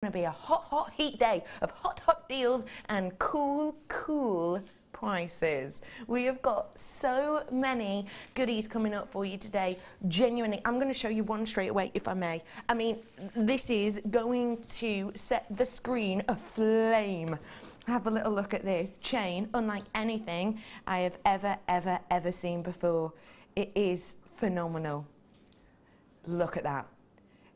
Going to be a hot heat day of hot deals and cool prices. We have got so many goodies coming up for you today. Genuinely, I'm going to show you one straight away, if I may. I mean, this is going to set the screen aflame. Have a little look at this chain, unlike anything I have ever seen before. It is phenomenal. Look at that.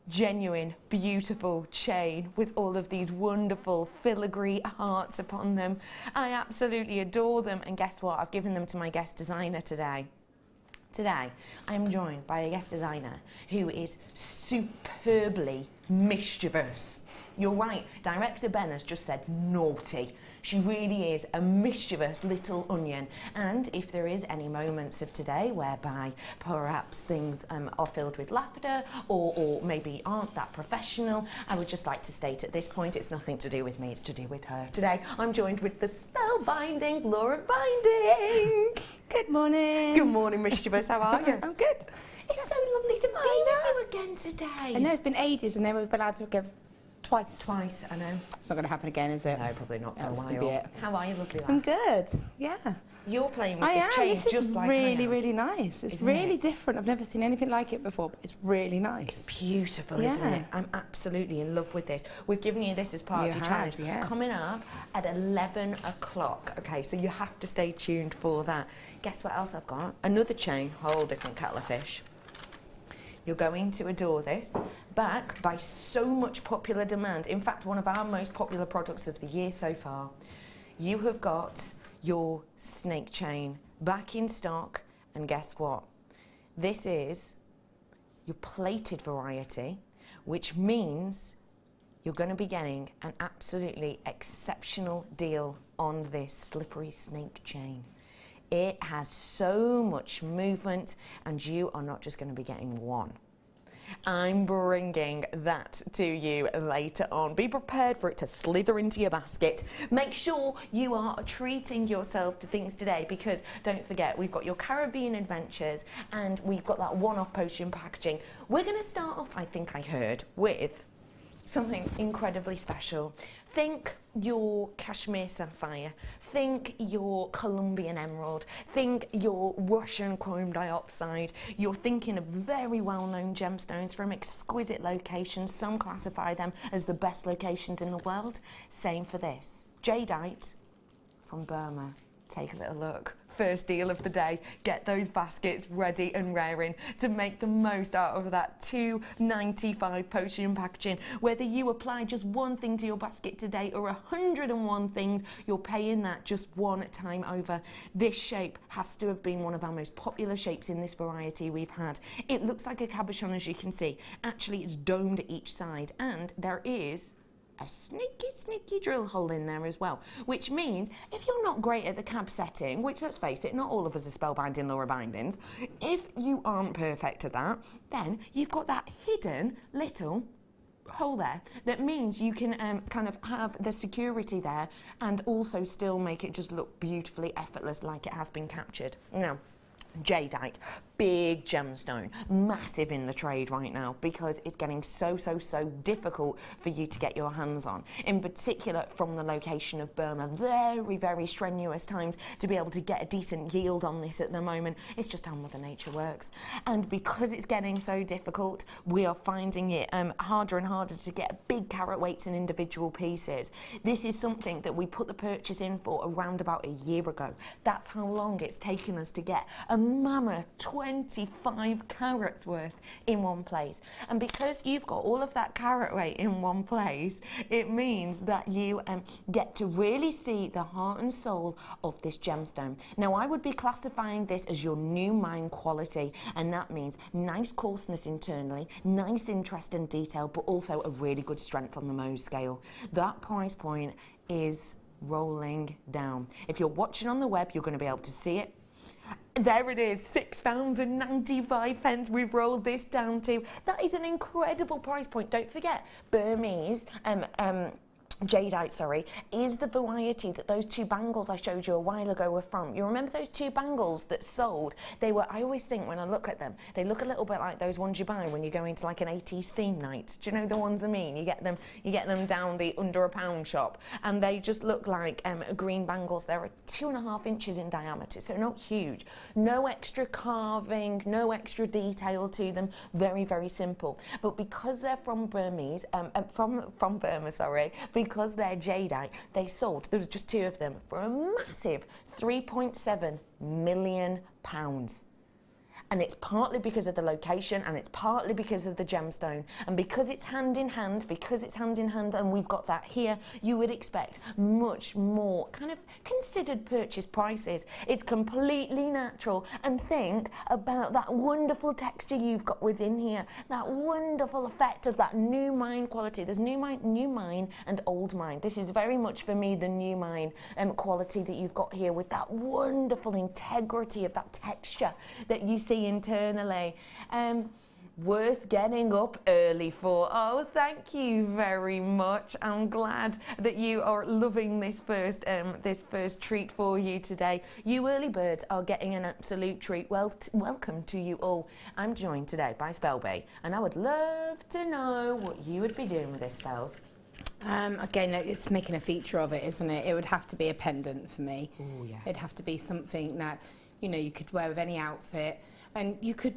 Genuine, beautiful chain with all of these wonderful filigree hearts upon them. I absolutely adore them, and guess what? I've given them to my guest designer today. Today, I am joined by a guest designer who is superbly mischievous. You're right, Director Ben has just said naughty. She really is a mischievous little onion. And if there is any moments of today whereby perhaps things are filled with laughter or maybe aren't that professional, I would just like to state at this point, it's nothing to do with me, it's to do with her. Today, I'm joined with the spellbinding Laura Binding. Good morning. Good morning, mischievous. How are you? I'm good. It's so lovely to be with you again today. I know it's been ages, and then we've been allowed to give twice. Twice, I know. It's not going to happen again, is it? No, probably not for a That's while. gonna be it. How are you, lovely lass? I'm good. Yeah. You're playing with this chain This just is like really, I am. really nice. It's Isn't really it? different. I've never seen anything like it before, but it's really nice. It's beautiful, isn't it? I'm absolutely in love with this. We've given you this as part of the challenge. Yeah. Coming up at 11 o'clock. Okay, so you have to stay tuned for that. Guess what else I've got? Another chain, whole different kettle of fish. You're going to adore this, backed by so much popular demand. In fact, one of our most popular products of the year so far. You have got your snake chain back in stock, and guess what? This is your plated variety, which means you're going to be getting an absolutely exceptional deal on this slippery snake chain. It has so much movement, and you are not just going to be getting one. I'm bringing that to you later on. Be prepared for it to slither into your basket. Make sure you are treating yourself to things today, because don't forget, we've got your Caribbean adventures and we've got that one-off potion packaging. We're going to start off, I think I heard, with something incredibly special. Think your Kashmir sapphire, think your Colombian emerald, think your Russian chrome dioxide. You're thinking of very well-known gemstones from exquisite locations. Some classify them as the best locations in the world. Same for this. Jadeite from Burma. Take a little look. First deal of the day. Get those baskets ready and raring to make the most out of that $2.95 potion packaging. Whether you apply just one thing to your basket today or 101 things, you're paying that just one time over. This shape has to have been one of our most popular shapes in this variety we've had. It looks like a cabochon, as you can see. Actually, it's domed at each side, and there is a sneaky drill hole in there as well, which means if you're not great at the cab setting, which, let's face it, not all of us are spellbinding Laura Bindings, if you aren't perfect at that, then you've got that hidden little hole there that means you can kind of have the security there and also still make it just look beautifully effortless, like it has been captured. Now, jadeite, big gemstone, massive in the trade right now because it's getting so difficult for you to get your hands on. In particular, from the location of Burma, very strenuous times to be able to get a decent yield on this at the moment. It's just how Mother Nature works. And because it's getting so difficult, we are finding it harder and harder to get big carat weights in individual pieces. This is something that we put the purchase in for around about a year ago. That's how long it's taken us to get a mammoth 25 carats worth in one place. And because you've got all of that carat weight in one place, it means that you get to really see the heart and soul of this gemstone. Now, I would be classifying this as your new mine quality, and that means nice coarseness internally, nice interest and detail, but also a really good strength on the Mohs scale. That price point is rolling down. If you're watching on the web, you're going to be able to see it. There it is, £6.95 we've rolled this down to. That is an incredible price point. Don't forget, Burmese jadeite, sorry, is the variety that those two bangles I showed you a while ago were from. You remember those two bangles that sold? They were, I always think when I look at them, they look a little bit like those ones you buy when you go into like an 80s theme night. Do you know the ones I mean? You get them down the under £1 shop, and they just look like green bangles. They're 2.5 inches in diameter, so not huge. No extra carving, no extra detail to them. Very, very simple. But because they're from Burmese, from Burma, sorry, because they're jadeite, they sold, there was just 2 of them, for a massive £3.7 million. And it's partly because of the location, and it's partly because of the gemstone, and because it's hand in hand, and we've got that here, you would expect much more kind of considered purchase prices. It's completely natural, and think about that wonderful texture you've got within here, that wonderful effect of that new mine quality. There's new mine and old mine. This is very much for me the new mine quality that you've got here, with that wonderful integrity of that texture that you see internally. Worth getting up early for. Oh, thank you very much. I'm glad that you are loving this first treat for you today. You early birds are getting an absolute treat. Well, welcome to you all. I'm joined today by Spelby, and I would love to know what you would be doing with this, Spells. Again, it's making a feature of it, isn't it? It would have to be a pendant for me. Oh, yeah. It'd have to be something that, you know, you could wear with any outfit, and you could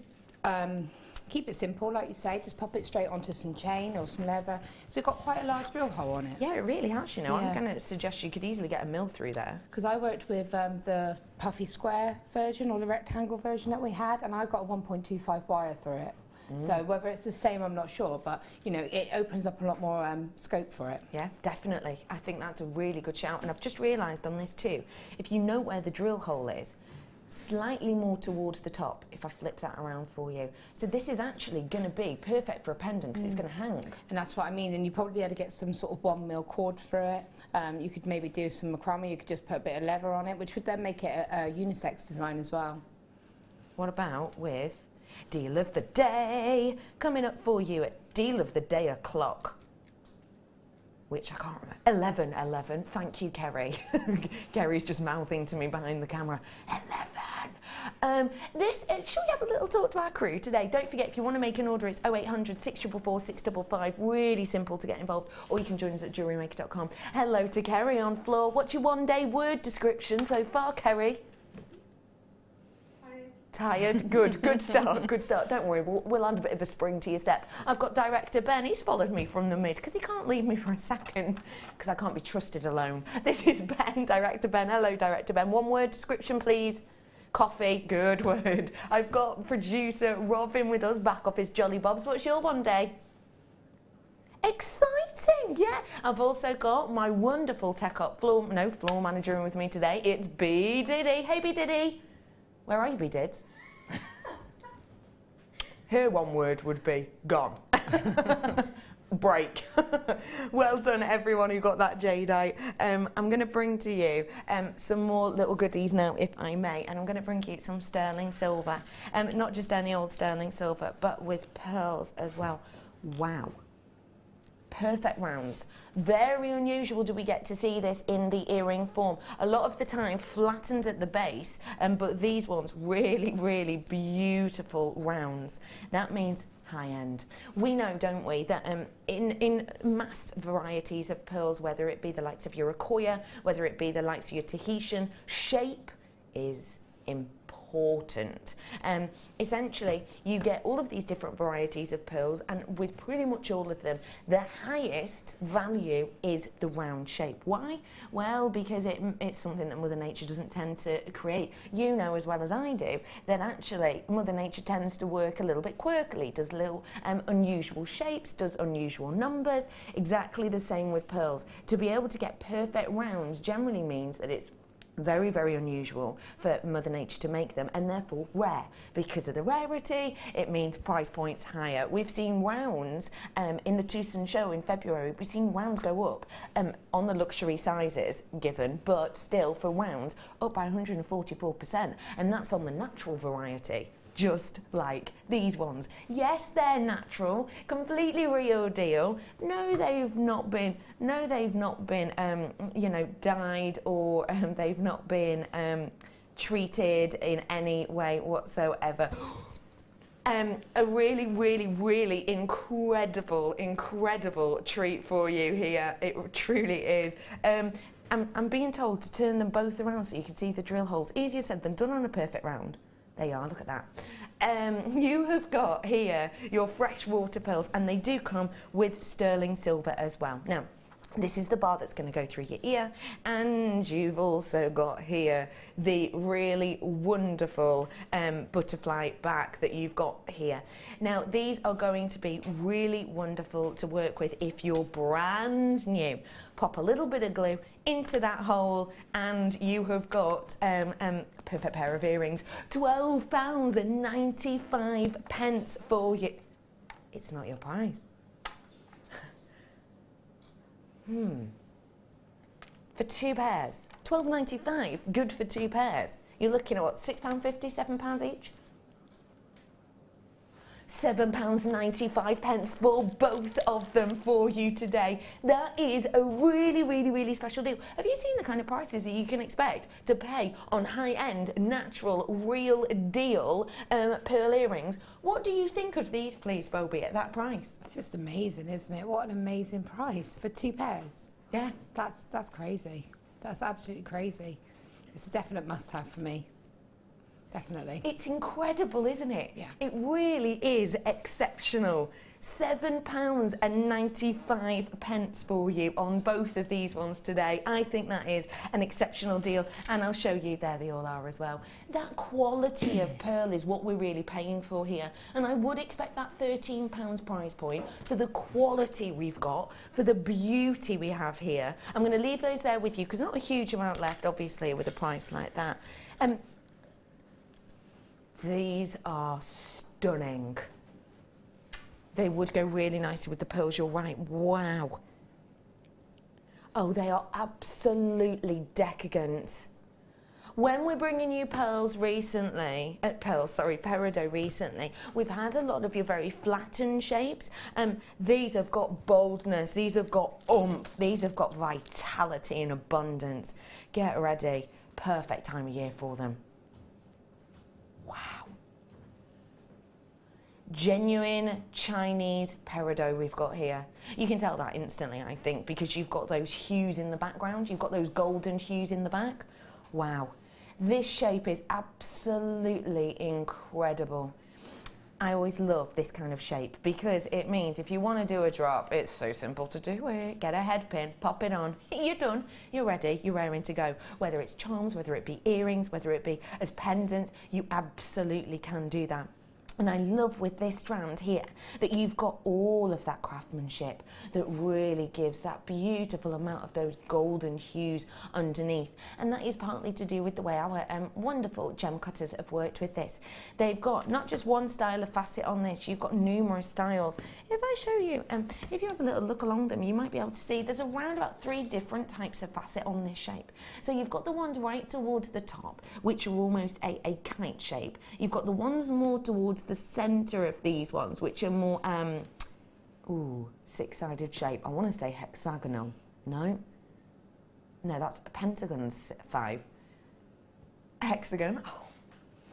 keep it simple, like you say, just pop it straight onto some chain or some leather. So it's got quite a large drill hole on it. Yeah, it really has, you know. Yeah. I'm going to suggest you could easily get a mill through there. Because I worked with the puffy square version or the rectangle version that we had, and I got a 1.25 wire through it. So whether it's the same, I'm not sure, but you know, it opens up a lot more scope for it. Yeah, definitely. I think that's a really good shout. And I've just realised on this too, if you know where the drill hole is, slightly more towards the top, if I flip that around for you. So this is actually going to be perfect for a pendant because it's going to hang. And that's what I mean, and you probably be able to get some sort of 1 mil cord through it. You could maybe do some macrame, you could just put a bit of leather on it, which would then make it a unisex design as well. What about with Deal of the Day, coming up for you at Deal of the Day o'clock, which I can't remember. 11. Thank you, Kerry. Kerry's just mouthing to me behind the camera. 11. Shall we have a little talk to our crew today? Don't forget, if you want to make an order, it's 0800 644 655. Really simple to get involved, or you can join us at JewelleryMaker.com. Hello to Kerry on floor. What's your one-day word description so far, Kerry? Tired. Good start. Don't worry, we'll add a bit of a spring to your step. I've got Director Ben. He's followed me from the mid because he can't leave me for a second because I can't be trusted alone. This is Ben, Director Ben. Hello, Director Ben. One word description, please. Coffee. Good word. I've got producer Robin with us back off his Jolly Bobs. What's your one day? Exciting, yeah. I've also got my wonderful floor manager in with me today. It's B Diddy. Hey, B Diddy. Where are you, B Dids? Her one word would be gone. Break. Well done, everyone who got that jadeite. I'm going to bring to you some more little goodies now, if I may, and I'm going to bring you some sterling silver. Not just any old sterling silver, but with pearls as well. Wow. Perfect rounds. Very unusual do we get to see this in the earring form. A lot of the time flattened at the base, but these ones really, really beautiful rounds. That means high end. We know, don't we, that in mass varieties of pearls, whether it be the likes of your Akoya, whether it be the likes of your Tahitian, shape is important. Essentially, you get all of these different varieties of pearls, and with pretty much all of them, the highest value is the round shape. Why? Well, because it's something that Mother Nature doesn't tend to create. You know as well as I do that actually Mother Nature tends to work a little bit quirkily, does little unusual shapes, does unusual numbers. Exactly the same with pearls. To be able to get perfect rounds generally means that it's very, very unusual for Mother Nature to make them, and therefore rare. Because of the rarity, it means price points higher. We've seen rounds in the Tucson show in February, we've seen rounds go up on the luxury sizes given, but still for rounds up by 144%, and that's on the natural variety. just like these ones. Yes, they're natural, completely real deal. No, they've not been, you know, dyed, or they've not been treated in any way whatsoever. A really, really, really incredible treat for you here. It truly is. I'm being told to turn them both around so you can see the drill holes. Easier said than done on a perfect round. There you are, look at that. You have got here your freshwater pearls, and they do come with sterling silver as well. Now, this is the bar that's going to go through your ear, and you've also got here the really wonderful butterfly back that you've got here. Now, these are going to be really wonderful to work with if you're brand new. Pop a little bit of glue into that hole, and you have got a perfect pair of earrings. £12.95 for you. It's not your price. For 2 pairs, £12.95, good for 2 pairs. You're looking at what, £6.50, £7 each? £7.95 for both of them for you today. That is a really, really, really special deal. Have you seen the kind of prices that you can expect to pay on high-end, natural, real deal pearl earrings? What do you think of these, please, Bobby, at that price? It's just amazing, isn't it? What an amazing price for 2 pairs. Yeah. That's crazy. That's absolutely crazy. It's a definite must-have for me. Definitely. It's incredible, isn't it? Yeah. It really is exceptional. £7.95 for you on both of these ones today. I think that is an exceptional deal, and I'll show you there they all are as well. That quality of pearl is what we're really paying for here, and I would expect that £13 price point for the quality we've got, for the beauty we have here. I'm going to leave those there with you because not a huge amount left, obviously, with a price like that. These are stunning. They would go really nicely with the pearls, you're right. Wow. Oh, they are absolutely decadent. When we're bringing you pearls recently, peridot recently, we've had a lot of your very flattened shapes. These have got boldness, these have got oomph, these have got vitality and abundance. Get ready, perfect time of year for them. Wow. Genuine Chinese peridot we've got here. You can tell that instantly, I think, because you've got those hues in the background. You've got those golden hues in the back. Wow. This shape is absolutely incredible. I always love this kind of shape because it means if you want to do a drop, it's so simple to do it. Get a head pin, pop it on, you're done, you're ready, you're raring to go. Whether it's charms, whether it be earrings, whether it be as pendants, you absolutely can do that. And I love with this strand here that you've got all of that craftsmanship that really gives that beautiful amount of those golden hues underneath. And that is partly to do with the way our wonderful gem cutters have worked with this. They've got not just one style of facet on this, you've got numerous styles. If I show you, if you have a little look along them, you might be able to see there's around about 3 different types of facet on this shape. So you've got the ones right towards the top, which are almost a kite shape. You've got the ones more towards the center of these ones, which are more 6-sided shape. I want to say hexagonal. No, that's a pentagon's 5. Hexagon. Oh,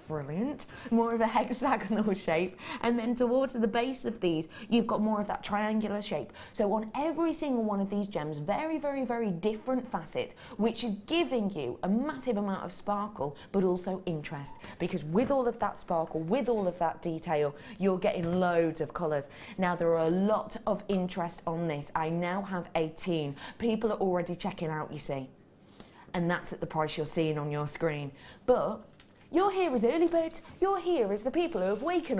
brilliant. More of a hexagonal shape. And then towards the base of these, you've got more of that triangular shape. So on every single one of these gems, very, very, very different facets, which is giving you a massive amount of sparkle, but also interest. Because with all of that sparkle, with all of that detail, you're getting loads of colours. Now, there are a lot of interest on this. I now have 18. People are already checking out, you see. And that's at the price you're seeing on your screen. But you're here as early birds. You're here as the people who have woken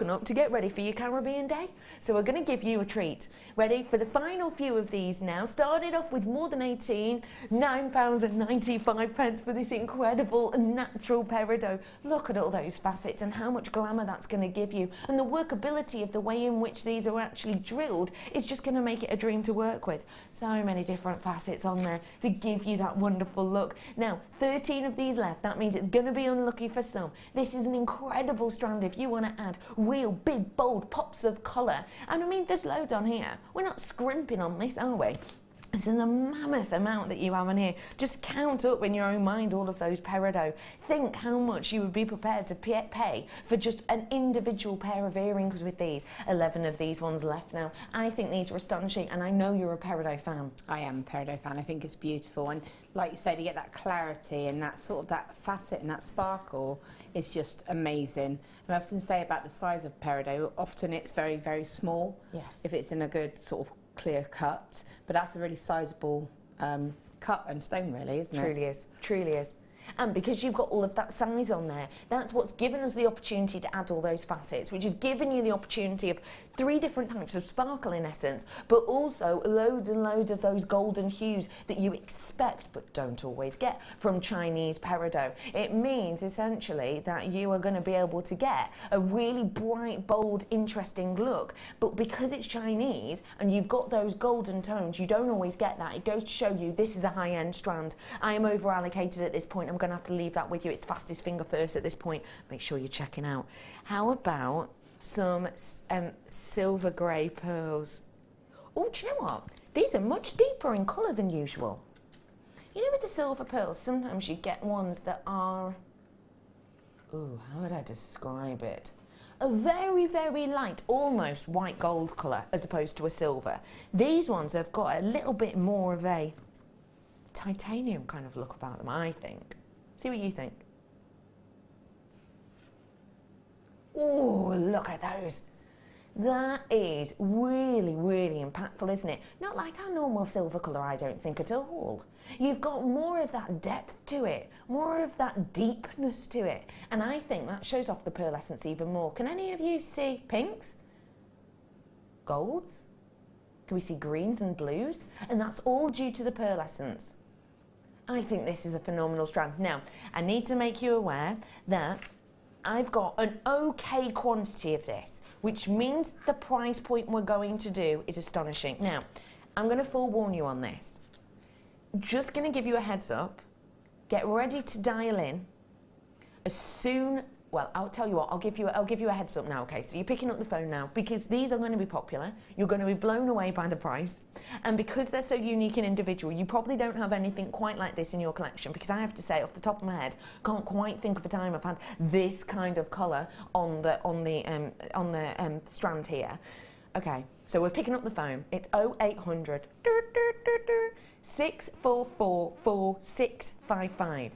up to get ready for your Caribbean day. So we're going to give you a treat. Ready for the final few of these now. Started off with more than 18, £9.95 for this incredible natural peridot. Look at all those facets and how much glamour that's going to give you. And the workability of the way in which these are actually drilled is just going to make it a dream to work with. So many different facets on there to give you that wonderful look. Now, 13 of these left. That means it's going to be lucky for some. This is an incredible strand if you want to add real big, bold pops of colour. And I mean, there's loads on here. We're not scrimping on this, are we? This is a mammoth amount that you have in here. Just count up in your own mind all of those peridot. Think how much you would be prepared to pay for just an individual pair of earrings with these. 11 of these ones left now. I think these are astonishing, and I know you're a peridot fan. I am a peridot fan. I think it's beautiful, and like you say, to get that clarity and that sort of that facet and that sparkle, it's just amazing. And I often say about the size of peridot, often it's very, very small. Yes. If it's in a good sort of clear cut, but that's a really sizable cut and stone, really, isn't it? Truly is, truly is. And because you've got all of that size on there, that's what's given us the opportunity to add all those facets, which has given you the opportunity of 3 different types of sparkle in essence, but also loads and loads of those golden hues that you expect but don't always get from Chinese peridot. It means essentially that you are going to be able to get a really bright, bold, interesting look, but because it's Chinese and you've got those golden tones, you don't always get that. It goes to show you this is a high-end strand. I am over allocated at this point. I'm going to have to leave that with you. It's fastest finger first at this point. Make sure you're checking out. How about some silver grey pearls? Oh, do you know what? These are much deeper in colour than usual. You know, with the silver pearls, sometimes you get ones that are, oh, how would I describe it? A very, very light, almost white gold colour as opposed to a silver. These ones have got a little bit more of a titanium kind of look about them, I think. See what you think. Oh, look at those. That is really, really impactful, isn't it? Not like our normal silver colour, I don't think at all. You've got more of that depth to it, more of that deepness to it. And I think that shows off the pearlescence even more. Can any of you see pinks? Golds? Can we see greens and blues? And that's all due to the pearlescence. I think this is a phenomenal strand. Now, I need to make you aware that I've got an okay quantity of this, which means the price point we're going to do is astonishing. Now, I'm going to forewarn you on this. Just going to give you a heads up. Get ready to dial in as soon. Well, I'll tell you what, I'll give you a heads up now, okay? So you're picking up the phone now because these are going to be popular. You're going to be blown away by the price. And because they're so unique and individual, you probably don't have anything quite like this in your collection, because I have to say, off the top of my head, can't quite think of a time I've had this kind of colour on the strand here. Okay, so we're picking up the phone. It's 0800 644 4655.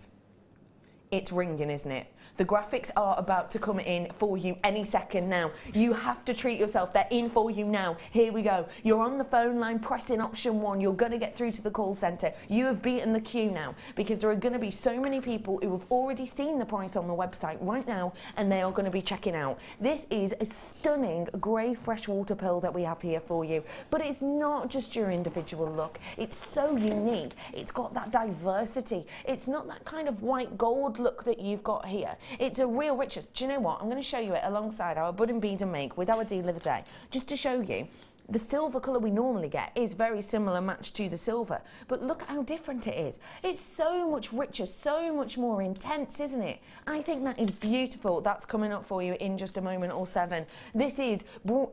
It's ringing, isn't it? The graphics are about to come in for you any second now. You have to treat yourself. They're in for you now. Here we go. You're on the phone line pressing option 1. You're going to get through to the call centre. You have beaten the queue now, because there are going to be so many people who have already seen the price on the website right now, and they are going to be checking out. This is a stunning grey freshwater pearl that we have here for you. But it's not just your individual look. It's so unique. It's got that diversity. It's not that kind of white gold look that you've got here. It's a real richness. Do you know what? I'm going to show you it alongside our Bud and Bead and Make with our deal of the day, just to show you the silver colour we normally get is very similar match to the silver, but look at how different it is. It's so much richer, so much more intense, isn't it? I think that is beautiful. That's coming up for you in just a moment or 7. This is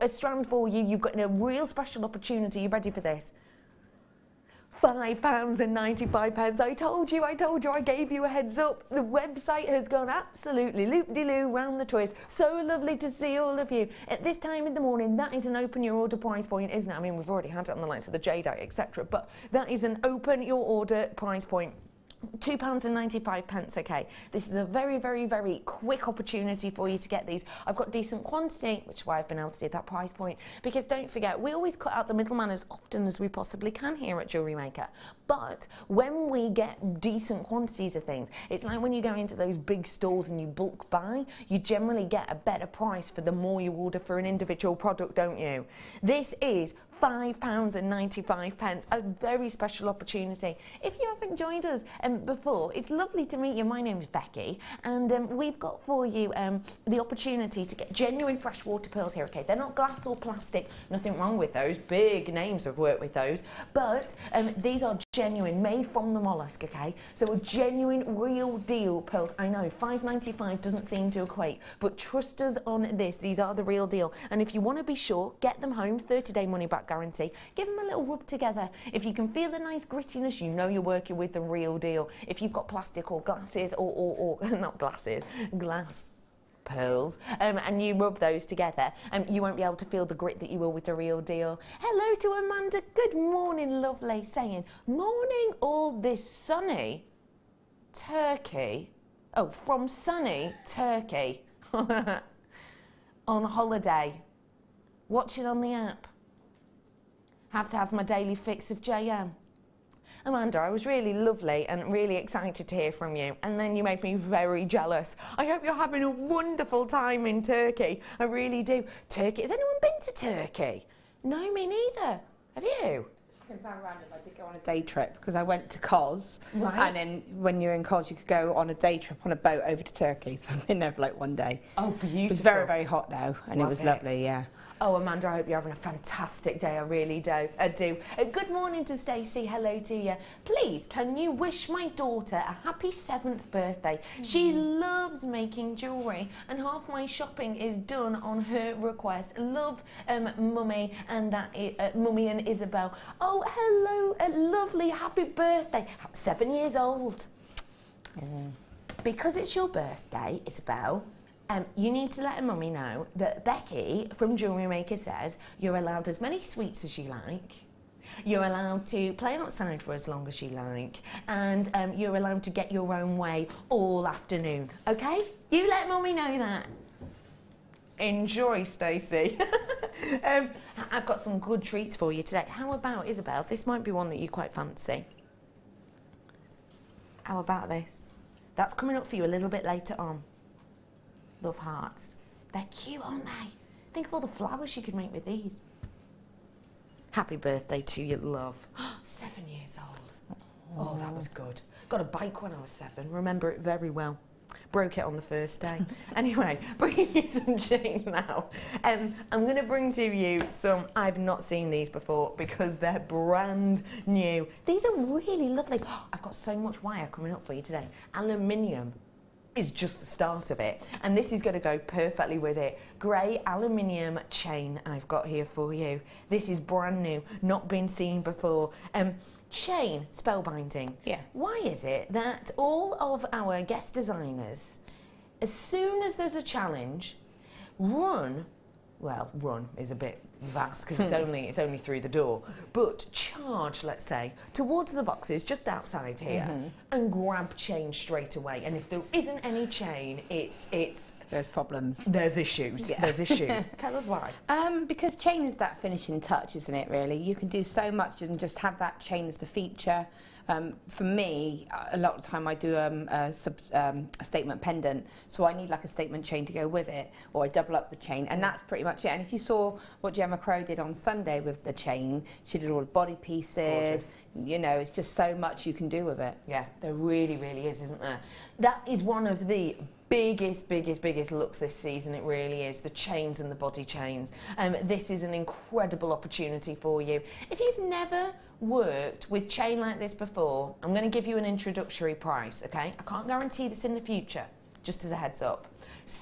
a strand for you. You've got a real special opportunity. You ready for this? £5.95. I told you, I gave you a heads up. The website has gone absolutely loop-de-loo round the twist. So lovely to see all of you. At this time in the morning, that is an open your order price point, isn't it? I mean, we've already had it on the likes of the Jadeite, etc. But that is an open your order price point. £2.95, okay. This is a very, very, very quick opportunity for you to get these. I've got decent quantity, which is why I've been able to do that price point, because don't forget, we always cut out the middleman as often as we possibly can here at Jewellery Maker. But when we get decent quantities of things, it's like when you go into those big stores and you bulk buy, you generally get a better price for the more you order for an individual product, don't you? This is £5.95, a very special opportunity. If you haven't joined us before, it's lovely to meet you. My name is Becky, and we've got for you the opportunity to get genuine freshwater pearls here. Okay, they're not glass or plastic, nothing wrong with those. Big names have worked with those, but these are genuine, made from the mollusk. Okay, so a genuine, real deal pearls. I know £5.95 doesn't seem to equate, but trust us on this. These are the real deal, and if you want to be sure, get them home. 30-day money-back guarantee. Give them a little rub together. If you can feel the nice grittiness, you know you're working with the real deal. If you've got plastic or glasses or not glasses, glass pearls, and you rub those together, you won't be able to feel the grit that you will with the real deal. Hello to Amanda. Good morning, lovely. Saying, morning all this sunny Turkey. Oh, from sunny Turkey. On holiday. Watching on the app. Have to have my daily fix of JM. Amanda, I was really lovely and really excited to hear from you, and then you made me very jealous. I hope you're having a wonderful time in Turkey. I really do. Turkey, has anyone been to Turkey? No, me neither. Have you? It's going to sound random, I did go on a day trip because I went to Kos, right. And then when you're in Kos you could go on a day trip on a boat over to Turkey, so I've been there for like one day. Oh, beautiful. It was very, very hot though, and it was lovely, yeah. Oh, Amanda, I hope you're having a fantastic day. I really do. Good morning to Stacey. Hello to you. Please, can you wish my daughter a happy 7th birthday? She loves making jewellery, and half my shopping is done on her request. Love, Mummy, and Mummy and Isabel. Oh, hello, lovely, happy birthday. 7 years old. Because it's your birthday, Isabel, you need to let a mummy know that Becky from JewelleryMaker says you're allowed as many sweets as you like, you're allowed to play outside for as long as you like, and you're allowed to get your own way all afternoon, okay? You let mummy know that. Enjoy, Stacey. I've got some good treats for you today. How about, Isabel, this might be one that you quite fancy. How about this? That's coming up for you a little bit later on. Love hearts. They're cute, aren't they? Think of all the flowers you could make with these. Happy birthday to you, love. 7 years old. Oh, that was good. Got a bike when I was 7. Remember it very well. Broke it on the first day. Anyway, bringing you some chains now. I'm going to bring to you some, I've not seen these before because they're brand new. These are really lovely. I've got so much wire coming up for you today. Aluminium is just the start of it, and this is going to go perfectly with it. Grey aluminium chain I've got here for you. This is brand new, not been seen before. Chain spellbinding. Yes. Why is it that all of our guest designers, as soon as there's a challenge, run is a bit vast because it's only through the door, but charge, let's say, towards the boxes just outside here and grab chain straight away, and if there isn't any chain, it's there's problems. There's issues. Yeah. There's issues. Tell us why. Because chain is that finishing touch, isn't it, really? You can do so much and just have that chain as the feature. For me, a lot of the time I do a statement pendant, so I need like a statement chain to go with it, or I double up the chain, and that's pretty much it. And if you saw what Gemma Crow did on Sunday with the chain, she did all the body pieces. Gorgeous. You know, it's just so much you can do with it. Yeah, there really, really is, isn't there? That is one of the biggest looks this season. It really is, the chains and the body chains. This is an incredible opportunity for you. If you've never worked with chain like this before, I'm going to give you an introductory price, okay? I can't guarantee this in the future, just as a heads up.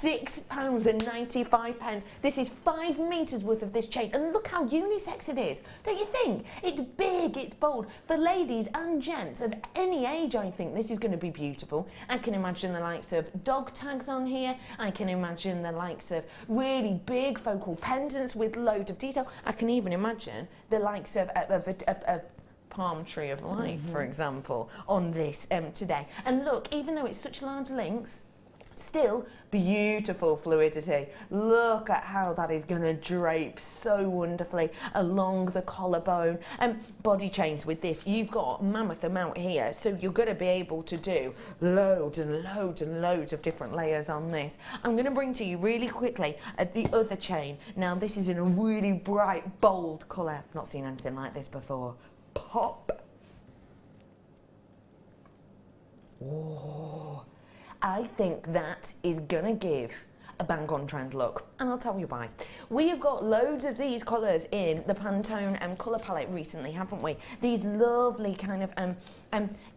£6.95. This is 5 metres worth of this chain, and look how unisex it is, don't you think? It's big, it's bold. For ladies and gents of any age, I think this is going to be beautiful. I can imagine the likes of dog tags on here. I can imagine the likes of really big focal pendants with loads of detail. I can even imagine the likes of a palm tree of life, for example, on this today. And look, even though it's such large links, Still, beautiful fluidity. Look at how that is going to drape so wonderfully along the collarbone. Body chains with this, you've got a mammoth amount here, so you're going to be able to do loads and loads and loads of different layers on this. I'm going to bring to you really quickly the other chain. Now, this is in a really bright, bold colour. I've not seen anything like this before. Pop. Oh. I think that is gonna give a bang on trend look, and I'll tell you why. We have got loads of these colours in the Pantone colour palette recently, haven't we? These lovely kind of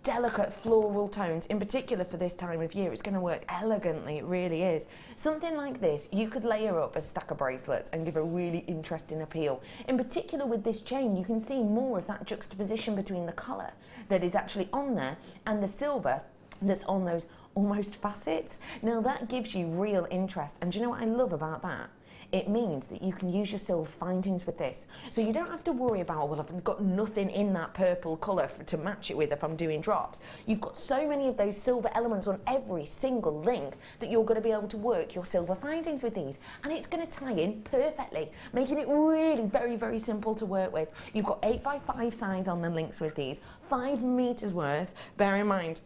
delicate floral tones, in particular for this time of year. It's going to work elegantly, it really is. Something like this, you could layer up a stack of bracelets and give a really interesting appeal. In particular with this chain, you can see more of that juxtaposition between the colour that is actually on there and the silver that's on those almost facets. Now that gives you real interest, and do you know what I love about that? It means that you can use your silver findings with this. So you don't have to worry about, well, I've got nothing in that purple colour to match it with if I'm doing drops. You've got so many of those silver elements on every single link that you're going to be able to work your silver findings with these. And it's going to tie in perfectly, making it really very, very simple to work with. You've got 8x5 size on the links with these, 5 meters worth. Bear in mind,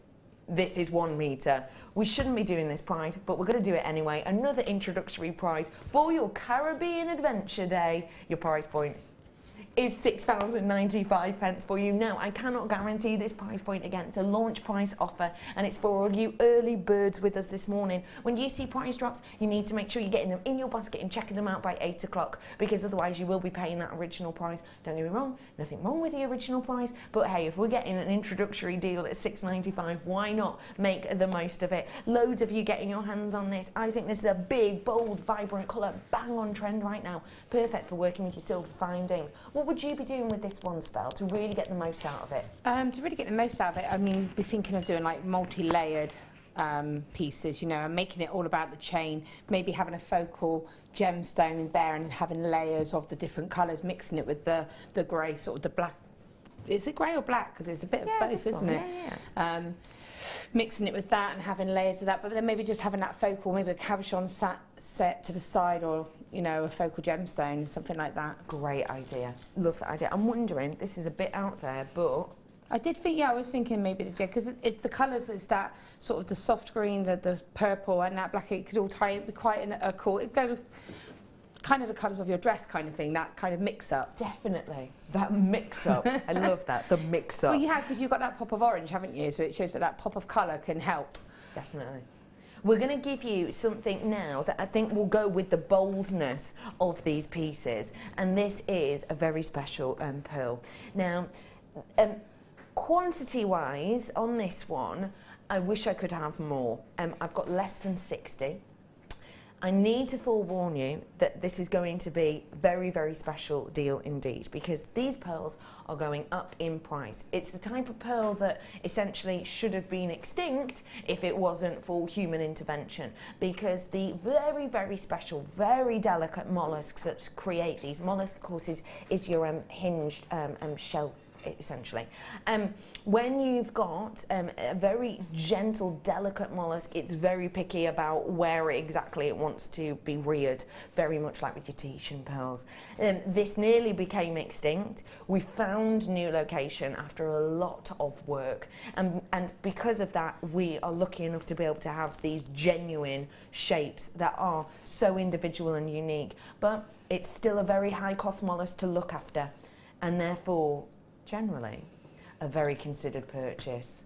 this is 1 meter. We shouldn't be doing this price, but we're going to do it anyway. Another introductory price for your Caribbean Adventure Day. Your price point is £6.95 for you. Now, I cannot guarantee this price point again. It's a launch price offer, and it's for all you early birds with us this morning. When you see price drops, you need to make sure you're getting them in your basket and checking them out by 8 o'clock, because otherwise you will be paying that original price. Don't get me wrong, nothing wrong with the original price, but hey, if we're getting an introductory deal at £6.95, why not make the most of it? Loads of you getting your hands on this. I think this is a big, bold, vibrant colour, bang on trend right now. Perfect for working with your silver findings. What would you be doing with this one, Spell, to really get the most out of it? To really get the most out of it, I mean, be thinking of doing like multi-layered pieces, you know, and making it all about the chain, maybe having a focal gemstone there and having layers of the different colours, mixing it with the grey, sort of the black. Is it grey or black? Because it's a bit of both, isn't it? Yeah. Mixing it with that and having layers of that, but then maybe just having that focal, maybe a cabochon set to the side, or, you know, a focal gemstone, something like that. Great idea. Love that idea. I'm wondering, this is a bit out there, but I did think, yeah, I was thinking maybe because the colours is that sort of the soft green, the purple, and that black. It could all tie in, be quite a cool. It go kind of the colours of your dress, kind of thing. That kind of mix up. Definitely, that mix up. I love that. The mix up. Well, you have, because you've got that pop of orange, haven't you? So it shows that that pop of colour can help. Definitely. We're going to give you something now that I think will go with the boldness of these pieces, and this is a very special pearl. Now, quantity-wise on this one, I wish I could have more. I've got less than 60. I need to forewarn you that this is going to be a very, very special deal indeed, because these pearls are going up in price. It's the type of pearl that essentially should have been extinct if it wasn't for human intervention, because the very, very special, very delicate mollusks that create these, mollusk, of course, is your hinged shell, essentially. When you've got a very gentle, delicate mollusk, it's very picky about where exactly it wants to be reared, very much like with your Tahitian pearls. This nearly became extinct. We found new location after a lot of work, and because of that, we are lucky enough to be able to have these genuine shapes that are so individual and unique, but it's still a very high-cost mollusk to look after, and therefore generally a very considered purchase.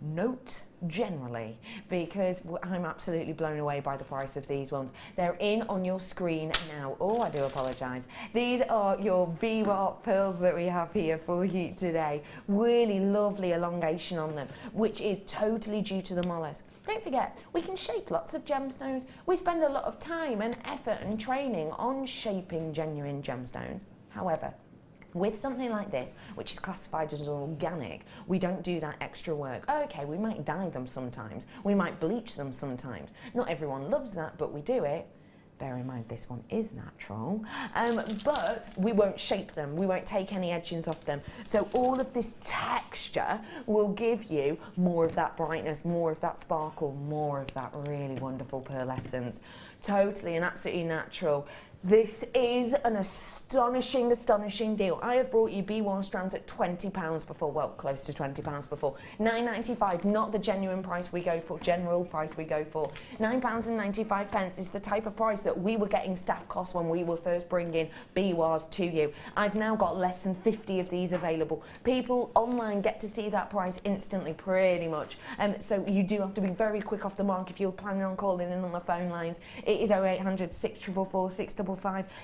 Note generally, because I'm absolutely blown away by the price of these ones. They're in on your screen now. Oh, I do apologise. These are your Bebop pearls that we have here for you today. Really lovely elongation on them, which is totally due to the mollusk. Don't forget, we can shape lots of gemstones. We spend a lot of time and effort and training on shaping genuine gemstones. However, with something like this, which is classified as organic, we don't do that extra work. Okay, we might dye them sometimes, we might bleach them sometimes. Not everyone loves that, but we do it. Bear in mind this one is natural, but we won't shape them, we won't take any edgings off them. So all of this texture will give you more of that brightness, more of that sparkle, more of that really wonderful pearlescence. Totally and absolutely natural. This is an astonishing, astonishing deal. I have brought you B1 strands at £20 before, well, close to £20 before. £9.95, not the genuine price we go for, general price we go for. £9.95 is the type of price that we were getting staff costs when we were first bringing B1s to you. I've now got less than 50 of these available. People online get to see that price instantly, pretty much. So you do have to be very quick off the mark if you're planning on calling in on the phone lines. It is 0800 644 655.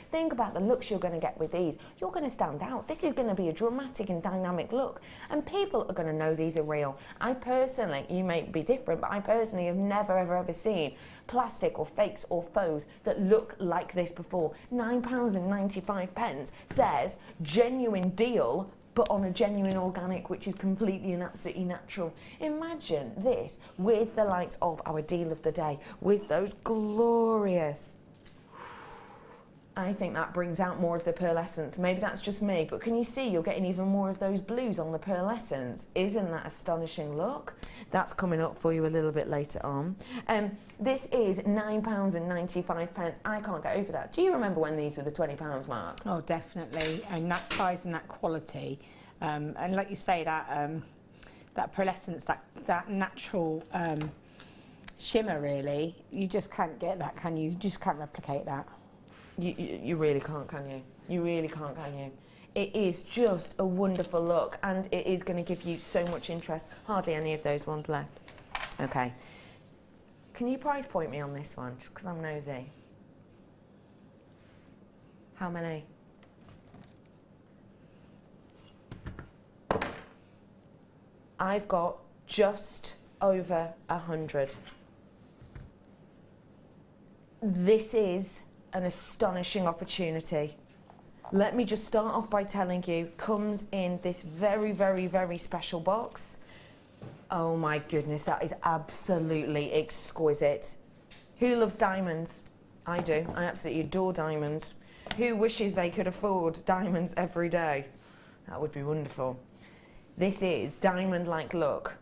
Think about the looks you're going to get with these. You're going to stand out. This is going to be a dramatic and dynamic look, and people are going to know these are real. I personally, you may be different, but I personally have never ever seen plastic or fakes or faux that look like this before. £9.95 says genuine deal, but on a genuine organic, which is completely and absolutely natural. Imagine this with the likes of our deal of the day, with those glorious, I think that brings out more of the pearlescence. Maybe that's just me, but can you see you're getting even more of those blues on the pearlescence? Isn't that astonishing look? That's coming up for you a little bit later on. This is £9.95. I can't get over that. Do you remember when these were the £20 mark? Oh, definitely. And that size and that quality. And like you say, that pearlescence, that natural shimmer, really, you just can't get that, can you? You just can't replicate that. You really can't, can you? You really can't, can you? It is just a wonderful look, and it is going to give you so much interest. Hardly any of those ones left. Okay. Can you price point me on this one, just because I'm nosy? How many? I've got just over 100. This is an astonishing opportunity. Let me just start off by telling you, comes in this very, very, very special box. Oh my goodness, that is absolutely exquisite. Who loves diamonds? I do. I absolutely adore diamonds. Who wishes they could afford diamonds every day? That would be wonderful. This is diamond-like look.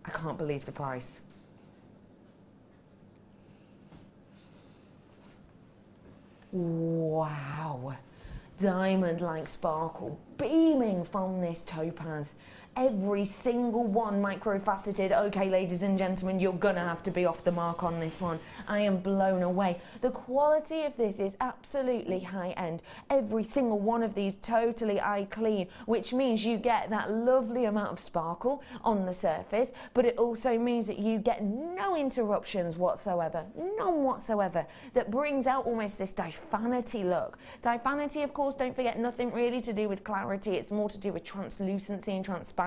I can't believe the price. Wow, diamond-like sparkle beaming from this topaz. Every single one micro-faceted. Okay, ladies and gentlemen, you're gonna have to be off the mark on this one. I am blown away. The quality of this is absolutely high-end. Every single one of these totally eye clean, which means you get that lovely amount of sparkle on the surface, but it also means that you get no interruptions whatsoever, none whatsoever, that brings out almost this diaphanity look. Diaphanity, of course, don't forget, nothing really to do with clarity. It's more to do with translucency and transparency,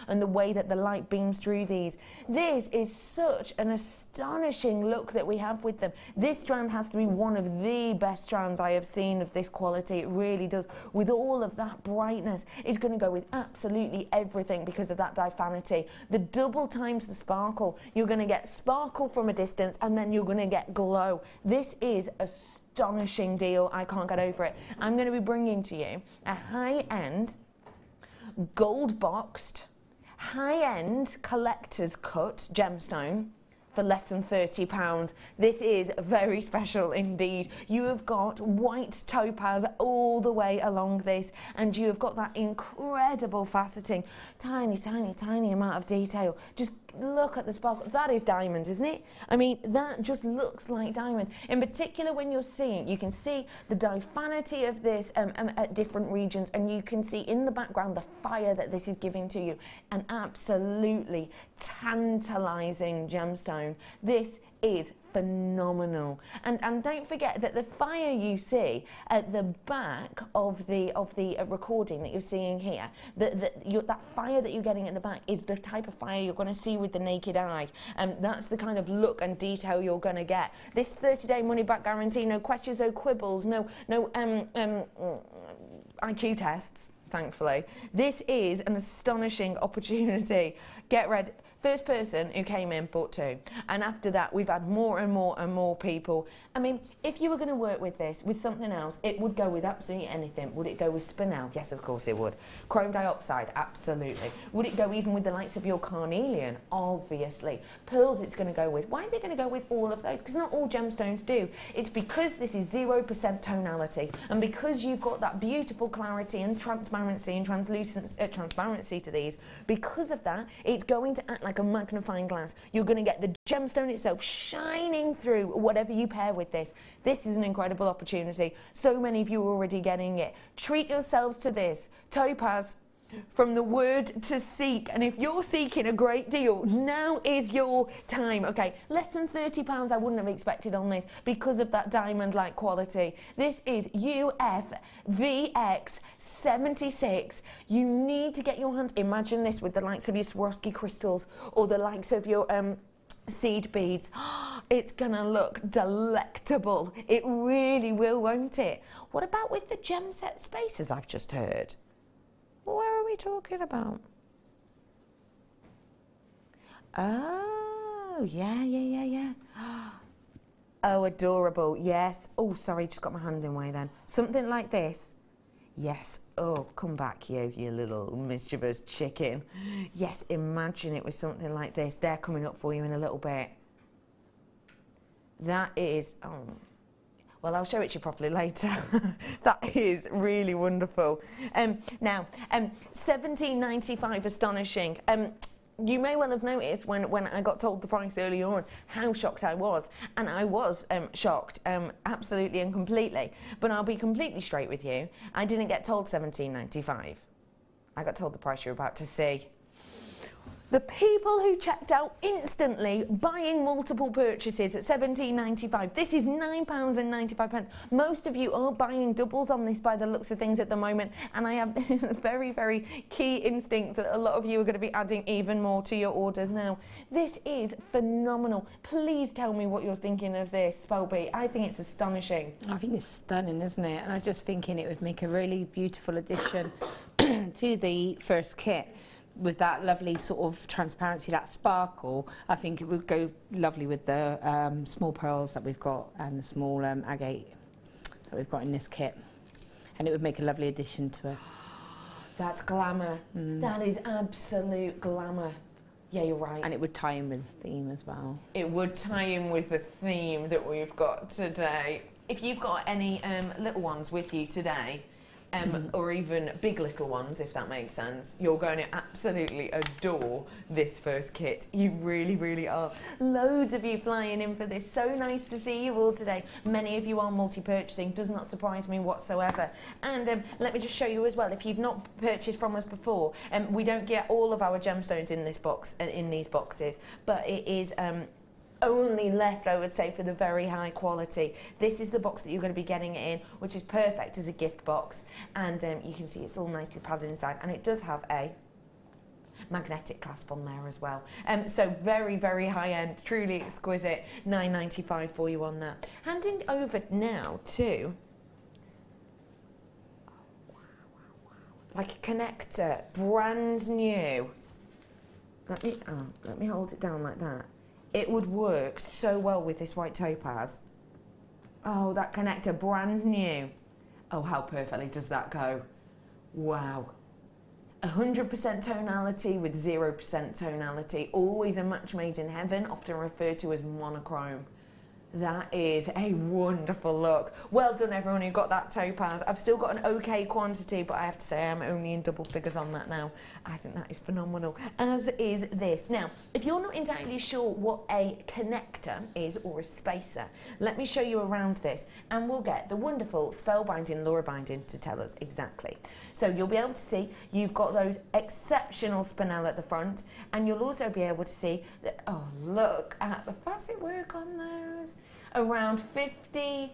and the way that the light beams through these. This is such an astonishing look that we have with them. This strand has to be one of the best strands I have seen of this quality. It really does. With all of that brightness, it's going to go with absolutely everything because of that diaphanity. The double times the sparkle. You're going to get sparkle from a distance, and then you're going to get glow. This is a astonishing deal. I can't get over it. I'm going to be bringing to you a high-end, gold boxed, high-end collector's cut gemstone for less than £30. This is very special indeed. You have got white topaz all the way along this, and you have got that incredible faceting. Tiny, tiny, tiny amount of detail. Just look at the sparkle. That is diamond, isn't it? I mean, that just looks like diamond. In particular, when you're seeing, you can see the diaphanity of this at different regions, and you can see in the background the fire that this is giving to you. An absolutely tantalizing gemstone. This is phenomenal, and don't forget that the fire you see at the back of the recording that you're seeing here, that fire that you're getting at the back is the type of fire you're going to see with the naked eye, and that's the kind of look and detail you're going to get. This 30-day money-back guarantee, no questions, no quibbles, no IQ tests. Thankfully, this is an astonishing opportunity. Get ready. First person who came in bought 2. And after that, we've had more and more and more people. I mean, if you were going to work with this, with something else, it would go with absolutely anything. Would it go with spinel? Yes, of course it would. Chrome dioxide? Absolutely. Would it go even with the likes of your carnelian? Obviously. Pearls it's going to go with. Why is it going to go with all of those? Because not all gemstones do. It's because this is 0% tonality. And because you've got that beautiful clarity and transparency and transparency to these, because of that, it's going to act like a magnifying glass. You're going to get the gemstone itself shining through whatever you pair with this. This is an incredible opportunity. So many of you are already getting it. Treat yourselves to this. Topaz, from the word to seek, and if you're seeking a great deal, now is your time. Okay, less than £30 I wouldn't have expected on this because of that diamond-like quality. This is UFVX76. You need to get your hands, imagine this with the likes of your Swarovski crystals or the likes of your seed beads. It's gonna look delectable. It really will, won't it? What about with the gem set spaces I've just heard? Where are we talking about? Oh, yeah. Oh, adorable, yes. Oh, sorry, just got my hand in the way then. Something like this. Yes. Oh, come back, you little mischievous chicken. Yes, imagine it with something like this. They're coming up for you in a little bit. That is... oh. Well, I'll show it to you properly later. That is really wonderful. Now, £17.95, astonishing. You may well have noticed when I got told the price earlier on how shocked I was. And I was shocked, absolutely and completely. But I'll be completely straight with you. I didn't get told £17.95. I got told the price you're about to see. The people who checked out instantly, buying multiple purchases at £17.95. This is £9.95. Most of you are buying doubles on this by the looks of things at the moment, and I have a very, very key instinct that a lot of you are going to be adding even more to your orders now. This is phenomenal. Please tell me what you're thinking of this, Spelby. I think it's astonishing. I think it's stunning, isn't it? And I was just thinking it would make a really beautiful addition to the first kit. With that lovely sort of transparency, that sparkle, I think it would go lovely with the small pearls that we've got and the small agate that we've got in this kit. And it would make a lovely addition to it. That's glamour. That is absolute glamour. Yeah, you're right. And it would tie in with the theme as well. It would tie in with the theme that we've got today. If you've got any little ones with you today, or even big little ones, if that makes sense, you're going to absolutely adore this first kit. You really, really are. Loads of you flying in for this. So nice to see you all today. Many of you are multi-purchasing. Does not surprise me whatsoever. And let me just show you as well, if you've not purchased from us before, we don't get all of our gemstones in this box, in these boxes, but it is only left, I would say, for the very high quality. This is the box that you're going to be getting it in, which is perfect as a gift box. And you can see it's all nicely padded inside, and it does have a magnetic clasp on there as well. So very, very high end, truly exquisite. £9.95 for you on that. Handing over now to like a connector, brand new. Let me hold it down like that. It would work so well with this white topaz. Oh, that connector, brand new. Oh, how perfectly does that go? Wow. 100% tonality with 0% tonality. Always a match made in heaven, often referred to as monochrome. That is a wonderful look. Well done, everyone who got that topaz. I've still got an okay quantity, but I have to say I'm only in double figures on that now. I think that is phenomenal, as is this. Now, if you're not entirely sure what a connector is or a spacer, let me show you around this, and we'll get the wonderful spellbinding Laura Binding to tell us exactly. So you'll be able to see you've got those exceptional spinel at the front, and you'll also be able to see that, oh, look at the facet work on those. Around 58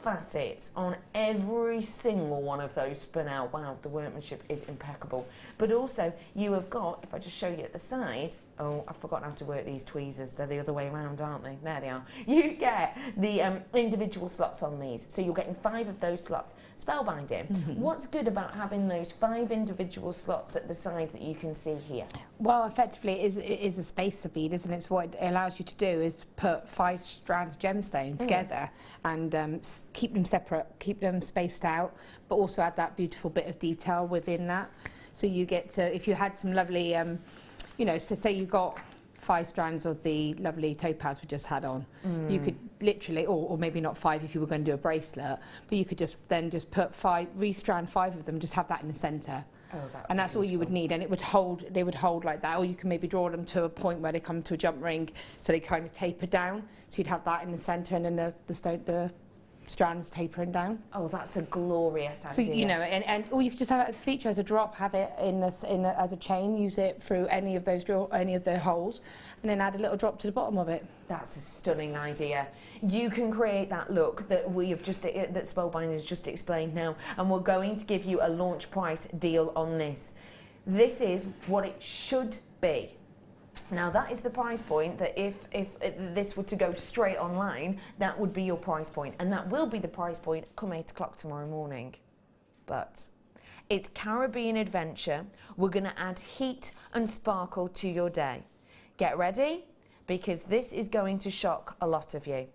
facets on every single one of those spinel. Wow, the workmanship is impeccable. But also you have got, if I just show you at the side, oh, I've forgotten how to work these tweezers. They're the other way around, aren't they? There they are. You get the individual slots on these. So you're getting 5 of those slots. spellbinding. What's good about having those 5 individual slots at the side that you can see here? Well, effectively, it is a spacer bead, isn't it? It's what it allows you to do is put 5 strands gemstone together and keep them separate, keep them spaced out, but also add that beautiful bit of detail within that. So you get to, if you had some lovely, you know, so say you got 5 strands of the lovely topaz we just had on, you could literally, or maybe not 5 if you were going to do a bracelet, but you could just put 5, restrand 5 of them, just have that in the centre. Oh, and that's all you would need, and it would hold, they would hold like that, or you can maybe draw them to a point where they come to a jump ring, so they kind of taper down, so you'd have that in the centre and then the strands tapering down. Oh, that's a glorious idea. So, you know, and or you could just have it as a feature, as a drop, have it as a chain, use it through any of the holes, and then add a little drop to the bottom of it. That's a stunning idea. You can create that look that that Spellbind has just explained now, and we're going to give you a launch price deal on this. This is what it should be. Now that is the price point that if this were to go straight online, that would be your price point, and that will be the price point come 8 o'clock tomorrow morning. But it's Caribbean adventure. We're going to add heat and sparkle to your day. Get ready, because this is going to shock a lot of you.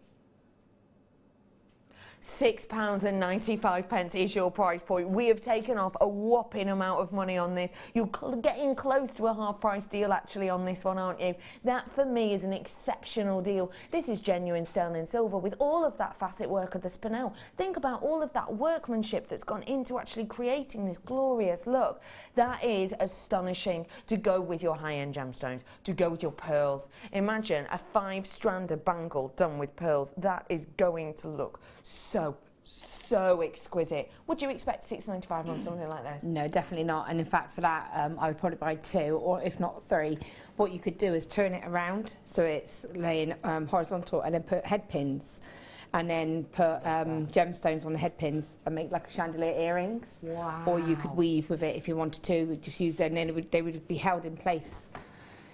£6.95 is your price point. We have taken off a whopping amount of money on this. You're getting close to a half price deal actually on this one, aren't you? That for me is an exceptional deal. This is genuine sterling silver with all of that facet work of the spinel. Think about all of that workmanship that's gone into actually creating this glorious look. That is astonishing to go with your high-end gemstones, to go with your pearls. Imagine a 5-stranded bangle done with pearls. That is going to look so exquisite. Would you expect £6.95 on something like this? No, definitely not. And in fact, for that, I would probably buy 2, or if not 3. What you could do is turn it around so it's laying horizontal, and then put head pins, and then put gemstones on the head pins and make like a chandelier earrings. Wow. Or you could weave with it if you wanted to. Just use them, and then they would be held in place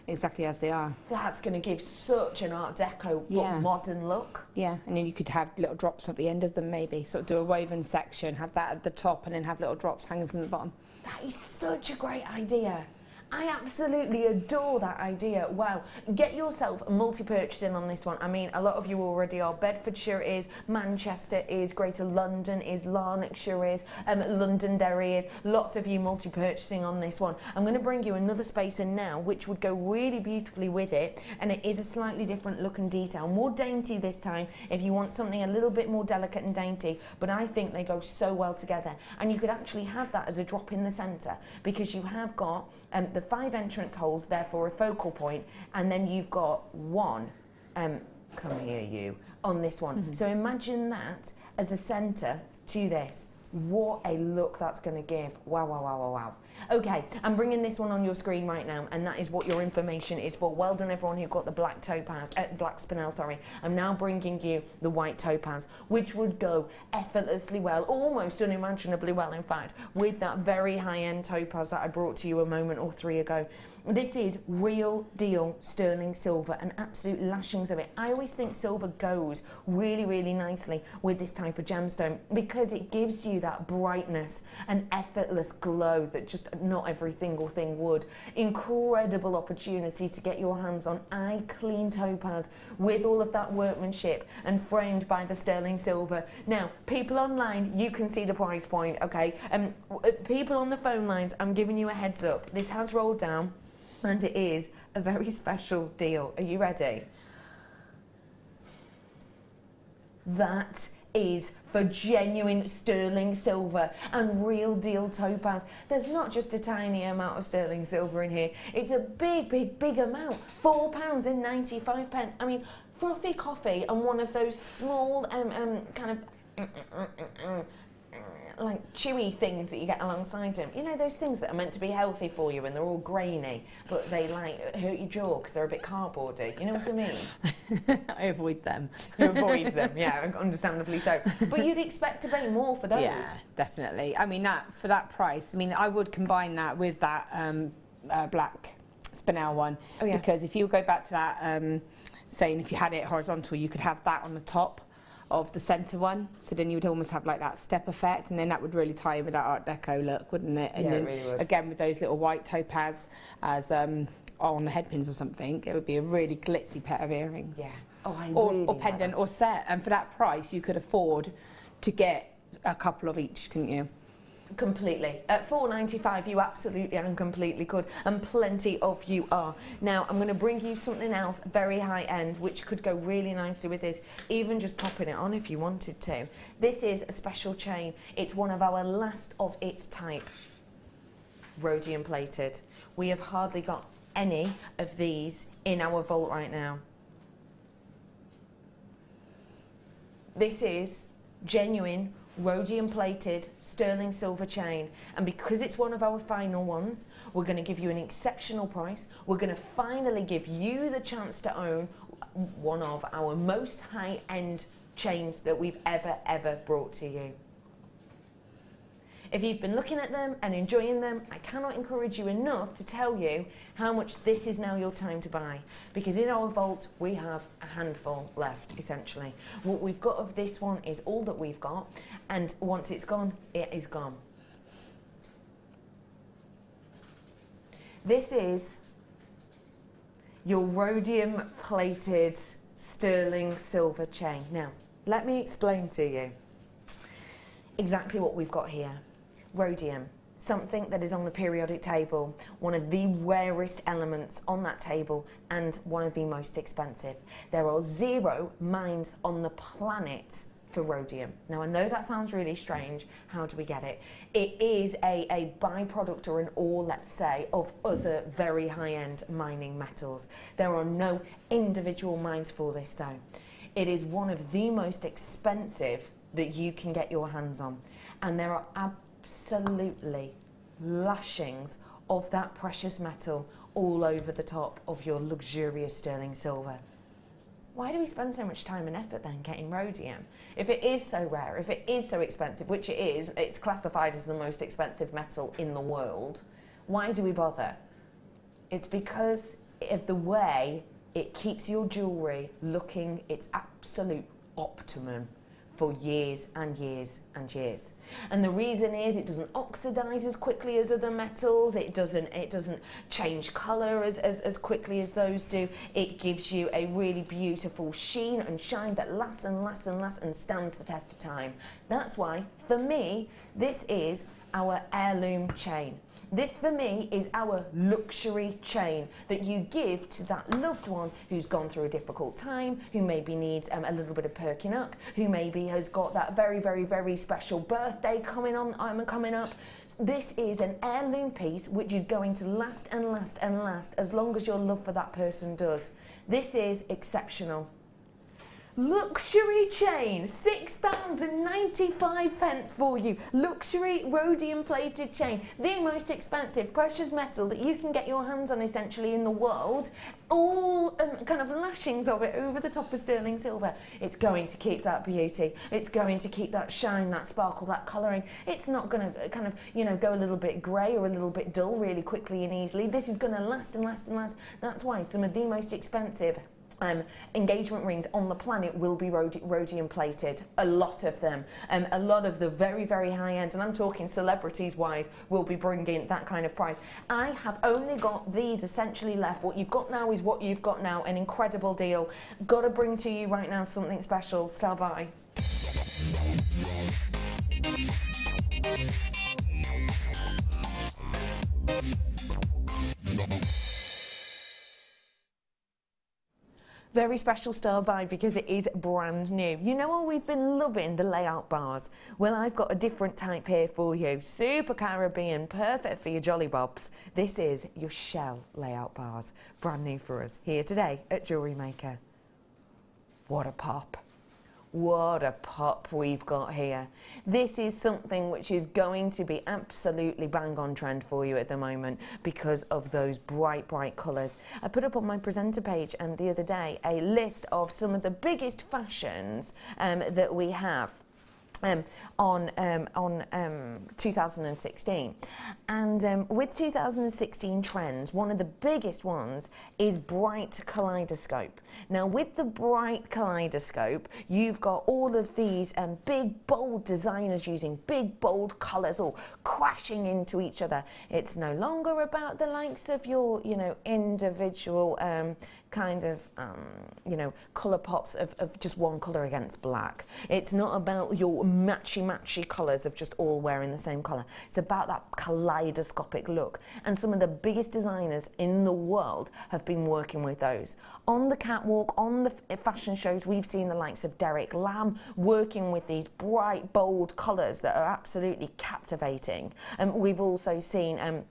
exactly as they are. That's going to give such an Art Deco but modern look. Yeah, and then you could have little drops at the end of them maybe. So do a woven section, have that at the top, and then have little drops hanging from the bottom. That is such a great idea. I absolutely adore that idea. Wow. Get yourself multi-purchasing on this one. I mean, a lot of you already are. Bedfordshire is, Manchester is, Greater London is, Lanarkshire is, Londonderry is. Lots of you multi-purchasing on this one. I'm going to bring you another spacer now, which would go really beautifully with it, and it is a slightly different look and detail. More dainty this time, if you want something a little bit more delicate and dainty, but I think they go so well together. And you could actually have that as a drop in the centre, because you have got the 5 entrance holes there for a focal point, and then you've got 1, come here you, on this one. So imagine that as a centre to this. What a look that's going to give. Wow, wow, wow, wow, wow. Okay, I'm bringing this one on your screen right now, and that is what your information is for. Well done everyone who got the black topaz, black spinel, sorry. I'm now bringing you the white topaz, which would go effortlessly well, almost unimaginably well in fact, with that very high-end topaz that I brought to you a moment or 3 ago. This is real deal sterling silver and absolute lashings of it. I always think silver goes really, really nicely with this type of gemstone because it gives you that brightness and effortless glow that just not every single thing would. Incredible opportunity to get your hands on eye clean topaz with all of that workmanship and framed by the sterling silver. Now, people online, you can see the price point, okay? People on the phone lines, I'm giving you a heads up. This has rolled down. And it is a very special deal. Are you ready? That is for genuine sterling silver and real deal topaz. There's not just a tiny amount of sterling silver in here. It's a big, big, big amount. £4.95. I mean, frothy coffee and one of those small kind of like chewy things that you get alongside them. You know, those things that are meant to be healthy for you and they're all grainy, but they like hurt your jaw because they're a bit cardboardy. You know what I mean? I avoid them. You avoid them, yeah, understandably so. But you'd expect to pay more for those. Yeah, definitely. I mean, for that price, I mean, I would combine that with that black spinel one. Oh, yeah. Because if you go back to that, saying if you had it horizontal, you could have that on the top of the centre one, so then you would almost have like that step effect, and then that would really tie in with that Art Deco look, wouldn't it? And yeah, then it really would. again with those little white topaz as on the headpins or something, it would be a really glitzy pair of earrings. Yeah. Oh, I or, really or pendant or set, and for that price you could afford to get a couple of each, couldn't you? Completely. At £4.95 you absolutely and completely could, and plenty of you are. Now I'm going to bring you something else very high end which could go really nicely with this, even just popping it on if you wanted to. This is a special chain. It's one of our last of its type, rhodium plated. We have hardly got any of these in our vault right now. This is genuine rhodium plated sterling silver chain, and because it's one of our final ones, we're going to give you an exceptional price. We're going to finally give you the chance to own one of our most high-end chains that we've ever brought to you. If you've been looking at them and enjoying them, I cannot encourage you enough to tell you how much this is now your time to buy, because in our vault we have a handful left, essentially. What we've got of this one is all that we've got, and once it's gone, it is gone. This is your rhodium plated sterling silver chain. Now, let me explain to you exactly what we've got here. Rhodium, something that is on the periodic table, one of the rarest elements on that table and one of the most expensive. There are 0 mines on the planet for rhodium. Now I know that sounds really strange. How do we get it? It is a byproduct or an ore, let's say, of other very high-end mining metals. There are no individual mines for this though. It is one of the most expensive that you can get your hands on, and there are absolutely lashings of that precious metal all over the top of your luxurious sterling silver. Why do we spend so much time and effort then getting rhodium? If it is so rare, if it is so expensive, which it is, it's classified as the most expensive metal in the world, why do we bother? It's because of the way it keeps your jewellery looking its absolute optimum for years and years and years. And the reason is it doesn't oxidize as quickly as other metals, it doesn't change colour as quickly as those do. It gives you a really beautiful sheen and shine that lasts and lasts and lasts and stands the test of time. That's why, for me, this is our heirloom chain. This for me is our luxury chain that you give to that loved one who's gone through a difficult time, who maybe needs a little bit of perking up, who maybe has got that very special birthday coming up. This is an heirloom piece which is going to last and last and last as long as your love for that person does. This is exceptional. Luxury chain, £6.95 for you. Luxury rhodium plated chain, the most expensive precious metal that you can get your hands on essentially in the world. All kind of lashings of it over the top of sterling silver. It's going to keep that beauty. It's going to keep that shine, that sparkle, that colouring. It's not going to kind of, you know, go a little bit grey or a little bit dull really quickly and easily. This is going to last and last and last. That's why some of the most expensive engagement rings on the planet will be rhodium plated. A lot of them. A lot of the very high ends, and I'm talking celebrities wise, will be bringing that kind of price. I have only got these essentially left. What you've got now is what you've got now. An incredible deal. Got to bring to you right now something special. Stand by. Very special style vibe because it is brand new. You know what, we've been loving the layout bars. Well, I've got a different type here for you. Super Caribbean, perfect for your jolly bobs. This is your shell layout bars. Brand new for us here today at JewelleryMaker. What a pop. What a pop we've got here. This is something which is going to be absolutely bang on trend for you at the moment because of those bright colours. I put up on my presenter page the other day a list of some of the biggest fashions that we have. on 2016. And with 2016 trends, one of the biggest ones is bright kaleidoscope. Now with the bright kaleidoscope, you've got all of these big bold designers using big bold colours all crashing into each other. It's no longer about the likes of your, you know, individual kind of, you know, colour pops of just one colour against black. It's not about your matchy colours of just all wearing the same colour. It's about that kaleidoscopic look. And some of the biggest designers in the world have been working with those. On the catwalk, on the fashion shows, we've seen the likes of Derek Lam working with these bright, bold colours that are absolutely captivating. We've also seen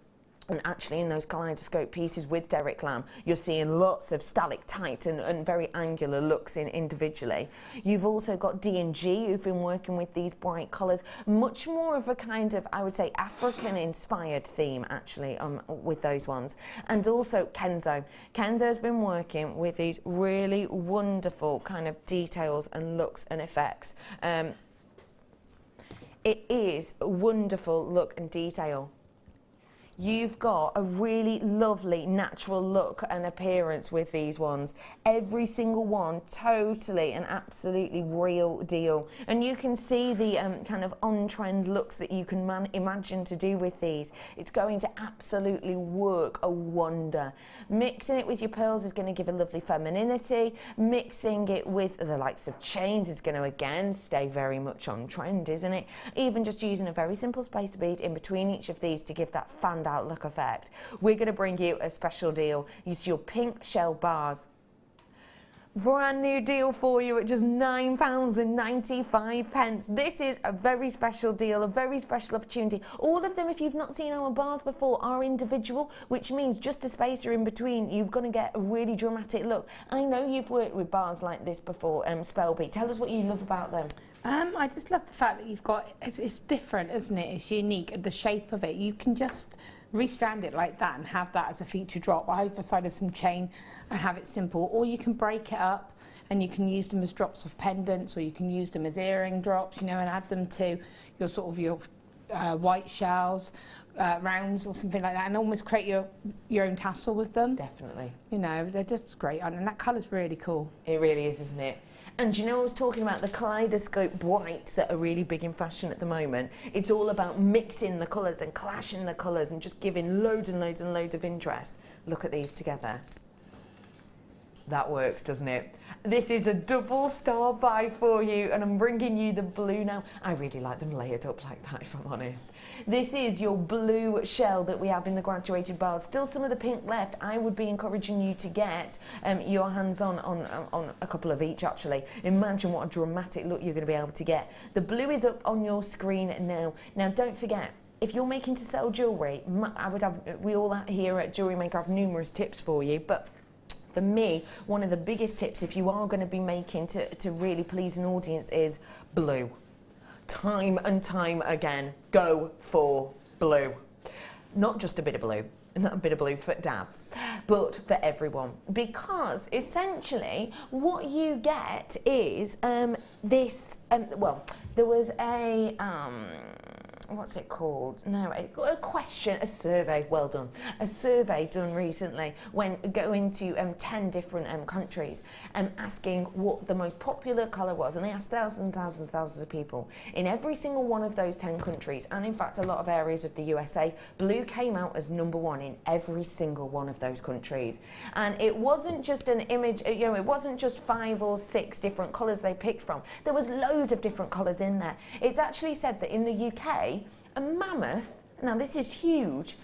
and actually in those kaleidoscope pieces with Derek Lam, you're seeing lots of stalactite and very angular looks in individually. You've also got D&G who've been working with these bright colours, much more of a kind of, I would say, African-inspired theme actually with those ones. And also Kenzo. Kenzo's been working with these really wonderful kind of details and looks and effects. It is a wonderful look and detail. You've got a really lovely natural look and appearance with these ones. Every single one totally and absolutely real deal. And you can see the kind of on-trend looks that you can imagine to do with these. It's going to absolutely work a wonder. Mixing it with your pearls is going to give a lovely femininity. Mixing it with the likes of chains is going to again stay very much on trend, isn't it? Even just using a very simple spacer bead in between each of these to give that fan out look effect. We're going to bring you a special deal. You see your pink shell bars. Brand new deal for you at just £9.95. This is a very special deal, a very special opportunity. All of them, if you've not seen our bars before, are individual, which means just a spacer in between, you're going to get a really dramatic look. I know you've worked with bars like this before, Spelby. Tell us what you love about them. I just love the fact that you've got, it's different, isn't it? It's unique, the shape of it. You can just restrand it like that and have that as a feature drop either side of some chain and have it simple, or you can break it up and you can use them as drops of pendants, or you can use them as earring drops, you know, and add them to your sort of your white shells, rounds or something like that, and almost create your own tassel with them. Definitely. You know, they're just great, and that colour's really cool. It really is, isn't it? And you know, I was talking about the kaleidoscope brights that are really big in fashion at the moment. It's all about mixing the colours and clashing the colours and just giving loads and loads and loads of interest. Look at these together. That works, doesn't it? This is a double star buy for you, and I'm bringing you the blue now. I really like them layered up like that, if I'm honest. This is your blue shell that we have in the graduated bars. Still some of the pink left. I would be encouraging you to get your hands on a couple of each, actually. Imagine what a dramatic look you're going to be able to get. The blue is up on your screen now. Now, don't forget, if you're making to sell jewellery, we all here at JewelleryMaker have numerous tips for you, but for me, one of the biggest tips if you are going to be making to really please an audience is blue. Time and time again, go for blue. Not just a bit of blue, not a bit of blue for dads, but for everyone. Because essentially what you get is this, well, there was a, what's it called? No, a question, a survey, well done. A survey done recently when going to 10 different countries asking what the most popular colour was. And they asked thousands and thousands and thousands of people. In every single one of those 10 countries, and in fact a lot of areas of the USA, blue came out as #1 in every single one of those countries. And it wasn't just an image, you know, it wasn't just 5 or 6 different colours they picked from. There was loads of different colours in there. It's actually said that in the UK, a mammoth, now this is huge,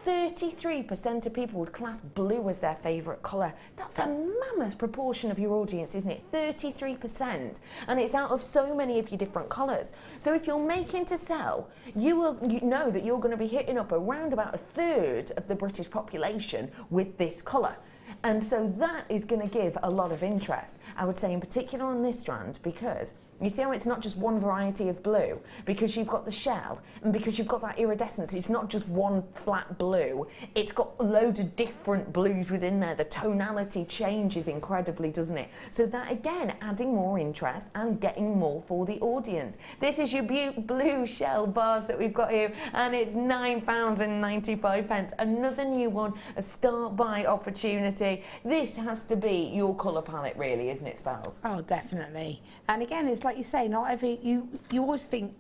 33% of people would class blue as their favourite colour. That's a mammoth proportion of your audience, isn't it? 33%. And it's out of so many of your different colours. So if you're making to sell, you know that you're going to be hitting up around about 1/3 of the British population with this colour. And so that is going to give a lot of interest, I would say in particular on this strand, because You see how it's not just one variety of blue? Because you've got the shell and because you've got that iridescence, it's not just one flat blue. It's got loads of different blues within there. The tonality changes incredibly, doesn't it? So that, again, adding more interest and getting more for the audience. This is your blue shell bars that we've got here, and it's £9.95. Another new one, a start buy opportunity. This has to be your colour palette, really, isn't it, Spells? Oh, definitely. And again, it's like you say, not every, you always think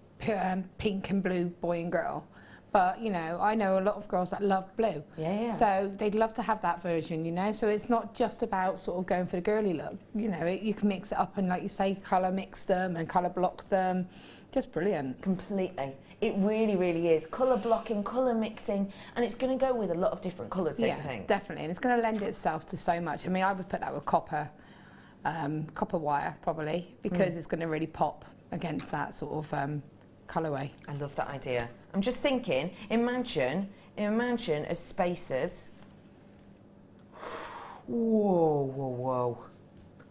pink and blue, boy and girl. But, you know, I know a lot of girls that love blue. Yeah. So they'd love to have that version, you know. So it's not just about sort of going for the girly look. You know, you can mix it up and, like you say, colour mix them and colour block them. Just brilliant. Completely. It really, really is. Colour blocking, colour mixing, and it's going to go with a lot of different colours, don't you think? Yeah, definitely. And it's going to lend itself to so much. I mean, I would put that with copper wire, probably, because it's going to really pop against that sort of colourway. I love that idea. I'm just thinking, imagine as spacers. Whoa.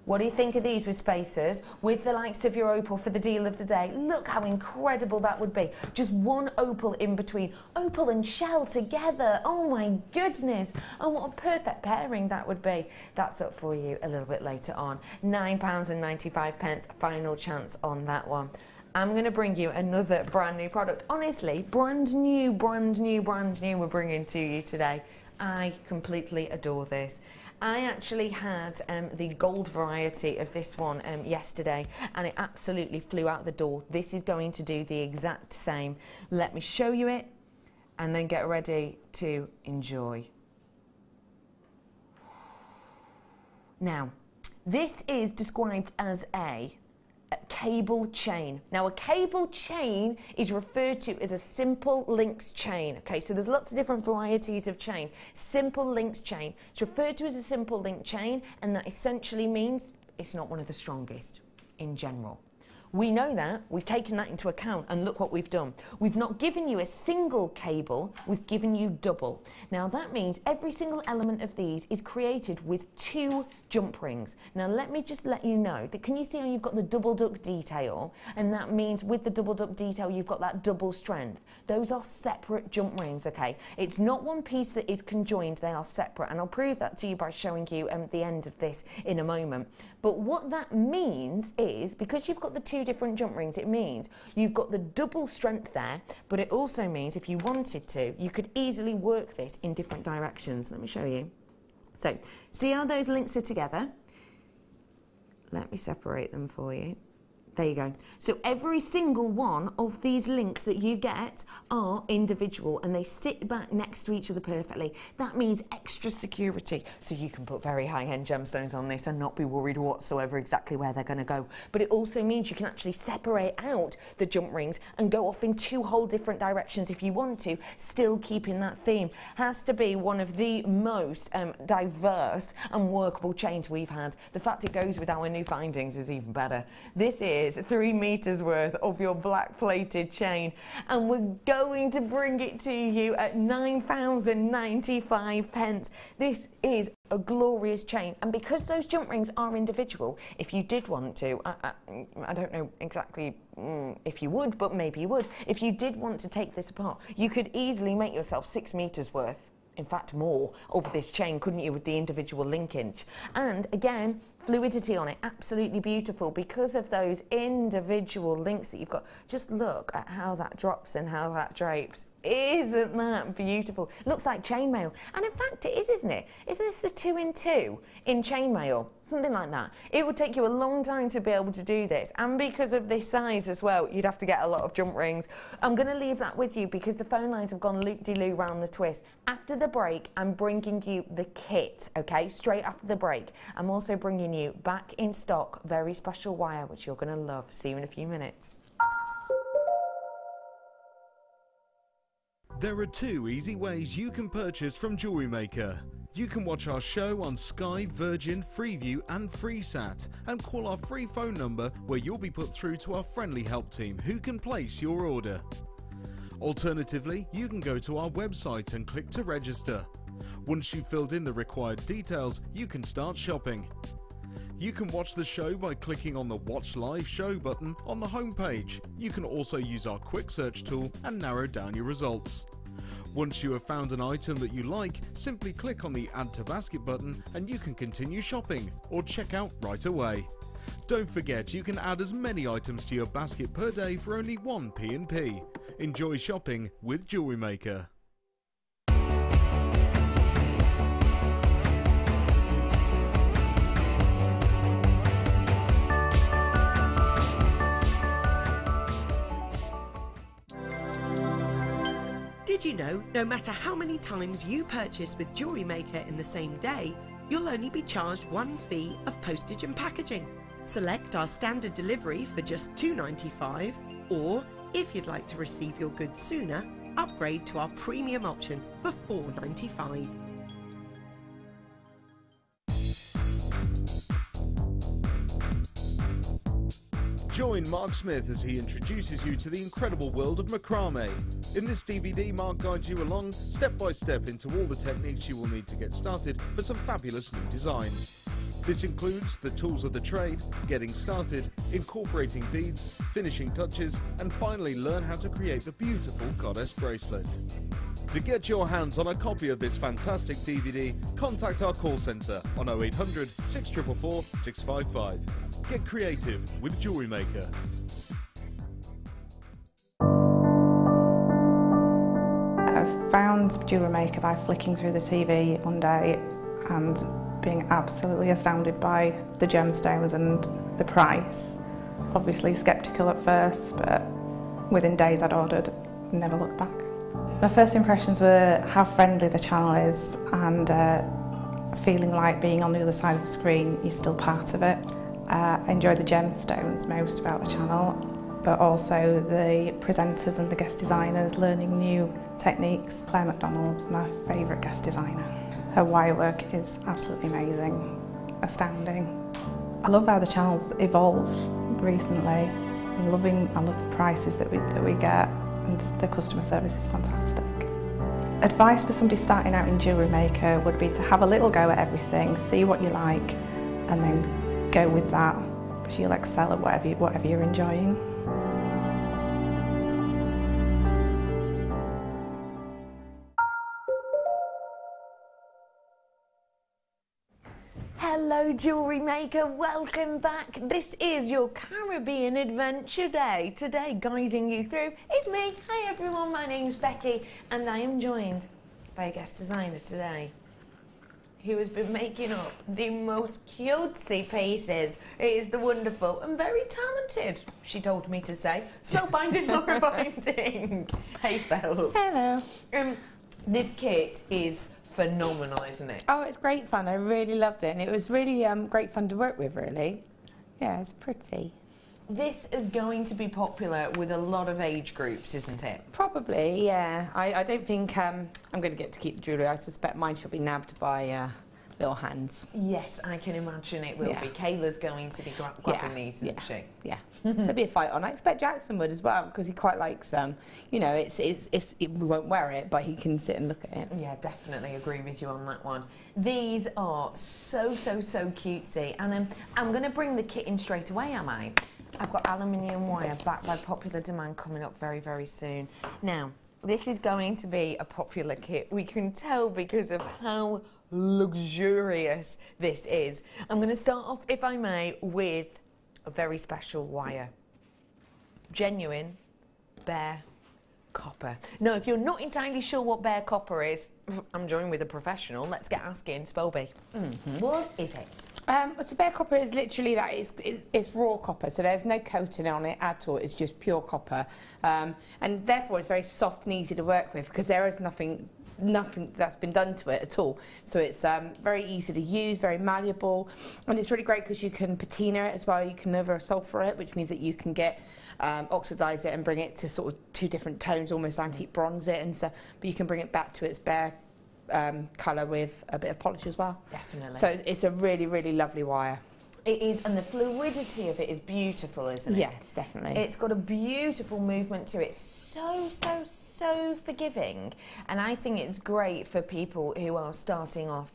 What do you think of these with spacers? With the likes of your opal for the deal of the day. Look how incredible that would be. Just one opal in between. Opal and shell together. Oh my goodness. Oh, what a perfect pairing that would be. That's up for you a little bit later on. £9.95. Final chance on that one. I'm going to bring you another brand new product. Honestly, brand new we're bringing to you today. I completely adore this. I actually had the gold variety of this one yesterday, and it absolutely flew out the door. This is going to do the exact same. Let me show you it and then get ready to enjoy. Now, this is described as a cable chain. Now, a cable chain is referred to as a simple links chain. Okay, so there's lots of different varieties of chain. Simple links chain. It's referred to as a simple link chain, and that essentially means it's not one of the strongest in general. We know that, we've taken that into account, and look what we've done. We've not given you a single cable, we've given you double. Now that means every single element of these is created with 2 jump rings. Now let me just let you know that, can you see how you've got the double duck detail? And that means with the double duck detail, you've got that double strength. Those are separate jump rings, okay? It's not one piece that is conjoined, they are separate. And I'll prove that to you by showing you the end of this in a moment. But what that means is, because you've got the 2 different jump rings, it means you've got the double strength there, but it also means if you wanted to, you could easily work this in different directions. Let me show you. So, see how those links are together? Let me separate them for you. There you go. So every single one of these links that you get are individual and they sit back next to each other perfectly. That means extra security. So you can put very high-end gemstones on this and not be worried whatsoever exactly where they're going to go. But it also means you can actually separate out the jump rings and go off in 2 whole different directions if you want to, still keeping that theme. Has to be one of the most diverse and workable chains we've had. The fact it goes with our new findings is even better. This is 3 meters worth of your black plated chain, and we're going to bring it to you at £9.95. This is a glorious chain, and because those jump rings are individual, if you did want to, I don't know exactly if you would, but maybe you would, if you did want to take this apart, you could easily make yourself 6 meters worth, in fact more, of this chain, couldn't you, with the individual linkage? And again, fluidity on it, absolutely beautiful because of those individual links that you've got. Just look at how that drops and how that drapes. Isn't that beautiful? Looks like chainmail, and in fact it is, isn't it? Isn't this the 2 in 2 in chainmail? Something like that. It would take you a long time to be able to do this, and because of this size as well, you'd have to get a lot of jump rings. I'm going to leave that with you because the phone lines have gone loop-de-loo round the twist. After the break, I'm bringing you the kit, okay? Straight after the break. I'm also bringing you back in stock very special wire, which you're going to love. See you in a few minutes. There are 2 easy ways you can purchase from JewelleryMaker. You can watch our show on Sky, Virgin, Freeview and FreeSat and call our free phone number where you'll be put through to our friendly help team who can place your order. Alternatively, you can go to our website and click to register. Once you've filled in the required details, you can start shopping. You can watch the show by clicking on the Watch Live Show button on the homepage. You can also use our quick search tool and narrow down your results. Once you have found an item that you like, simply click on the Add to Basket button and you can continue shopping or check out right away. Don't forget, you can add as many items to your basket per day for only 1 P&P. Enjoy shopping with JewelleryMaker. Did you know, no matter how many times you purchase with JewelleryMaker in the same day, you'll only be charged one fee of postage and packaging. Select our standard delivery for just $2.95, or if you'd like to receive your goods sooner, upgrade to our premium option for $4.95. Join Mark Smith as he introduces you to the incredible world of macrame. In this DVD, Mark guides you along step by step into all the techniques you will need to get started for some fabulous new designs. This includes the tools of the trade, getting started, incorporating beads, finishing touches, and finally learn how to create the beautiful goddess bracelet. To get your hands on a copy of this fantastic DVD, contact our call centre on 0800 644 655. Get creative with JewelleryMaker. I found JewelleryMaker by flicking through the TV one day and being absolutely astounded by the gemstones and the price. Obviously sceptical at first, but within days I'd ordered, never looked back. My first impressions were how friendly the channel is and feeling like being on the other side of the screen, you're still part of it. I enjoy the gemstones most about the channel, but also the presenters and the guest designers learning new techniques. Claire McDonald's my favourite guest designer. Her wire work is absolutely amazing, astounding. I love how the channel's evolved recently. I love the prices that we get, and the customer service is fantastic. Advice for somebody starting out in JewelleryMaker would be to have a little go at everything, see what you like, and then go with that, because you'll excel at whatever you're enjoying. Hello JewelleryMaker, welcome back. This is your Caribbean Adventure Day. Today, guiding you through is me. Hi everyone, my name's Becky and I am joined by a guest designer today who has been making up the most cutesy pieces. It is the wonderful and very talented, she told me to say, Spellbinding Laura Binding. Hey Spells. Hello. This kit is phenomenal, isn't it? Oh, it's great fun. I really loved it, and it was really great fun to work with, really. Yeah, it's pretty. This is going to be popular with a lot of age groups, isn't it? Probably, yeah. I don't think I'm going to get to keep the jewellery. I suspect mine shall be nabbed by little hands. Yes, I can imagine it will be. Kayla's going to be grabbing these, isn't she? Yeah. There'll be a fight on. I expect Jackson would as well, because he quite likes them. You know, we won't wear it, but he can sit and look at it. Yeah, definitely agree with you on that one. These are so cutesy, and I'm going to bring the kit in straight away, am I? I've got aluminium wire backed by popular demand coming up very, very soon. Now, this is going to be a popular kit. We can tell because of how luxurious this is. I'm going to start off, if I may, with a very special wire. Genuine bare copper. Now, if you're not entirely sure what bare copper is, I'm joined with a professional. Let's get asking. Spelby. What is it? So bare copper is literally that. It's raw copper, so there's no coating on it at all. It's just pure copper, and therefore it's very soft and easy to work with because there is nothing that's been done to it at all. So it's very easy to use, very malleable, and it's really great because you can patina it as well. You can over sulfur it, which means that you can get oxidize it and bring it to sort of two different tones, almost antique bronze it and stuff. But you can bring it back to its bare colour with a bit of polish as well. Definitely. So it's a really, really lovely wire. It is, and the fluidity of it is beautiful, isn't it? Yes, definitely. It's got a beautiful movement to it. So forgiving. And I think it's great for people who are starting off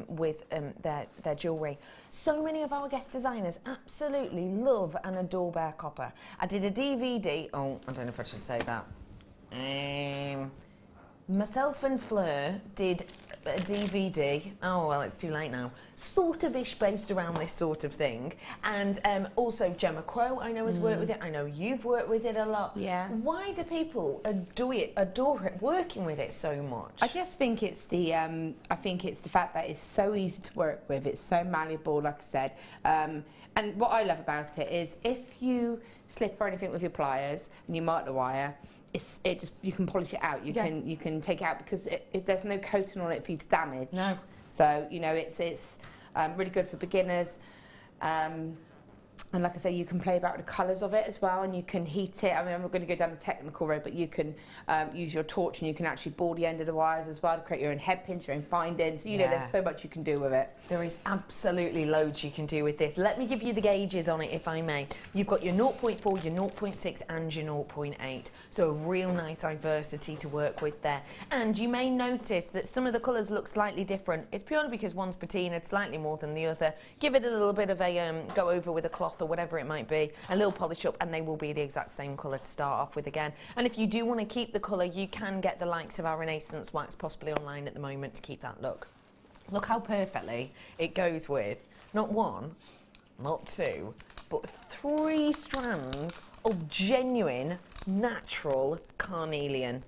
with their jewellery. So many of our guest designers absolutely love and adore bare copper. I did a DVD. Oh, I don't know if I should say that. Myself and Fleur did a DVD, oh well it's too late now, sort of ish based around this sort of thing, and also Gemma Crow I know has worked with it, I know you've worked with it a lot. Yeah. Why do people adore it, working with it so much? I just think it's the fact that it's so easy to work with, it's so malleable, like I said, and what I love about it is if you slip or anything with your pliers and you mark the wire, you can polish it out. You can take it out because there's no coating on it for you to damage. No. So you know it's really good for beginners. And like I say, you can play about with the colours of it as well, and you can heat it. I mean, I'm not going to go down the technical road, but you can use your torch and you can actually ball the end of the wires as well to create your own head pins, your own findings. So, you know, there's so much you can do with it. There is absolutely loads you can do with this. Let me give you the gauges on it, if I may. You've got your 0.4, your 0.6 and your 0.8. So a real nice diversity to work with there. And you may notice that some of the colours look slightly different. It's purely because one's patinaed slightly more than the other. Give it a little bit of a go over with a cloth or whatever it might be, a little polish up, and they will be the exact same colour to start off with again. And if you do want to keep the colour, you can get the likes of our Renaissance wax possibly online at the moment to keep that look. Look how perfectly it goes with not one, not two, but 3 strands of genuine natural carnelian.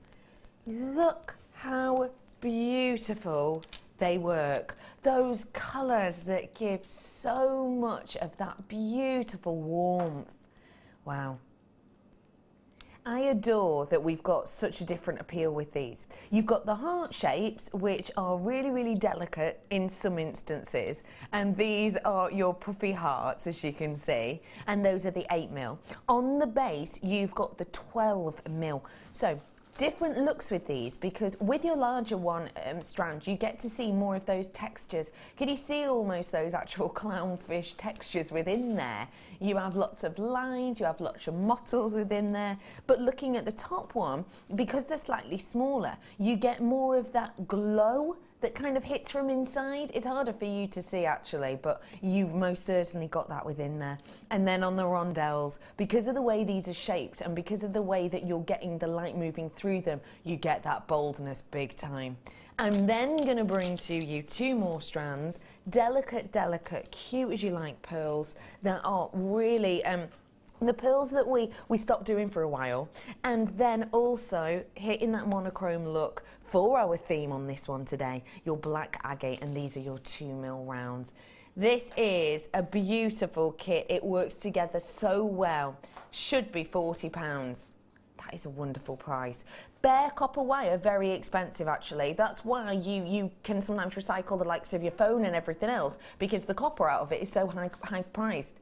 Look how beautiful they work. Those colours that give so much of that beautiful warmth. Wow. I adore that we've got such a different appeal with these. You've got the heart shapes, which are really, really delicate in some instances, and these are your puffy hearts, as you can see, and those are the 8mm. On the base, you've got the 12mm. So different looks with these, because with your larger one strand you get to see more of those textures. Can you see almost those actual clownfish textures within there? You have lots of lines, you have lots of mottles within there, but looking at the top one, because they're slightly smaller, you get more of that glow that kind of hits from inside. It's harder for you to see actually, but you've most certainly got that within there. And then on the rondelles, because of the way these are shaped and because of the way that you're getting the light moving through them, you get that boldness big time. I'm then going to bring to you 2 more strands, delicate, cute as you like pearls that are really the pearls that we stopped doing for a while, and then also hitting that monochrome look for our theme on this one today, your black agate, and these are your 2mm rounds. This is a beautiful kit. It works together so well. Should be £40. That is a wonderful price. Bare copper wire, very expensive actually. That's why you can sometimes recycle the likes of your phone and everything else, because the copper out of it is so high priced.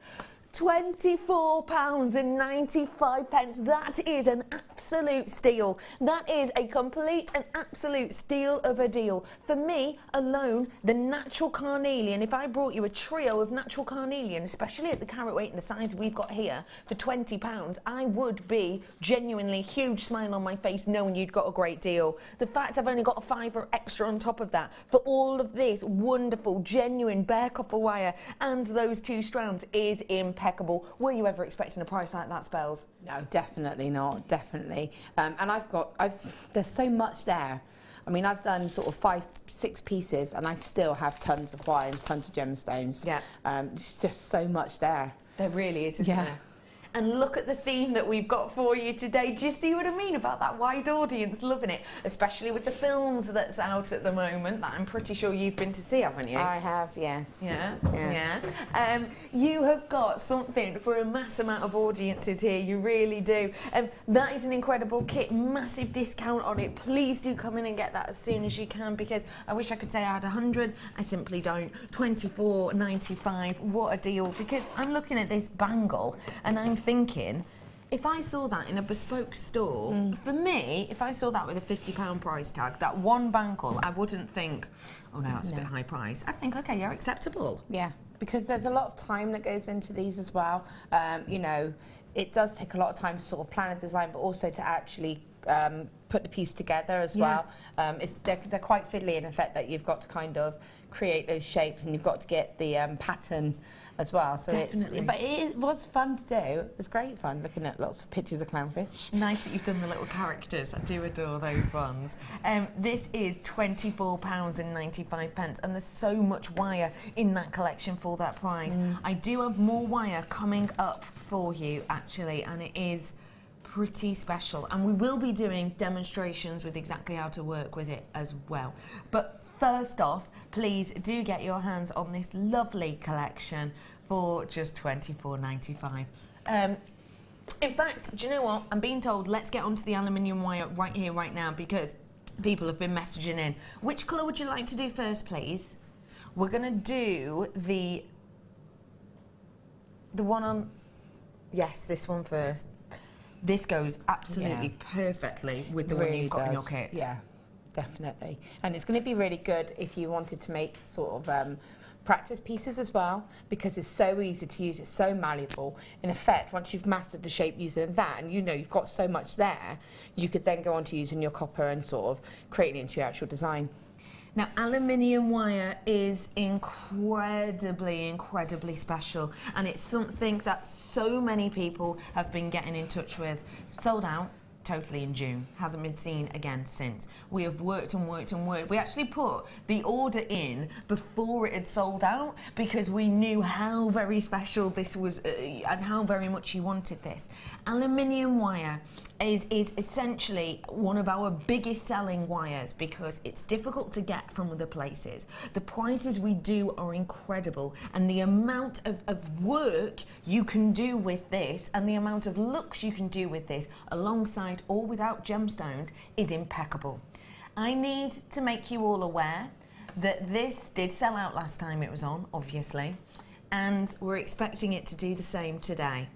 £24.95. That is an absolute steal. That is a complete and absolute steal of a deal. For me alone, the natural carnelian, if I brought you a trio of natural carnelian, especially at the carat weight and the size we've got here, for £20, I would be genuinely huge smile on my face knowing you'd got a great deal. The fact I've only got a £5 extra on top of that for all of this wonderful, genuine bare copper wire and those 2 strands is impeccable. Were you ever expecting a price like that, Spells? No, definitely not, definitely. And there's so much there. I mean, I've done sort of 5-6 pieces and I still have tons of wire and tons of gemstones. Yeah. It's just so much there. There really is, isn't there? And look at the theme that we've got for you today. Do you see what I mean about that wide audience loving it? Especially with the films that's out at the moment that I'm pretty sure you've been to see, haven't you? I have, yes. Yeah. You have got something for a mass amount of audiences here, you really do. That is an incredible kit, massive discount on it. Please do come in and get that as soon as you can, because I wish I could say I had 100, I simply don't. £24.95, what a deal, because I'm looking at this bangle and I'm thinking, if I saw that in a bespoke store, for me, if I saw that with a £50 price tag, that one bangle, I wouldn't think, oh no, that's a bit high price. I'd think, okay, yeah, acceptable. Yeah, because there's a lot of time that goes into these as well. You know, it does take a lot of time to sort of plan a design, but also to actually put the piece together as well. They're quite fiddly in the fact that you've got to kind of create those shapes and you've got to get the pattern as well. So but it was fun to do. It was great fun looking at lots of pictures of clownfish. Nice that you've done the little characters. I do adore those ones. This is £24.95 and there's so much wire in that collection for that price. I do have more wire coming up for you actually, and it is pretty special, and we will be doing demonstrations with exactly how to work with it as well. But first off, please do get your hands on this lovely collection for just £24.95. In fact, do you know what? I'm being told let's get onto the aluminium wire right here, right now, because people have been messaging in. Which colour would you like to do first, please? We're going to do the one on... Yes, this one first. This goes absolutely perfectly with the one you've got in your kit. Yeah, definitely. And it's going to be really good if you wanted to make sort of practice pieces as well, because it's so easy to use, it's so malleable. In effect, once you've mastered the shape using that, and you know you've got so much there, you could then go on to using your copper and sort of creating it into your actual design. Now, aluminium wire is incredibly special, and it's something that so many people have been getting in touch with. Sold out totally in June, hasn't been seen again since. We have worked and worked and worked. We actually put the order in before it had sold out because we knew how very special this was and how very much you wanted this. Aluminium wire is essentially one of our biggest selling wires because it's difficult to get from other places. The prices we do are incredible, and the amount of work you can do with this and the amount of looks you can do with this alongside or without gemstones is impeccable. I need to make you all aware that this did sell out last time it was on, obviously, and we're expecting it to do the same today.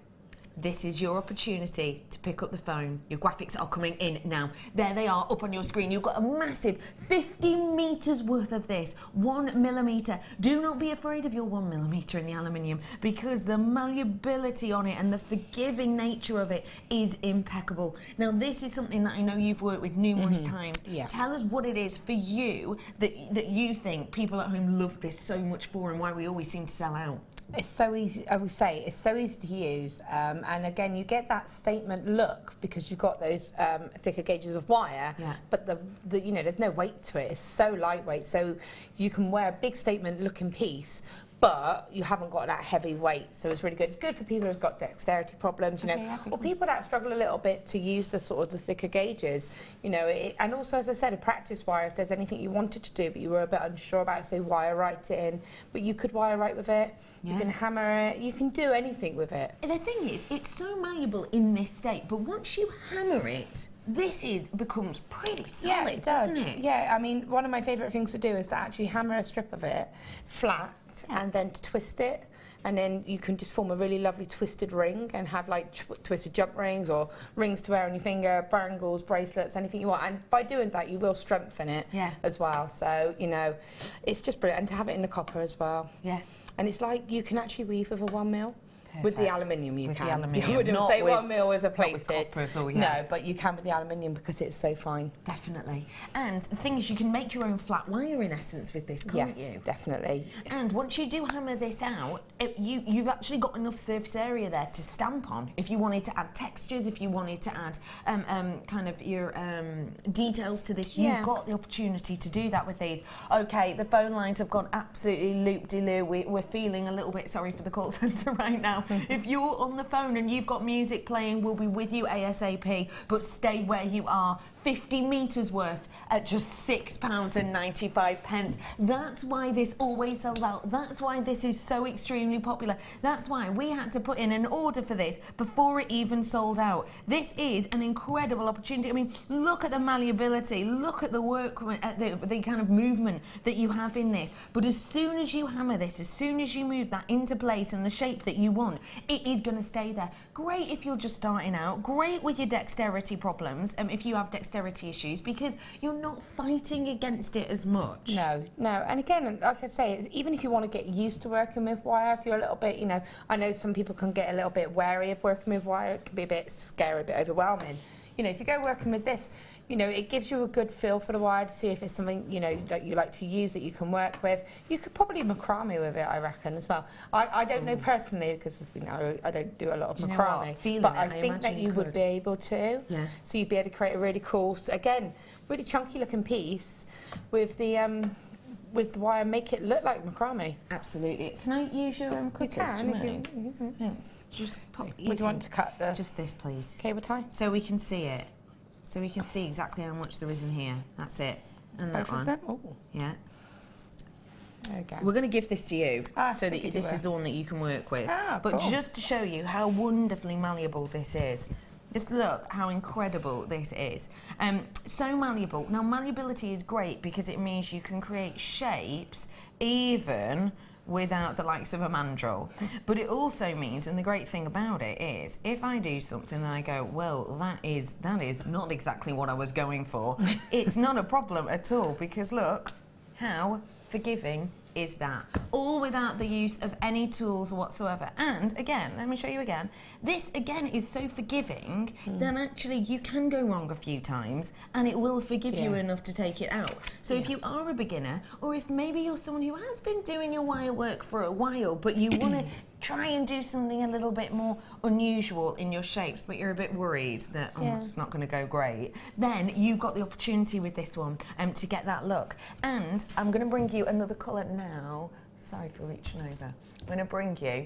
This is your opportunity to pick up the phone. Your graphics are coming in now. There they are up on your screen. You've got a massive 50 metres worth of this, 1 millimetre. Do not be afraid of your 1 millimetre in the aluminium because the malleability on it and the forgiving nature of it is impeccable. Now, this is something that I know you've worked with numerous times. Yeah. Tell us what it is for you that you think people at home love this so much for and why we always seem to sell out. It's so easy, I would say, it's so easy to use. And again, you get that statement look because you've got those thicker gauges of wire, but the you know, there's no weight to it. It's so lightweight, so you can wear a big statement looking piece, but you haven't got that heavy weight, so it's really good. It's good for people who've got dexterity problems, you know, or people that struggle a little bit to use the sort of the thicker gauges, you know. And also, as I said, a practice wire. If there's anything you wanted to do but you were a bit unsure about, say wire right it in, but you could wire right with it. You can hammer it. You can do anything with it. And the thing is, it's so malleable in this state, but once you hammer it, this becomes pretty solid, doesn't it? Yeah, I mean, one of my favourite things to do is to actually hammer a strip of it flat and then to twist it, and then you can just form a really lovely twisted ring and have like twisted jump rings or rings to wear on your finger, bangles, bracelets, anything you want. And by doing that, you will strengthen it as well. So, you know, it's just brilliant. And to have it in the copper as well. Yeah. And it's like you can actually weave with a 1 mil. With the aluminium you can. The aluminium. You wouldn't say 1 mil with a plated. No, but you can with the aluminium because it's so fine. Definitely. And the thing is, you can make your own flat wire in essence with this, can't you? Definitely. And once you do hammer this out, you've actually got enough surface area there to stamp on. If you wanted to add textures, if you wanted to add kind of your details to this, you've got the opportunity to do that with these. Okay, the phone lines have gone absolutely loop-de-loo. We're feeling a little bit sorry for the call centre right now. If you're on the phone and you've got music playing, we'll be with you ASAP, but stay where you are. 50 metres worth at just £6.95. That's why this always sells out. That's why this is so extremely popular. That's why we had to put in an order for this before it even sold out. This is an incredible opportunity. I mean, look at the malleability, look at the work, at the kind of movement that you have in this. But as soon as you hammer this, as soon as you move that into place and the shape that you want, it is going to stay there. Great if you're just starting out, great with your dexterity problems, if you have dexterity issues, because you're not fighting against it as much. No, and again, like I say, even if you want to get used to working with wire, if you're a little bit, you know, I know some people can get a little bit wary of working with wire, it can be a bit scary, a bit overwhelming. You know, if you go working with this, you know, it gives you a good feel for the wire to see if it's something, you know, that you like to use, that you can work with. You could probably macrame with it, I reckon, as well. I don't know personally, because, you know, I don't do a lot of macrame, but I think that you would be able to. Yeah. So you'd be able to create a really cool, again, really chunky looking piece with the wire, make it look like macrame. Absolutely. Can I use your cutters? You can, Thanks. Just pop. Would you want to cut the just this, please? cable tie? So we can see it. So we can see exactly how much there is in here. That's it. And that one. Oh. Yeah. There we go. We're going to give this to you, so that you this is the one that you can work with. But cool. just to show you how wonderfully malleable this is. Just look how incredible this is. So malleable. Now, malleability is great because it means you can create shapes even without the likes of a mandrel. But it also means, and the great thing about it is, if I do something and I go, well, that is not exactly what I was going for, it's not a problem at all, because look how forgiving is that, all without the use of any tools whatsoever. And again, let me show you again, this again is so forgiving that actually you can go wrong a few times and it will forgive you enough to take it out. So if you are a beginner, or if maybe you're someone who has been doing your wire work for a while but you want to try and do something a little bit more unusual in your shapes, but you're a bit worried that it's not going to go great, then you've got the opportunity with this one to get that look. And I'm going to bring you another colour now. Sorry for reaching over. I'm going to bring you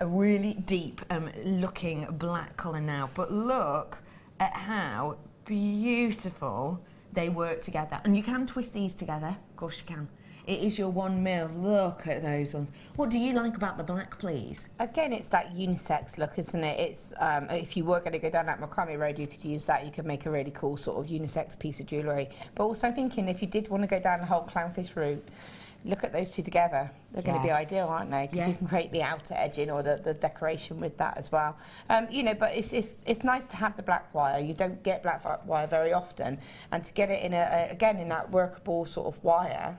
a really deep looking black colour now, but look at how beautiful they work together. And you can twist these together, of course you can. It is your 1 mil. Look at those ones. What do you like about the black, please? Again, it's that unisex look, isn't it? It's if you were going to go down that macrame road, you could use that. You could make a really cool sort of unisex piece of jewellery. But also thinking, if you did want to go down the whole clownfish route, look at those two together. They're going to be ideal, aren't they? Because you can create the outer edging or the decoration with that as well. You know, but it's nice to have the black wire. You don't get black wire very often, and to get it in again in that workable sort of wire.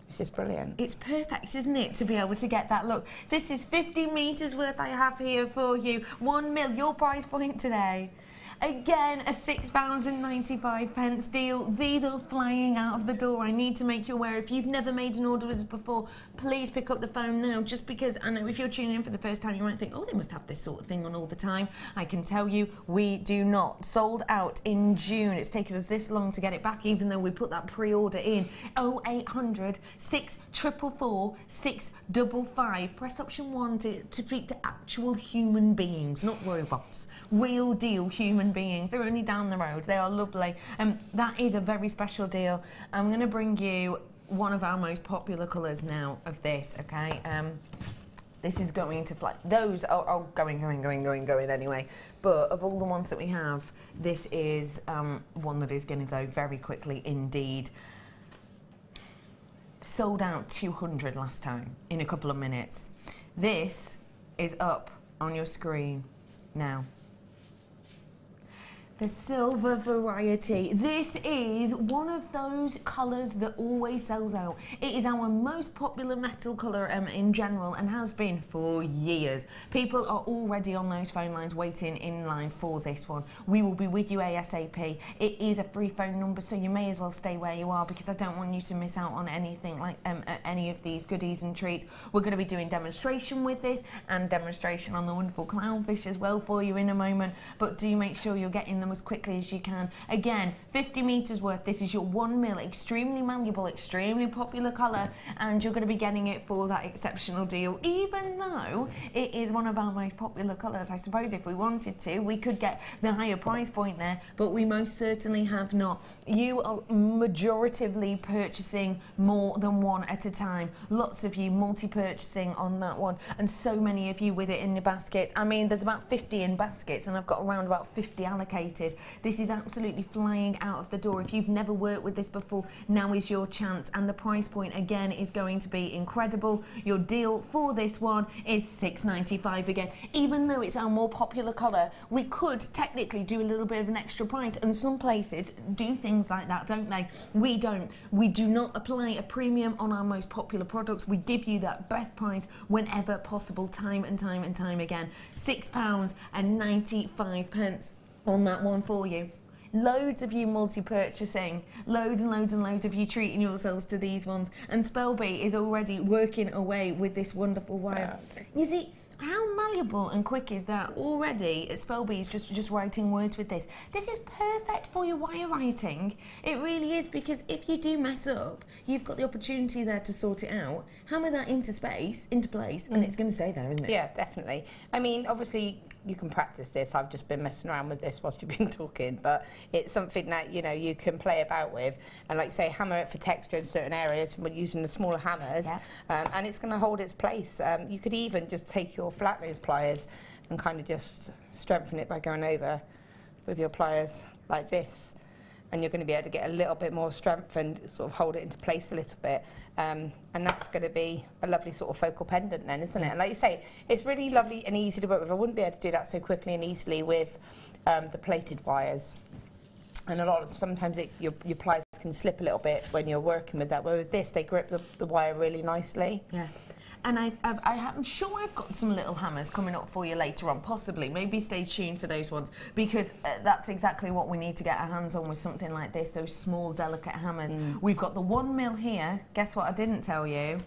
It's just brilliant. It's perfect, isn't it, to be able to get that look. This is 50 metres worth I have here for you. 1 mil, your price point today. Again, a £6.95 deal. These are flying out of the door. I need to make you aware. If you've never made an order with us before, please pick up the phone now, just because I know if you're tuning in for the first time, you might think, oh, they must have this sort of thing on all the time. I can tell you, we do not. Sold out in June. It's taken us this long to get it back, even though we put that pre-order in. 0800 644 655. Press option 1 to speak to actual human beings, not robots. Real deal human beings. They're only down the road. They are lovely. That is a very special deal. I'm going to bring you one of our most popular colours now of this, okay? This is going to fly. Those are going anyway. But of all the ones that we have, this is one that is going to go very quickly indeed. Sold out 200 last time in a couple of minutes. This is up on your screen now. The silver variety. This is one of those colours that always sells out. It is our most popular metal colour in general, and has been for years. People are already on those phone lines waiting in line for this one. We will be with you ASAP. It is a free phone number, so you may as well stay where you are, because I don't want you to miss out on anything like any of these goodies and treats. We're going to be doing demonstration with this, and demonstration on the wonderful clownfish as well for you in a moment, but do make sure you're getting the time as quickly as you can. Again, 50 metres worth. This is your 1 mil, extremely malleable, extremely popular colour, and you're going to be getting it for that exceptional deal, even though it is one of our most popular colours. I suppose if we wanted to, we could get the higher price point there, but we most certainly have not. You are majoritively purchasing more than one at a time. Lots of you multi-purchasing on that one, and so many of you with it in your baskets. I mean, there's about 50 in baskets, and I've got around about 50 allocated. This is absolutely flying out of the door. If you've never worked with this before, now is your chance, and the price point again is going to be incredible. Your deal for this one is £6.95 again. Even though it's our more popular colour, we could technically do a little bit of an extra price, and some places do things like that, don't they? We don't. We do not apply a premium on our most popular products. We give you that best price whenever possible, time and time and time again. £6.95 on that one for you. Loads of you multi-purchasing, loads and loads and loads of you treating yourselves to these ones, and Spelby is already working away with this wonderful wire. You see, how malleable and quick is that already? Spelby is just writing words with this. This is perfect for your wire writing. It really is, because if you do mess up, you've got the opportunity there to sort it out, hammer that into place, and it's going to stay there, isn't it? Yeah, definitely. I mean, obviously, you can practice this. I've just been messing around with this whilst you've been talking, but it's something that, you know, you can play about with, and like say, hammer it for texture in certain areas when using the smaller hammers, and it's going to hold its place. You could even just take your flat nose pliers and kind of just strengthen it by going over with your pliers like this, and you're going to be able to get a little bit more strength and sort of hold it into place a little bit, and that's going to be a lovely sort of focal pendant then, isn't it? And like you say, it's really lovely and easy to work with. I wouldn't be able to do that so quickly and easily with the plated wires, and sometimes your pliers can slip a little bit when you're working with that, where with this they grip the wire really nicely. Yeah. And I'm sure I've got some little hammers coming up for you later on, possibly. Maybe stay tuned for those ones, because that's exactly what we need to get our hands on with something like this, those small, delicate hammers. We've got the 1 mil here. Guess what I didn't tell you?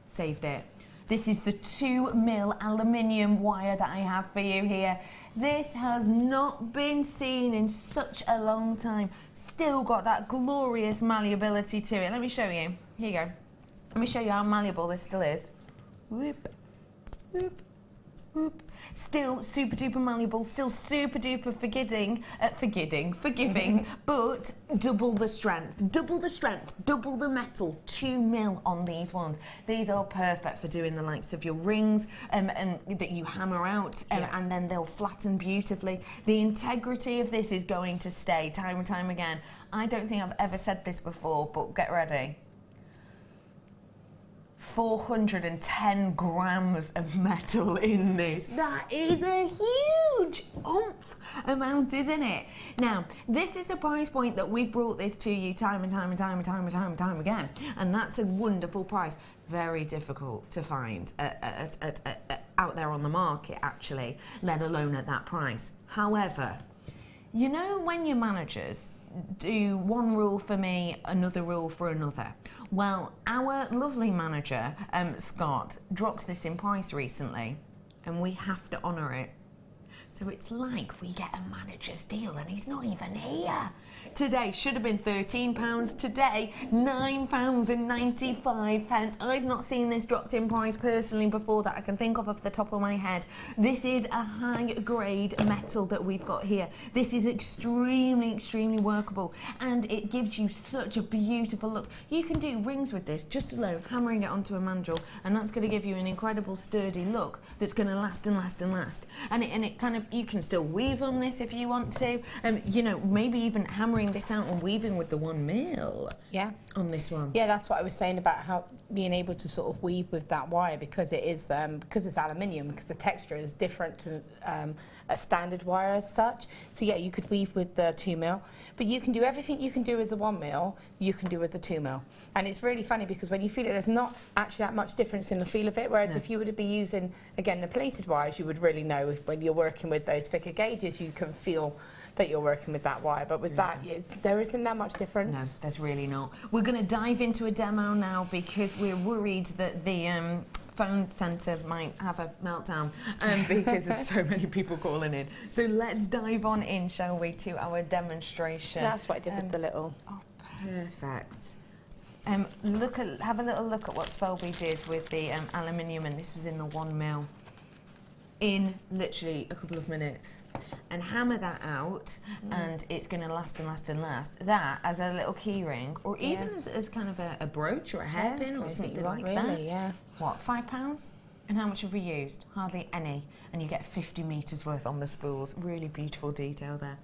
Saved it. This is the 2 mil aluminium wire that I have for you here. This has not been seen in such a long time. Still got that glorious malleability to it. Let me show you. Here you go. Let me show you how malleable this still is. Whoop, whoop, whoop. Still super duper malleable, still super duper forgiving, but double the strength, double the metal. 2 mil on these ones. These are perfect for doing the likes of your rings and that you hammer out, and then they'll flatten beautifully. The integrity of this is going to stay time and time again. I don't think I've ever said this before, but get ready. 410 grams of metal in this. That is a huge oomph amount, isn't it? Now, this is the price point that we've brought this to you time and time and time and time and time and time again, and that's a wonderful price. Very difficult to find out there on the market, actually, let alone at that price. However, you know, when your managers do one rule for me, another rule for another. Well, our lovely manager, Scott, dropped this in price recently, and we have to honour it. So it's like we get a manager's deal, and he's not even here. Today should have been £13. Today, £9.95. I've not seen this dropped in price personally before that I can think of off the top of my head. This is a high-grade metal that we've got here. This is extremely, extremely workable, and it gives you such a beautiful look. You can do rings with this just alone, hammering it onto a mandrel, and that's going to give you an incredible sturdy look that's going to last and last and last. And it kind of, you can still weave on this if you want to. You know, maybe even hammering this out and weaving with the 1 mil. Yeah. On this one. Yeah, that's what I was saying about how being able to sort of weave with that wire, because it is because it's aluminium, because the texture is different to a standard wire as such. So yeah, you could weave with the 2 mil, but you can do everything you can do with the 1 mil, you can do with the 2 mil. And it's really funny because when you feel it, there's not actually that much difference in the feel of it. Whereas if you were to be using, again, the plated wires, you would really know if, when you're working with those thicker gauges, you can feel that you're working with that wire, but with that, there isn't that much difference. No, there's really not. We're going to dive into a demo now because we're worried that the phone centre might have a meltdown because there's so many people calling in. So let's dive on in, shall we, to our demonstration. That's what I did with the little. Oh, perfect. Have a little look at what Spelby did with the aluminium, and this was in the 1 mil. In literally a couple of minutes, and hammer that out, and it's going to last and last and last. That as a little key ring, or even as kind of a brooch or a hairpin or something like that. Yeah. What, £5? And how much have we used? Hardly any. And you get 50 metres worth on the spools. Really beautiful detail there.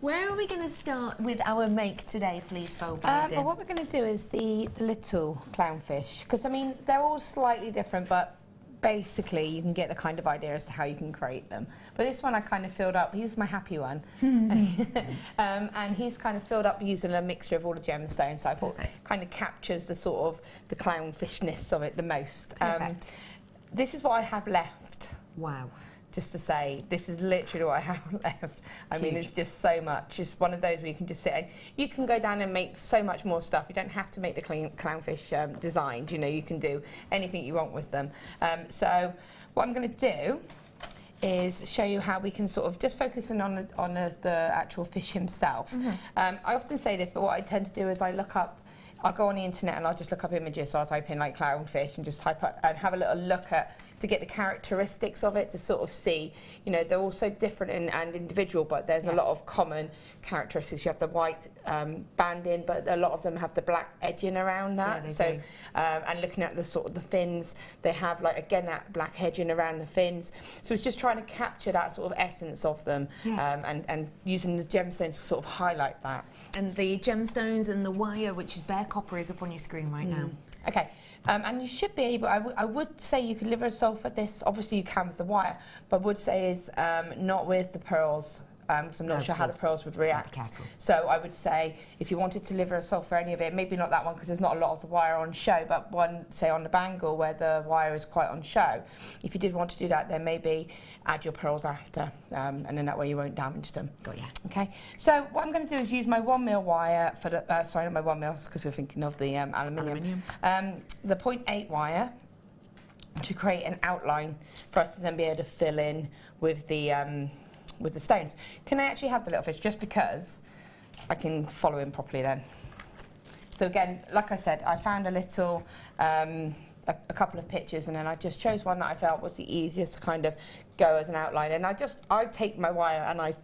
Where are we going to start with our make today, please, Spelby? Well, what we're going to do is the little clownfish, because I mean they're all slightly different, but basically you can get the kind of idea as to how you can create them. But this one I kind of filled up, he's my happy one, and he's kind of filled up using a mixture of all the gemstones, so I thought kind of captures the sort of the clownfishness of it the most. This is what I have left. Wow. Just to say, this is literally what I have left. I mean, it's just so much. It's one of those where you can just sit and you can go down and make so much more stuff. You don't have to make the clownfish designed. You know, you can do anything you want with them. So what I'm going to do is show you how we can sort of just focus in on the actual fish himself. I often say this, but what I tend to do is I'll go on the internet and I'll just look up images. So I'll type in like clownfish and just type up and have a little look at to get the characteristics of it, to sort of see, you know, they're all so different and individual, but there's a lot of common characteristics. You have the white banding, but a lot of them have the black edging around that. So, and looking at the sort of the fins, they have like, again, that black edging around the fins. So it's just trying to capture that sort of essence of them, and using the gemstones to sort of highlight that. And the gemstones and the wire, which is bare copper, is up on your screen right now. Okay. And you should be able, I would say you could liver a sulphur this, obviously you can with the wire, but I would say is not with the pearls, because I'm not sure how the pearls would react. So I would say if you wanted to liver a sulphur any of it, maybe not that one because there's not a lot of the wire on show, but one, say on the bangle where the wire is quite on show, if you did want to do that, then maybe add your pearls after, and then that way you won't damage them. Got ya. Okay, so what I'm going to do is use my 1 mil wire for the, sorry, not my 1 mil, because we're thinking of the aluminium. The 0.8 wire to create an outline for us to then be able to fill in with the stones. Can I actually have the little fish just because I can follow him properly then? So again, like I said, I found a little, a couple of pictures, and then I just chose one that I felt was the easiest to kind of go as an outline. And I take my wire and I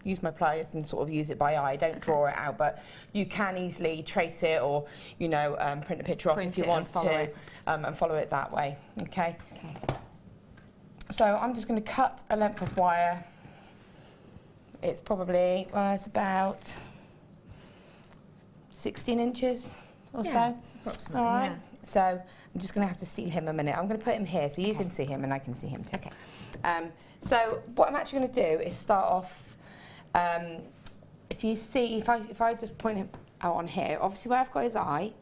use my pliers and sort of use it by eye. I don't draw it out, but you can easily trace it or, you know, print a picture off if you want to, and follow it that way, okay? So I'm just going to cut a length of wire. It's probably, well, it's about 16 inches or so. Approximately, all right. So I'm just going to have to steal him a minute. I'm going to put him here so you can see him and I can see him too. So what I'm actually going to do is start off, if you see, if I just point him out on here, obviously where I've got his eye,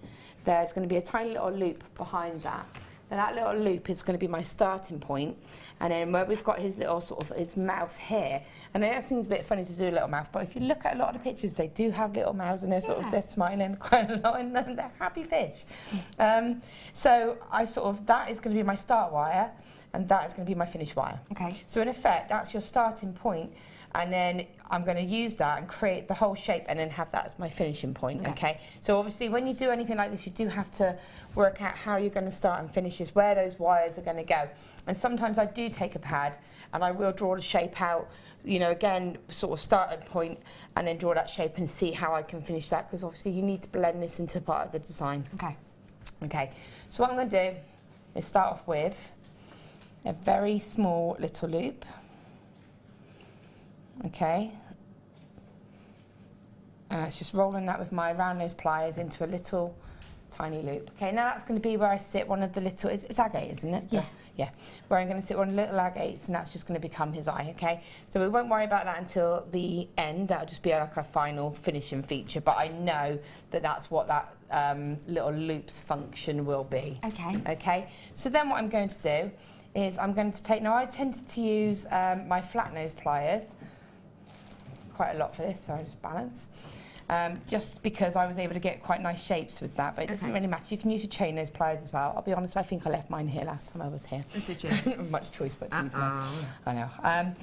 there's going to be a tiny little loop behind that. And that little loop is going to be my starting point. And then where we've got his little sort of his mouth here, and that seems a bit funny to do a little mouth, but if you look at a lot of the pictures, they do have little mouths and they're sort of, they're smiling quite a lot and they're happy fish. So I sort of, that is going to be my start wire and that is going to be my finish wire. Okay. So in effect, that's your starting point, and then I'm going to use that and create the whole shape and then have that as my finishing point, okay? So obviously when you do anything like this, you do have to work out how you're going to start and finish this, where those wires are going to go. And sometimes I do take a pad and I will draw the shape out, you know, again, sort of starting point, and then draw that shape and see how I can finish that, because obviously you need to blend this into part of the design. Okay. Okay, so what I'm going to do is start off with a very small little loop. Okay, and it's just rolling that with my round nose pliers into a little tiny loop. Okay, now that's going to be where I sit one of the little, it's agate, isn't it? Yeah. Yeah, where I'm going to sit one of the little agates, and that's just going to become his eye, okay? So we won't worry about that until the end. That'll just be like a final finishing feature, but I know that that's what that little loops function will be. Okay. Okay, so then what I'm going to do is I'm going to take, now I tended to use my flat nose pliers quite a lot for this, so I just balance. just because I was able to get quite nice shapes with that, but it doesn't really matter. You can use your chain nose pliers as well. I'll be honest, I think I left mine here last time I was here. Did you? So I didn't have much choice but to use mine. I know.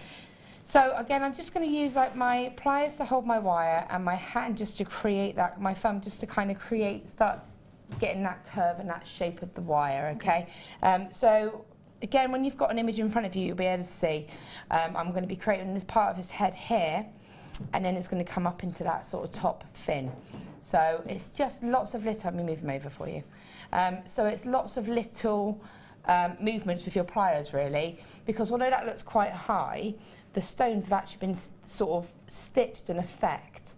So again, I'm just going to use like my pliers to hold my wire and my hand just to create that, my thumb just to kind of start getting that curve and that shape of the wire, okay? So again, when you've got an image in front of you, you'll be able to see. I'm going to be creating this part of his head here, and then it's going to come up into that sort of top fin. So it's just lots of little, let me move them over for you. So it's lots of little movements with your pliers really, because although that looks quite high, the stones have actually been sort of stitched in effect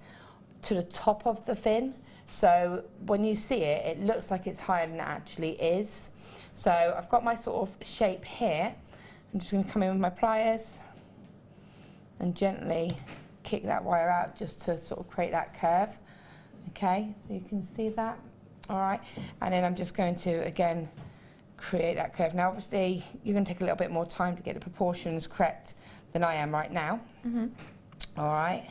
to the top of the fin. So when you see it, it looks like it's higher than it actually is. So I've got my sort of shape here. I'm just going to come in with my pliers and gently kick that wire out just to sort of create that curve. Okay, so you can see that. All right, and then I'm just going to, again, create that curve. Now, obviously, you're going to take a little bit more time to get the proportions correct than I am right now. All right,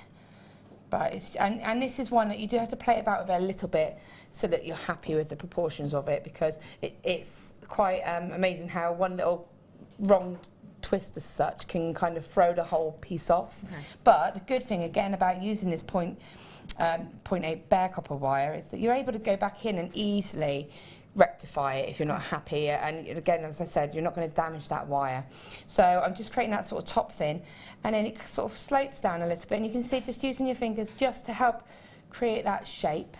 but it's, and this is one that you do have to play about with a little bit so that you're happy with the proportions of it, because it's quite amazing how one little wrong twist as such can kind of throw the whole piece off. But the good thing again about using this 0.8 bare copper wire is that you're able to go back in and easily rectify it if you're not happy, and again, as I said, you're not going to damage that wire. So I'm just creating that sort of top fin, and then it sort of slopes down a little bit, and you can see just using your fingers just to help create that shape.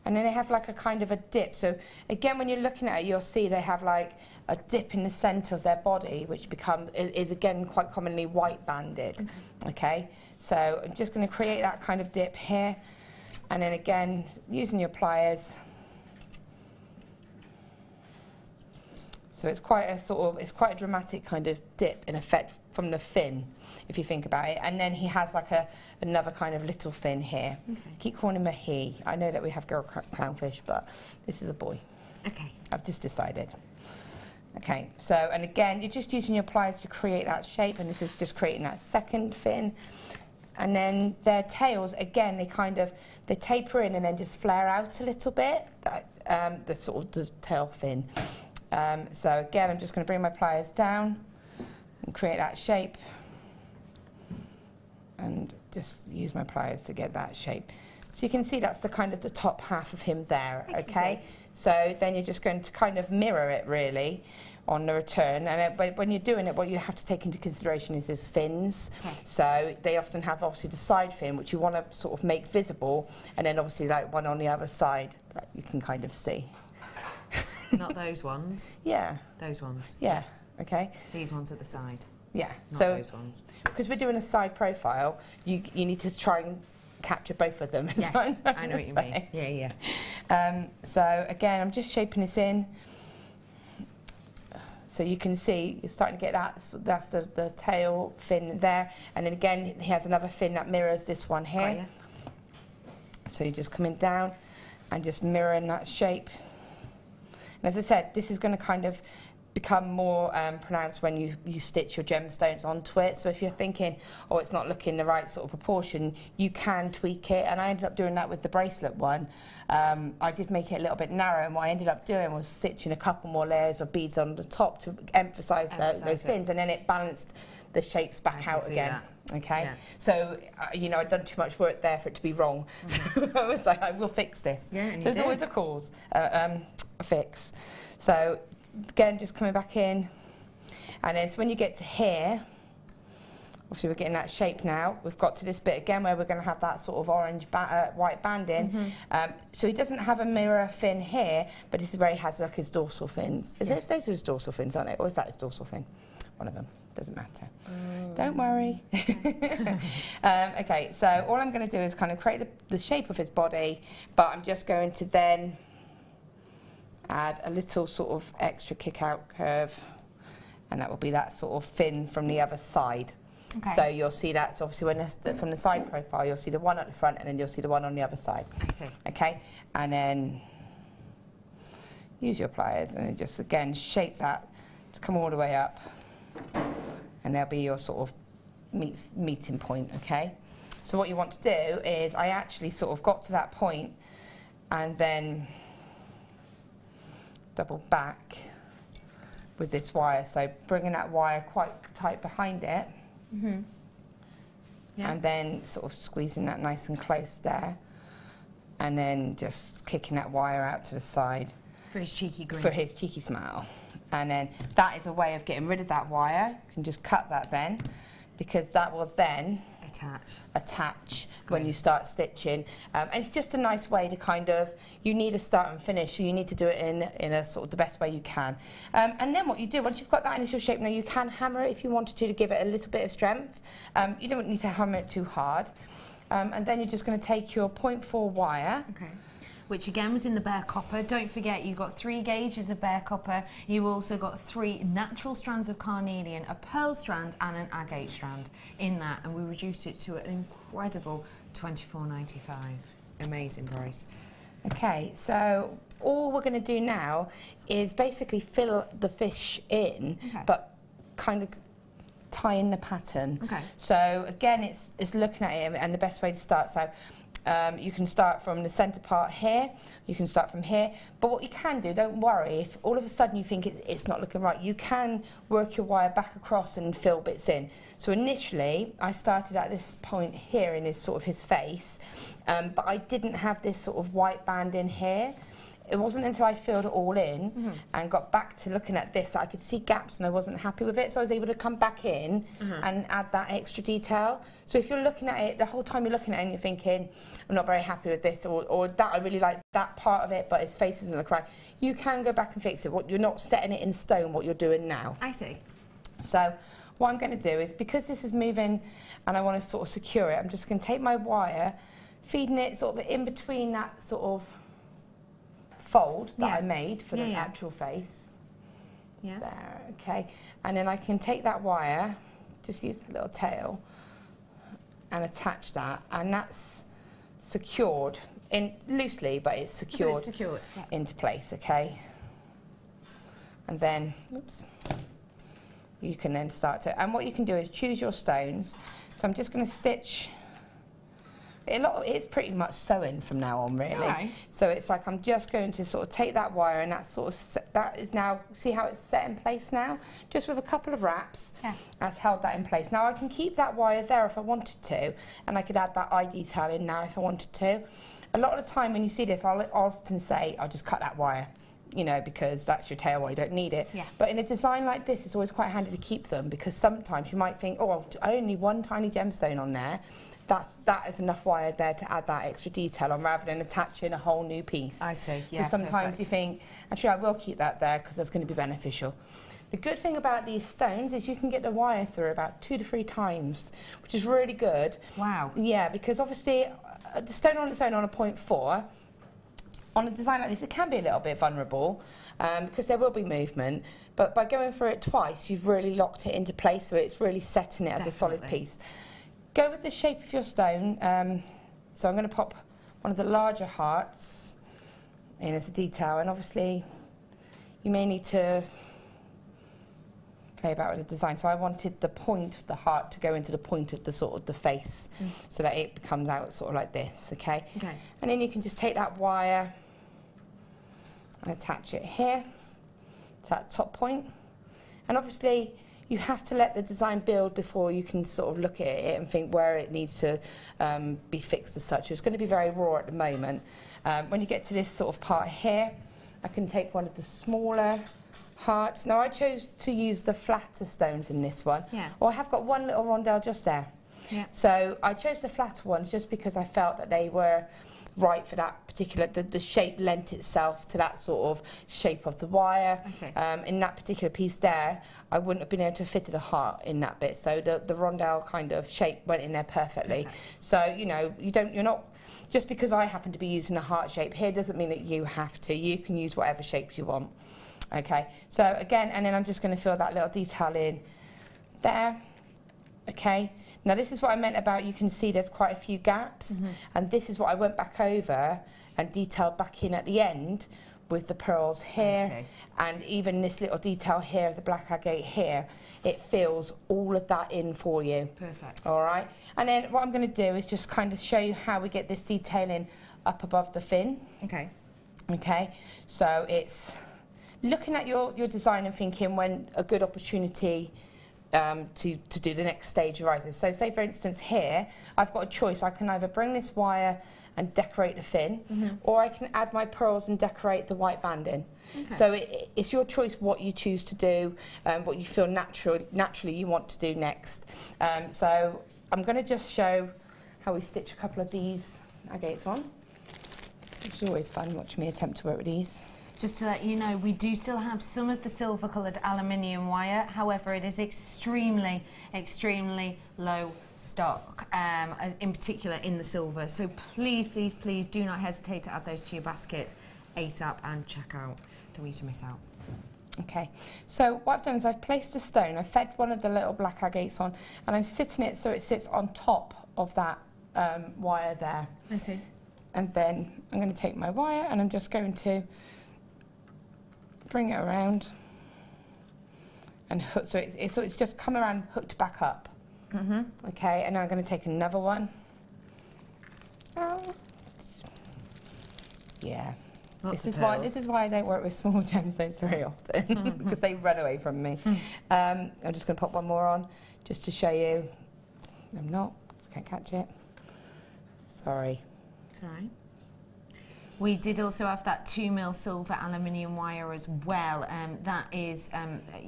And then they have like a kind of a dip. So again, when you're looking at it, you'll see they have like a dip in the centre of their body, which is again quite commonly white banded. Okay, so I'm just going to create that kind of dip here, and then again using your pliers. So it's quite a dramatic kind of dip in effect from the fin, if you think about it. And then he has like another kind of little fin here. Keep calling him a he. I know that we have girl clownfish, but this is a boy. Okay. I've just decided. Okay, so, and again, you're just using your pliers to create that shape, and this is just creating that second fin. And then their tails, again, they taper in and then just flare out a little bit, the sort of the tail fin. So again, I'm just going to bring my pliers down and create that shape, and just use my pliers to get that shape. So you can see that's the kind of the top half of him there, okay? So then you're just going to kind of mirror it really on the return, and when you're doing it, what you have to take into consideration is his fins. So they often have obviously the side fin, which you want to sort of make visible, and then obviously like one on the other side that you can kind of see. Not those ones. Yeah. Those ones. Yeah. Okay. These ones at the side. Yeah. Not so those ones. Because we're doing a side profile, you need to try and capture both of them. Yes, I know what you mean. Yeah, yeah. So again, I'm just shaping this in. So you can see you're starting to get that. So that's the tail fin there, and then again he has another fin that mirrors this one here. So you're just coming down and just mirroring that shape. And as I said, this is going to kind of become more pronounced when you stitch your gemstones onto it. So if you're thinking, oh, it's not looking the right sort of proportion, you can tweak it. And I ended up doing that with the bracelet one. I did make it a little bit narrow, and what I ended up doing was stitching a couple more layers of beads on the top to emphasise those fins, and then it balanced the shapes back out again. Okay, yeah. So you know, I'd done too much work there for it to be wrong. I was like, I will fix this. Yeah, so there's always a cause, a fix. So again, just coming back in, and then so when you get to here, obviously we're getting that shape now. We've got to this bit again where we're going to have that sort of orange white banding. So he doesn't have a mirror fin here, but this is where he has like his dorsal fins. Is it? Those are his dorsal fins, aren't they? Or is that his dorsal fin? One of them. Doesn't matter. Don't worry. Okay, so all I'm going to do is kind of create the shape of his body, but I'm just going to then add a little sort of extra kick out curve, and that will be that sort of fin from the other side. Okay. So you'll see that's obviously from the side profile, you'll see the one at the front, and then you'll see the one on the other side. Okay. Okay, and then use your pliers and then just again shape that to come all the way up, and there'll be your sort of meeting point. Okay. So what you want to do is, I actually sort of got to that point and then double back with this wire. So bringing that wire quite tight behind it. Mm-hmm. Yeah. And then sort of squeezing that nice and close there. And then just kicking that wire out to the side. For his cheeky grin. For his cheeky smile. And then that is a way of getting rid of that wire. You can just cut that then, because that will then attach when you start stitching. And it's just a nice way to kind of, you need a start and finish, so you need to do it in a sort of the best way you can. And then what you do, once you've got that initial shape, now you can hammer it if you wanted to give it a little bit of strength. You don't need to hammer it too hard. And then you're just going to take your 0.4 wire. Okay. Which again was in the bare copper. Don't forget, you got 3 gauges of bare copper. You also got 3 natural strands of carnelian, a pearl strand and an agate strand in that, and we reduced it to an incredible $24.95. Amazing price. Okay, so all we're going to do now is basically fill the fish in, but kind of tie in the pattern. Okay. So again, it's looking at it, and the best way to start. So you can start from the centre part here, you can start from here, but what you can do, don't worry, if all of a sudden you think it's not looking right, you can work your wire back across and fill bits in. So initially, I started at this point here in his sort of his face, but I didn't have this sort of white band in here. It wasn't until I filled it all in and got back to looking at this that I could see gaps and I wasn't happy with it, so I was able to come back in and add that extra detail. So if you're looking at it, the whole time you're looking at it and you're thinking, I'm not very happy with this, or that I really like that part of it, but his face doesn't look right, you can go back and fix it. You're not setting it in stone what you're doing now. I see. So what I'm going to do is, because this is moving and I want to sort of secure it, I'm just going to take my wire, feeding it sort of in between that sort of fold that I made for the actual face. Yeah. There, okay. And then I can take that wire, just use the little tail, and attach that, and that's secured in loosely, but it's secured, into place, okay. And then, oops, you can then start to, and what you can do is choose your stones. So I'm just going to stitch. It's pretty much sewing from now on, really. Right. So it's like I'm just going to sort of take that wire, and that sort of that is now, see how it's set in place now? Just with a couple of wraps, that's held that in place. Now I can keep that wire there if I wanted to, and I could add that eye detail in now if I wanted to. A lot of the time when you see this, I'll often say, I'll just cut that wire, you know, because that's your tail wire, you don't need it. Yeah. But in a design like this, it's always quite handy to keep them, because sometimes you might think, oh, I only need one tiny gemstone on there. That is enough wire there to add that extra detail on, rather than attaching a whole new piece. I see, yeah. So sometimes you think, actually I will keep that there because that's going to be beneficial. The good thing about these stones is you can get the wire through about 2 to 3 times, which is really good. Wow. Yeah, because obviously the stone on its own on a 0.4, on a design like this, it can be a little bit vulnerable because there will be movement. But by going through it twice, you've really locked it into place, so it's really setting it as a solid piece. Go with the shape of your stone. So I'm going to pop one of the larger hearts in as a detail, and obviously you may need to play about with the design. So I wanted the point of the heart to go into the point of the sort of the face, so that it comes out sort of like this, okay? And then you can just take that wire and attach it here to that top point. And obviously you have to let the design build before you can sort of look at it and think where it needs to be fixed as such. It's going to be very raw at the moment. When you get to this sort of part here, I can take one of the smaller hearts. Now I chose to use the flatter stones in this one. Or I have got one little rondelle just there. So I chose the flatter ones just because I felt that they were right for that particular, the shape lent itself to that sort of shape of the wire. In that particular piece there, I wouldn't have been able to fit a heart in that bit, so the rondelle kind of shape went in there perfectly. So, you know, you're not, just because I happen to be using a heart shape here doesn't mean that you have to. You can use whatever shapes you want. Okay, so again, and then I'm just going to fill that little detail in there. Okay. Now this is what I meant about, you can see there's quite a few gaps, and this is what I went back over and detailed back in at the end with the pearls here, and even this little detail here of the black agate here, it fills all of that in for you. Perfect. All right, and then what I'm going to do is just kind of show you how we get this detailing up above the fin. Okay. Okay, so it's looking at your design and thinking when a good opportunity to do the next stage arises. So say for instance here, I've got a choice. I can either bring this wire and decorate the fin, or I can add my pearls and decorate the white banding. Okay. So it's your choice what you choose to do, what you feel naturally you want to do next. So I'm going to just show how we stitch a couple of these agates on. It's always fun watching me attempt to work with these. Just to let you know, we do still have some of the silver coloured aluminium wire. However, it is extremely, extremely low stock, in particular in the silver. So please, please, please do not hesitate to add those to your basket ASAP and check out. Don't want you to miss out. Okay, so what I've done is I've placed a stone, I've fed one of the little black agates on, and I'm sitting it so it sits on top of that wire there. I see. And then I'm going to take my wire and I'm just going to bring it around and hook, so it's just come around hooked back up. Okay, and now I'm going to take another one. Yeah, this is why I don't work with small gemstones very often because they run away from me. I'm just going to pop one more on just to show you. I'm not, can't catch it. Sorry. It's all right. We did also have that 2mm silver aluminium wire as well. That is,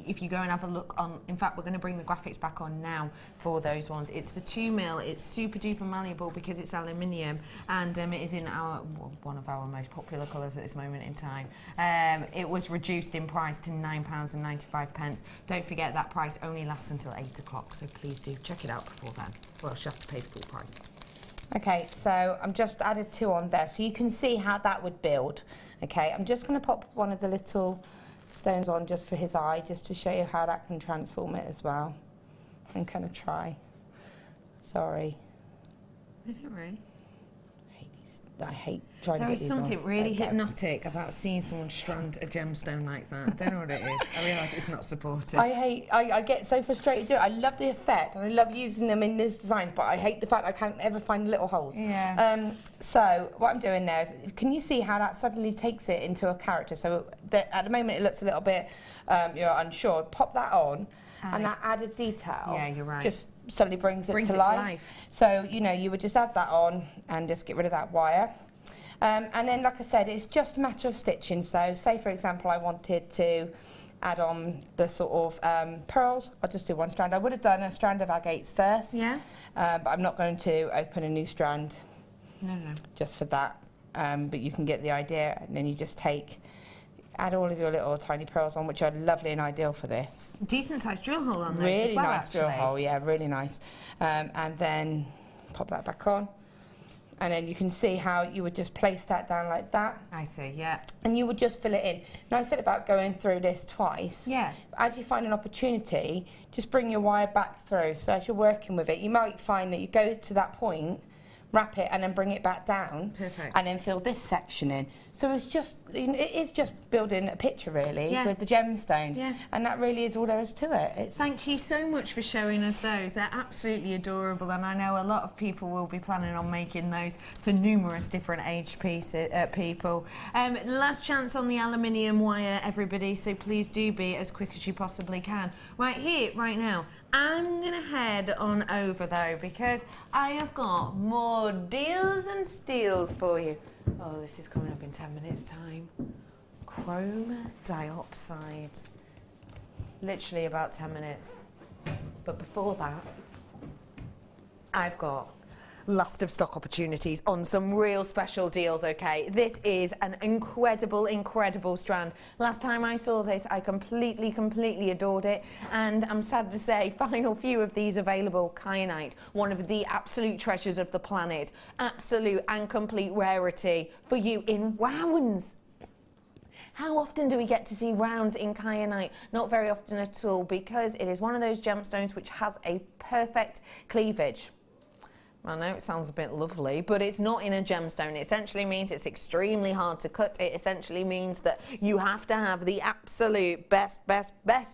if you go and have a look on, in fact, we're going to bring the graphics back on now for those ones. It's the 2mm, it's super duper malleable because it's aluminium, and it is in one of our most popular colours at this moment in time. It was reduced in price to £9.95. Don't forget that price only lasts until 8 o'clock, so please do check it out before then, or else you have to pay the full price. Okay, so I'm just added 2 on there, so you can see how that would build. Okay, I'm just going to pop one of the little stones on just for his eye, just to show you how that can transform it as well. I'm going to try. Sorry. I don't worry. I hate trying to get these on. There is something really hypnotic about seeing someone strand a gemstone like that. I don't know what it is. I realise it's not supportive. I get so frustrated doing it. I love the effect and I love using them in these designs, but I hate the fact I can't ever find little holes. Yeah. So what I'm doing there is, can you see how that suddenly takes it into a character? So at the moment it looks a little bit you're unsure. Pop that on, and that added detail. Yeah, you're right. Just suddenly brings it to life. So, you know, you would just add that on and just get rid of that wire. And then, like I said, it's just a matter of stitching. So, say, for example, I wanted to add on the sort of pearls. I'll just do one strand. I would have done a strand of agates first. Yeah. But I'm not going to open a new strand. No. Just for that. But you can get the idea. And then you just add all of your little tiny pearls on, which are lovely and ideal for this. Decent sized drill hole on those really as well, nice actually. drill hole, yeah, really nice. And then pop that back on. And then you can see how you would just place that down like that. I see, yeah. And you would just fill it in. Now, I said about going through this twice. Yeah. As you find an opportunity, just bring your wire back through. So as you're working with it, you might find that you go to that point, wrap it and then bring it back down. Perfect. And then fill this section in. So it's just, it is just building a picture really with the gemstones. Yeah. And that really is all there is to it. Thank you so much for showing us those. They're absolutely adorable, and I know a lot of people will be planning on making those for numerous different age people. Last chance on the aluminium wire, everybody, so please do be as quick as you possibly can. Right here, right now. I'm going to head on over though, because I have got more deals and steals for you. Oh, this is coming up in 10 minutes time. Chrome diopside. Literally about 10 minutes. But before that, I've got last of stock opportunities on some real special deals, okay? This is an incredible, incredible strand. Last time I saw this, I completely adored it, and I'm sad to say, final few of these available. Kyanite, one of the absolute treasures of the planet. Absolute and complete rarity for you in rounds. How often do we get to see rounds in kyanite? Not very often at all, because it is one of those gemstones which has a perfect cleavage. I know it sounds a bit lovely, but it's not in a gemstone. It essentially means it's extremely hard to cut. It essentially means that you have to have the absolute best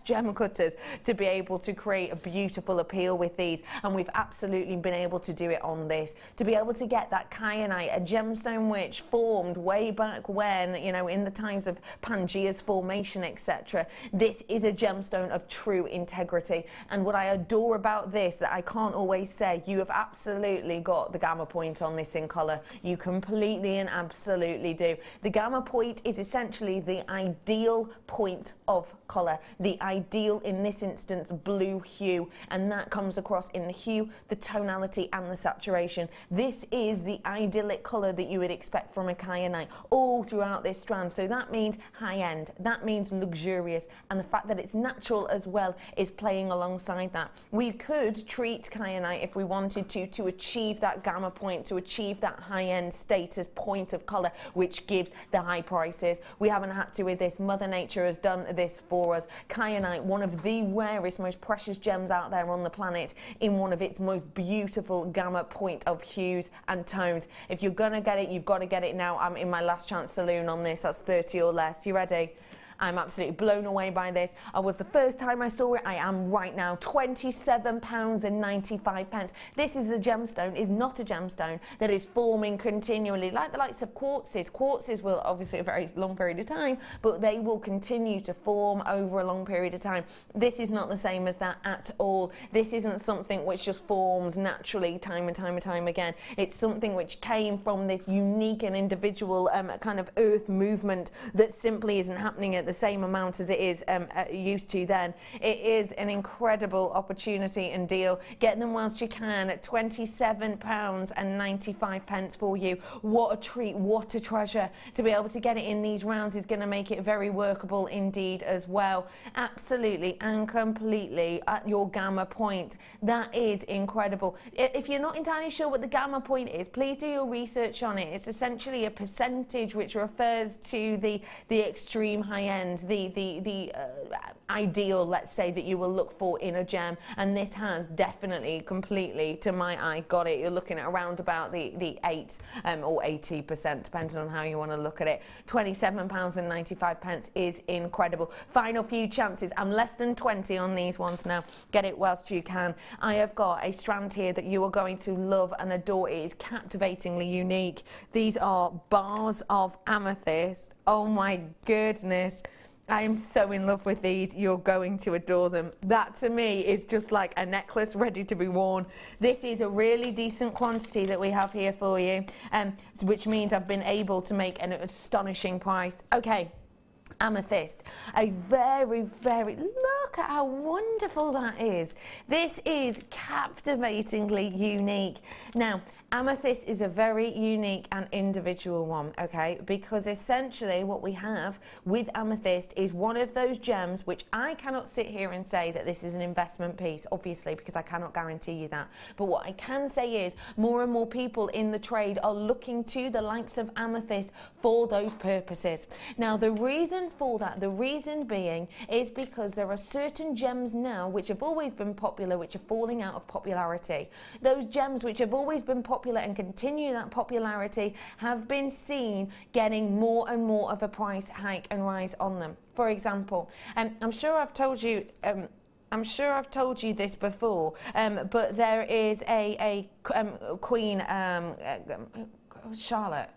gem cutters to be able to create a beautiful appeal with these. And we've absolutely been able to do it on this. To be able to get that kyanite, a gemstone which formed way back when, you know, in the times of Pangea's formation, etc. This is a gemstone of true integrity. And what I adore about this, that I can't always say, you have absolutely got the gamma point on this in color. You completely and absolutely do. The gamma point is essentially the ideal point of color, the ideal, in this instance, blue hue, and that comes across in the hue, the tonality, and the saturation. This is the idyllic color that you would expect from a kyanite all throughout this strand. So that means high end, that means luxurious, and the fact that it's natural as well is playing alongside that. We could treat kyanite if we wanted to achieve that gamma point, to achieve that high-end status point of color, which gives the high prices. We haven't had to with this. Mother Nature has done this for us. Kyanite, one of the rarest, most precious gems out there on the planet, in one of its most beautiful gamma point of hues and tones. If you're gonna get it, you've got to get it now. I'm in my last chance saloon on this. That's 30 or less. You ready? I'm absolutely blown away by this. I was the first time I saw it. I am right now. £27.95. This is a gemstone, is not a gemstone that is forming continually like the likes of quartzes. Quartzes will obviously a very long period of time, but they will continue to form over a long period of time. This is not the same as that at all. This isn't something which just forms naturally time and time and time again. It's something which came from this unique and individual kind of earth movement that simply isn't happening at the same amount as it is used to then. It is an incredible opportunity and deal. Get them whilst you can at £27.95 for you. What a treat, what a treasure. To be able to get it in these rounds is going to make it very workable indeed as well. Absolutely and completely at your gamma point. That is incredible. If you're not entirely sure what the gamma point is, please do your research on it. It's essentially a percentage which refers to the extreme high end, the ideal, let's say, that you will look for in a gem, and this has definitely completely, to my eye, got it. You're looking at around about the 8 or 80%, depending on how you want to look at it. £27.95 is incredible. Final few chances. I'm less than 20 on these ones now. Get it whilst you can. I have got a strand here that you are going to love and adore. It is captivatingly unique. These are bars of amethyst. Oh my goodness. I am so in love with these. You're going to adore them. That to me is just like a necklace ready to be worn. This is a really decent quantity that we have here for you, which means I've been able to make an astonishing price. Okay. Amethyst, a very, look at how wonderful that is. This is captivatingly unique. Now, amethyst is a very unique and individual one, okay, because essentially what we have with amethyst is one of those gems which I cannot sit here and say that this is an investment piece, obviously, because I cannot guarantee you that. But what I can say is more and more people in the trade are looking to the likes of amethyst for those purposes. Now, the reason for that, the reason being, is because there are certain gems now which have always been popular, which are falling out of popularity. Those gems which have always been popular and continue that popularity have been seen getting more and more of a price hike and rise on them. For example, I'm sure I've told you this before, but there is a Queen Charlotte,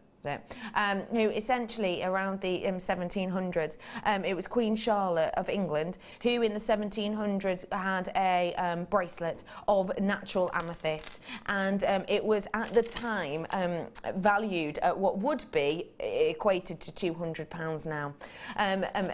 who essentially around the 1700s, it was Queen Charlotte of England who in the 1700s had a bracelet of natural amethyst, and it was at the time valued at what would be equated to £200 now,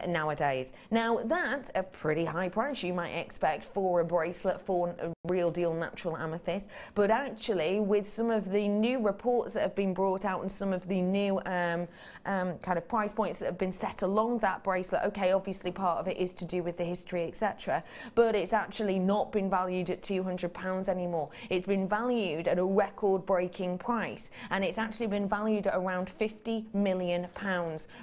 nowadays. Now that's a pretty high price you might expect for a bracelet for a real deal natural amethyst, but actually with some of the new reports that have been brought out and some of the new kind of price points that have been set along that bracelet, okay, obviously part of it is to do with the history, etc., but it's actually not been valued at £200 anymore. It's been valued at a record-breaking price, and it's actually been valued at around £50 million,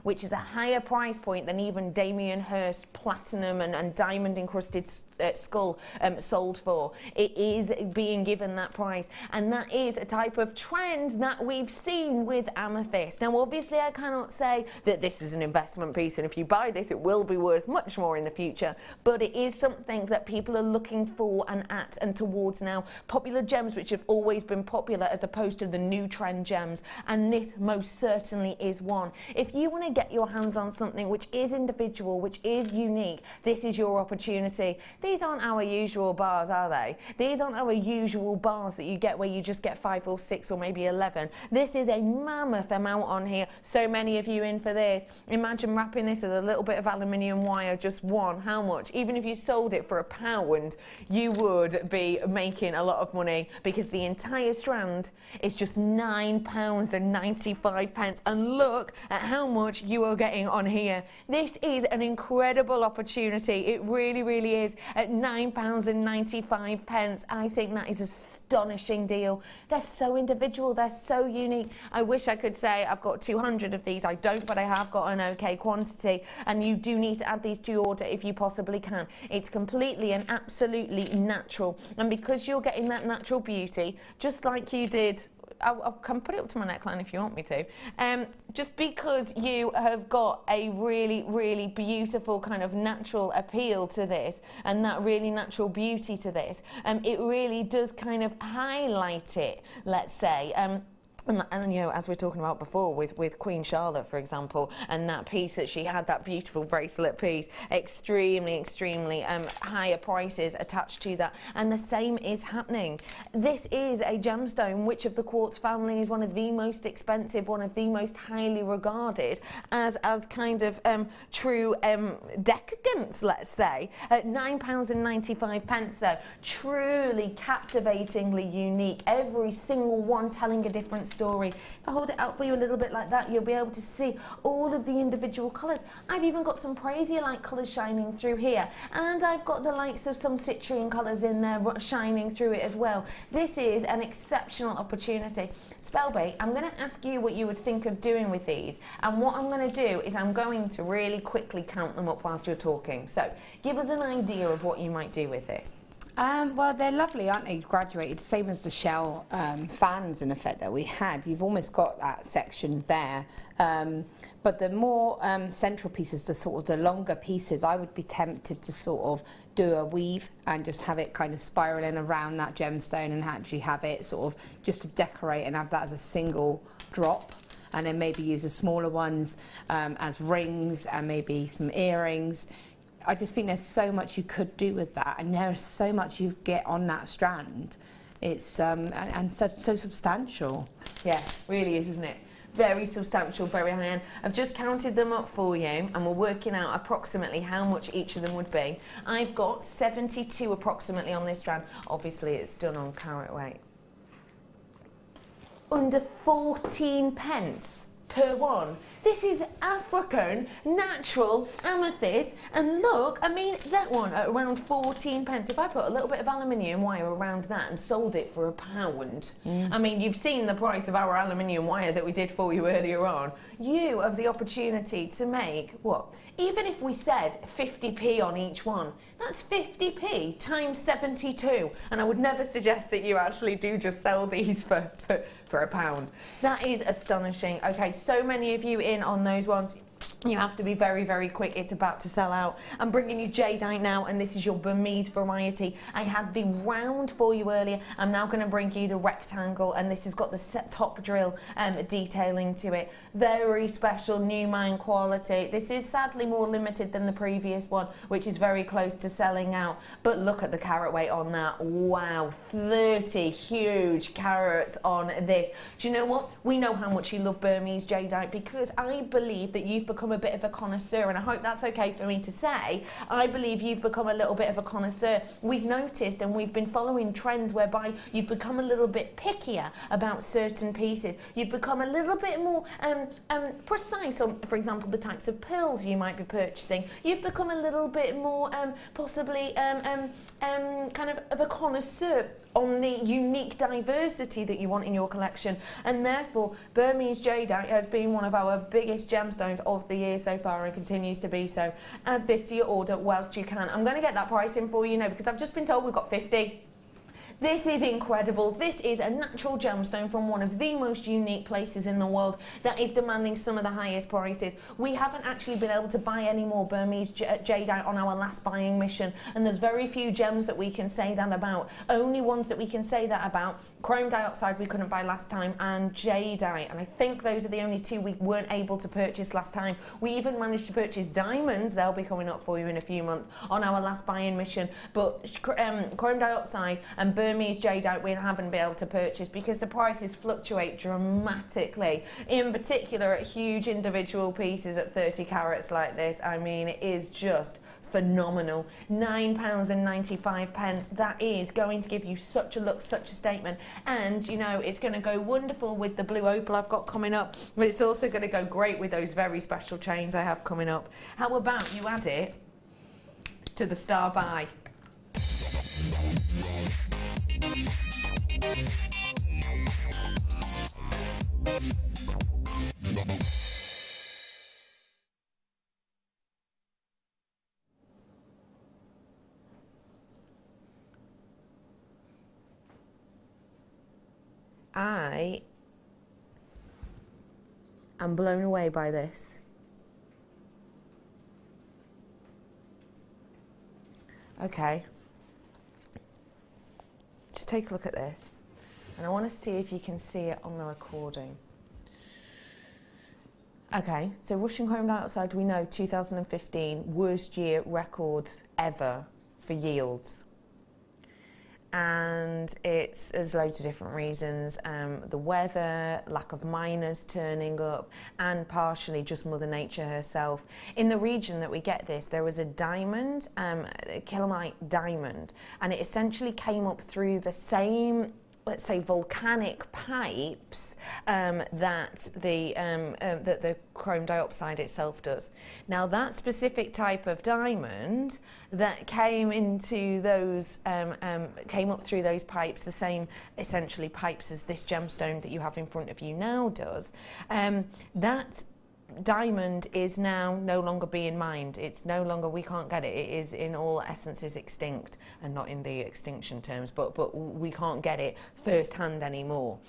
which is a higher price point than even Damien Hirst platinum and diamond encrusted skull sold for. It is being given that price, and that is a type of trend that we've seen with amethyst. Now obviously I cannot say that this is an investment piece, and if you buy this it will be worth much more in the future, but it is something that people are looking for and at and towards now. Popular gems which have always been popular as opposed to the new trend gems, and this most certainly is one. If you want to get your hands on something which is individual, which is unique, this is your opportunity. These aren't our usual bars, are they? These aren't our usual bars that you get where you just get 5 or 6 or maybe 11. This is a mammoth amount on here. So many of you in for this. Imagine wrapping this with a little bit of aluminium wire, just one. How much? Even if you sold it for £1, you would be making a lot of money, because the entire strand is just £9.95, and look at how much you are getting on here. This is an incredible opportunity. It really, really is. At £9.95, I think that is an astonishing deal. They're so individual, they're so unique. I wish I could say I've got 200 of these. I don't, but I have got an okay quantity, and you do need to add these to your order if you possibly can. It's completely and absolutely natural, and because you're getting that natural beauty, just like you did, I can put it up to my neckline if you want me to, just because you have got a really, really beautiful kind of natural appeal to this, and that really natural beauty to this, it really does kind of highlight it, let's say. And you know, as we were talking about before with Queen Charlotte, for example, and that piece that she had, that beautiful bracelet piece, extremely higher prices attached to that, and the same is happening. This is a gemstone which of the quartz family is one of the most expensive, one of the most highly regarded as kind of true decadence, let's say. At £9.95 though, truly captivatingly unique, every single one telling a different story. If I hold it out for you a little bit like that, you'll be able to see all of the individual colours. I've even got some Prasiolite colours shining through here, and I've got the likes of some citrine colours in there shining through it as well. This is an exceptional opportunity. Spellbait, I'm going to ask you what you would think of doing with these, and what I'm going to do is I'm going to really quickly count them up whilst you're talking. So give us an idea of what you might do with it. Well, they're lovely, aren't they? Graduated, same as the shell fans in effect that we had. You've almost got that section there. But the more central pieces, the sort of the longer pieces, I would be tempted to sort of do a weave and just have it kind of spiraling around that gemstone, and actually have it sort of just to decorate and have that as a single drop. And then maybe use the smaller ones as rings, and maybe some earrings. I just think there's so much you could do with that, and there's so much you get on that strand. It's and so substantial. Yeah, really is, isn't it? Very substantial, very high end. I've just counted them up for you, and we're working out approximately how much each of them would be. I've got 72 approximately on this strand. Obviously it's done on carat weight. Under 14 pence per one. This is African natural amethyst, and look, I mean, that one at around 14 pence. If I put a little bit of aluminium wire around that and sold it for £1, I mean, you've seen the price of our aluminium wire that we did for you earlier on. You have the opportunity to make, what, even if we said 50p on each one, that's 50p times 72. And I would never suggest that you actually do just sell these for £1. That is astonishing. Okay, so many of you in on those ones. You have to be very, very quick. It's about to sell out. I'm bringing you jadeite now, and this is your Burmese variety. I had the round for you earlier. I'm now going to bring you the rectangle, and this has got the top drill detailing to it. Very special new mine quality. This is sadly more limited than the previous one, which is very close to selling out. But look at the carat weight on that. Wow, 30 huge carats on this. Do you know what? We know how much you love Burmese jadeite, because I believe that you've become a bit of a connoisseur, and I hope that's okay for me to say. I believe you've become a little bit of a connoisseur. We've noticed, and we've been following trends whereby you've become a little bit pickier about certain pieces. You've become a little bit more precise on, for example, the types of pearls you might be purchasing. You've become a little bit more possibly kind of a connoisseur on the unique diversity that you want in your collection, and therefore Burmese jadeite has been one of our biggest gemstones of the years so far and continues to be so. Add this to your order whilst you can. I'm going to get that pricing for you now because I've just been told we've got 50. This is incredible. This is a natural gemstone from one of the most unique places in the world that is demanding some of the highest prices. We haven't actually been able to buy any more Burmese jadeite on our last buying mission, and there's very few gems that we can say that about. Only ones that we can say that about, chrome dioxide we couldn't buy last time, and jadeite, and I think those are the only two we weren't able to purchase last time. We even managed to purchase diamonds, they'll be coming up for you in a few months, on our last buying mission, but chrome dioxide and Burmese jadeite we haven't been able to purchase because the prices fluctuate dramatically, in particular at huge individual pieces at 30 carats like this. I mean, it is just phenomenal. £9.95. That is going to give you such a look, such a statement, and you know it's going to go wonderful with the blue opal I've got coming up, but it's also going to go great with those very special chains I have coming up. How about you add it to the star buy? I am blown away by this. Okay. Just take a look at this. And I want to see if you can see it on the recording. Okay, so Russian chrome dioxide, we know 2015, worst year record ever for yields. And there's loads of different reasons, the weather, lack of miners turning up, and partially just Mother Nature herself. In the region that we get this, there was a diamond, a kilomite diamond, and it essentially came up through the same, let's say, volcanic pipes that the chrome dioxide itself does. Now that specific type of diamond that came into those, came up through those pipes, the same essentially pipes as this gemstone that you have in front of you now does, that diamond is now no longer being mined. It's no longer, we can't get it. It is in all essences extinct, and not in the extinction terms, but we can't get it firsthand anymore.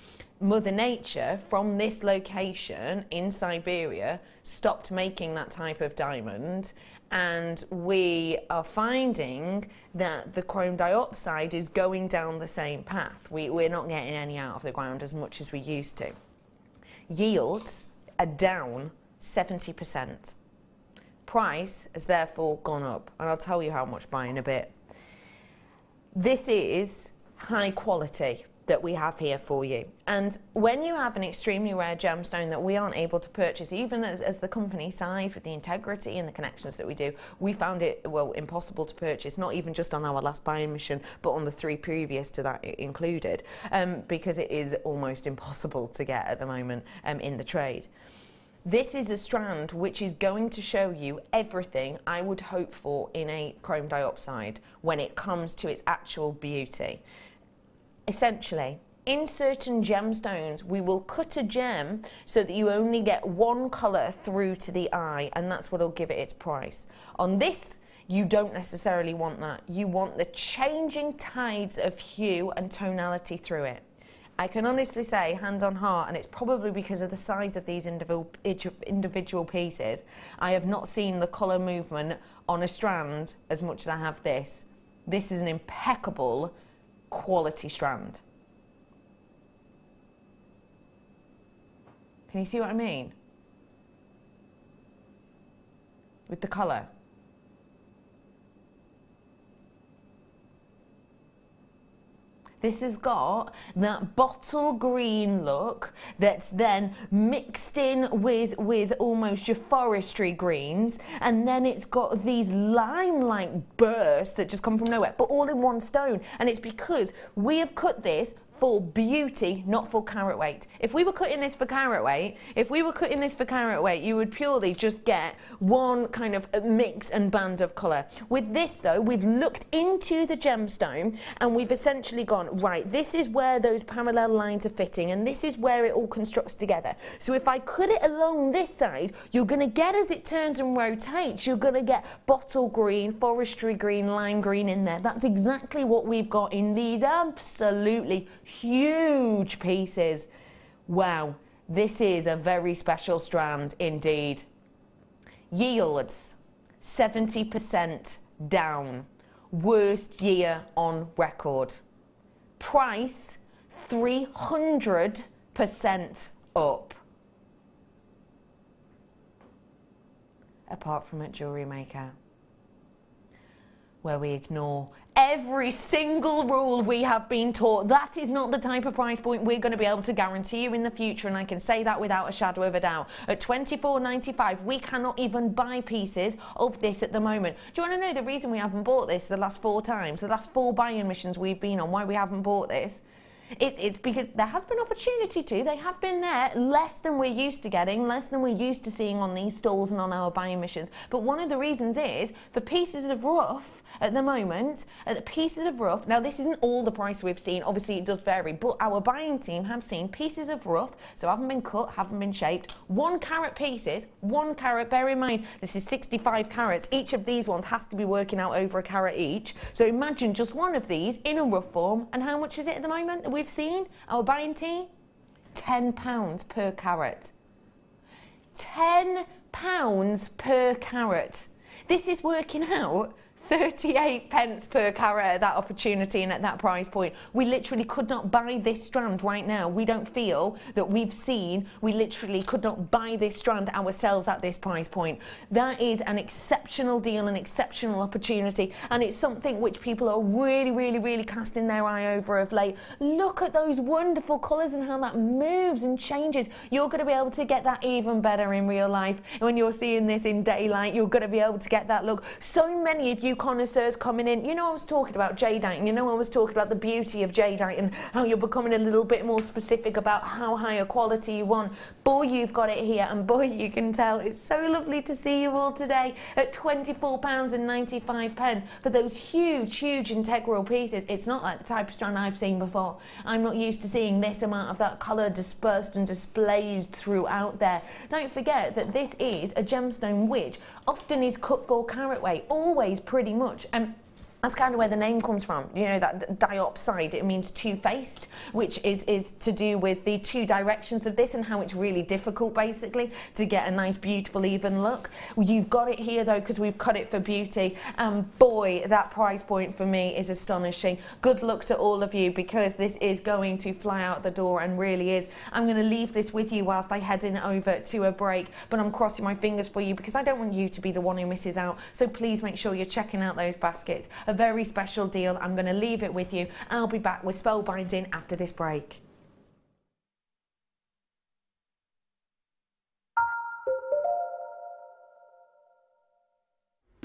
Mother Nature, from this location in Siberia, stopped making that type of diamond, and we are finding that the chrome dioxide is going down the same path. We're not getting any out of the ground as much as we used to. Yields are down 70%. Price has therefore gone up, and I'll tell you how much by in a bit. This is high quality that we have here for you, and when you have an extremely rare gemstone that we aren't able to purchase, even as the company size, with the integrity and the connections that we do, we found it, well, impossible to purchase, not even just on our last buying mission, but on the 3 previous to that included, because it is almost impossible to get at the moment in the trade. This is a strand which is going to show you everything I would hope for in a chrome dioxide when it comes to its actual beauty. Essentially, in certain gemstones, we will cut a gem so that you only get one colour through to the eye, and that's what will give it its price. On this, you don't necessarily want that. You want the changing tides of hue and tonality through it. I can honestly say, hand on heart, and it's probably because of the size of these individual pieces, I have not seen the colour movement on a strand as much as I have this. This is an impeccable quality strand. Can you see what I mean? With the colour. This has got that bottle green look that's then mixed in with almost your forestry greens, and then it's got these lime-like bursts that just come from nowhere, but all in one stone. And it's because we have cut this for beauty, not for carat weight. If we were cutting this for carat weight, you would purely just get one kind of mix and band of colour. With this though, we've looked into the gemstone and we've essentially gone, right, this is where those parallel lines are fitting and this is where it all constructs together. So if I cut it along this side, you're going to get, as it turns and rotates, you're going to get bottle green, forestry green, lime green in there. That's exactly what we've got in these absolutely huge pieces. Wow, this is a very special strand indeed. Yields 70% down, worst year on record. Price 300% up. Apart from at JewelleryMaker, where we ignore every single rule we have been taught. That is not the type of price point we're going to be able to guarantee you in the future, and I can say that without a shadow of a doubt. At $24.95, we cannot even buy pieces of this at the moment. Do you want to know the reason we haven't bought this the last 4 times, the last 4 buying missions we've been on, why we haven't bought this? It's because there has been opportunity to. They have been there, less than we're used to getting, less than we're used to seeing on these stalls and on our buying missions. But one of the reasons is, for pieces of rough, at the moment, at the pieces of rough, now this isn't all the price we've seen, obviously it does vary, but our buying team have seen pieces of rough, so haven't been cut, haven't been shaped, 1 carat pieces, 1 carat, bear in mind, this is 65 carats, each of these ones has to be working out over a carat each, so imagine just one of these in a rough form, and how much is it at the moment that we've seen, our buying team? £10 per carat. £10 per carat. This is working out 38 pence per carat at that opportunity and at that price point. We literally could not buy this strand right now. We don't feel that we've seen, we literally could not buy this strand ourselves at this price point. That is an exceptional deal, an exceptional opportunity, and it's something which people are really casting their eye over of late. Look at those wonderful colours and how that moves and changes. You're going to be able to get that even better in real life. When you're seeing this in daylight, you're going to be able to get that look. So many of you connoisseurs coming in, you know, I was talking about jadeite, you know, I was talking about the beauty of jadeite and how you're becoming a little bit more specific about how high a quality you want. Boy, you've got it here, and boy, you can tell. It's so lovely to see you all today at £24.95 for those huge integral pieces. It's not like the type of strand I've seen before. I'm not used to seeing this amount of that colour dispersed and displayed throughout there. Don't forget that this is a gemstone which often is cut for carat weight, always pretty much. And that's kind of where the name comes from, you know, that diopside, it means two-faced, which is to do with the 2 directions of this and how it's really difficult, basically, to get a nice, beautiful, even look. You've got it here, though, because we've cut it for beauty, and boy, that price point for me is astonishing. Good luck to all of you, because this is going to fly out the door, and really is. I'm going to leave this with you whilst I head in over to a break, but I'm crossing my fingers for you, because I don't want you to be the one who misses out, so please make sure you're checking out those baskets. A very special deal. I'm going to leave it with you. I'll be back with spellbinding after this break.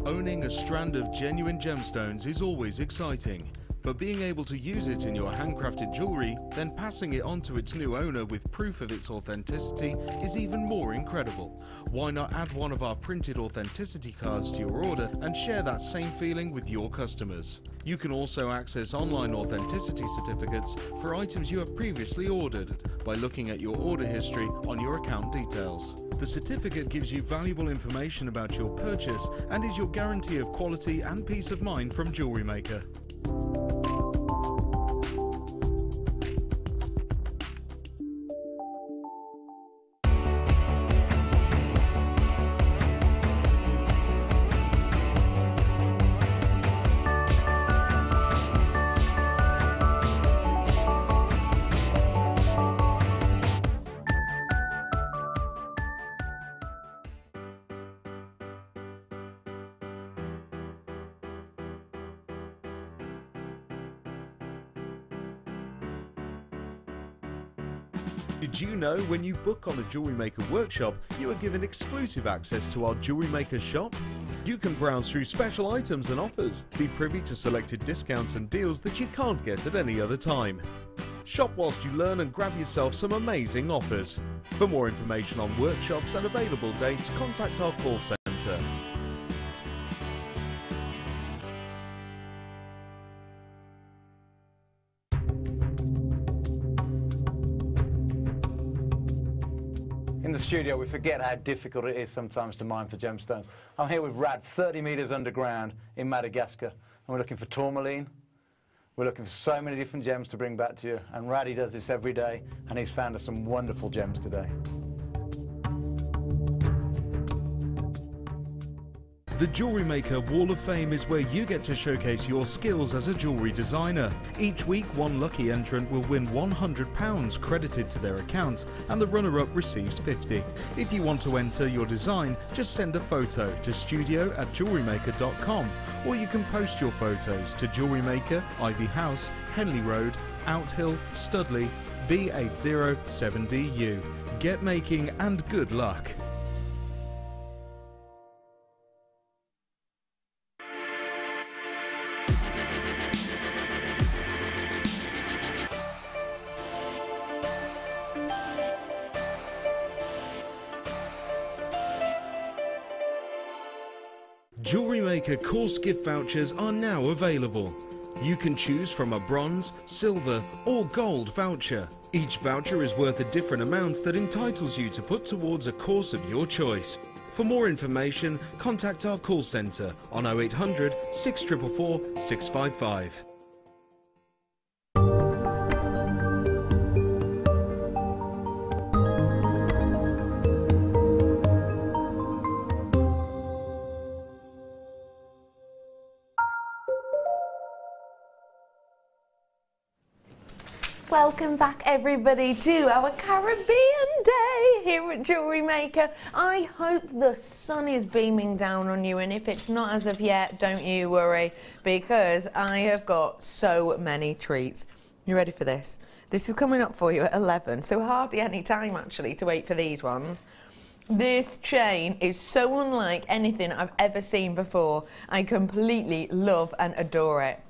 Owning a strand of genuine gemstones is always exciting, but being able to use it in your handcrafted jewellery, then passing it on to its new owner with proof of its authenticity is even more incredible. Why not add one of our printed authenticity cards to your order and share that same feeling with your customers? You can also access online authenticity certificates for items you have previously ordered by looking at your order history on your account details. The certificate gives you valuable information about your purchase and is your guarantee of quality and peace of mind from JewelleryMaker. Did you know when you book on a JewelleryMaker workshop, you are given exclusive access to our JewelleryMaker shop? You can browse through special items and offers, be privy to selected discounts and deals that you can't get at any other time. Shop whilst you learn and grab yourself some amazing offers. For more information on workshops and available dates, contact our call centre. In the studio, we forget how difficult it is sometimes to mine for gemstones. I'm here with Rad, 30 metres underground in Madagascar, and we're looking for tourmaline. We're looking for so many different gems to bring back to you, and Rad, he does this every day, and he's found us some wonderful gems today. The Jewellery Maker Wall of Fame is where you get to showcase your skills as a jewellery designer. Each week, one lucky entrant will win £100 credited to their account, and the runner-up receives £50. If you want to enter your design, just send a photo to studio@jewellerymaker.com, or you can post your photos to Jewellery Maker, Ivy House, Henley Road, Outhill, Studley, B807DU. Get making and good luck. Jewellery Maker course gift vouchers are now available. You can choose from a bronze, silver or gold voucher. Each voucher is worth a different amount that entitles you to put towards a course of your choice. For more information, contact our call centre on 0800 644 655. Welcome back everybody to our Caribbean day here at Jewellery Maker. I hope the sun is beaming down on you, and if it's not as of yet, don't you worry, because I have got so many treats. You ready for this? This is coming up for you at 11, so hardly any time actually to wait for these ones. This chain is so unlike anything I've ever seen before. I completely love and adore it.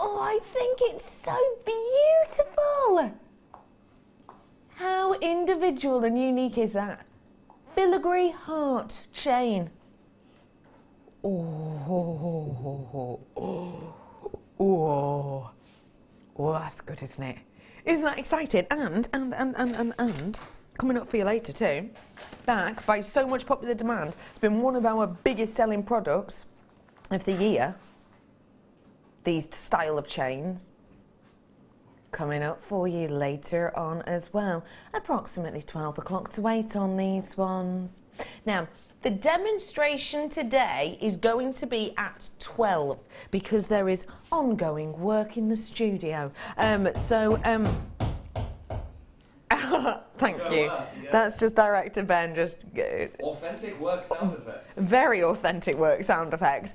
Oh, I think it's so beautiful. How individual and unique is that? Filigree heart chain. Oh, that's good, isn't it? Isn't that exciting? And coming up for you later too, back by so much popular demand, it's been one of our biggest selling products of the year. These style of chains coming up for you later on as well. Approximately 12 o'clock to wait on these ones. Now, the demonstration today is going to be at 12 because there is ongoing work in the studio. Thank you. That's just Director Ben, just... Authentic work sound effects. Very authentic work sound effects.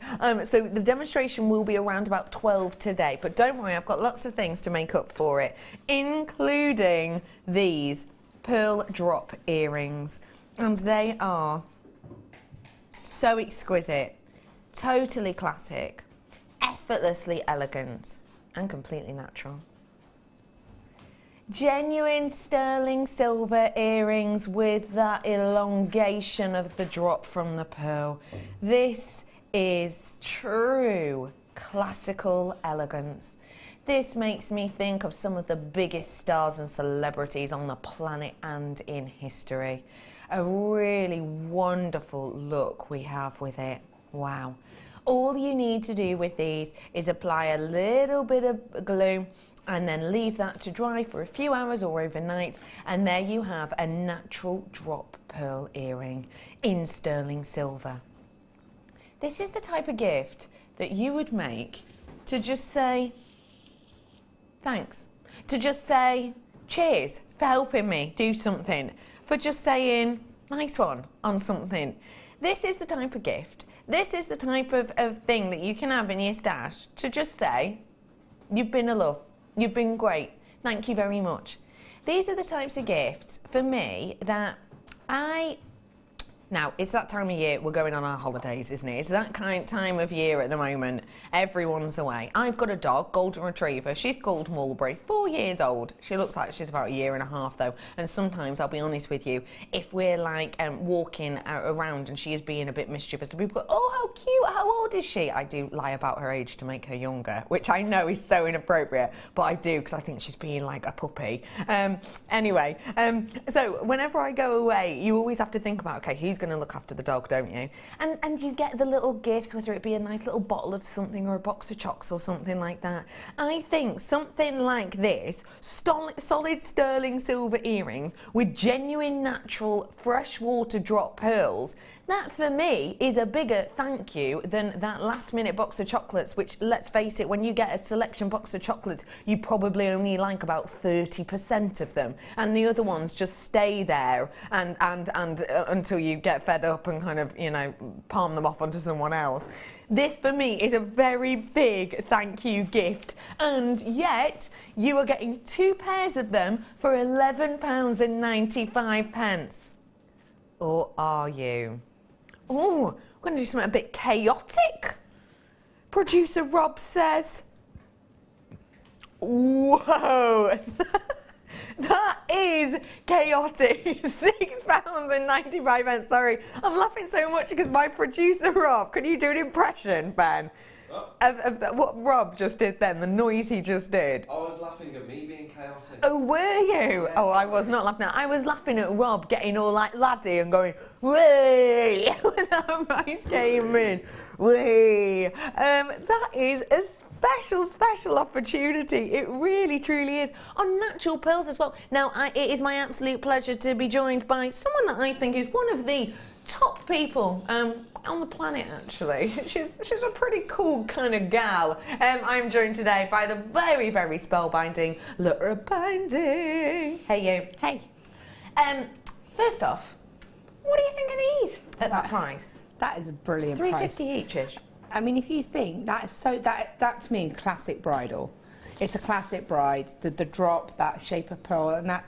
So the demonstration will be around about 12 today, but don't worry, I've got lots of things to make up for it, including these pearl drop earrings. And they are so exquisite, totally classic, effortlessly elegant, and completely natural. Genuine sterling silver earrings with that elongation of the drop from the pearl. This is true classical elegance. This makes me think of some of the biggest stars and celebrities on the planet and in history. A really wonderful look we have with it. Wow. All you need to do with these is apply a little bit of glue and then leave that to dry for a few hours or overnight, and there you have a natural drop pearl earring in sterling silver. This is the type of gift that you would make to just say thanks, to just say cheers for helping me do something, for just saying nice one on something. This is the type of gift, this is the type of thing that you can have in your stash to just say, you've been a love. You've been great. Thank you very much. These are the types of gifts, for me, that I Now, it's that time of year, we're going on our holidays, isn't it? It's that kind of time of year at the moment. Everyone's away. I've got a dog, golden retriever. She's called Mulberry, 4 years old. She looks like she's about 1.5 years though. And sometimes, I'll be honest with you, if we're like walking around and she is being a bit mischievous, people go, oh, how cute, how old is she? I do lie about her age to make her younger, which I know is so inappropriate, but I do because I think she's being like a puppy. Anyway, so whenever I go away, you always have to think about, okay, who's going to look after the dog, don't you? And you get the little gifts, whether it be a nice little bottle of something or a box of chocolates or something like that. I think something like this, solid sterling silver earrings with genuine natural freshwater drop pearls, that for me is a bigger thank you than that last minute box of chocolates, which, let's face it, when you get a selection box of chocolates, you probably only like about 30% of them, and the other ones just stay there and until you get fed up and kind of, you know, palm them off onto someone else. This for me is a very big thank you gift, and yet you are getting 2 pairs of them for £11.95. Or are you? Oh, we're going to do something a bit chaotic. Producer Rob says, whoa, that is chaotic. £6.95. Sorry, I'm laughing so much because my producer Rob, can you do an impression, Ben? Of what Rob just did then, the noise he just did. I was laughing at me being chaotic. Oh, were you? Yes, Oh, I was not laughing at. I was laughing at Rob getting all like laddie and going, way, when that voice came in. Way. That is a special opportunity. It really, truly is. On natural pearls as well. Now, it is my absolute pleasure to be joined by someone that I think is one of the top people on the planet, actually. She's a pretty cool kind of gal. I'm joined today by the very, very spellbinding Laura Binding. Hey, you. Hey. First off, what do you think of these at that price? That is a brilliant price. $3.50 each-ish. I mean, if you think that is so, that to me, classic bridal. It's a classic bride. The drop, that shape of pearl, and that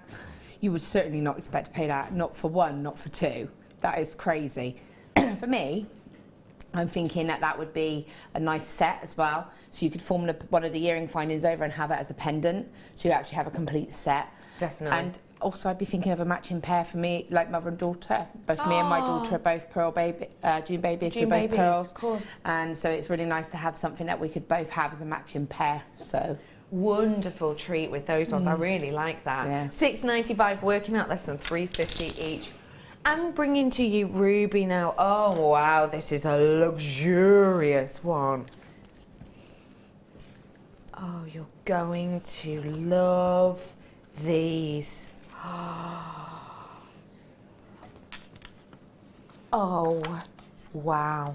you would certainly not expect to pay that. Not for one, not for two. That is crazy. For me, I'm thinking that would be a nice set as well. So you could form one of the earring findings over and have it as a pendant. So you actually have a complete set. Definitely. And also I'd be thinking of a matching pair for me, like mother and daughter. Both me and my daughter are both pearl baby, June babies, we're both pearls. Of course. And so it's really nice to have something that we could both have as a matching pair. So wonderful treat with those ones. I really like that. Yeah. $6.95, working out less than $3.50 each. I'm bringing to you Ruby now. Oh wow, this is a luxurious one. Oh, you're going to love these. Oh wow,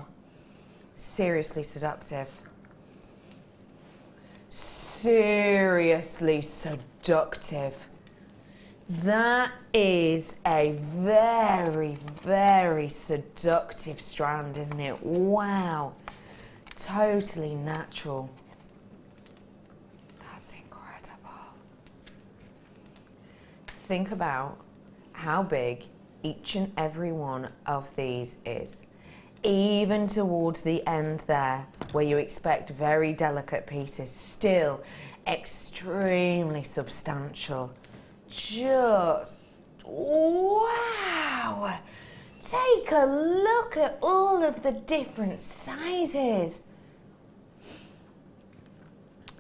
seriously seductive. Seriously seductive. That is a very, very seductive strand, isn't it? Wow. Totally natural. That's incredible. Think about how big each and every one of these is. Even towards the end there, where you expect very delicate pieces, still extremely substantial. Just wow! Take a look at all of the different sizes.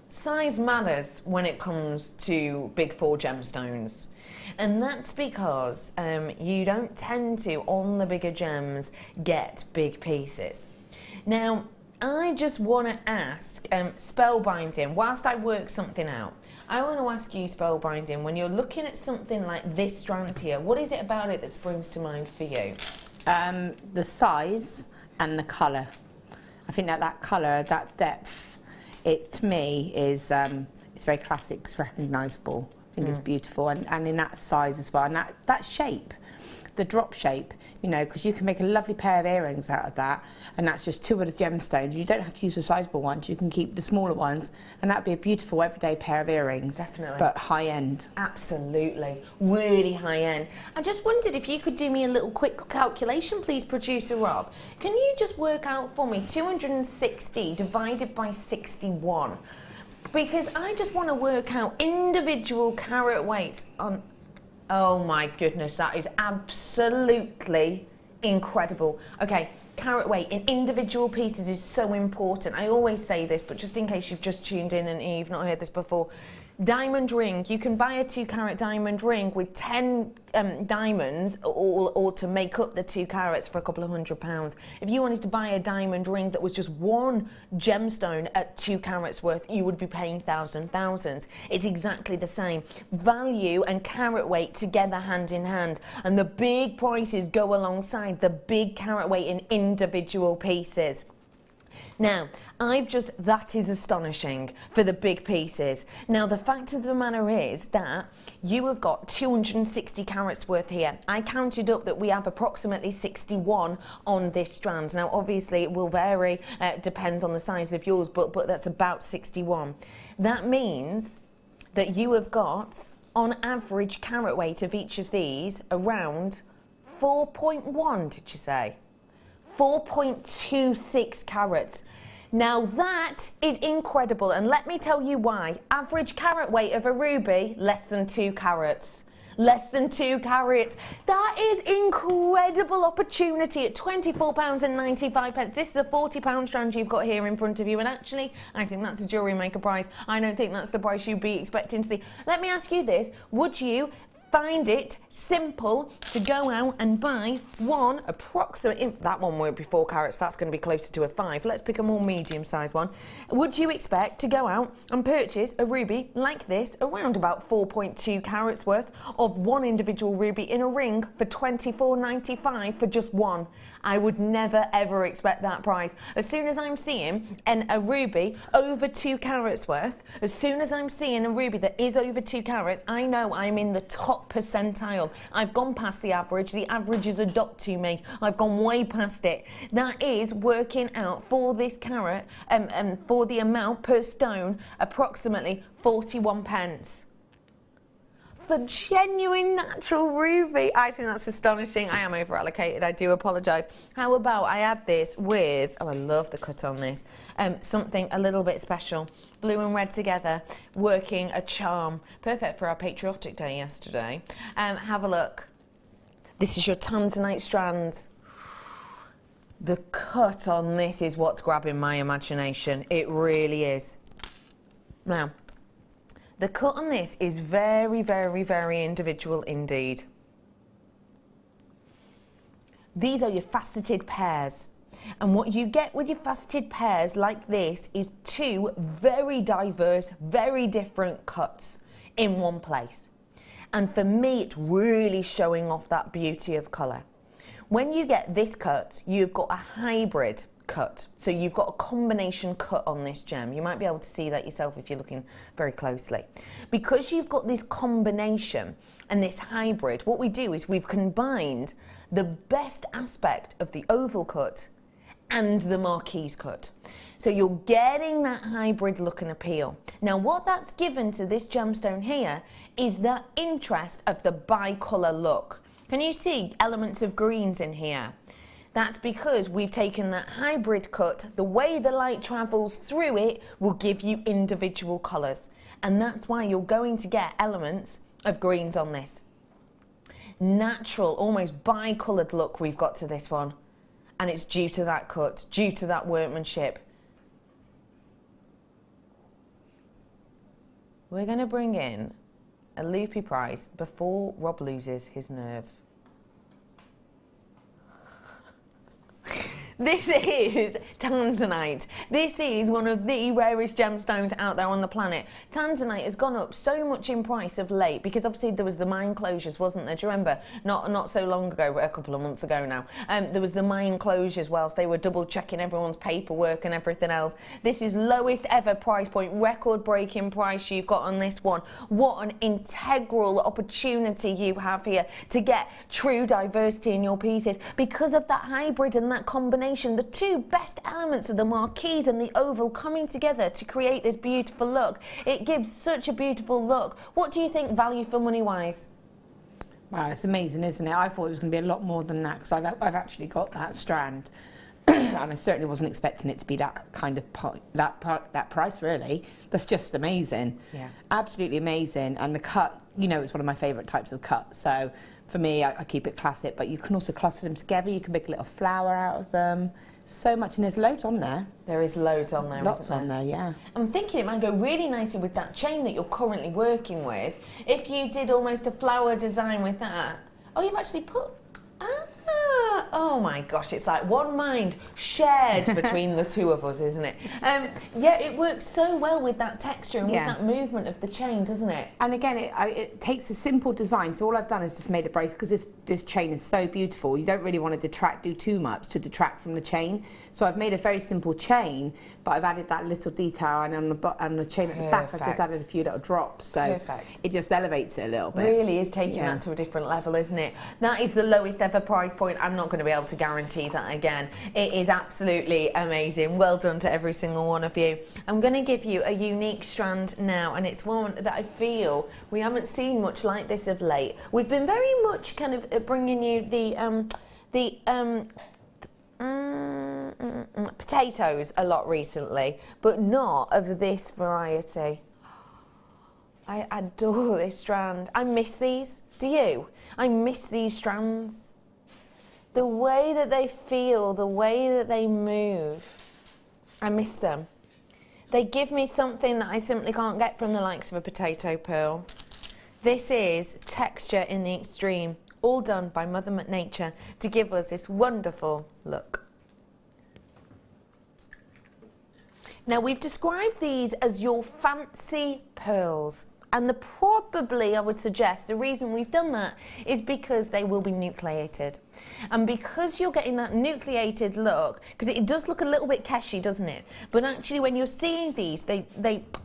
Size matters when it comes to big 4 gemstones, and that's because you don't tend to, on the bigger gems, get big pieces. Now, I just want to ask, spellbinding, whilst I work something out, I want to ask you, spellbinding, when you're looking at something like this strand here, what is it about it that springs to mind for you? The size and the colour. I think that colour, that depth, it to me is it's very classic, it's recognisable. I think it's beautiful, and in that size as well, and that shape, the drop shape. you know, because you can make a lovely pair of earrings out of that, and that's just 2 of the gemstones. You don't have to use the sizable ones, you can keep the smaller ones, and that'd be a beautiful everyday pair of earrings. Definitely. But high end. Absolutely, really high end. I just wondered if you could do me a little quick calculation, please, producer Rob. Can you just work out for me 260 divided by 61? Because I just want to work out individual carat weights on... Oh my goodness, that is absolutely incredible. Okay, carat weight in individual pieces is so important. I always say this, but just in case you've just tuned in and you've not heard this before, diamond ring, you can buy a 2 carat diamond ring with 10 diamonds or to make up the 2 carats for a couple of £100. If you wanted to buy a diamond ring that was just 1 gemstone at 2 carats worth, you would be paying thousands. It's exactly the same. Value and carat weight together hand in hand, and the big prices go alongside the big carat weight in individual pieces. Now, that is astonishing for the big pieces. Now, the fact of the matter is that you have got 260 carats worth here. I counted up that we have approximately 61 on this strand. Now, obviously, it will vary, depends on the size of yours, but that's about 61. That means that you have got, on average, carat weight of each of these around 4.1, did you say? 4.26 carats. Now that is incredible, and let me tell you why. Average carat weight of a ruby, less than 2 carats. Less than 2 carats. That is incredible opportunity at £24.95. This is a £40 strand you've got here in front of you, and actually, I think that's a Jewellery Maker price. I don't think that's the price you'd be expecting to see. Let me ask you this, would you find it simple to go out and buy one approximate, that one won't be 4 carats, that's going to be closer to a 5. Let's pick a more medium-sized one. Would you expect to go out and purchase a ruby like this, around about 4.2 carats worth of one individual ruby in a ring for £24.95 for just one? I would never ever expect that price. As soon as I'm seeing a ruby over 2 carats worth, as soon as I'm seeing a ruby that is over 2 carats, I know I'm in the top percentile. I've gone past the average. The average is a dot to me. I've gone way past it. That is working out for this carat, for the amount per stone, approximately 41 pence. For genuine natural ruby. I think that's astonishing. I am over allocated, I do apologise. How about I add this with, oh, I love the cut on this, something a little bit special. Blue and red together, working a charm. Perfect for our patriotic day yesterday. Have a look. This is your tanzanite strands. The cut on this is what's grabbing my imagination. It really is. Now, the cut on this is very, very, very individual indeed. These are your faceted pairs. And what you get with your faceted pairs like this is 2 very diverse, very different cuts in one place. And for me, it's really showing off that beauty of colour. When you get this cut, you've got a hybrid cut. So you've got a combination cut on this gem. You might be able to see that yourself if you're looking very closely. Because you've got this combination and this hybrid, what we do is we've combined the best aspect of the oval cut and the marquise cut. So you're getting that hybrid look and appeal. Now what that's given to this gemstone here is that interest of the bi-colour look. Can you see elements of greens in here? That's because we've taken that hybrid cut, the way the light travels through it will give you individual colours. And that's why you're going to get elements of greens on this. Natural, almost bi-coloured look we've got to this one. And it's due to that cut, due to that workmanship. We're going to bring in a loopy price before Rob loses his nerve. This is tanzanite. This is one of the rarest gemstones out there on the planet. Tanzanite has gone up so much in price of late because obviously there was the mine closures, wasn't there? Do you remember? Not so long ago, a couple of months ago now. There was the mine closures whilst they were double checking everyone's paperwork and everything else. This is lowest ever price point, record breaking price you've got on this one. What an integral opportunity you have here to get true diversity in your pieces because of that hybrid and that combination. The two best elements of the marquise and the oval coming together to create this beautiful look. It gives such a beautiful look. What do you think value for money wise? Wow, it's amazing, isn't it? I thought it was going to be a lot more than that because I've actually got that strand. And I certainly wasn't expecting it to be that kind of that price, really. That's just amazing. Yeah. Absolutely amazing. And the cut, you know, it's one of my favourite types of cut. So for me, I keep it classic, but you can also cluster them together. You can make a little flower out of them. So much, and there's loads on there. There is loads on there, Lots on there, yeah. I'm thinking it might go really nicely with that chain that you're currently working with. If you did almost a flower design with that. Oh, you've actually put... Oh my gosh, it's like one mind shared between the two of us, isn't it? Yeah, it works so well with that texture and with that movement of the chain, doesn't it? And again, it takes a simple design. So all I've done is just made a bracelet because this chain is so beautiful. You don't really want to do too much to detract from the chain. So I've made a very simple chain, but I've added that little detail, and on the chain at the back, I've just added a few little drops. So it just elevates it a little bit. Really is taking that to a different level, isn't it? That is the lowest ever price point. I'm not going to be able to guarantee that again. It is absolutely amazing. Well done to every single one of you. I'm going to give you a unique strand now, and it's one that I feel we haven't seen much like this of late. We've been very much kind of bringing you the potatoes a lot recently, but not of this variety. I adore this strand. I miss these. Do you? I miss these strands. The way that they feel, the way that they move, I miss them. They give me something that I simply can't get from the likes of a potato pearl. This is texture in the extreme, all done by Mother Nature to give us this wonderful look. Now, we've described these as your fancy pearls. And probably, I would suggest, the reason we've done that is because they will be nucleated. And because you're getting that nucleated look, because it does look a little bit keshy, doesn't it? But actually, when you're seeing these, they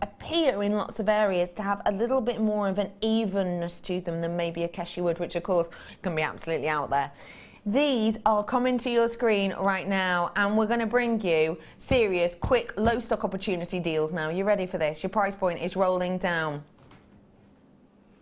appear in lots of areas to have a little bit more of an evenness to them than maybe a keshi would, which of course can be absolutely out there. These are coming to your screen right now, and we're going to bring you serious, quick, low stock opportunity deals now. You ready for this? Your price point is rolling down.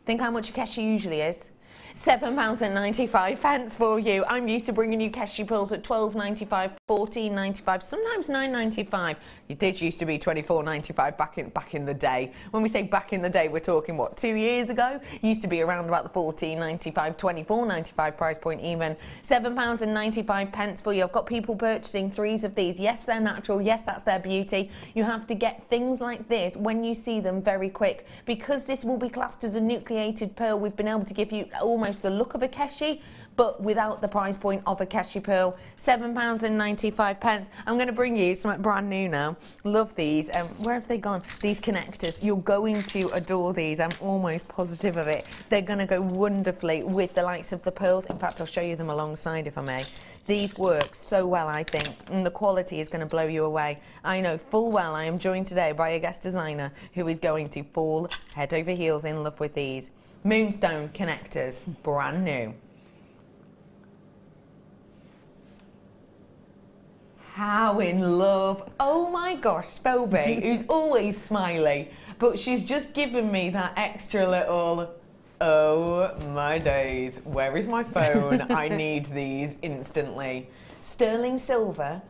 Think how much a keshi usually is? £7.95 for you. I'm used to bringing you keshi pearls at £12.95, £14.95, sometimes £9.95. It did used to be £24.95 back in the day. When we say back in the day, we're talking, what, 2 years ago? It used to be around about the £14.95, £24.95 price point even. £7.95 for you. I've got people purchasing 3s of these. Yes, they're natural. Yes, that's their beauty. You have to get things like this when you see them very quick. Because this will be classed as a nucleated pearl, we've been able to give you almost the look of a keshi, but without the price point of a keshi pearl. £7.95. I'm going to bring you something brand new now. Love these. Where have they gone? These connectors. You're going to adore these. I'm almost positive of it. They're going to go wonderfully with the likes of the pearls. In fact, I'll show you them alongside if I may. These work so well, I think, and the quality is going to blow you away. I know full well I am joined today by a guest designer who is going to fall head over heels in love with these. Moonstone connectors, brand new. How in love. Oh my gosh, Spelby, who's always smiley, but she's just given me that extra little, oh my days, where is my phone? I need these instantly. Sterling silver,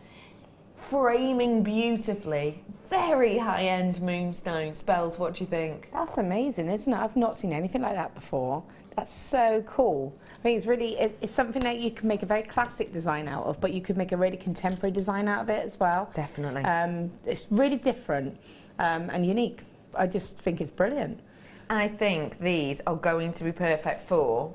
framing beautifully, very high-end moonstone. Spells, what do you think? That's amazing, isn't it? I've not seen anything like that before. That's so cool. I mean, it's something that you can make a very classic design out of, but you could make a really contemporary design out of it as well. Definitely. It's really different and unique. I just think it's brilliant. I think these are going to be perfect for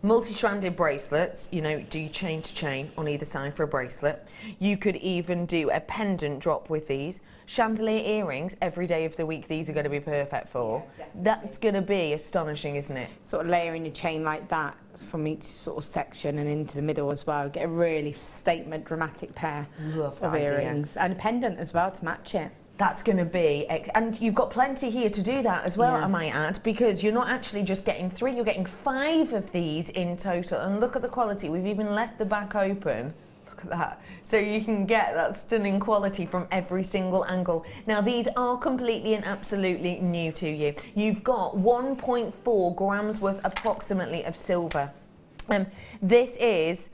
multi-stranded bracelets, you know, do chain to chain on either side for a bracelet. You could even do a pendant drop with these. Chandelier earrings every day of the week, these are going to be perfect for. Yeah, that's going to be astonishing, isn't it? Sort of layering your chain like that from each sort of section and into the middle as well. Get a really statement, dramatic pair Love of that idea. earrings. And a pendant as well to match it. That's going to be, and you've got plenty here to do that as well, I might add, because you're not actually just getting 3, you're getting 5 of these in total. And look at the quality, we've even left the back open. Look at that. So you can get that stunning quality from every single angle. Now these are completely and absolutely new to you. You've got 1.4 grams worth approximately of silver. This is,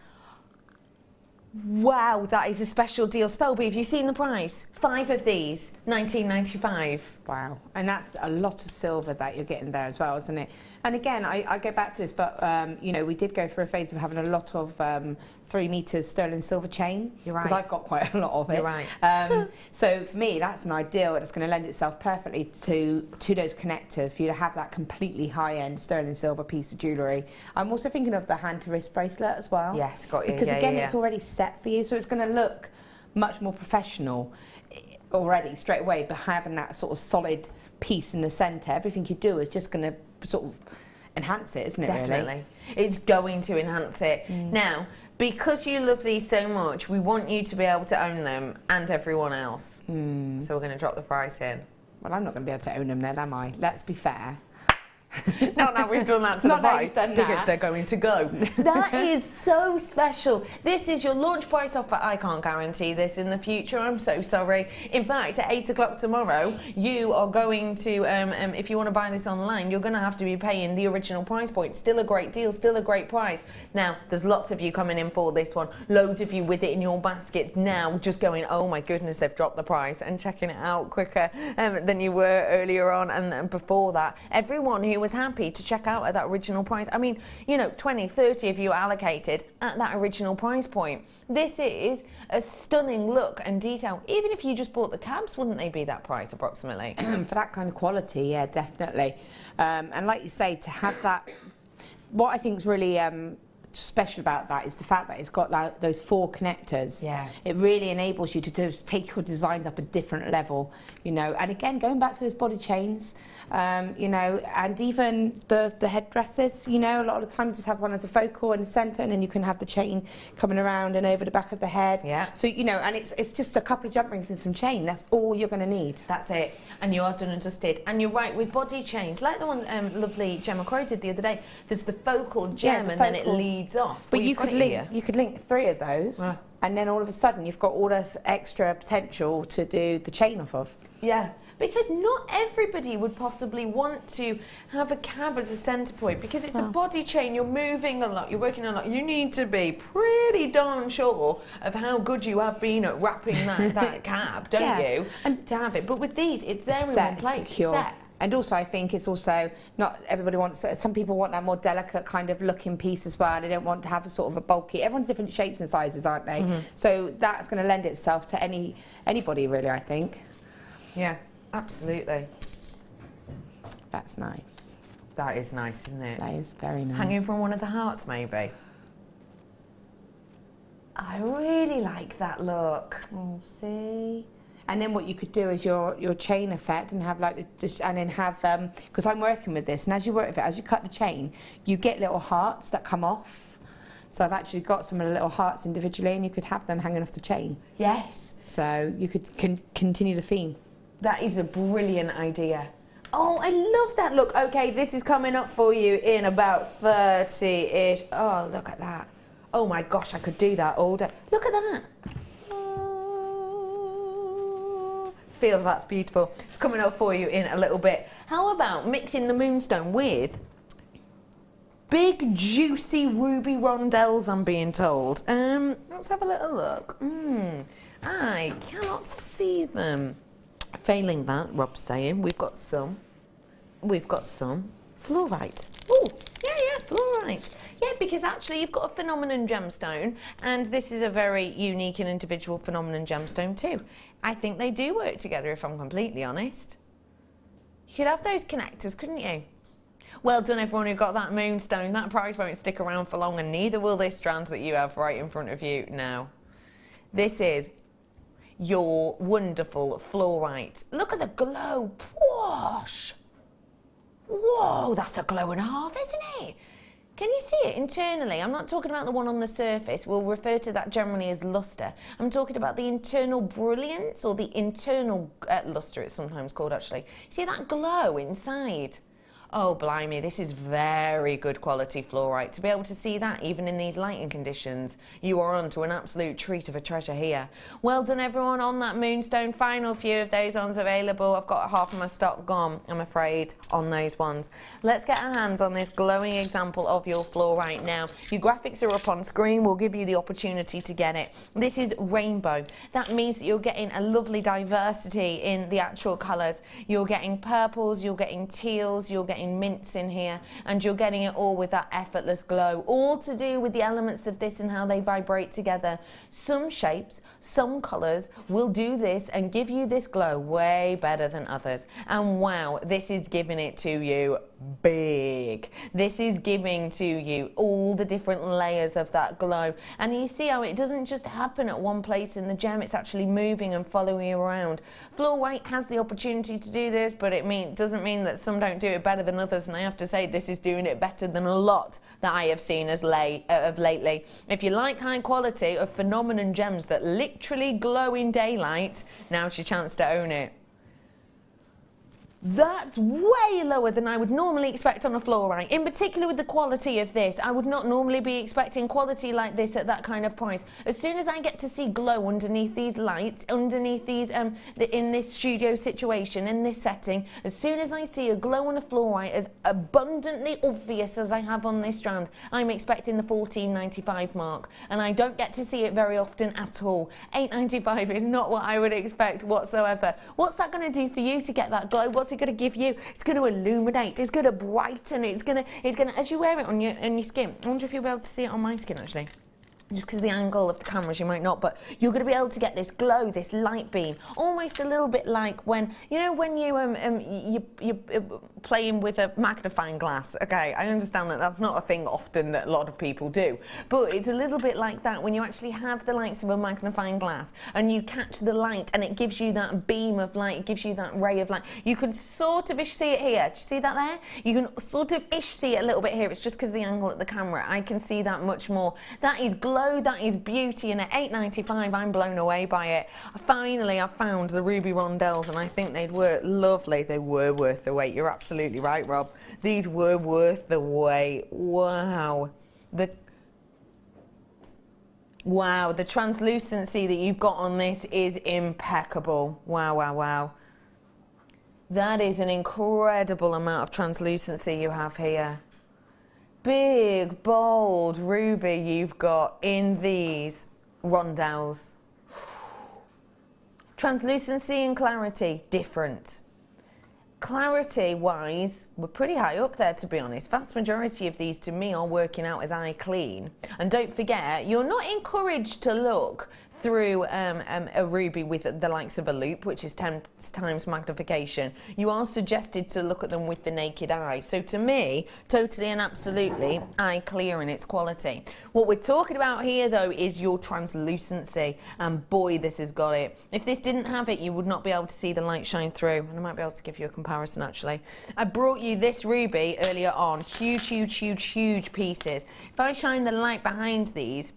wow, that is a special deal. Spelby, have you seen the price? 5 of these, £19.95. Wow, and that's a lot of silver that you're getting there as well, isn't it? And again, I go back to this, but you know, we did go through a phase of having a lot of 3 meters sterling silver chain. You're right. Because I've got quite a lot of it. You're right. So for me, that's an ideal. It's going to lend itself perfectly to those connectors for you to have that completely high-end sterling silver piece of jewellery. I'm also thinking of the hand-to-wrist bracelet as well. Yes, got you. Because yeah, again, yeah, it's already set for you, so it's going to look much more professional already straight away, but having that sort of solid piece in the centre, everything you do is just going to sort of enhance it, isn't it? Definitely. Really? It's going to enhance it. Now, because you love these so much, we want you to be able to own them and everyone else. So we're going to drop the price in. Well, I'm not going to be able to own them then, am I? Let's be fair. Not now we've done that to the price, because they're going to go. That is so special. This is your launch price offer. I can't guarantee this in the future, I'm so sorry. In fact, at 8 o'clock tomorrow, you are going to, if you want to buy this online, you're going to have to be paying the original price point. Still a great deal, still a great price. Now, there's lots of you coming in for this one, loads of you with it in your baskets now, just going, oh my goodness, they've dropped the price, and checking it out quicker than you were earlier on and before that. Everyone who was happy to check out at that original price. I mean, you know, 20, 30 of you allocated at that original price point. This is a stunning look and detail. Even if you just bought the cabs, wouldn't they be that price approximately? For that kind of quality, yeah, definitely. And like you say, to have that, what I think is really special about that is the fact that it's got like those 4 connectors. Yeah. It really enables you to just take your designs up a different level, you know. And again, going back to those body chains, you know, and even the headdresses, you know, a lot of the time you just have one as a focal in the centre, and then you can have the chain coming around and over the back of the head. Yeah. So, you know, and it's just a couple of jump rings and some chain. That's all you're going to need. That's it. And you are done and dusted. And you're right, with body chains, like the one lovely Gemma Crow did the other day, there's the focal gem, and then it leads off. But Well, you could link 3 of those, and then all of a sudden you've got all this extra potential to do the chain off of. Yeah, because not everybody would possibly want to have a cab as a centre point, because it's a body chain, you're moving a lot, you're working a lot. You need to be pretty darn sure of how good you have been at wrapping that cab, don't you? And to have it. But with these, it's there in one place, secure. set. And also, I think it's also not everybody wants. Some people want that more delicate kind of looking piece as well. They don't want to have a sort of a bulky. Everyone's different shapes and sizes, aren't they? So that's going to lend itself to anybody, really. I think. Yeah, absolutely. That's nice. That is nice, isn't it? That is very nice. Hanging from one of the hearts, maybe. I really like that look. Oh, see. And then what you could do is your chain effect, and have like and then have because I'm working with this, and as you work with it, as you cut the chain, you get little hearts that come off. So I've actually got some of the little hearts individually, and you could have them hanging off the chain. Yes. So you could continue the theme. That is a brilliant idea. Oh, I love that look. Okay, this is coming up for you in about 30-ish. Oh, look at that. Oh my gosh, I could do that all day. Look at that. Feel that's beautiful. It's coming up for you in a little bit. How about mixing the moonstone with big juicy ruby rondelles, I'm being told. Let's have a little look. I cannot see them. Failing that, Rob's saying, we've got some fluorite. Oh, yeah, fluorite. Yeah, because actually you've got a phenomenon gemstone, and this is a very unique and individual phenomenon gemstone too. I think they do work together, if I'm completely honest. You could have those connectors, couldn't you? Well done everyone who got that moonstone. That prize won't stick around for long, and neither will this strand that you have right in front of you now. This is your wonderful fluorite. Look at the glow. Whoosh. Whoa, that's a glow and a half, isn't it? Can you see it internally? I'm not talking about the one on the surface. We'll refer to that generally as luster. I'm talking about the internal brilliance, or the internal luster, it's sometimes called actually. See that glow inside? Oh, blimey, this is very good quality fluorite. To be able to see that, even in these lighting conditions, you are on to an absolute treat of a treasure here. Well done, everyone, on that moonstone. Final few of those ones available. I've got half of my stock gone, I'm afraid, on those ones. Let's get our hands on this glowing example of your fluorite now. Your graphics are up on screen. We'll give you the opportunity to get it. This is rainbow. That means that you're getting a lovely diversity in the actual colours. You're getting purples, you're getting teals, you're getting mints in here, and you're getting it all with that effortless glow, all to do with the elements of this and how they vibrate together. Some shapes, some colours will do this and give you this glow way better than others, and wow, this is giving it to you big. This is giving to you all the different layers of that glow, and you see how it doesn't just happen at one place in the gem, it's actually moving and following you around. Fluorite has the opportunity to do this, but it doesn't mean that some don't do it better than others, and I have to say this is doing it better than a lot that I have seen of lately. If you like high quality of phenomenon gems that literally glow in daylight, now's your chance to own it. That's way lower than I would normally expect on a fluorite. In particular with the quality of this, I would not normally be expecting quality like this at that kind of price. As soon as I get to see glow underneath these lights, underneath these, in this studio situation, in this setting, as soon as I see a glow on a fluorite as abundantly obvious as I have on this strand, I'm expecting the $14.95 mark, and I don't get to see it very often at all. $8.95 is not what I would expect whatsoever. What's that going to do for you to get that glow? What's it going to give you? It's going to illuminate, it's going to brighten, it's going to, as you wear it on your skin, I wonder if you'll be able to see it on my skin actually. Just because of the angle of the cameras, you might not, but you're going to be able to get this glow, this light beam, almost a little bit like when, you know, when you're playing with a magnifying glass. Okay, I understand that that's not a thing often that a lot of people do, but it's a little bit like that when you actually have the likes of a magnifying glass and you catch the light and it gives you that beam of light, it gives you that ray of light. You can sort of ish see it here. Do you see that there? You can sort of ish see it a little bit here. It's just because of the angle at the camera. I can see that much more. That is glow. That is beauty, and at $8.95 I'm blown away by it. Finally I found the ruby rondelles, and I think they were lovely. They were worth the wait. You're absolutely right, Rob. These were worth the wait. Wow. Wow, the translucency that you've got on this is impeccable. Wow, wow, wow. That is an incredible amount of translucency you have here. Big, bold ruby you've got in these rondelles. Translucency and clarity, different. Clarity-wise, we're pretty high up there, to be honest. Vast majority of these, to me, are working out as eye clean. And don't forget, you're not encouraged to look through a ruby with the likes of a loop, which is 10 times magnification. You are suggested to look at them with the naked eye. So to me, totally and absolutely eye clear in its quality. What we're talking about here, though, is your translucency, and boy, this has got it. If this didn't have it, you would not be able to see the light shine through, and I might be able to give you a comparison, actually. I brought you this ruby earlier on, huge, huge, huge, huge pieces. If I shine the light behind these,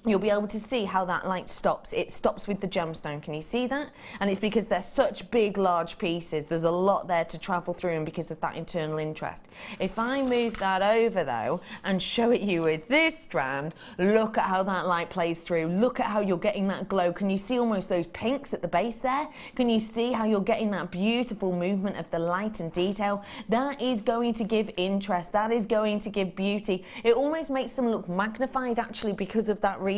you'll be able to see how that light stops. It stops with the gemstone. Can you see that? And it's because they're such big, large pieces. There's a lot there to travel through, and because of that internal interest. If I move that over, though, and show it you with this strand, look at how that light plays through. Look at how you're getting that glow. Can you see almost those pinks at the base there? Can you see how you're getting that beautiful movement of the light and detail? That is going to give interest. That is going to give beauty. It almost makes them look magnified, actually, because of that reason.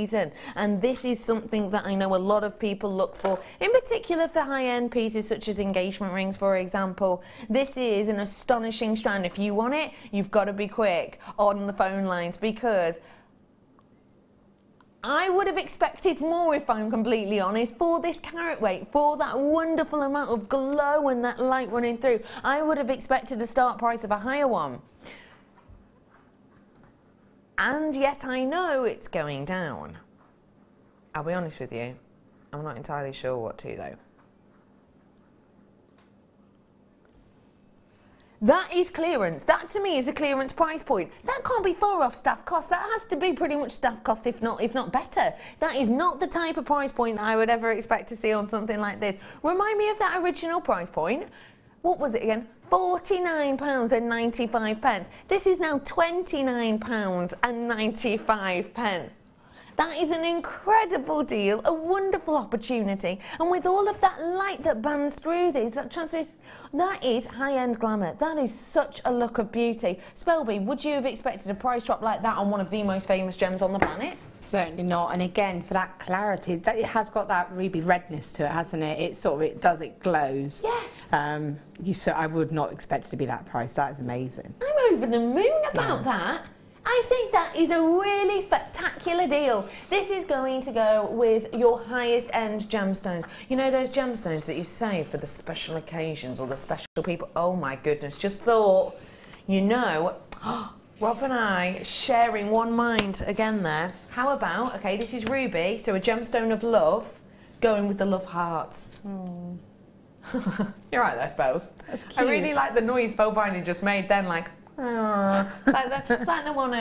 And this is something that I know a lot of people look for, in particular for high-end pieces such as engagement rings, for example. This is an astonishing strand. If you want it, you've got to be quick on the phone lines, because I would have expected more, if I'm completely honest, for this carat weight, for that wonderful amount of glow and that light running through. I would have expected a start price of a higher one. And yet I know it's going down. I'll be honest with you, I'm not entirely sure what to though. That is clearance. That to me is a clearance price point. That can't be far off staff cost. That has to be pretty much staff cost, if not better. That is not the type of price point that I would ever expect to see on something like this. Remind me of that original price point. What was it again? £49.95. This is now £29.95. That is an incredible deal, a wonderful opportunity, and with all of that light that bands through these, that is high-end glamour. That is such a look of beauty. Spelby, would you have expected a price drop like that on one of the most famous gems on the planet? Certainly not. And again, for that clarity, it has got that ruby redness to it, hasn't it? It glows. Yeah. I would not expect it to be that price. That is amazing. I'm over the moon about that. I think that is a really spectacular deal. This is going to go with your highest end gemstones. You know those gemstones that you save for the special occasions or the special people? Oh my goodness, just thought, you know, Rob and I sharing one mind again there. How about, okay, this is ruby, so a gemstone of love, going with the love hearts. You're right there, Spells. I really like the noise Spellbinding just made then, like, it's like the one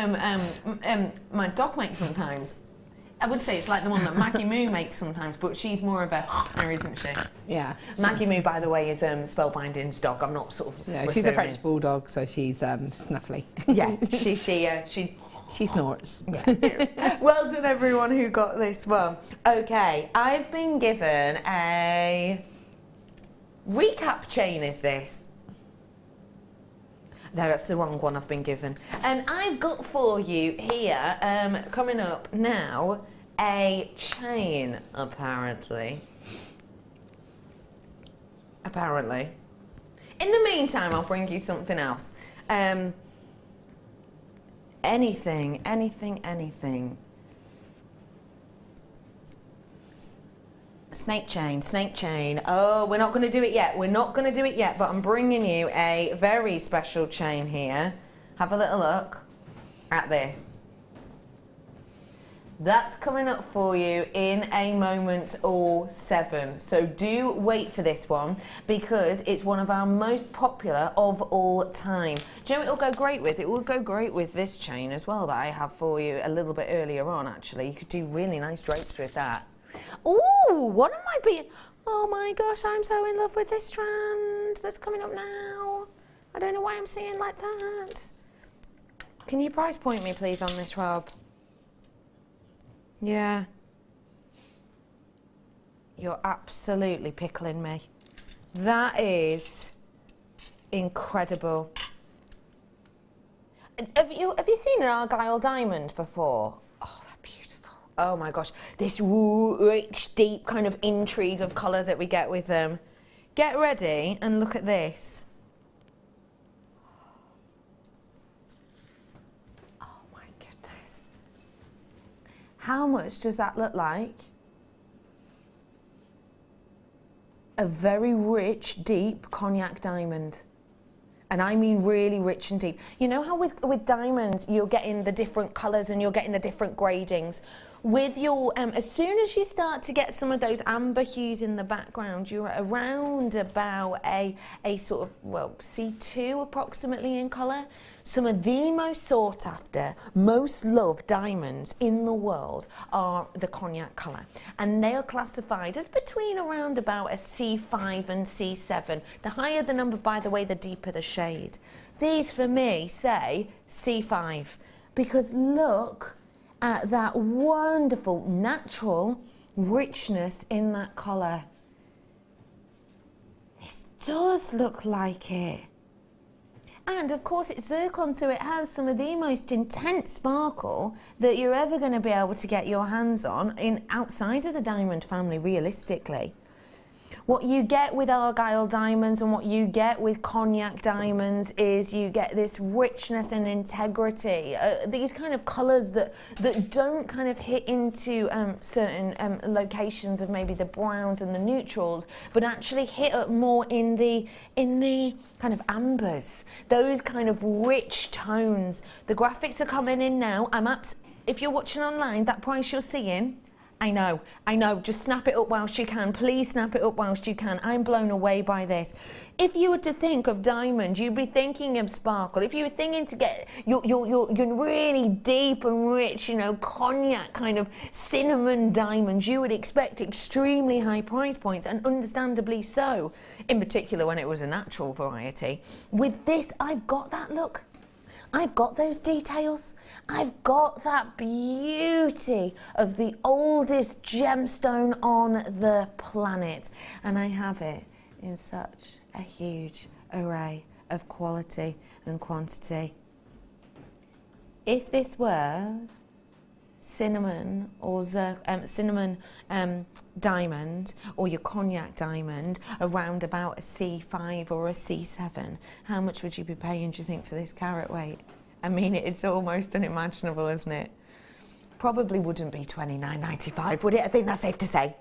my dog makes sometimes. I would say it's like the one that Maggie Moo makes sometimes, but she's more of a isn't she? Yeah. Maggie Moo, by the way, is Spellbinding's dog. I'm not sort of. Yeah, she's a French bulldog, so she's snuffly. Yeah, she snorts. Yeah. Well done, everyone who got this one. Okay, I've been given a recap chain. Is this? No, that's the wrong one I've been given. I've got for you here, coming up now, a chain, apparently. Apparently. In the meantime, I'll bring you something else. Anything. Snake chain. Oh, we're not going to do it yet. But I'm bringing you a very special chain here. Have a little look at this. That's coming up for you in a moment or 7. So do wait for this one because it's one of our most popular of all time. Do you know what it'll go great with? It will go great with this chain as well that I have for you a little bit earlier on, actually. You could do really nice drapes with that. Ooh, what am I being? Oh my gosh, I'm so in love with this strand that's coming up now. I don't know why I'm seeing like that. Can you price point me, please, on this, Rob? Yeah. You're absolutely pickling me. That is incredible. Have you seen an Argyle diamond before? Oh my gosh, this rich, deep kind of intrigue of colour that we get with them. Get ready and look at this. Oh my goodness. How much does that look like? A very rich, deep cognac diamond. And I mean really rich and deep. You know how with diamonds, you're getting the different colours and you're getting the different gradings? With your, as soon as you start to get some of those amber hues in the background, you're around about a sort of, well, C2 approximately in colour. Some of the most sought after, most loved diamonds in the world are the cognac colour. And they are classified as between around about a C5 and C7. The higher the number, by the way, the deeper the shade. These, for me, say C5. Because look at that wonderful natural richness in that colour. This does look like it. And of course it's zircon, so it has some of the most intense sparkle that you're ever going to be able to get your hands on outside of the diamond family, realistically. What you get with Argyle diamonds and what you get with cognac diamonds is you get this richness and integrity, these kind of colours that don't kind of hit into certain locations of maybe the browns and the neutrals, but actually hit up more in the kind of ambers, those kind of rich tones. The graphics are coming in now. If you're watching online, that price you're seeing, I know, just snap it up whilst you can. Please snap it up whilst you can. I'm blown away by this. If you were to think of diamond, you'd be thinking of sparkle. If you were thinking to get your really deep and rich, you know, cognac kind of cinnamon diamonds, you would expect extremely high price points, and understandably so, in particular when it was a natural variety. With this, I've got that look. I've got those details. I've got that beauty of the oldest gemstone on the planet. And I have it in such a huge array of quality and quantity. If this were cinnamon or cinnamon diamond, or your cognac diamond, around about a C5 or a C7, how much would you be paying, do you think, for this carat weight? I mean, it's almost unimaginable, isn't it? Probably wouldn't be $29.95, would it? I think that's safe to say.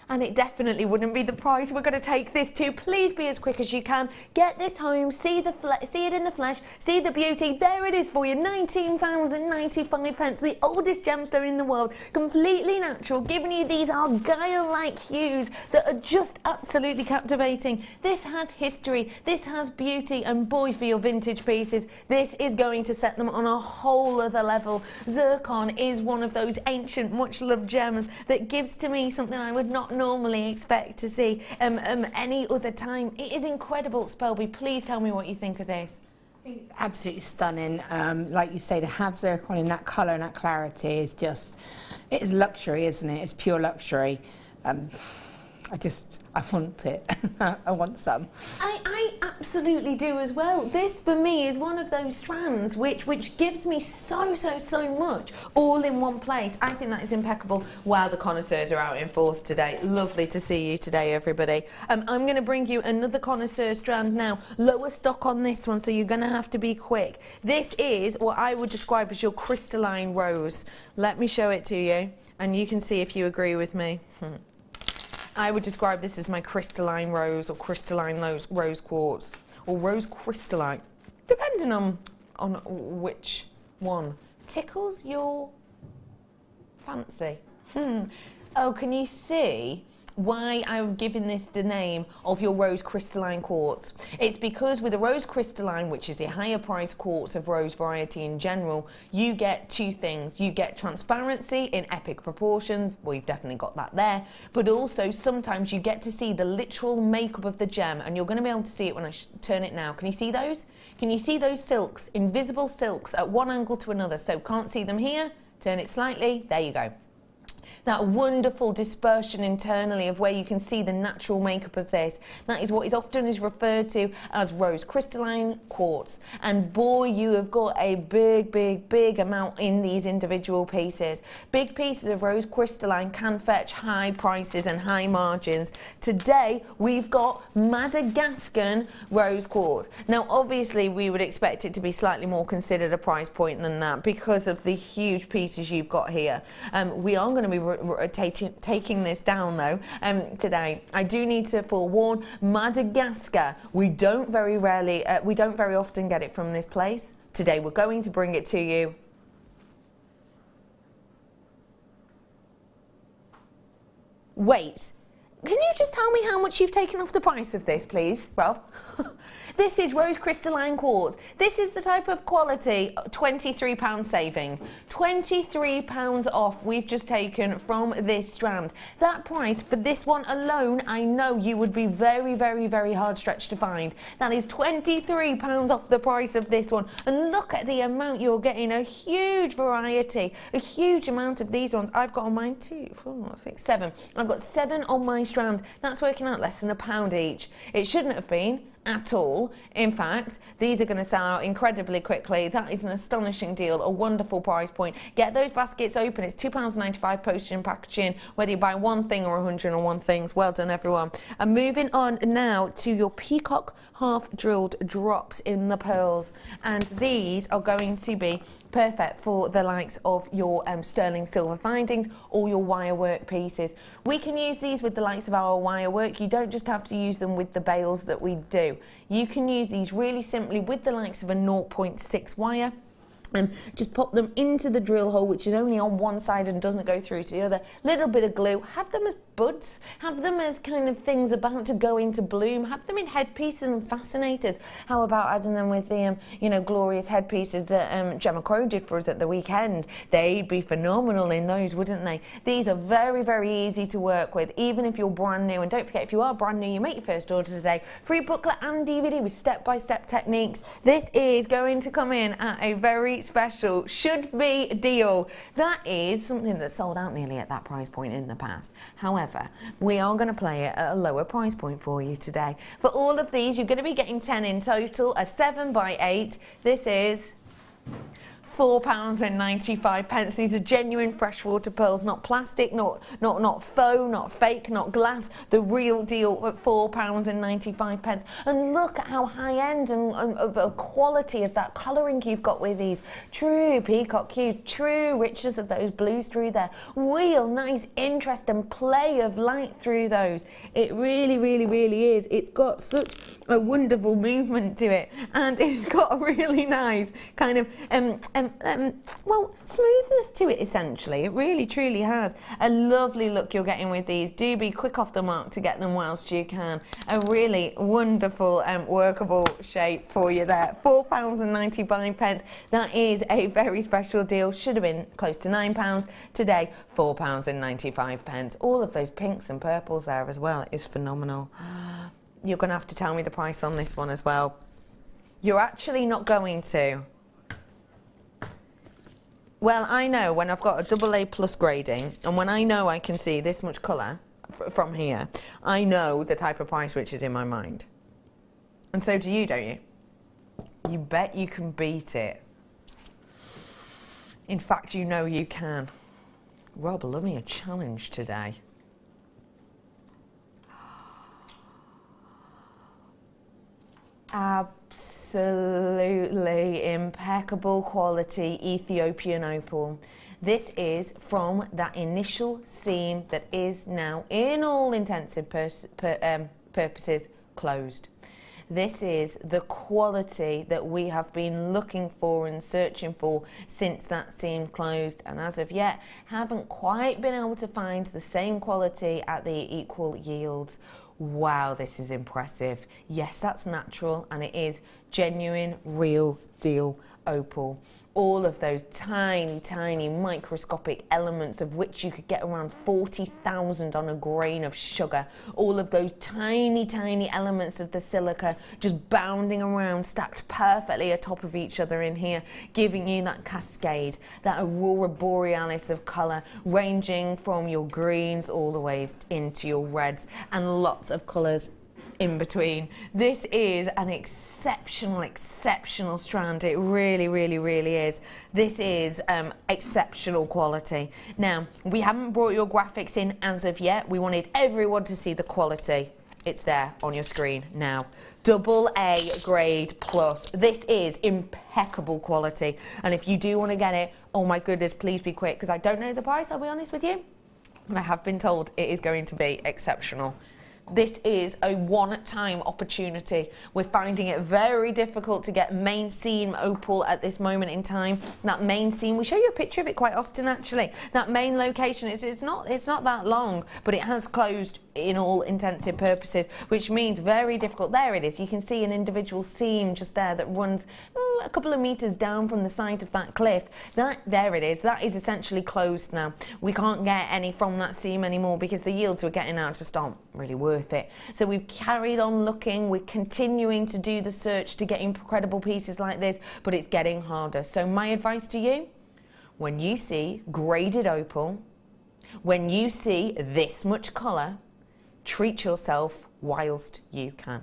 And it definitely wouldn't be the price we're going to take this to. Please be as quick as you can. Get this home, see it in the flesh, see the beauty. There it is for you, £19.95, the oldest gemstone in the world, completely natural, giving you these Argyle-like hues that are just absolutely captivating. This has history, this has beauty, and boy, for your vintage pieces, this is going to set them on a whole other level. Zircon is one of those ancient, much-loved gems that gives to me something I would not normally expect to see any other time. It is incredible. Spelby, please tell me what you think of this. I think it's absolutely stunning. Like you say, to have zircon in that colour and that clarity is just, it is luxury, isn't it? It's pure luxury. I want it. I want some. I absolutely do as well. This for me is one of those strands which gives me so much all in one place. I think that is impeccable. Wow, the connoisseurs are out in force today. Lovely to see you today, everybody. I'm going to bring you another connoisseur strand now. Lower stock on this one, so you're going to have to be quick. This is what I would describe as your crystalline rose. Let me show it to you, and you can see if you agree with me. I would describe this as my crystalline rose, or crystalline rose quartz, or rose crystalline, depending on which one tickles your fancy. Oh, can you see why I'm giving this the name of your rose crystalline quartz? It's because with a rose crystalline, which is the higher price quartz of rose variety in general, you get two things. You get transparency in epic proportions, well, you've definitely got that there, but also sometimes you get to see the literal makeup of the gem, and you're going to be able to see it when I turn it now. Can you see those? Can you see those silks, invisible silks at one angle to another? So can't see them here, turn it slightly, there you go. That wonderful dispersion internally of where you can see the natural makeup of this. That is what is often referred to as rose crystalline quartz. And boy, you have got a big amount in these individual pieces. Big pieces of rose crystalline can fetch high prices and high margins. Today, we've got Madagascan rose quartz. Now, obviously, we would expect it to be slightly more considered a price point than that because of the huge pieces you've got here. We are going to be taking this down though today. I do need to forewarn, Madagascar, we don't very often get it from this place. Today we're going to bring it to you. Wait, can you just tell me how much you've taken off the price of this, please? Well, this is rose crystalline quartz. This is the type of quality, £23 saving. £23 off we've just taken from this strand. That price for this one alone, I know you would be very hard stretched to find. That is £23 off the price of this one. And look at the amount you're getting, a huge variety, a huge amount of these ones. I've got on mine 2, 4, 6, 7. I've got 7 on my strand. That's working out less than £1 each. It shouldn't have been. at all. In fact, these are going to sell out incredibly quickly. That is an astonishing deal, a wonderful price point. Get those baskets open. It's £2.95 postage and packaging, whether you buy one thing or 101 things. Well done, everyone. And moving on now to your peacock half drilled drops in the pearls, and these are going to be perfect for the likes of your sterling silver findings or your wire work pieces. We can use these with the likes of our wire work. You don't just have to use them with the bales that we do. You can use these really simply with the likes of a 0.6 wire. Just pop them into the drill hole, which is only on one side and doesn't go through to the other. Little bit of glue. Have them as buds. Have them as kind of things about to go into bloom. Have them in headpieces and fascinators. How about adding them with the, glorious headpieces that Gemma Crow did for us at the weekend? They'd be phenomenal in those, wouldn't they? These are very, very easy to work with, even if you're brand new. And don't forget, if you are brand new, you make your first order today. Free booklet and DVD with step-by-step techniques. This is going to come in at a very special should-be deal. That is something that sold out nearly at that price point in the past. However, we are going to play it at a lower price point for you today. For all of these, you're going to be getting 10 in total, a 7x8. This is £4.95. These are genuine freshwater pearls, not plastic, not faux, not fake, not glass. The real deal at £4.95. And look at how high end and quality of that colouring you've got with these. True peacock hues, true richness of those blues through there. Real nice interest and play of light through those. It really, really, really is. It's got such a wonderful movement to it, and it's got a really nice kind of smoothness to it, essentially. It really truly has a lovely look you're getting with these. Do be quick off the mark to get them whilst you can. A really wonderful workable shape for you there. £4.95. That is a very special deal. Should have been close to £9 today. £4.95. All of those pinks and purples there as well is phenomenal. You're going to have to tell me the price on this one as well. You're actually not going to. Well, I know when I've got a AA plus grading, and when I know I can see this much colour from here, I know the type of price which is in my mind. And so do you, don't you? You bet you can beat it. In fact, you know you can. Rob, love me a challenge today. Absolutely impeccable quality Ethiopian opal. This is from that initial seam that is now, in all intensive purposes, closed. This is the quality that we have been looking for and searching for since that seam closed, and as of yet haven't quite been able to find the same quality at the equal yields. Wow, this is impressive. Yes, that's natural, and it is genuine, real deal opal. All of those tiny, tiny microscopic elements, of which you could get around 40,000 on a grain of sugar. All of those tiny, tiny elements of the silica just bounding around, stacked perfectly atop of each other in here, giving you that cascade, that aurora borealis of colour, ranging from your greens all the way into your reds, and lots of colours in between. This is an exceptional, exceptional strand. It really, really, really is. This is exceptional quality. Now, we haven't brought your graphics in as of yet. We wanted everyone to see the quality. It's there on your screen now. AA grade plus. This is impeccable quality. And if you do want to get it, oh my goodness, please be quick, because I don't know the price, I'll be honest with you. And I have been told it is going to be exceptional. This is a one-time opportunity. We're finding it very difficult to get main seam opal at this moment in time. That main seam, we show you a picture of it quite often actually. That main location, it's not that long, but it has closed in all intensive purposes, which means very difficult. There it is. You can see an individual seam just there that runs a couple of meters down from the side of that cliff. There it is. That is essentially closed now. We can't get any from that seam anymore because the yields we're getting out just aren't really worth it. So we've carried on looking. We're continuing to do the search to get incredible pieces like this, but it's getting harder. So my advice to you, when you see graded opal, when you see this much colour, treat yourself whilst you can.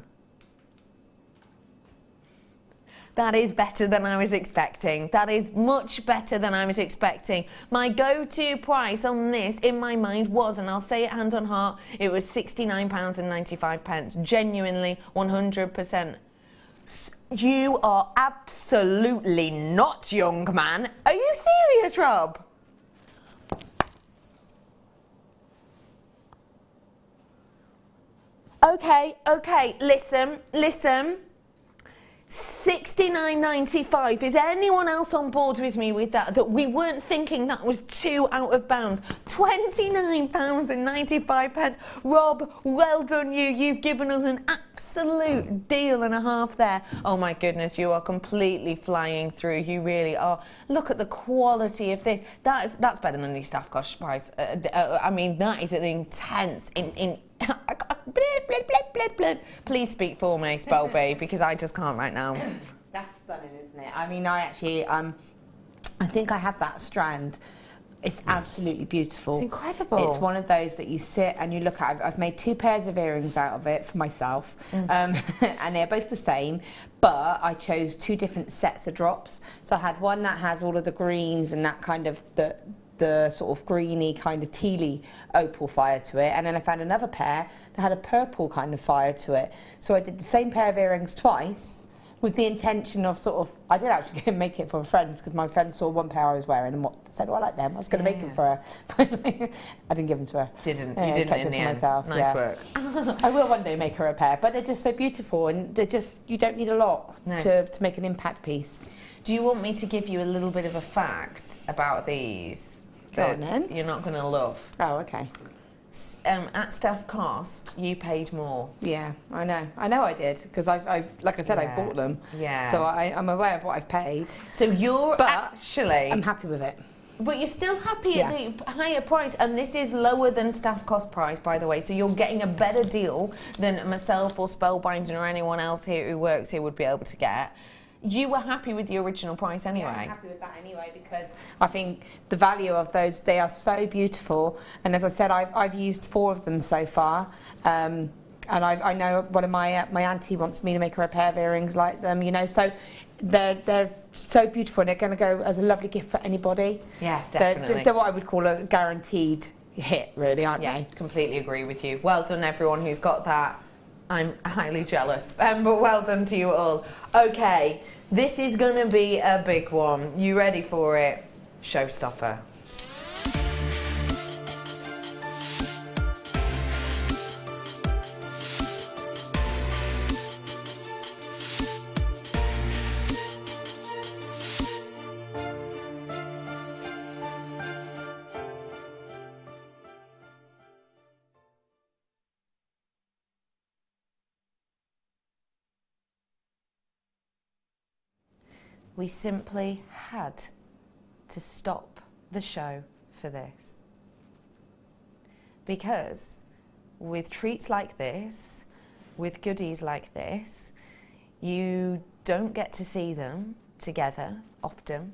That is better than I was expecting. That is much better than I was expecting. My go-to price on this, in my mind, was, and I'll say it hand on heart, it was £69.95. Genuinely, 100%. You are absolutely not, young man. Are you serious, Rob? Okay, listen. £69.95. Is anyone else on board with me with that? That we weren't thinking that was too out of bounds. £29.95. Rob, well done you. You've given us an absolute deal and a half there. Oh my goodness, you are completely flying through. You really are. Look at the quality of this. That's better than the staff cost price. I mean, that is an intense. Please speak for me, Spelby, because I just can't right now. That's stunning, isn't it? I mean, I actually, I think I have that strand. It's absolutely beautiful. It's incredible. It's one of those that you sit and you look at. I've made 2 pairs of earrings out of it for myself, and they're both the same, but I chose 2 different sets of drops. So I had one that has all of the greens and that kind of the sort of greeny kind of tealy opal fire to it, and then I found another pair that had a purple kind of fire to it. So I did the same pair of earrings twice with the intention of sort of, I did actually go and make it for friends because my friend saw one pair I was wearing and said, oh, I like them, I was going to make them for her. I didn't give them to her. You didn't in the end. Myself. Nice work. I will one day make her a pair, but they're just so beautiful, and they're just, you don't need a lot to make an impact piece. Do you want me to give you a little bit of a fact about these? That you're not going to love. Oh, okay. At staff cost, you paid more. Yeah, I know I did, because I've like I said, I've bought them. Yeah. So I'm aware of what I've paid. So you're actually... I'm happy with it. But you're still happy at the higher price, and this is lower than staff cost price, by the way, so you're getting a better deal than myself or Spellbinding or anyone else here who works here would be able to get. You were happy with the original price anyway? Yeah, I'm happy with that anyway, because I think the value of those, they are so beautiful, and as I said, I've used 4 of them so far, and I know one of my auntie wants me to make her a pair of earrings like them, you know, so they're so beautiful, and they're going to go as a lovely gift for anybody. Yeah, definitely. They're what I would call a guaranteed hit, really, aren't they? Yeah, completely agree with you. Well done, everyone who's got that. I'm highly jealous, but well done to you all. Okay, this is going to be a big one. You ready for it? Showstopper. We simply had to stop the show for this. Because with treats like this, with goodies like this, you don't get to see them together often,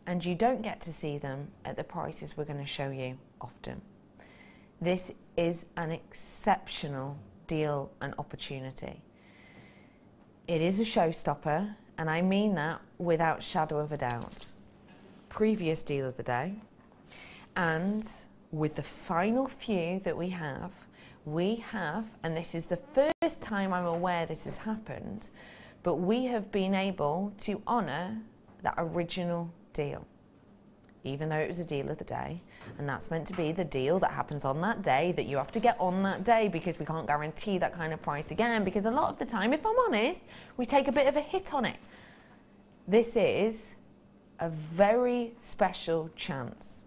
and you don't get to see them at the prices we're going to show you often. This is an exceptional deal and opportunity. It is a showstopper, and I mean that without shadow of a doubt. Previous deal of the day, and with the final few that we have, and this is the first time I'm aware this has happened, but we have been able to honour that original deal, even though it was a deal of the day, and that's meant to be the deal that happens on that day, that you have to get on that day, because we can't guarantee that kind of price again, because a lot of the time, if I'm honest, we take a bit of a hit on it. This is a very special chance.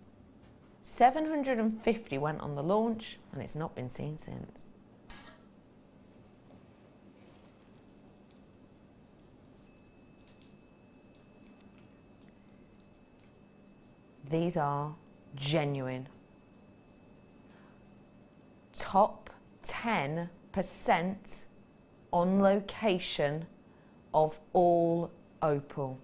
750 went on the launch, and it's not been seen since. These are genuine. Top 10% on location of all opal.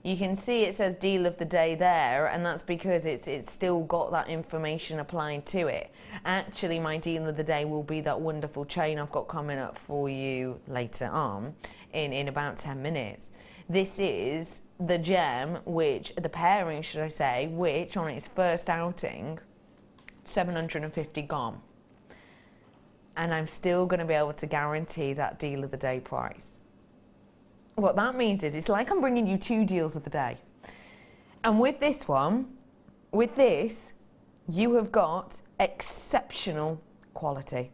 You can see it says deal of the day there, and that's because it's still got that information applied to it. Actually, my deal of the day will be that wonderful chain I've got coming up for you later on in about 10 minutes. This is the gem, which, the pairing should I say, which on its first outing, 750 gone. And I'm still going to be able to guarantee that deal of the day price. What that means is it's like I'm bringing you 2 deals of the day. And with this one, with this, you have got exceptional quality.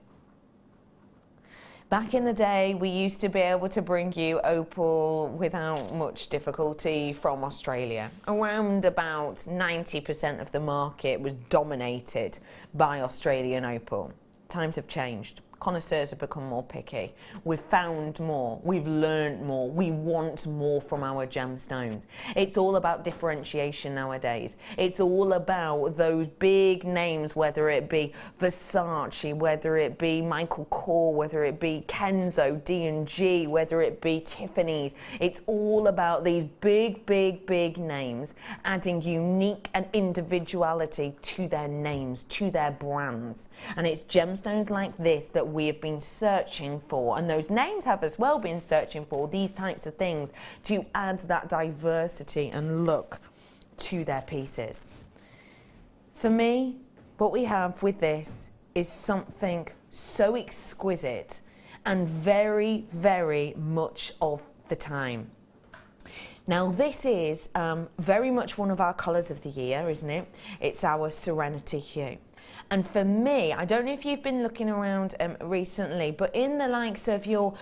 Back in the day, we used to be able to bring you opal without much difficulty from Australia. Around about 90% of the market was dominated by Australian opal. Times have changed. Connoisseurs have become more picky. We've found more. We've learned more. We want more from our gemstones. It's all about differentiation nowadays. It's all about those big names, whether it be Versace, whether it be Michael Kors, whether it be Kenzo, D&G, whether it be Tiffany's. It's all about these big, big, big names, adding unique and individuality to their names, to their brands. And it's gemstones like this that we have been searching for, and those names have as well been searching for these types of things to add that diversity and look to their pieces. For me, what we have with this is something so exquisite and very, very much of the time. Now this is very much one of our colours of the year, isn't it? It's our Serenity hue. And for me, I don't know if you've been looking around recently, but in the likes of your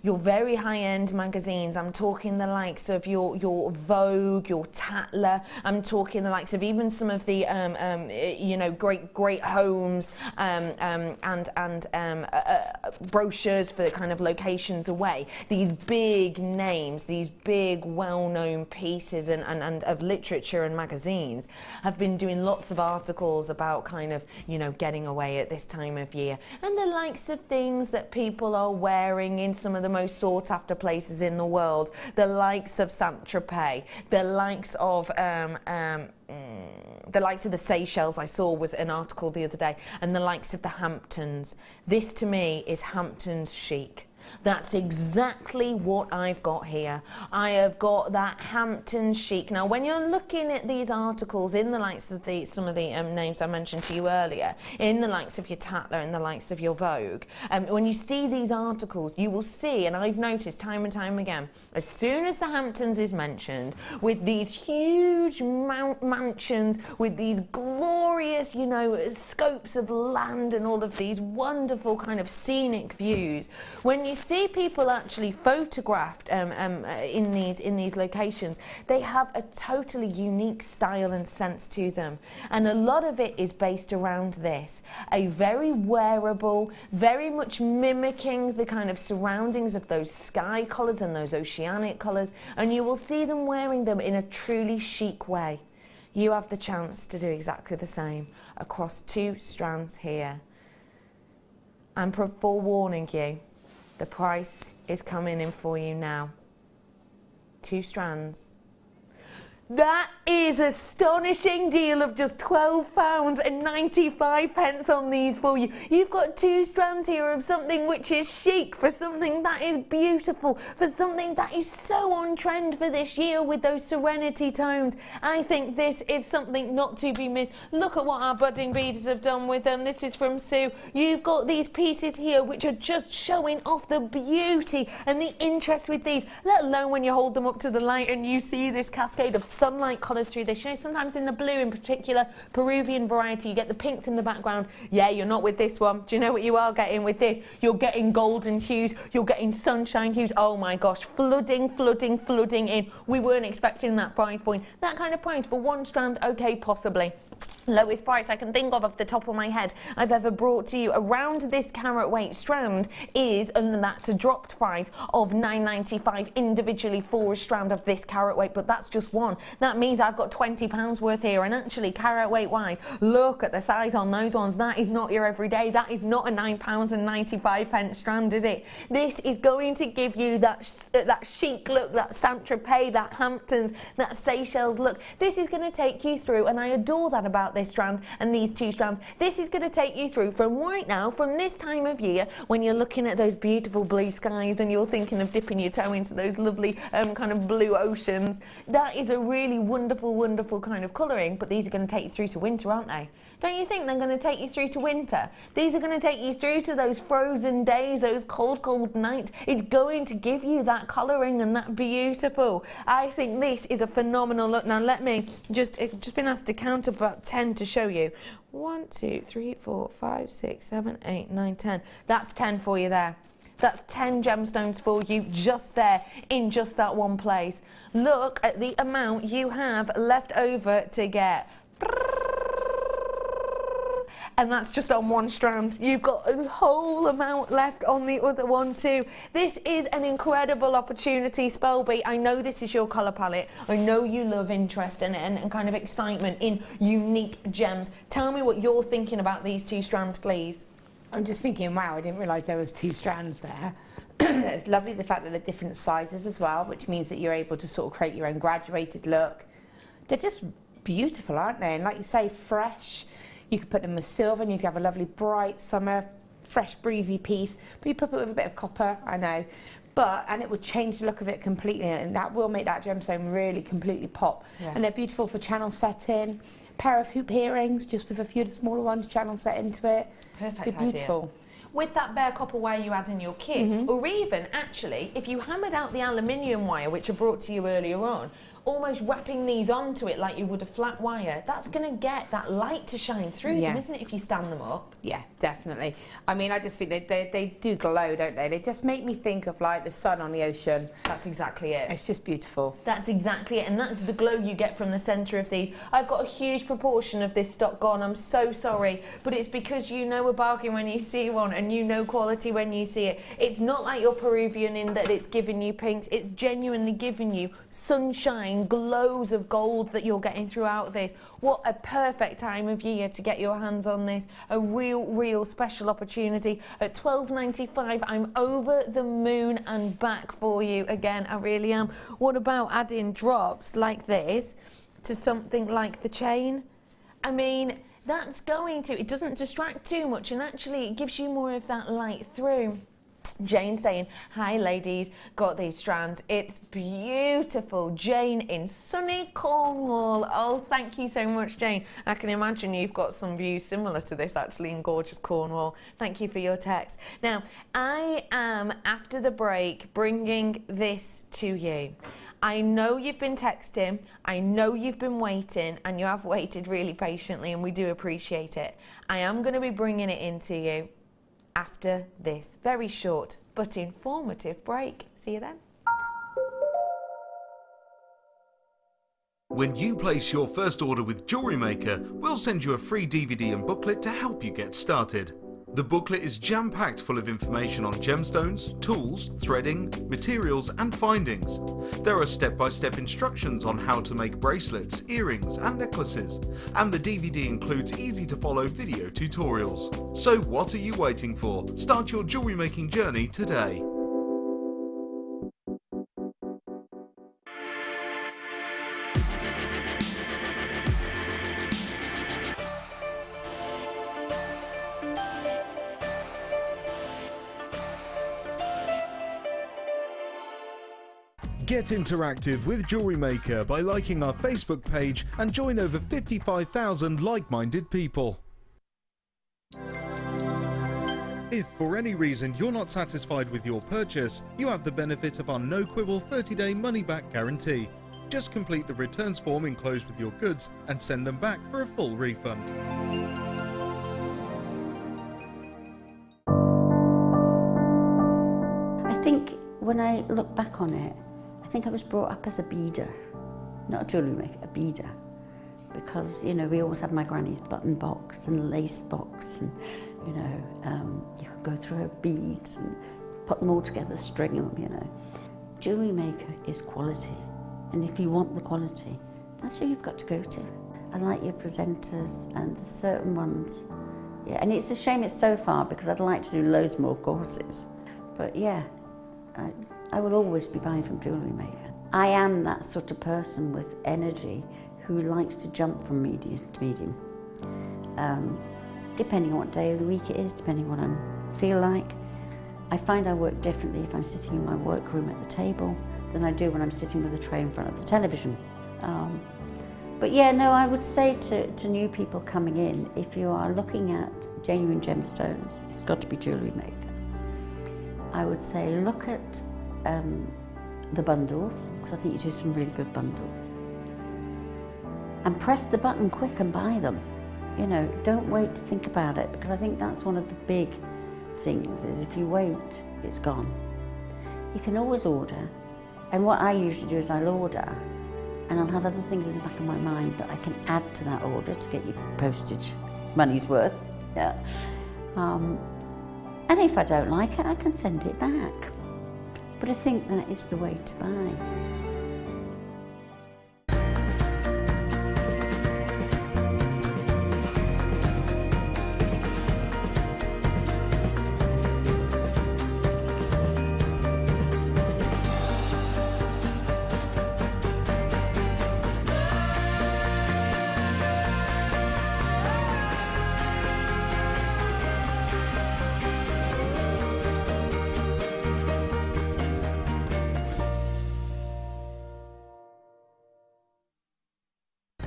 very high-end magazines, I'm talking the likes of your Vogue, your Tatler. I'm talking the likes of even some of the you know, great homes and brochures for kind of locations away. These big names, these big well-known pieces and of literature and magazines have been doing lots of articles about kind of, you know, getting away at this time of year, and the likes of things that people are wearing in some of the most sought after places in the world, the likes of Saint-Tropez, the likes of the Seychelles. I saw was an article the other day, and the likes of the Hamptons. This to me is Hamptons chic. That's exactly what I've got here. I have got that Hampton chic. Now, when you're looking at these articles in the likes of some of the names I mentioned to you earlier, in the likes of your Tatler and the likes of your Vogue, when you see these articles, you will see, and I've noticed time and time again, as soon as the Hamptons is mentioned, with these huge mansions, with these glorious, you know, scopes of land and all of these wonderful kind of scenic views, when you see people actually photographed in these locations, they have a totally unique style and sense to them, and a lot of it is based around this, a very wearable, very much mimicking the kind of surroundings of those sky colours and those oceanic colours, and you will see them wearing them in a truly chic way. You have the chance to do exactly the same across 2 strands here. I'm forewarning you, the price is coming in for you now. 2 strands. That is an astonishing deal of just £12.95 on these for you. You've got 2 strands here of something which is chic, for something that is beautiful, for something that is so on trend for this year with those serenity tones. I think this is something not to be missed. Look at what our budding beaders have done with them. This is from Sue. You've got these pieces here which are just showing off the beauty and the interest with these, let alone when you hold them up to the light and you see this cascade of sunlight colours through this. You know, sometimes in the blue in particular, Peruvian variety, you get the pinks in the background. Yeah, you're not with this one. Do you know what you are getting with this? You're getting golden hues, you're getting sunshine hues. Oh my gosh, flooding in. We weren't expecting that price point. That kind of price for 1 strand, okay, possibly. Lowest price I can think of off the top of my head I've ever brought to you around this carat weight strand is, and that's a dropped price of £9.95 individually for a strand of this carat weight, but that's just one. That means I've got £20 worth here, and actually carat weight wise, look at the size on those ones. That is not your everyday, that is not a £9.95 strand, is it? This is going to give you that chic look, that Saint-Tropez, that Hamptons, that Seychelles look. This is going to take you through, and I adore that about about this strand and these 2 strands. This is going to take you through from right now, from this time of year, when you're looking at those beautiful blue skies and you're thinking of dipping your toe into those lovely kind of blue oceans. That is a really wonderful, wonderful kind of colouring, but these are going to take you through to winter, aren't they? Don't you think they're going to take you through to winter? These are going to take you through to those frozen days, those cold, cold nights. It's going to give you that colouring and that beautiful. I think this is a phenomenal look. Now let me just been asked to count about 10 to show you. 1, 2, 3, 4, 5, 6, 7, 8, 9, 10. That's 10 for you there. That's 10 gemstones for you just there in just that one place. Look at the amount you have left over to get. And that's just on one strand. You've got a whole amount left on the other one too. This is an incredible opportunity, Spelby. I know this is your colour palette. I know you love interest and kind of excitement in unique gems. Tell me what you're thinking about these 2 strands, please. I'm just thinking, wow, I didn't realise there was 2 strands there. It's lovely the fact that they're different sizes as well, which means that you're able to sort of create your own graduated look. They're just beautiful, aren't they? And like you say, fresh. You could put them with silver and you could have a lovely bright summer, fresh breezy piece. But you put it with a bit of copper, I know. And it would change the look of it completely, and that will make that gemstone really completely pop. Yeah. And they're beautiful for channel setting. Pair of hoop earrings, just with a few of the smaller ones, channel set into it. Perfect They're beautiful. Idea. With that bare copper wire you add in your kit, or even actually, if you hammered out the aluminium wire, which I brought to you earlier on, almost wrapping these onto it like you would a flat wire, that's going to get that light to shine through them, isn't it, if you stand them up? Yeah, definitely. I mean, I just think they do glow, don't they? They just make me think of like the sun on the ocean. That's exactly it. It's just beautiful. That's exactly it, and that's the glow you get from the centre of these. I've got a huge proportion of this stock gone, I'm so sorry, but it's because you know a bargain when you see one and you know quality when you see it. It's not like your Peruvian in that it's giving you pinks, it's genuinely giving you sunshine, glows of gold that you're getting throughout this. What a perfect time of year to get your hands on this. A real special opportunity. At $12.95, I'm over the moon and back for you again. I really am. What about adding drops like this to something like the chain? I mean, that's going to, it doesn't distract too much, and actually it gives you more of that light through. Jane saying, hi ladies, got these strands, it's beautiful. Jane in sunny Cornwall. Oh, thank you so much, Jane. I can imagine you've got some views similar to this actually in gorgeous Cornwall. Thank you for your text. Now, I am, after the break, bringing this to you. I know you've been texting, I know you've been waiting, and you have waited really patiently, and we do appreciate it. I am going to be bringing it into you after this very short but informative break. See you then. When you place your first order with JewelleryMaker, we'll send you a free DVD and booklet to help you get started. The booklet is jam-packed full of information on gemstones, tools, threading, materials and findings. There are step-by-step instructions on how to make bracelets, earrings and necklaces, and the DVD includes easy-to-follow video tutorials. So what are you waiting for? Start your jewellery making journey today. Get interactive with JewelleryMaker by liking our Facebook page and join over 55,000 like-minded people. If for any reason you're not satisfied with your purchase, you have the benefit of our no-quibble 30-day money-back guarantee. Just complete the returns form enclosed with your goods and send them back for a full refund. I think when I look back on it, I think I was brought up as a beader, not a jewellery maker, a beader. Because, you know, we always had my granny's button box and lace box and, you know, you could go through her beads and put them all together, string them, you know. Jewellery maker is quality. And if you want the quality, that's who you've got to go to. I like your presenters and the certain ones. Yeah, and it's a shame it's so far because I'd like to do loads more courses. But yeah, I will always be buying from JewelleryMaker. I am that sort of person with energy who likes to jump from medium to medium. Depending on what day of the week it is, depending on what I feel like. I find I work differently if I'm sitting in my workroom at the table than I do when I'm sitting with a tray in front of the television. But yeah, no, I would say to new people coming in, if you are looking at genuine gemstones, it's got to be JewelleryMaker. I would say look at the bundles, because I think you do some really good bundles. And press the button quick and buy them. You know, don't wait to think about it, because I think that's one of the big things, is if you wait, it's gone. You can always order, and what I usually do is I'll order, and I'll have other things in the back of my mind that I can add to that order to get your postage money's worth. Yeah. And if I don't like it, I can send it back. But I think that is the way to buy.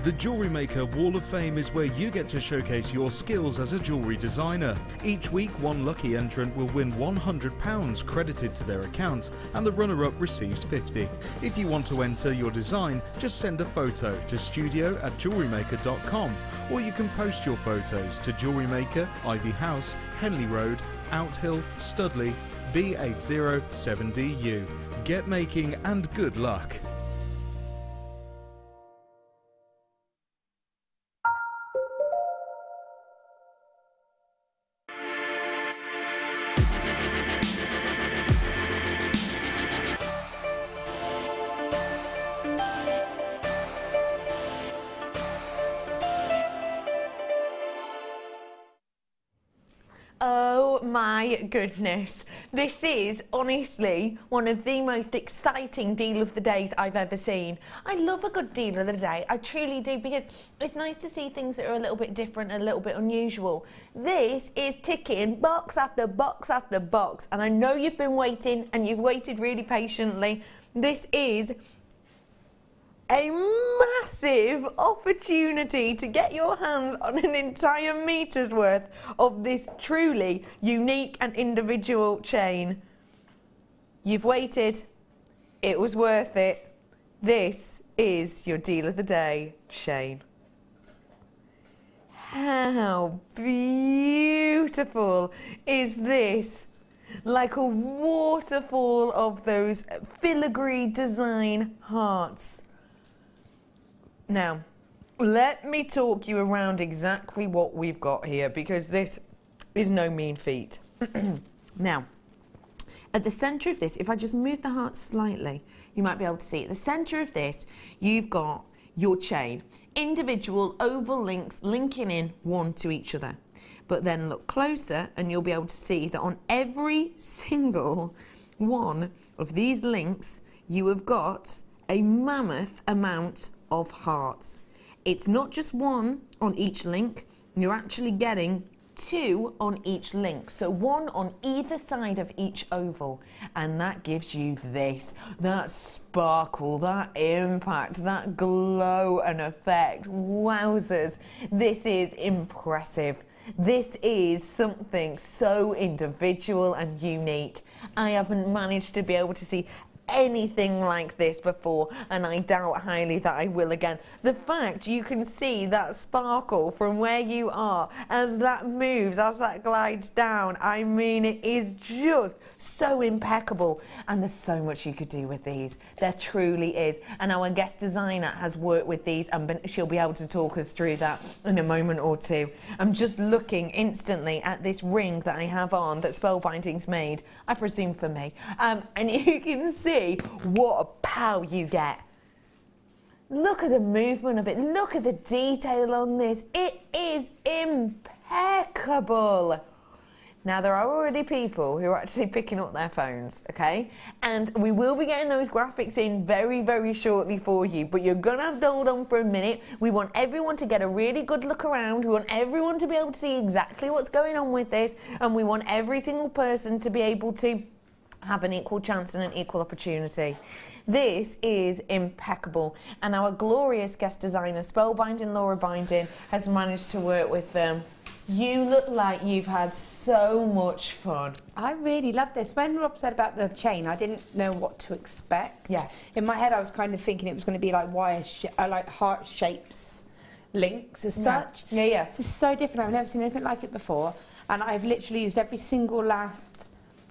The JewelleryMaker Wall of Fame is where you get to showcase your skills as a jewellery designer. Each week, one lucky entrant will win £100 credited to their account, and the runner-up receives £50. If you want to enter your design, just send a photo to studio@jewellerymaker.com, or you can post your photos to JewelleryMaker, Ivy House, Henley Road, Outhill, Studley, B807DU. Get making and good luck. Oh my goodness, this is honestly one of the most exciting deal of the days I've ever seen. I love a good deal of the day, I truly do, because it's nice to see things that are a little bit different, a little bit unusual. This is ticking box after box after box, and I know you've been waiting, and you've waited really patiently. This is a massive opportunity to get your hands on an entire meter's worth of this truly unique and individual chain. You've waited, it was worth it. This is your deal of the day chain. How beautiful is this? Like a waterfall of those filigree design hearts. Now, let me talk you around exactly what we've got here, because this is no mean feat. Now, at the centre of this, if I just move the heart slightly, you might be able to see at the centre of this, you've got your chain. Individual oval links linking in one to each other. But then look closer and you'll be able to see that on every single one of these links, you have got a mammoth amount of hearts. It's not just one on each link, you're actually getting two on each link, so one on either side of each oval, and that gives you this, that sparkle, that impact, that glow and effect. Wowzers, this is impressive. This is something so individual and unique. I haven't managed to be able to see anything like this before, and I doubt highly that I will again. The fact you can see that sparkle from where you are as that moves, as that glides down, I mean, it is just so impeccable, and there's so much you could do with these. There truly is, and our guest designer has worked with these, and she'll be able to talk us through that in a moment or two. I'm just looking instantly at this ring that I have on that Spellbinding's made, I presume for me, and you can see what a pow you get. Look at the movement of it. Look at the detail on this. It is impeccable. Now, there are already people who are actually picking up their phones, okay? And we will be getting those graphics in very, very shortly for you, but you're gonna have to hold on for a minute. We want everyone to get a really good look around. We want everyone to be able to see exactly what's going on with this, and we want every single person to be able to have an equal chance and an equal opportunity. This is impeccable, and our glorious guest designer, Spellbinding Laura Binding, has managed to work with them. You look like you've had so much fun. I really love this. When Rob said about the chain, I didn't know what to expect. Yeah. In my head, I was kind of thinking it was going to be like like heart shapes, links as such. Yeah, yeah. It's so different. I've never seen anything like it before, and I've literally used every single last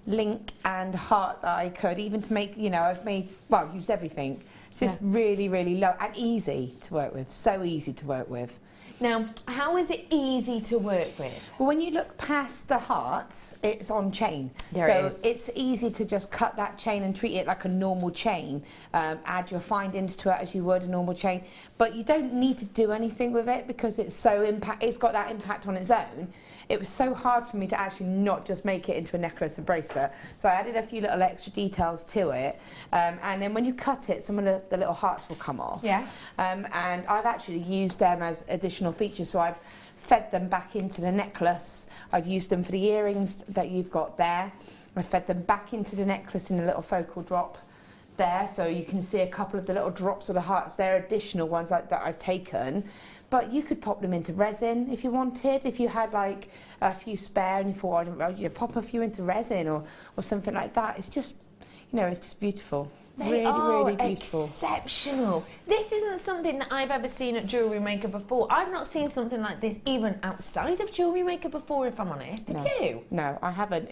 link and heart that I could, even to make, you know, I've used everything. So it's really, really low and easy to work with. So easy to work with. Now, how is it easy to work with? Well, when you look past the hearts, it's on chain. There so it is. It's easy to just cut that chain and treat it like a normal chain. Add your findings to it as you would a normal chain. But you don't need to do anything with it because it's got that impact on its own. It was so hard for me to actually not just make it into a necklace and bracelet. So I added a few little extra details to it. And then when you cut it, some of the little hearts will come off. Yeah. And I've actually used them as additional features. So I've fed them back into the necklace. I've used them for the earrings that you've got there. I fed them back into the necklace in a little focal drop there. So you can see a couple of the little drops of the hearts. They're additional ones that I've taken. But you could pop them into resin if you wanted. If you had like a few spare and you thought, pop a few into resin or something like that. It's just, you know, it's just beautiful. They really, are really beautiful. Exceptional. This isn't something that I've ever seen at JewelleryMaker before. I've not seen something like this even outside of JewelleryMaker before, if I'm honest. Have you? No, I haven't.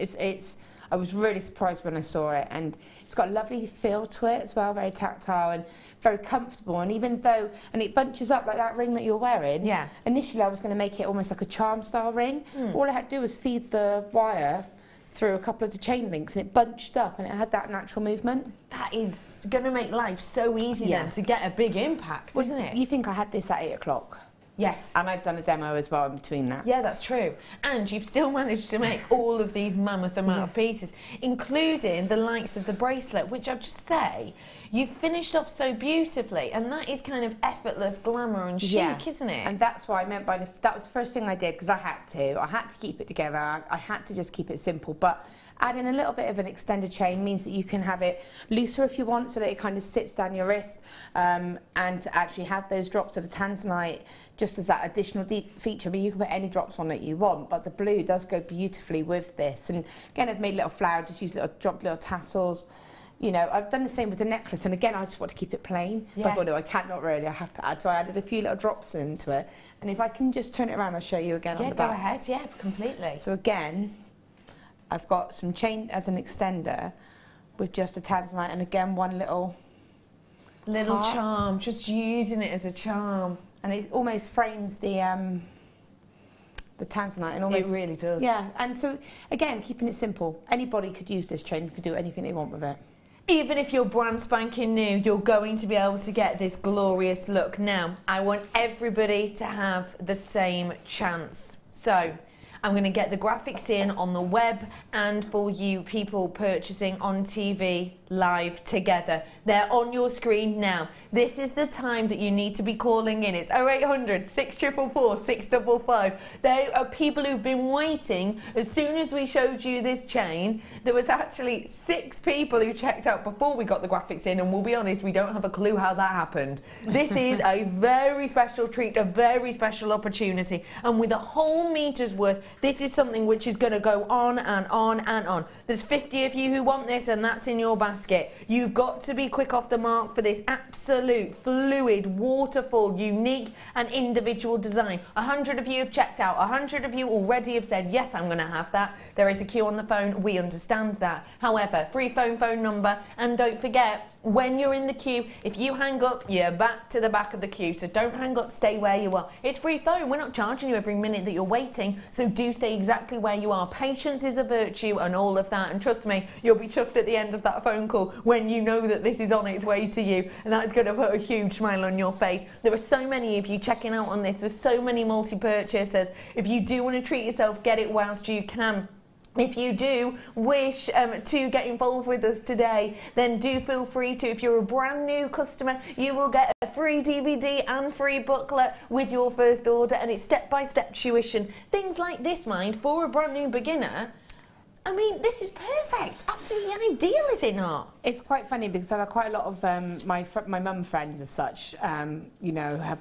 I was really surprised when I saw it, and it's got a lovely feel to it as well, very tactile and very comfortable. And even though, and it bunches up like that ring that you're wearing. Yeah. Initially, I was going to make it almost like a charm style ring. All I had to do was feed the wire through a couple of the chain links, and it bunched up, and it had that natural movement. That is going to make life so easy then to get a big impact, isn't it? You think I had this at 8 o'clock? Yes. And I've done a demo as well in between that. Yeah, that's true. And you've still managed to make all of these mammoth amount of pieces, including the likes of the bracelet, which I'll just say, you've finished off so beautifully, and that is kind of effortless glamour and chic, isn't it? And that's what I meant by that was the first thing I did, because I had to keep it together. I had to just keep it simple, but adding a little bit of an extended chain means that you can have it looser if you want, so that it kind of sits down your wrist, and to actually have those drops of the tanzanite just as that additional feature. I mean, you can put any drops on that you want, but the blue does go beautifully with this. And again, I've made a little flower, just use dropped little tassels. You know, I've done the same with the necklace, and again, I just want to keep it plain. Yeah. But I thought, no, I can't, not really, I have to add. So I added a few little drops into it. And if I can just turn it around, I'll show you again on the back. Yeah, go ahead, yeah, completely. So again, I've got some chain as an extender with just a tanzanite, and again, one little heart. Charm, just using it as a charm. And it almost frames the tanzanite, and almost, it really does. Yeah, and so again, keeping it simple. Anybody could use this chain, could do anything they want with it. Even if you're brand spanking new, you're going to be able to get this glorious look. Now, I want everybody to have the same chance. So, I'm going to get the graphics in on the web and for you people purchasing on TV live together. They're on your screen now. This is the time that you need to be calling in. It's 0800 644 655. There are people who've been waiting. As soon as we showed you this chain, there was actually 6 people who checked out before we got the graphics in, and we'll be honest, we don't have a clue how that happened. This is a very special treat, a very special opportunity, and with a whole meter's worth, this is something which is going to go on and on and on. There's 50 of you who want this, and that's in your basket. You've got to be quick off the mark for this absolute fluid, waterfall, unique and individual design. 100 of you have checked out. 100 of you already have said, yes, I'm going to have that. There is a queue on the phone. We understand that. However, free phone number, and don't forget, when you're in the queue, if you hang up, you're back to the back of the queue. So don't hang up, stay where you are. It's free phone. We're not charging you every minute that you're waiting, so do stay exactly where you are. Patience is a virtue and all of that, and trust me, you'll be chuffed at the end of that phone call when you know that this is on its way to you, and that's going to put a huge smile on your face. There are so many of you checking out on this. There's so many multi-purchasers. If you do want to treat yourself, get it whilst you can. If you do wish to get involved with us today, then do feel free to. If you're a brand new customer, you will get a free DVD and free booklet with your first order, and it's step-by-step tuition. Things like this, mind, for a brand new beginner. I mean, this is perfect. Absolutely ideal, is it not? It's quite funny because I've had quite a lot of my mum friends as such, you know,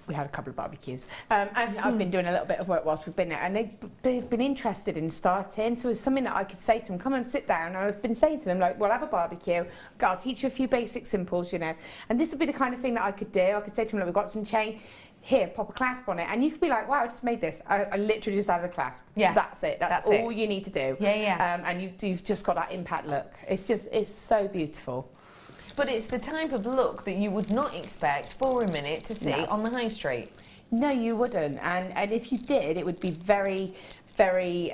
we had a couple of barbecues, and I've been doing a little bit of work whilst we've been there, and they've been interested in starting, so it's something that I could say to them, come and sit down, and I've been saying to them, like, we'll have a barbecue, I'll teach you a few basic simples, you know, and this would be the kind of thing that I could do. I could say to them, look, we've got some chain, here, pop a clasp on it, and you could be like, wow, I just made this. I literally just added a clasp. Yeah. That's it. That's all you need to do. Yeah, yeah. And you've just got that impact look. It's so beautiful. But it's the type of look that you would not expect for a minute to see on the high street. No, you wouldn't. And if you did, it would be very, very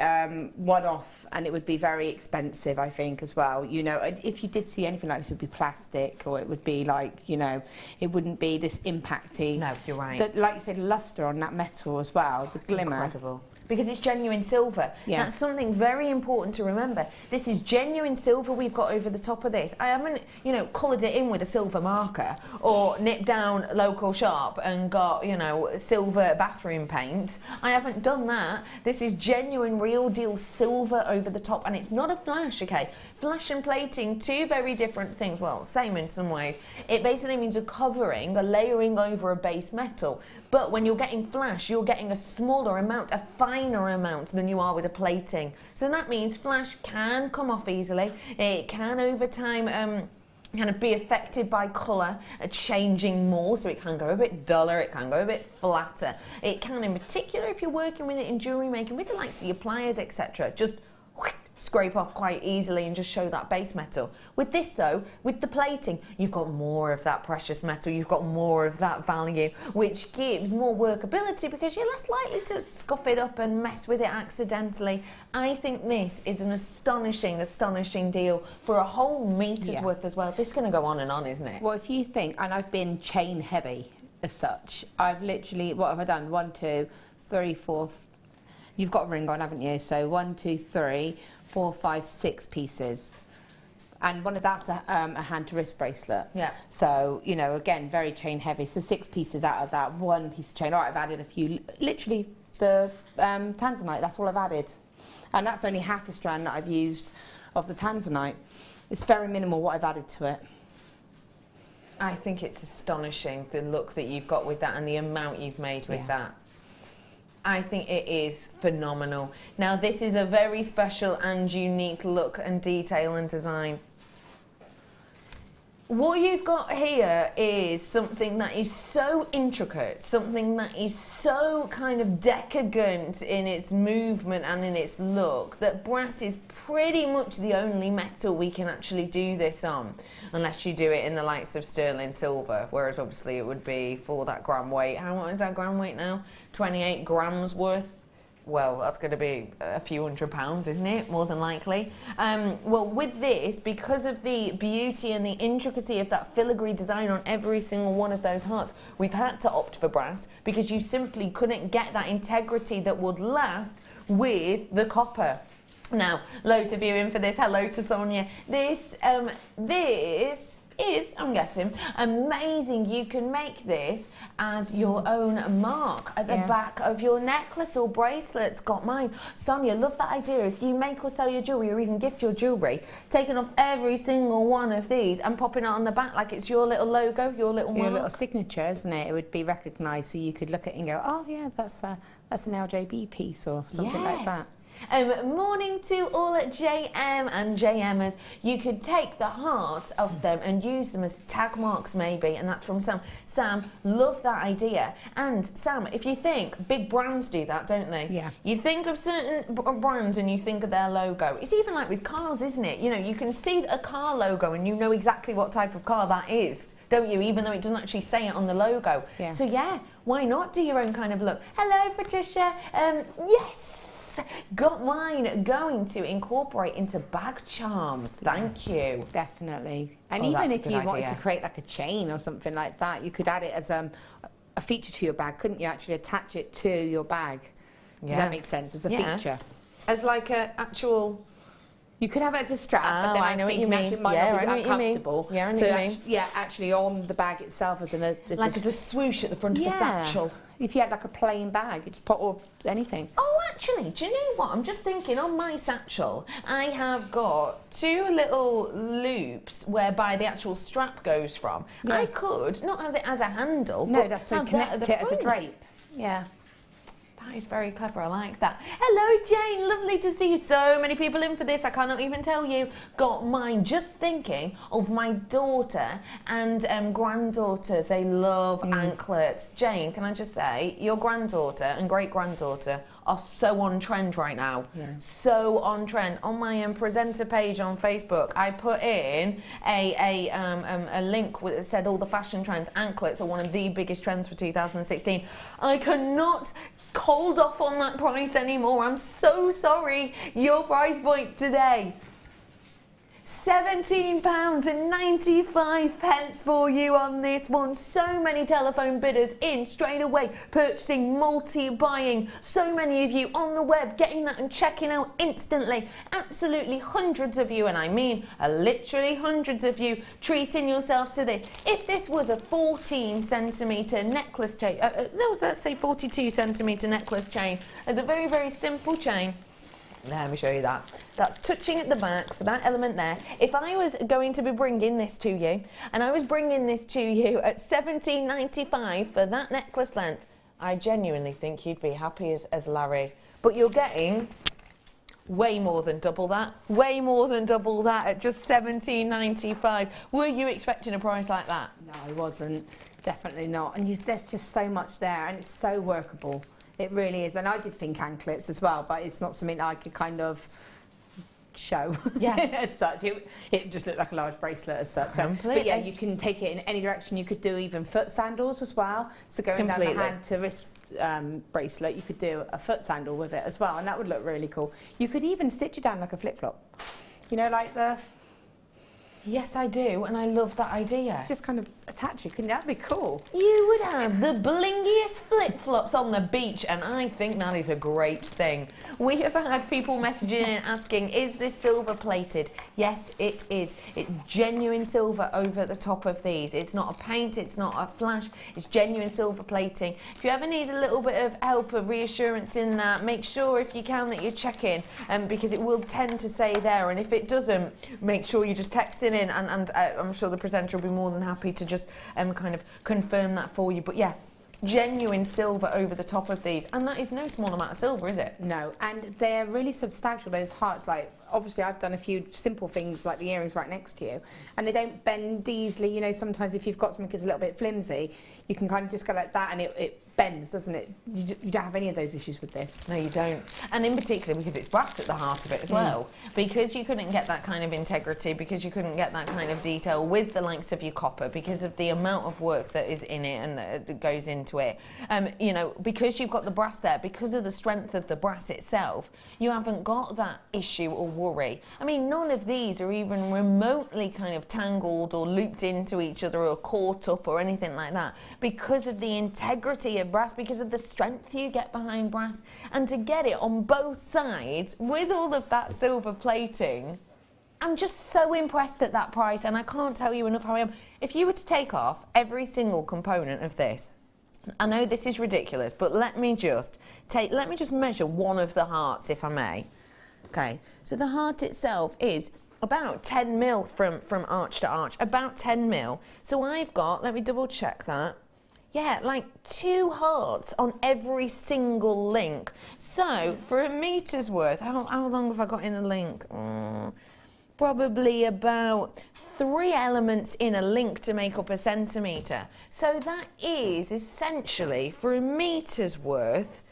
one-off, and it would be very expensive, I think, as well. You know, if you did see anything like this, it would be plastic, or it would be like, you know, it wouldn't be this impacty. No, you're right. Like you said, luster on that metal as well, the glimmer. Incredible. Because it's genuine silver. Yeah. That's something very important to remember. This is genuine silver we've got over the top of this. I haven't, you know, coloured it in with a silver marker or nipped down local shop and got, you know, silver bathroom paint. I haven't done that. This is genuine, real deal silver over the top, and it's not a flash, okay? Flash and plating, two very different things. Well, same in some ways. It basically means a covering, a layering over a base metal. But when you're getting flash, you're getting a smaller amount, a finer amount than you are with a plating. So that means flash can come off easily. It can, over time, kind of be affected by colour, changing more, so it can go a bit duller, it can go a bit flatter. It can, in particular, if you're working with it in jewellery making, with the likes of your pliers, etc., just scrape off quite easily and just show that base metal. With this though, with the plating, you've got more of that precious metal, you've got more of that value, which gives more workability because you're less likely to scuff it up and mess with it accidentally. I think this is an astonishing, astonishing deal for a whole meter's worth as well. This is going to go on and on, isn't it? Well, if you think, and I've been chain heavy as such, I've literally, what have I done? 1, 2, 3, 4, you've got a ring on, haven't you? So 1, 2, 3, 4, 5, 6 pieces, and one of that's a hand to wrist bracelet. Yeah. So, you know, again, very chain heavy. So 6 pieces out of that, 1 piece of chain. All right, I've added a few. Literally, the tanzanite. That's all I've added, and that's only half a strand that I've used of the tanzanite. It's very minimal what I've added to it. I think it's astonishing the look that you've got with that and the amount you've made with that. I think it is phenomenal. Now, this is a very special and unique look and detail and design. What you've got here is something that is so intricate, something that is so kind of decadent in its movement and in its look, that brass is pretty much the only metal we can actually do this on, unless you do it in the likes of sterling silver, whereas obviously it would be for that gram weight. How much is that gram weight now? 28 grams worth. Well, that's going to be a few £100, isn't it? More than likely. Well, with this, because of the beauty and the intricacy of that filigree design on every single one of those hearts, we've had to opt for brass because you simply couldn't get that integrity that would last with the copper. Now, loads of you in for this. Hello to Sonia. This is, I'm guessing, amazing. You can make this as your own mark at the back of your necklace or bracelets. Got mine. Sonia, love that idea. If you make or sell your jewellery or even gift your jewellery, taking off every single one of these and popping it on the back like it's your little logo, your little mark. Your little signature, isn't it? It would be recognised, so you could look at it and go, oh yeah, that's an LJB piece or something like that. Morning to all at JM and JMers. You could take the hearts of them and use them as tag marks maybe, and that's from Sam. Sam, love that idea. And Sam, if you think, big brands do that, don't they? Yeah. You think of certain brands and you think of their logo. It's even like with cars, isn't it? You know, you can see a car logo and you know exactly what type of car that is, don't you? Even though it doesn't actually say it on the logo. Yeah. So yeah, why not do your own kind of look? Hello, Patricia. Yes. Got mine going to incorporate into bag charms. Thank you. Definitely. And even if you wanted to create like a chain or something like that, you could add it as a feature to your bag, couldn't you? Actually attach it to your bag. Does that make sense? As a feature. As like a actual... You could have it as a strap, but then I know what you mean. it might Yeah, not I be know that what you mean. comfortable. Yeah, I know so what you mean. Yeah, actually on the bag itself as like as a swoosh at the front of a satchel. If you had like a plain bag, you just put or anything. Oh, actually, do you know what? I'm just thinking on my satchel, I have got 2 little loops whereby the actual strap goes from. Yeah. I could, not as it as a handle, No, but that's so have that at connect the it as a front. drape. Yeah. That is very clever, I like that. Hello Jane, lovely to see you. So many people in for this, I cannot even tell you. Got mine just thinking of my daughter and granddaughter. They love anklets. Jane, can I just say, your granddaughter and great-granddaughter are so on trend right now. Yeah. So on trend. On my presenter page on Facebook, I put in a link that said all the fashion trends. Anklets are one of the biggest trends for 2016. I cannot hold off on that price anymore. I'm so sorry. Your price point today, £17.95 for you on this one. So many telephone bidders in straight away, purchasing, multi-buying. So many of you on the web getting that and checking out instantly. Absolutely hundreds of you, and I mean literally hundreds of you, treating yourselves to this. If this was a 14cm necklace chain, let's say 42cm necklace chain, as a very, very simple chain. Let me show you that. That's touching at the back for that element there. If I was going to be bringing this to you, and I was bringing this to you at £17.95 for that necklace length, I genuinely think you'd be happy as Larry. But you're getting way more than double that. Way more than double that at just £17.95. Were you expecting a price like that? No, I wasn't. Definitely not. And there's just so much there, and it's so workable. It really is. And I did think anklets as well, but it's not something I could kind of show as such. It just looked like a large bracelet as such. But yeah, you can take it in any direction. You could do even foot sandals as well. So going down the hand to wrist bracelet, you could do a foot sandal with it as well, and that would look really cool. You could even stitch it down like a flip-flop. You know, like the... Yes, I do, and I love that idea. Just kind of attach it, couldn't that be cool? You would have the blingiest flip-flops on the beach, and I think that is a great thing. We have had people messaging in asking, is this silver plated? Yes, it is. It's genuine silver over the top of these. It's not a paint, it's not a flash, it's genuine silver plating. If you ever need a little bit of help or reassurance in that, make sure if you can that you're checking, because it will tend to say there, and if it doesn't, make sure you just text it in, and I'm sure the presenter will be more than happy to just kind of confirm that for you. But yeah, genuine silver over the top of these, and that is no small amount of silver, is it? No, and they're really substantial, those hearts. Like, obviously I've done a few simple things like the earrings right next to you, and they don't bend easily. You know, sometimes if you've got something that's a little bit flimsy, you can kind of just go like that and it bends, doesn't it? You don't have any of those issues with this. No, you don't. And in particular because it's brass at the heart of it as well. Because you couldn't get that kind of integrity, because you couldn't get that kind of detail with the likes of your copper, because of the amount of work that is in it and that goes into it. You know, because you've got the brass there, because of the strength of the brass itself, you haven't got that issue or worry. I mean, none of these are even remotely kind of tangled or looped into each other or caught up or anything like that, because of the integrity of brass, because of the strength you get behind brass. And to get it on both sides with all of that silver plating, I'm just so impressed at that price, and I can't tell you enough how I am. If you were to take off every single component of this, I know this is ridiculous, but let me just measure one of the hearts, if I may. Okay, so the heart itself is about 10 mil from arch to arch, about 10 mil. So I've got, let me double check that. Yeah, like 2 hearts on every single link. So for a meter's worth, how long have I got in a link? Probably about 3 elements in a link to make up a centimetre. So that is essentially, for a meter's worth,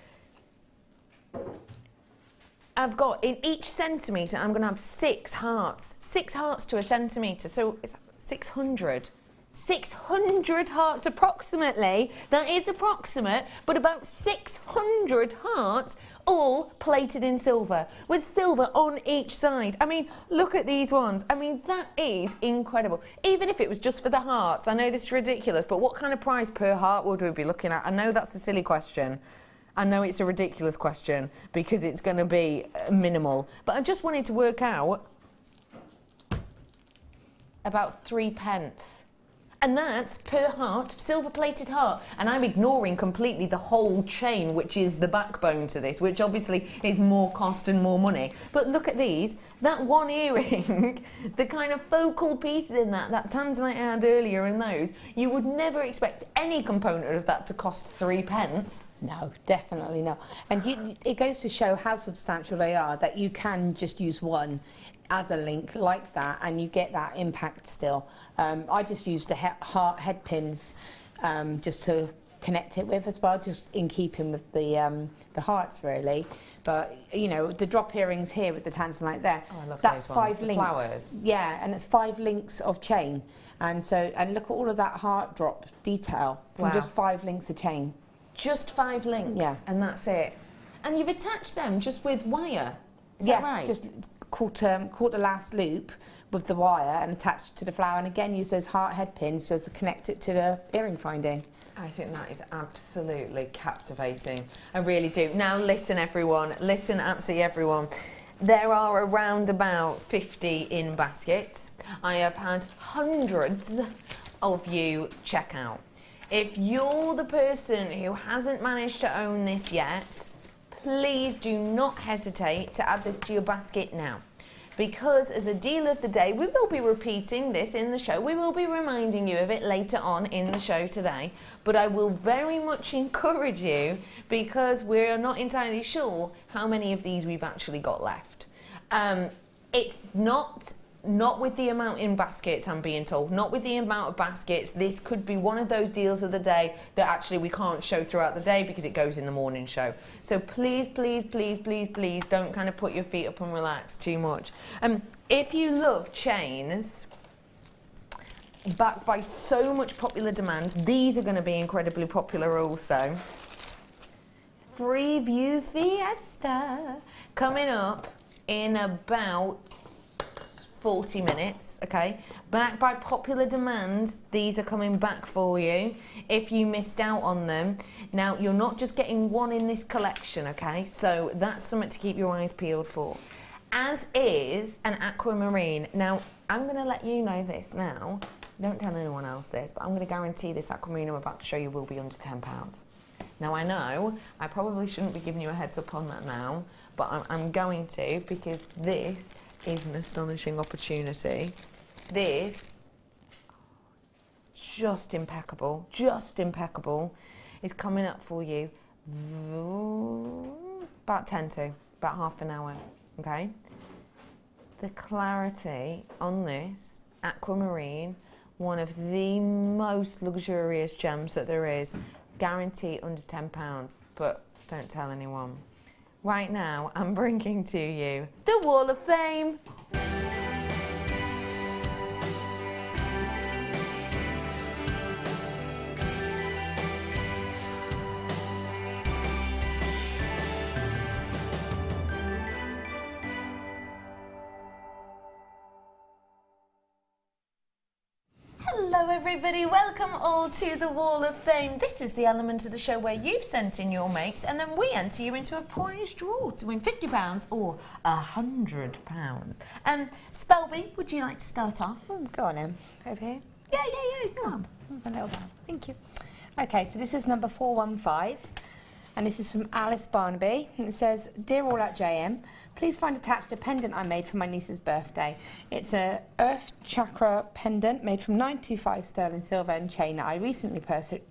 I've got in each centimetre, I'm going to have 6 hearts. 6 hearts to a centimetre, so it's 600. 600 hearts approximately. That is approximate, but about 600 hearts, all plated in silver, with silver on each side. I mean, look at these ones. I mean, that is incredible. Even if it was just for the hearts, I know this is ridiculous, but what kind of price per heart would we be looking at? I know that's a silly question. I know it's a ridiculous question because it's going to be minimal, but I just wanted to work out about 3p. And that's per heart, silver-plated heart. And I'm ignoring completely the whole chain, which is the backbone to this, which obviously is more cost and more money. But look at these. That one earring, the kind of focal pieces in that tanzanite I had earlier in those, you would never expect any component of that to cost 3p. No, definitely not. And it goes to show how substantial they are, that you can just use one as a link like that and you get that impact still. I just used the heart head pins just to connect it with as well, just in keeping with the hearts really. But you know, the drop earrings here with the tanzanite there, oh, I love that's those ones. 5 links. Flowers. Yeah, and it's 5 links of chain. And look at all of that heart drop detail from just 5 links of chain. Just 5 links, yeah, and that's it. And you've attached them just with wire, is that right? Just caught the last loop with the wire and attached to the flower, and again use those heart head pins so to connect it to the earring finding. I think that is absolutely captivating. I really do. Now listen everyone, listen absolutely everyone. There are around about 50 in baskets. I have had hundreds of you check out. If you're the person who hasn't managed to own this yet, please do not hesitate to add this to your basket now. Because as a deal of the day, we will be repeating this in the show. We will be reminding you of it later on in the show today. But I will very much encourage you, because we're not entirely sure how many of these we've actually got left. It's not with the amount in baskets, I'm being told, not with the amount of baskets. This could be one of those deals of the day that actually we can't show throughout the day because it goes in the morning show. So please, please, please, please, please don't kind of put your feet up and relax too much. If you love chains backed by so much popular demand, these are going to be incredibly popular also. Freeview Fiesta coming up in about 40 minutes, okay? Back by popular demand, these are coming back for you if you missed out on them. Now, you're not just getting one in this collection, okay? So that's something to keep your eyes peeled for. As is an aquamarine. Now, I'm going to let you know this now. Don't tell anyone else this, but I'm going to guarantee this aquamarine I'm about to show you will be under £10. Now, I know I probably shouldn't be giving you a heads up on that now, but I'm going to, because this is an astonishing opportunity. This, just impeccable, is coming up for you about 10 to, about half an hour, okay? The clarity on this aquamarine, one of the most luxurious gems that there is, guarantee under £10, but don't tell anyone. Right now, I'm bringing to you the Wall of Fame. Hello everybody, welcome all to the Wall of Fame. This is the element of the show where you've sent in your makes and then we enter you into a prize draw to win £50 or £100. Spelby, would you like to start off? Go on then, over here. Yeah, come on. A little bit, thank you. Okay, so this is number 415. And this is from Alice Barnaby, and it says, Dear all at JM, please find attached a pendant I made for my niece's birthday. It's a Earth Chakra pendant made from 925 sterling silver and chain that I recently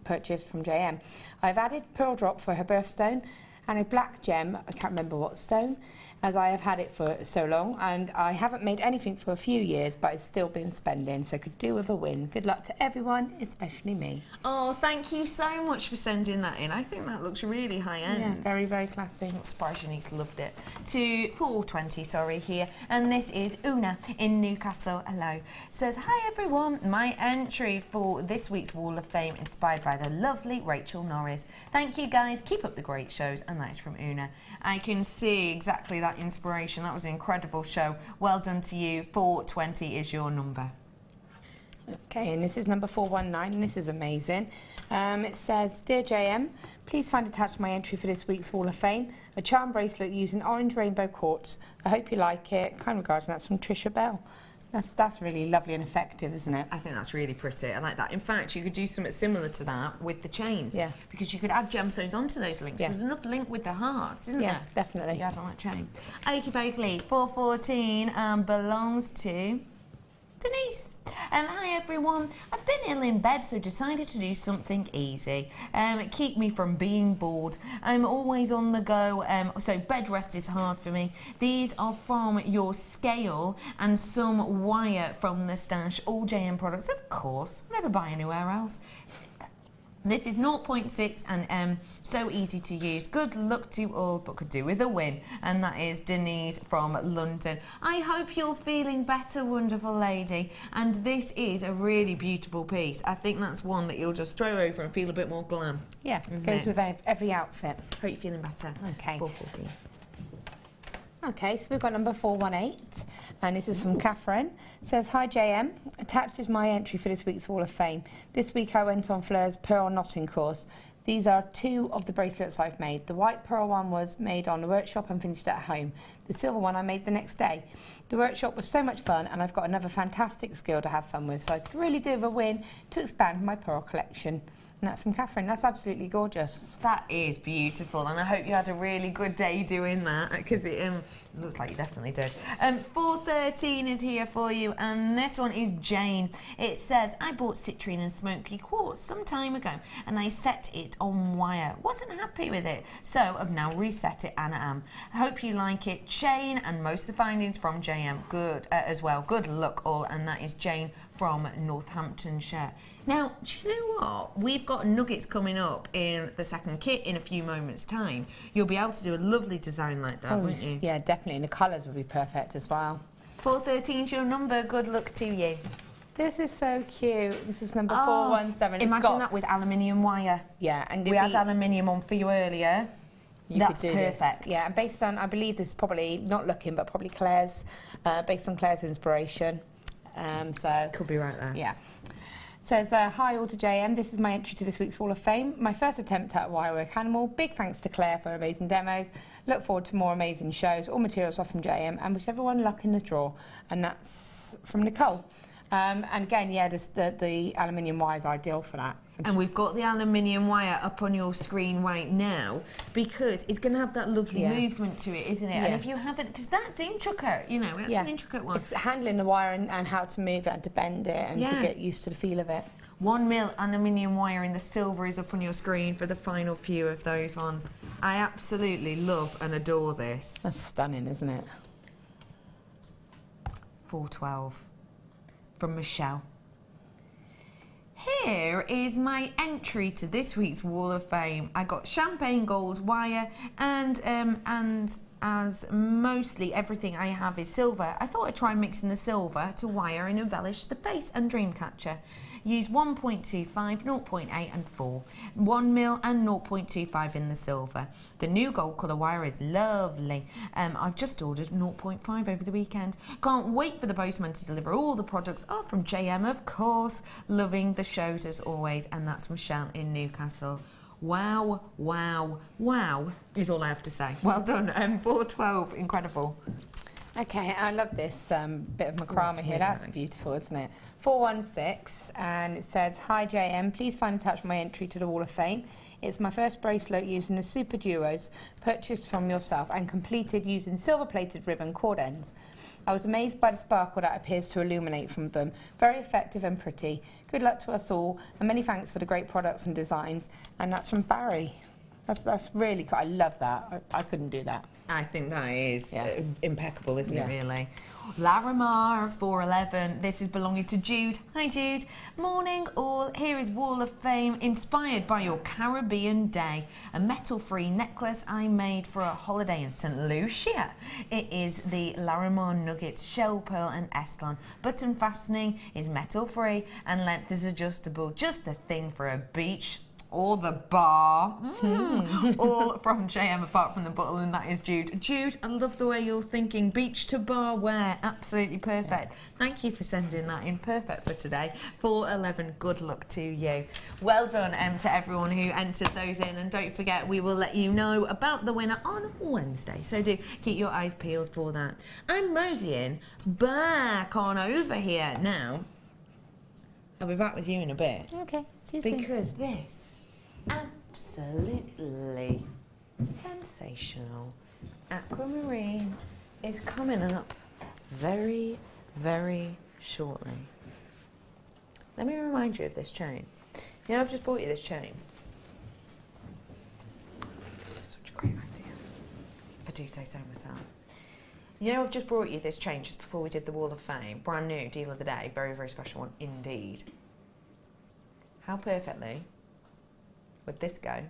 purchased from JM. I've added pearl drop for her birthstone and a black gem, I can't remember what stone, as I have had it for so long, and I haven't made anything for a few years, but it's still been spending, so could do with a win. Good luck to everyone, especially me. Oh, thank you so much for sending that in. I think that looks really high end. Yeah, very, very classy. I'm surprised your niece loved it. To 420, sorry, here. And this is Una in Newcastle. Hello. Says, hi everyone. My entry for this week's Wall of Fame inspired by the lovely Rachel Norris. Thank you guys. Keep up the great shows. And that is from Una. I can see exactly that inspiration. That was an incredible show. Well done to you. 420 is your number. Okay, and this is number 419, and this is amazing. It says, Dear JM, please find attached my entry for this week's Wall of Fame, a charm bracelet using orange rainbow quartz. I hope you like it. Kind regards, and that's from Trisha Bell. That's really lovely and effective, isn't it? I think that's really pretty. I like that. In fact, you could do something similar to that with the chains. Yeah. Because you could add gemstones onto those links. Yeah. There's enough link with the hearts, isn't there? Yeah, definitely. You add on that chain. Okie dokie, 414 belongs to Denise. Hi everyone. I've been ill in bed, so decided to do something easy. Keep me from being bored. I'm always on the go, so bed rest is hard for me. These are from your scale and some wire from the stash. All JM products, of course. Never buy anywhere else. This is 0.6 and so easy to use. Good luck to all, but could do with a win. And that is Denise from London. I hope you're feeling better, wonderful lady. And this is a really beautiful piece. I think that's one that you'll just throw over and feel a bit more glam. Yeah, goes with every outfit. Hope you're feeling better. Okay. 414. Okay, so we've got number 418, and this is from Catherine. It says, Hi JM, attached is my entry for this week's Wall of Fame. This week I went on Fleur's Pearl Knotting course. These are 2 of the bracelets I've made. The white pearl one was made on the workshop and finished at home. The silver one I made the next day. The workshop was so much fun, and I've got another fantastic skill to have fun with, so I could really do with a win to expand my pearl collection. And that's from Catherine. That's absolutely gorgeous. That is beautiful, and I hope you had a really good day doing that, because it looks like you definitely did. 413 is here for you, and this one is Jane. It says, I bought citrine and smoky quartz some time ago, and I set it on wire. Wasn't happy with it, so I've now reset it, and I am. I hope you like it. Jane, and most of the findings from JM good as well. Good luck all, and that is Jane from Northamptonshire. Now, do you know what? We've got nuggets coming up in the second kit in a few moments' time. You'll be able to do a lovely design like that, won't you? Yeah, definitely. And the colours will be perfect as well. 413's your number. Good luck to you. This is so cute. This is number 417. Imagine that with aluminium wire. Yeah, and we had aluminium on for you earlier. That's could do perfect. This. Yeah, and based on, I believe this is probably, not looking, but probably Claire's, based on Claire's inspiration. So could be right there. Yeah. Says, hi all to JM, this is my entry to this week's Wall of Fame. My first attempt at a wirework animal. Big thanks to Claire for amazing demos. Look forward to more amazing shows. All materials are from JM, and wish everyone luck in the draw. And that's from Nicole. And again, yeah, the aluminium wire is ideal for that. And we've got the aluminium wire up on your screen right now, because it's going to have that lovely movement to it, isn't it? Yeah. And if you haven't, because that's intricate, you know, that's an intricate one. It's handling the wire and how to move it and to bend it and to get used to the feel of it. 1 mil aluminium wire in the silver is up on your screen for the final few of those ones. I absolutely love and adore this. That's stunning, isn't it? 412 from Michelle. Here is my entry to this week's Wall of Fame. I got champagne gold wire, and as mostly everything I have is silver, I thought I'd try mixing the silver to wire and embellish the face and dream catcher. Use 1.25, 0.8 and 4, 1 mil and 0.25 in the silver. The new gold colour wire is lovely. I've just ordered 0.5 over the weekend. Can't wait for the postman to deliver. All the products are from JM, of course. Loving the shows as always, and that's Michelle in Newcastle. Wow, wow, wow is all I have to say. Well done, 412, incredible. Okay, I love this bit of macrame here. That's nice. Beautiful, isn't it? 416, and it says, Hi JM, please find and attach my entry to the Wall of Fame. It's my first bracelet using the Super Duos, purchased from yourself and completed using silver-plated ribbon cord ends. I was amazed by the sparkle that appears to illuminate from them. Very effective and pretty. Good luck to us all, and many thanks for the great products and designs. And that's from Barry. That's really cool. I love that. I couldn't do that. I think that is impeccable, isn't it, really? Larimar 411. This is belonging to Jude. Hi, Jude. Morning, all. Here is Wall of Fame, inspired by your Caribbean day. A metal-free necklace I made for a holiday in St. Lucia. It is the Larimar Nuggets Shell Pearl and Estlon. Button fastening is metal-free and length is adjustable. Just the thing for a beach or the bar, all from JM apart from the bottle, and that is Jude. Jude, I love the way you're thinking. Beach to bar wear, absolutely perfect. Thank you for sending that in. Perfect for today. 411, good luck to you. Well done to everyone who entered those in, and don't forget we will let you know about the winner on Wednesday, so do keep your eyes peeled for that. I'm moseying back on over here now. I'll be back with you in a bit. Okay, see you soon. Because this absolutely sensational aquamarine is coming up very, very shortly. Let me remind you of this chain. You know, I've just bought you this chain. This is such a great idea, if I do say so myself. You know, I've just brought you this chain just before we did the Wall of Fame. Brand new, deal of the day. Very, very special one indeed. How perfectly would this go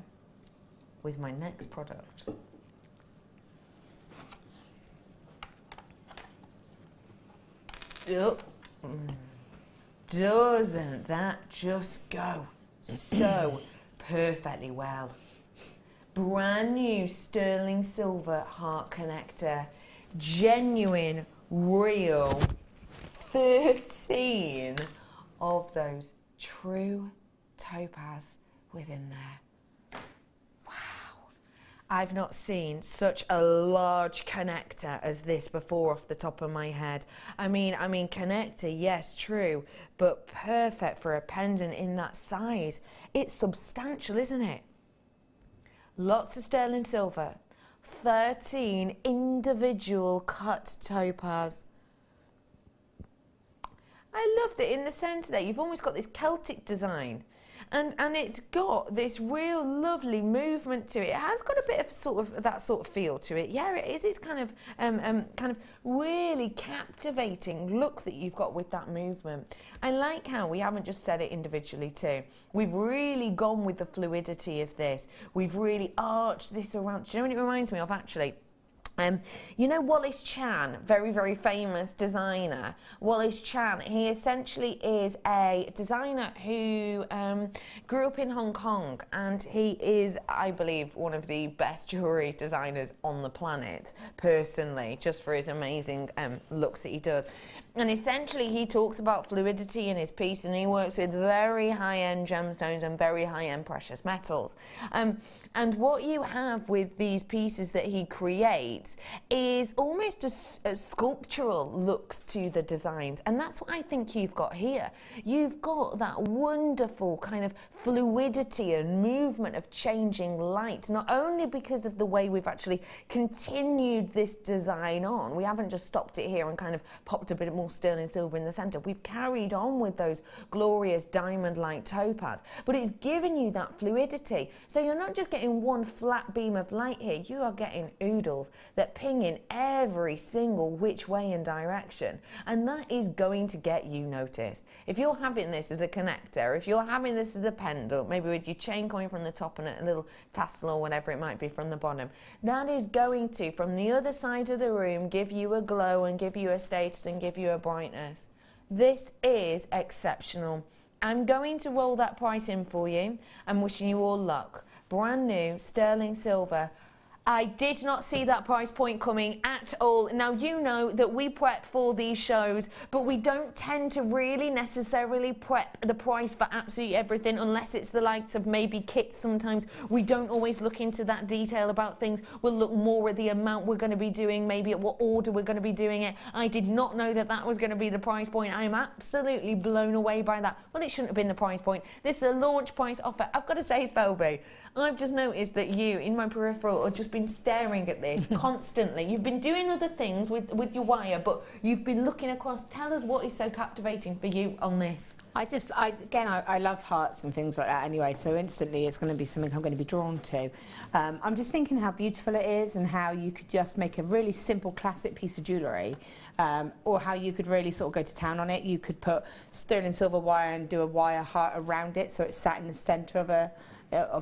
with my next product? Oh, doesn't that just go so perfectly well? Brand new sterling silver heart connector. Genuine, real, 13 of those true topaz within there. Wow. I've not seen such a large connector as this before off the top of my head. I mean connector, yes, true, but perfect for a pendant in that size. It's substantial, isn't it? Lots of sterling silver. 13 individual cut topaz. I love that in the centre there you've almost got this Celtic design, and it's got this real lovely movement to it. It has got a bit of that sort of feel to it. Yeah, it is. It's kind of really captivating look that you've got with that movement. I like how we haven't just said it individually too. We've really gone with the fluidity of this. We've really arched this around. Do you know what it reminds me of actually? You know Wallace Chan, very, very famous designer. Wallace Chan, he essentially is a designer who grew up in Hong Kong, and he is, I believe, one of the best jewellery designers on the planet, personally, just for his amazing looks that he does. And essentially he talks about fluidity in his piece, and he works with very high-end gemstones and very high-end precious metals. And what you have with these pieces that he creates is almost a sculptural looks to the designs. And that's what I think you've got here. You've got that wonderful kind of fluidity and movement of changing light, not only because of the way we've actually continued this design on. We haven't just stopped it here and kind of popped a bit more sterling silver in the centre. We've carried on with those glorious diamond-like topaz, but it's given you that fluidity. So you're not just getting one flat beam of light here, you are getting oodles that ping in every single which way and direction, and that is going to get you noticed. If you're having this as a connector, if you're having this as a pendant, maybe with your chain coming from the top and a little tassel or whatever it might be from the bottom, that is going to, from the other side of the room, give you a glow and give you a status and give you a brightness. This is exceptional. I'm going to roll that price in for you. I'm wishing you all luck. Brand new sterling silver. I did not see that price point coming at all. Now, you know that we prep for these shows, but we don't tend to really necessarily prep the price for absolutely everything unless it's the likes of maybe kits. Sometimes we don't always look into that detail about things. We'll look more at the amount we're going to be doing, maybe at what order we're going to be doing it. I did not know that that was going to be the price point. I am absolutely blown away by that. Well, it shouldn't have been the price point. This is a launch price offer. I've got to say, Spelby, I've just noticed that you, in my peripheral, have just been staring at this constantly. You've been doing other things with your wire, but you've been looking across. Tell us what is so captivating for you on this. I love hearts and things like that anyway, so instantly it's going to be something I'm going to be drawn to. I'm just thinking how beautiful it is and how you could just make a really simple classic piece of jewellery, or how you could really sort of go to town on it. You could put sterling silver wire and do a wire heart around it so it's sat in the centre of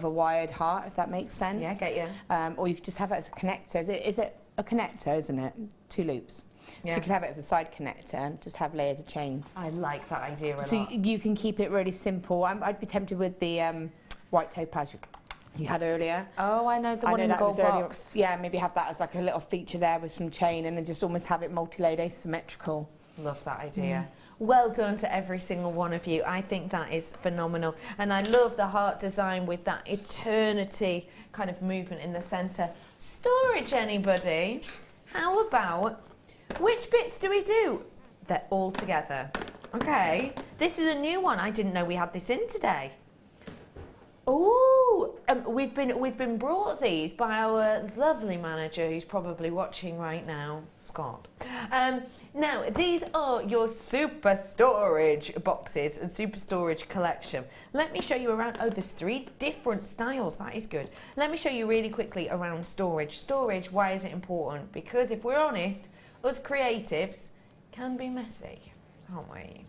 a wired heart, if that makes sense. Yeah, I get you. Or you could just have it as a connector. Is it a connector, isn't it? 2 loops. Yeah. So you could have it as a side connector and just have layers of chain. I like that idea a lot. So you can keep it really simple. I'd be tempted with the white topaz you had earlier. Oh, I know the one in the that gold was earlier. box. Yeah, maybe have that as like a little feature there with some chain, and then just almost have it multi-layered, asymmetrical. Love that idea. Well done to every single one of you. I think that is phenomenal. And I love the heart design with that eternity kind of movement in the centre. Storage, anybody? How about, which bits do we do? They're all together. Okay, this is a new one. I didn't know we had this in today. Oh, we've been brought these by our lovely manager, who's probably watching right now, Scott. Now these are your super storage boxes and super storage collection. Let me show you around. Oh, there's 3 different styles. That is good. Let me show you really quickly around storage. Storage. Why is it important? Because if we're honest, us creatives can be messy, can't we?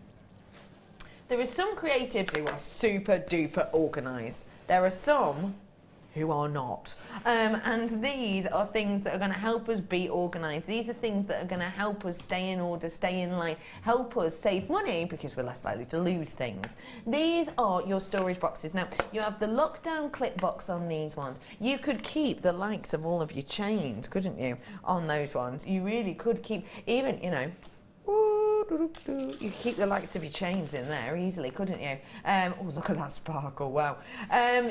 There are some creatives who are super duper organised. There are some who are not. And these are things that are going to help us be organised. These are things that are going to help us stay in order, stay in line, help us save money because we're less likely to lose things. These are your storage boxes. Now, you have the lockdown clip box on these ones. You could keep the likes of all of your chains, couldn't you, on those ones? You really could keep, even, you know, you could keep the likes of your chains in there easily, couldn't you? Oh, look at that sparkle, wow.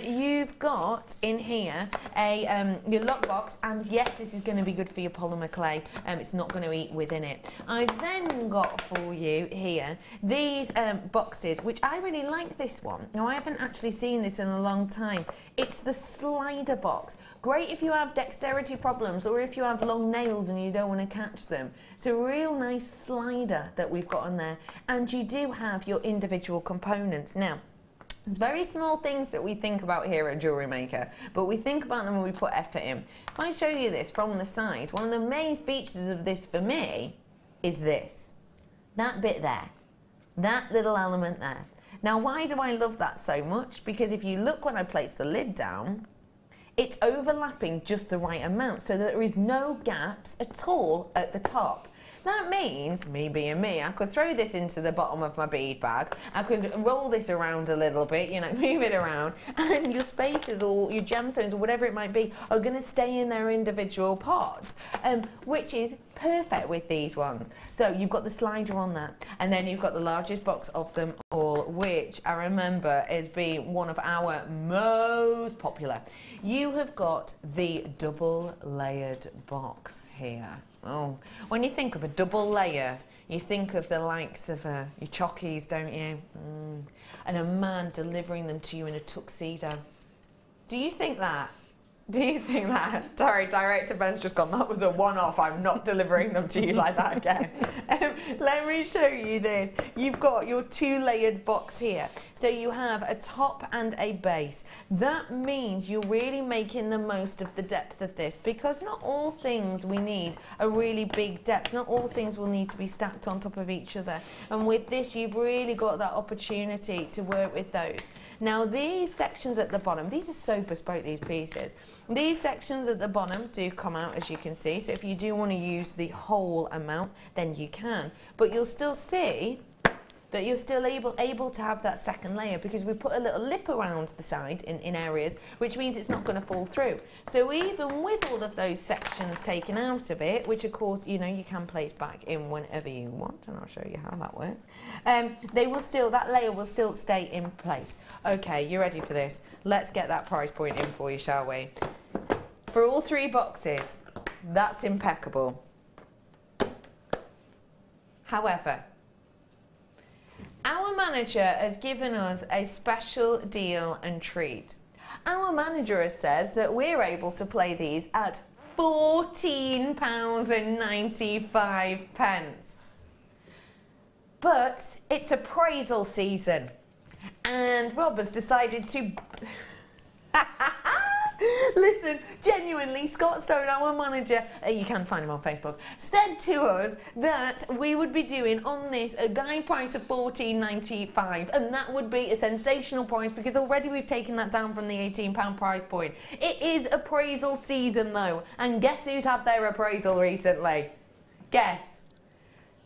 You've got in here a your lockbox, and yes, this is going to be good for your polymer clay. It's not going to eat within it. I've then got for you here these boxes, which I really like this one. Now, I haven't actually seen this in a long time. It's the slider box. Great if you have dexterity problems or if you have long nails and you don't want to catch them. It's a real nice slider that we've got on there, and you do have your individual components. Now, it's very small things that we think about here at Jewellery Maker, but we think about them when we put effort in. If I show you this from the side, one of the main features of this for me is this. That bit there. That little element there. Now, why do I love that so much? Because if you look when I place the lid down, it's overlapping just the right amount so that there is no gaps at all at the top. That means, me being me, I could throw this into the bottom of my bead bag, I could roll this around a little bit, you know, move it around, and your spaces or your gemstones or whatever it might be are going to stay in their individual pots, which is perfect with these ones. So you've got the slider on that, and then you've got the largest box of them all, which I remember as being one of our most popular. You have got the double layered box here. Oh, when you think of a double layer, you think of the likes of your chockies, don't you? And a man delivering them to you in a tuxedo. Do you think that? Do you think that? Sorry, Director Ben's just gone, that was a one-off. I'm not delivering them to you like that again. Let me show you this. You've got your 2-layered box here. So you have a top and a base. That means you're really making the most of the depth of this, because not all things we need a really big depth. Not all things will need to be stacked on top of each other. And with this, you've really got that opportunity to work with those. Now, these sections at the bottom, these are so bespoke, these pieces. These sections at the bottom do come out, as you can see. So if you do want to use the whole amount, then you can. But you'll still see that you're still able to have that second layer, because we put a little lip around the side in areas, which means it's not going to fall through. So even with all of those sections taken out of it, which of course, you know, you can place back in whenever you want, and I'll show you how that works, they will still, that layer will still stay in place. Okay, you ready for this? Let's get that price point in for you, shall we? For all 3 boxes, that's impeccable. However, our manager has given us a special deal and treat. Our manager says that we're able to play these at £14.95. But it's appraisal season, and Rob has decided to... Listen, genuinely, Scott Stone, our manager, you can find him on Facebook, said to us that we would be doing on this a guide price of £14.95, and that would be a sensational price, because already we've taken that down from the £18 price point. It is appraisal season though, and guess who's had their appraisal recently? Guess.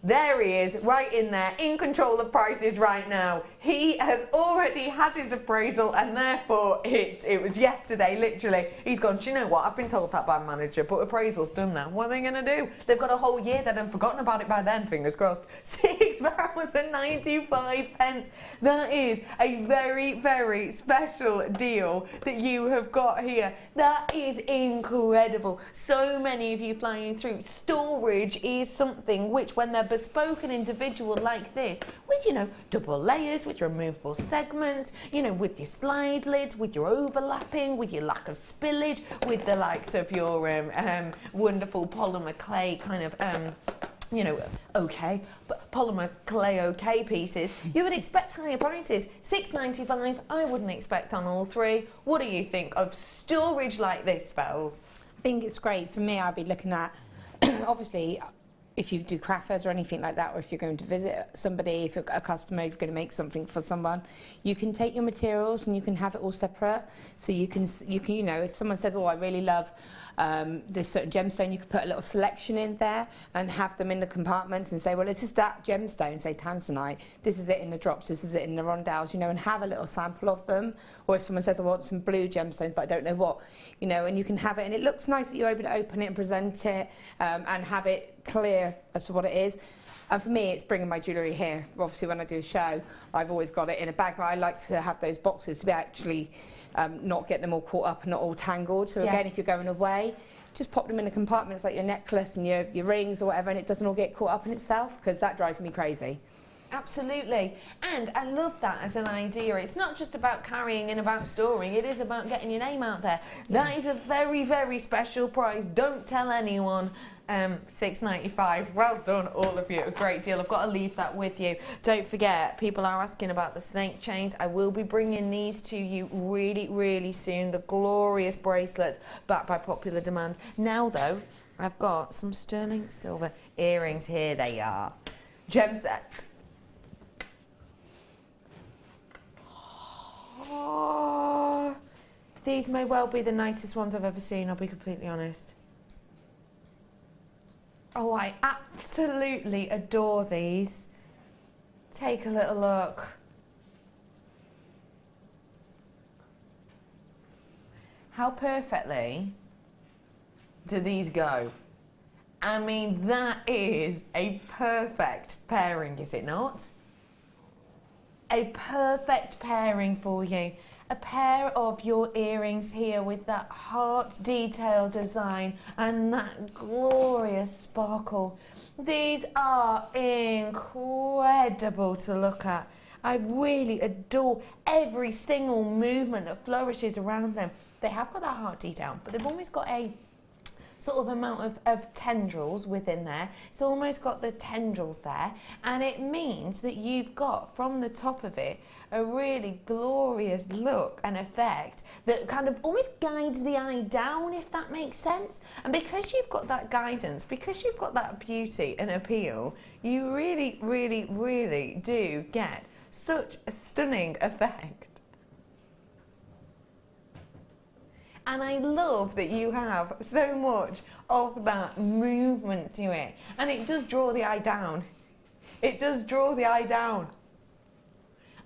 There he is, right in there, in control of prices right now. He has already had his appraisal, and therefore it was yesterday, literally. He's gone, do you know what, I've been told that by manager, but appraisal's done now. What are they going to do? They've got a whole year, they'd have forgotten about it by then, fingers crossed. £6.95. That is a very, very special deal that you have got here. That is incredible. So many of you flying through. Storage is something which, when they're bespoke and individual like this, with, you know, double layers, with removable segments, you know, with your slide lids, with your overlapping, with your lack of spillage, with the likes of your wonderful polymer clay kind of you know, okay, but polymer clay okay pieces, you would expect higher prices. £6.95, I wouldn't expect on all three. What do you think of storage like this, Bells? I think it's great. For me, I'd be looking at, obviously, if you do craft fairs or anything like that, or if you're going to visit somebody, if you're a customer, if you're going to make something for someone, you can take your materials and you can have it all separate. So you can, you know, if someone says, oh, I really love this certain gemstone, you could put a little selection in there and have them in the compartments and say, well, this is that gemstone, say tanzanite, this is it in the drops, this is it in the rondelles, you know, and have a little sample of them. Or if someone says, I want some blue gemstones, but I don't know what, you know, and you can have it, and it looks nice that you're able to open it and present it and have it clear as to what it is. And for me, it's bringing my jewellery here. Obviously, when I do a show, I've always got it in a bag, but I like to have those boxes to be actually not get them all caught up and not all tangled. So again, if you're going away, just pop them in a compartment. It's like your necklace and your rings or whatever, and it doesn't all get caught up in itself, because that drives me crazy. Absolutely. And I love that as an idea. It's not just about carrying and about storing, it is about getting your name out there. That is a very, very special price. Don't tell anyone. £6.95. Well done, all of you. A great deal. I've got to leave that with you. Don't forget, people are asking about the snake chains. I will be bringing these to you really, really soon. The glorious bracelets, backed by popular demand. Now, though, I've got some sterling silver earrings. Here they are. Gem sets. Oh, these may well be the nicest ones I've ever seen, I'll be completely honest. Oh, I absolutely adore these. Take a little look. How perfectly do these go? I mean, that is a perfect pairing, is it not? A perfect pairing for you. A pair of your earrings here with that heart detail design and that glorious sparkle. These are incredible to look at. I really adore every single movement that flourishes around them. They have got that heart detail, but they've almost got a sort of amount of tendrils within there. It's almost got the tendrils there, and it means that you've got from the top of it a really glorious look and effect that kind of almost guides the eye down, if that makes sense. And because you've got that guidance, because you've got that beauty and appeal, you really, really, really do get such a stunning effect. And I love that you have so much of that movement to it. And it does draw the eye down. It does draw the eye down.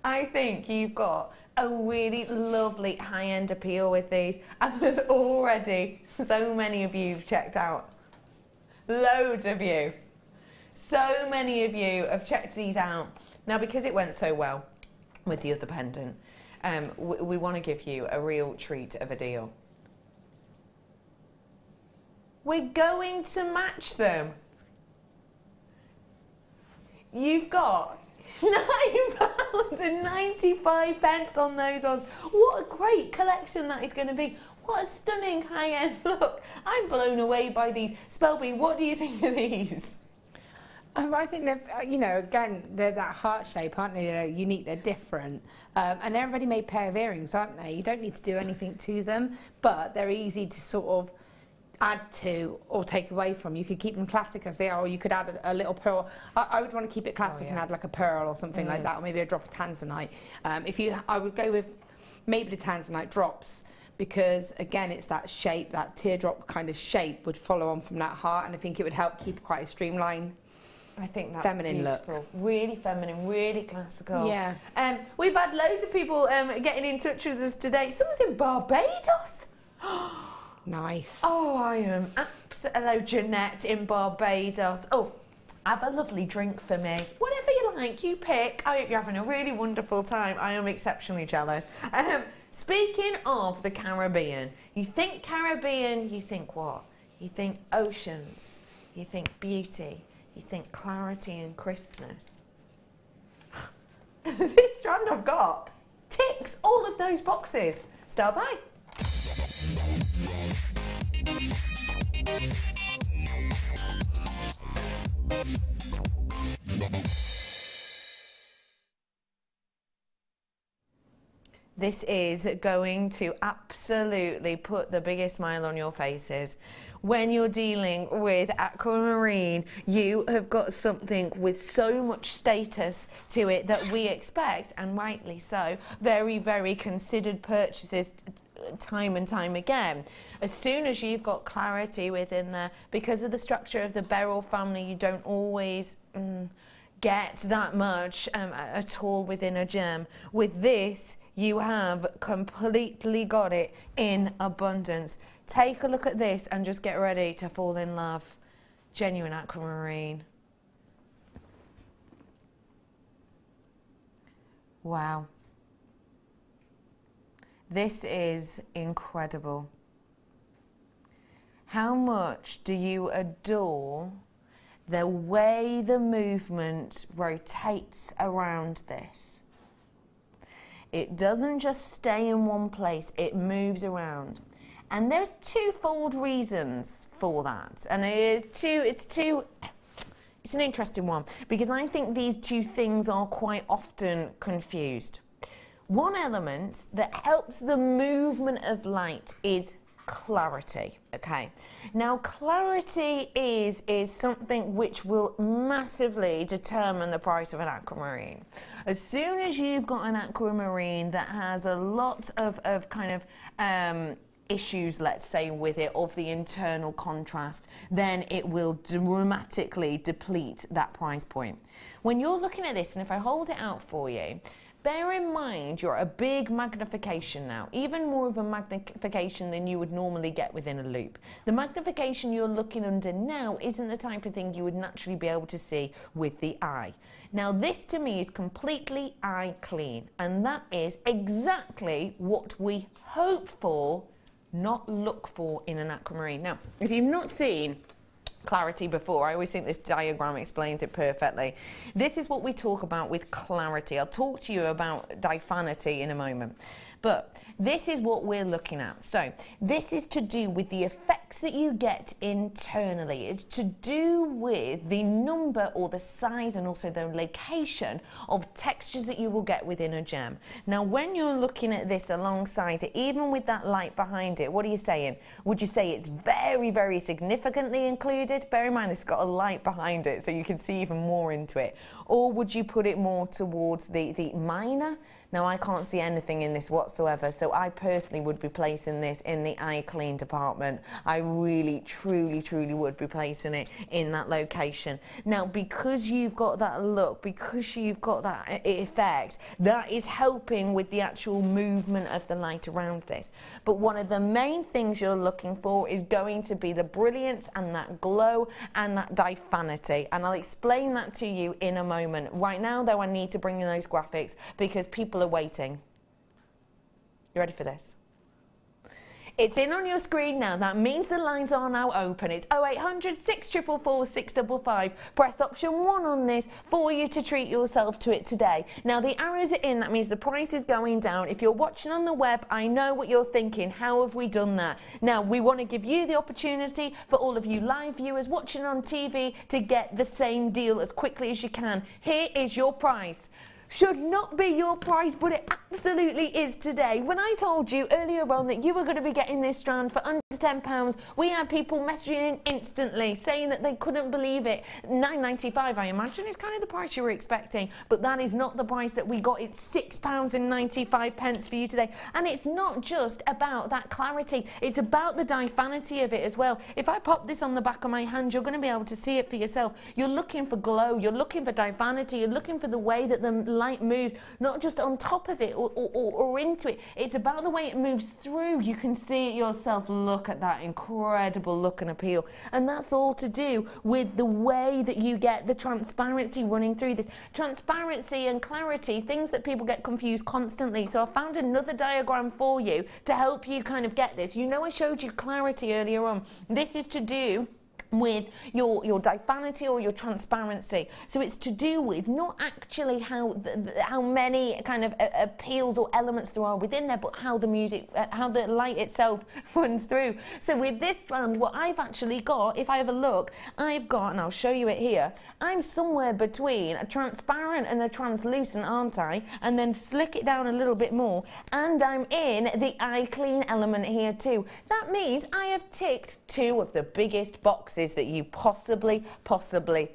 I think you've got a really lovely high-end appeal with these. And there's already so many of you who've checked out. Loads of you. So many of you have checked these out. Now, because it went so well with the other pendant, we want to give you a real treat of a deal. We're going to match them. You've got £9.95 on those ones. What a great collection that is going to be. What a stunning high-end look. I'm blown away by these. Spelby, what do you think of these? I think they're, you know, again, they're that heart shape, aren't they? They're unique, they're different. And they're a ready-made pair of earrings, aren't they? You don't need to do anything to them, but they're easy to sort of add to or take away from. You could keep them classic as they are, or you could add a little pearl. I would want to keep it classic and add like a pearl or something like that, or maybe a drop of tanzanite. I would go with maybe the tanzanite drops, because again, it's that shape, that teardrop kind of shape would follow on from that heart, and I think it would help keep quite a streamline I think that's feminine beautiful. look. Really feminine, really classical. Yeah. We've had loads of people getting in touch with us today. Someone's in Barbados. Nice. Oh, I am. Hello, Jeanette in Barbados. Oh, have a lovely drink for me. Whatever you like, you pick. I hope you're having a really wonderful time. I am exceptionally jealous. Speaking of the Caribbean, you think Caribbean, you think what? You think oceans, you think beauty, you think clarity and crispness. This strand I've got ticks all of those boxes. Stand by. This is going to absolutely put the biggest smile on your faces. When you're dealing with aquamarine, you have got something with so much status to it that we expect, and rightly so, very, very considered purchases time and time again. As soon as you've got clarity within there, because of the structure of the beryl family, you don't always get that much at all within a gem. With this, you have completely got it in abundance. Take a look at this and just get ready to fall in love. Genuine aquamarine. Wow. This is incredible. How much do you adore the way the movement rotates around this? It doesn't just stay in one place, it moves around. And there's twofold reasons for that. And it's an interesting one, because I think these two things are quite often confused. One element that helps the movement of light is clarity. Okay, now clarity is something which will massively determine the price of an aquamarine. As soon as you've got an aquamarine that has a lot of kind of issues, let's say, with it, of the internal contrast, then it will dramatically deplete that price point. When you're looking at this, and if I hold it out for you, bear in mind you're at a big magnification now, even more of a magnification than you would normally get within a loop. The magnification you're looking under now isn't the type of thing you would naturally be able to see with the eye. Now this to me is completely eye clean, and that is exactly what we hope for, not look for, in an aquamarine. Now, if you've not seen clarity before, I always think this diagram explains it perfectly. This is what we talk about with clarity. I'll talk to you about diaphanity in a moment, but this is what we're looking at. So this is to do with the effects that you get internally. It's to do with the number or the size and also the location of textures that you will get within a gem. Now when you're looking at this alongside it, even with that light behind it, what are you saying? Would you say it's very, very significantly included? Bear in mind it's got a light behind it so you can see even more into it. Or would you put it more towards the minor? Now I can't see anything in this whatsoever, so I personally would be placing this in the eye clean department. I really, truly, truly would be placing it in that location. Now because you've got that look, because you've got that effect, that is helping with the actual movement of the light around this. But one of the main things you're looking for is going to be the brilliance and that glow and that diaphanity, and I'll explain that to you in a moment. Right now though, I need to bring in those graphics because people are waiting. You ready for this? It's in on your screen now. That means the lines are now open. It's 0800 644 655. Press option 1 on this for you to treat yourself to it today. Now the arrows are in, that means the price is going down. If you're watching on the web, I know what you're thinking. How have we done that? Now we want to give you the opportunity for all of you live viewers watching on TV to get the same deal as quickly as you can. Here is your price. should not be your price, but it absolutely is today. When I told you earlier on that you were going to be getting this strand for under £10, we had people messaging in instantly saying that they couldn't believe it. £9.95, I imagine, is kind of the price you were expecting, but that is not the price that we got. It's £6.95 for you today. And it's not just about that clarity, it's about the diaphanity of it as well. If I pop this on the back of my hand, you're going to be able to see it for yourself. You're looking for glow, you're looking for diaphanity, you're looking for the way that the light moves, not just on top of it or into it. It's about the way it moves through. You can see it yourself. Look at that incredible look and appeal. And that's all to do with the way that you get the transparency running through this. Transparency and clarity, things that people get confused constantly. So I found another diagram for you to help you kind of get this. You know, I showed you clarity earlier on. This is to do with your diaphanity or your transparency. So it's to do with not actually how many kind of appeals or elements there are within there, but how the music, how the light itself runs through. So with this strand, what I've actually got, if I have a look, I've got, and I'll show you it here, I'm somewhere between a transparent and a translucent, aren't I? And then slick it down a little bit more, and I'm in the eye clean element here too. That means I have ticked two of the biggest boxes that you possibly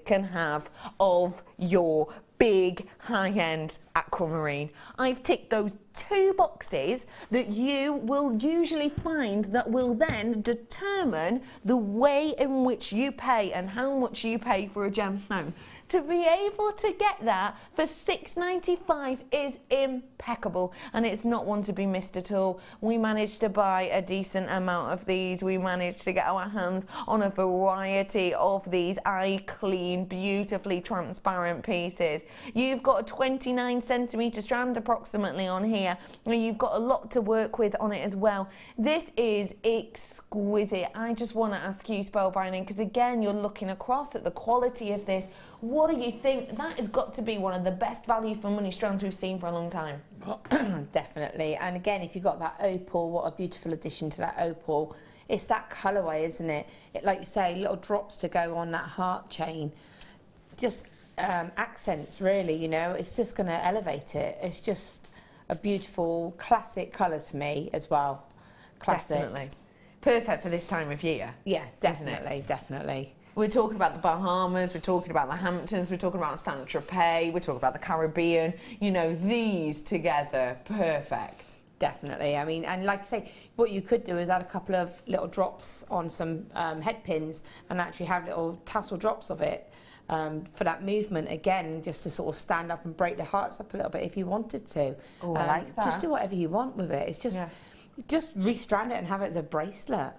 can have of your big high-end aquamarine. I've ticked those two boxes that you will usually find that will then determine the way in which you pay and how much you pay for a gemstone. To be able to get that for £6.95 is impeccable, and it's not one to be missed at all. We managed to buy a decent amount of these. We managed to get our hands on a variety of these eye clean, beautifully transparent pieces. You've got a 29 centimetre strand approximately on here, and you've got a lot to work with on it as well. This is exquisite. I just want to ask you, spellbinding, because again, you're looking across at the quality of this. What do you think? That has got to be one of the best value for money strands we've seen for a long time. Definitely. And again, if you've got that opal, what a beautiful addition to that opal. It's that colourway, isn't it? It, like you say, little drops to go on that heart chain. Just accents, really, you know. It's just going to elevate it. It's just a beautiful, classic colour to me as well. Classic. Definitely. Perfect for this time of year. Yeah, definitely, definitely. We're talking about the Bahamas, we're talking about the Hamptons, we're talking about Saint-Tropez, we're talking about the Caribbean. You know, these together, perfect. Definitely. I mean, and like I say, what you could do is add a couple of little drops on some head pins and actually have little tassel drops of it for that movement again, just to sort of stand up and break the hearts up a little bit if you wanted to. Oh, I like that. Just do whatever you want with it. It's just, just restrand it and have it as a bracelet.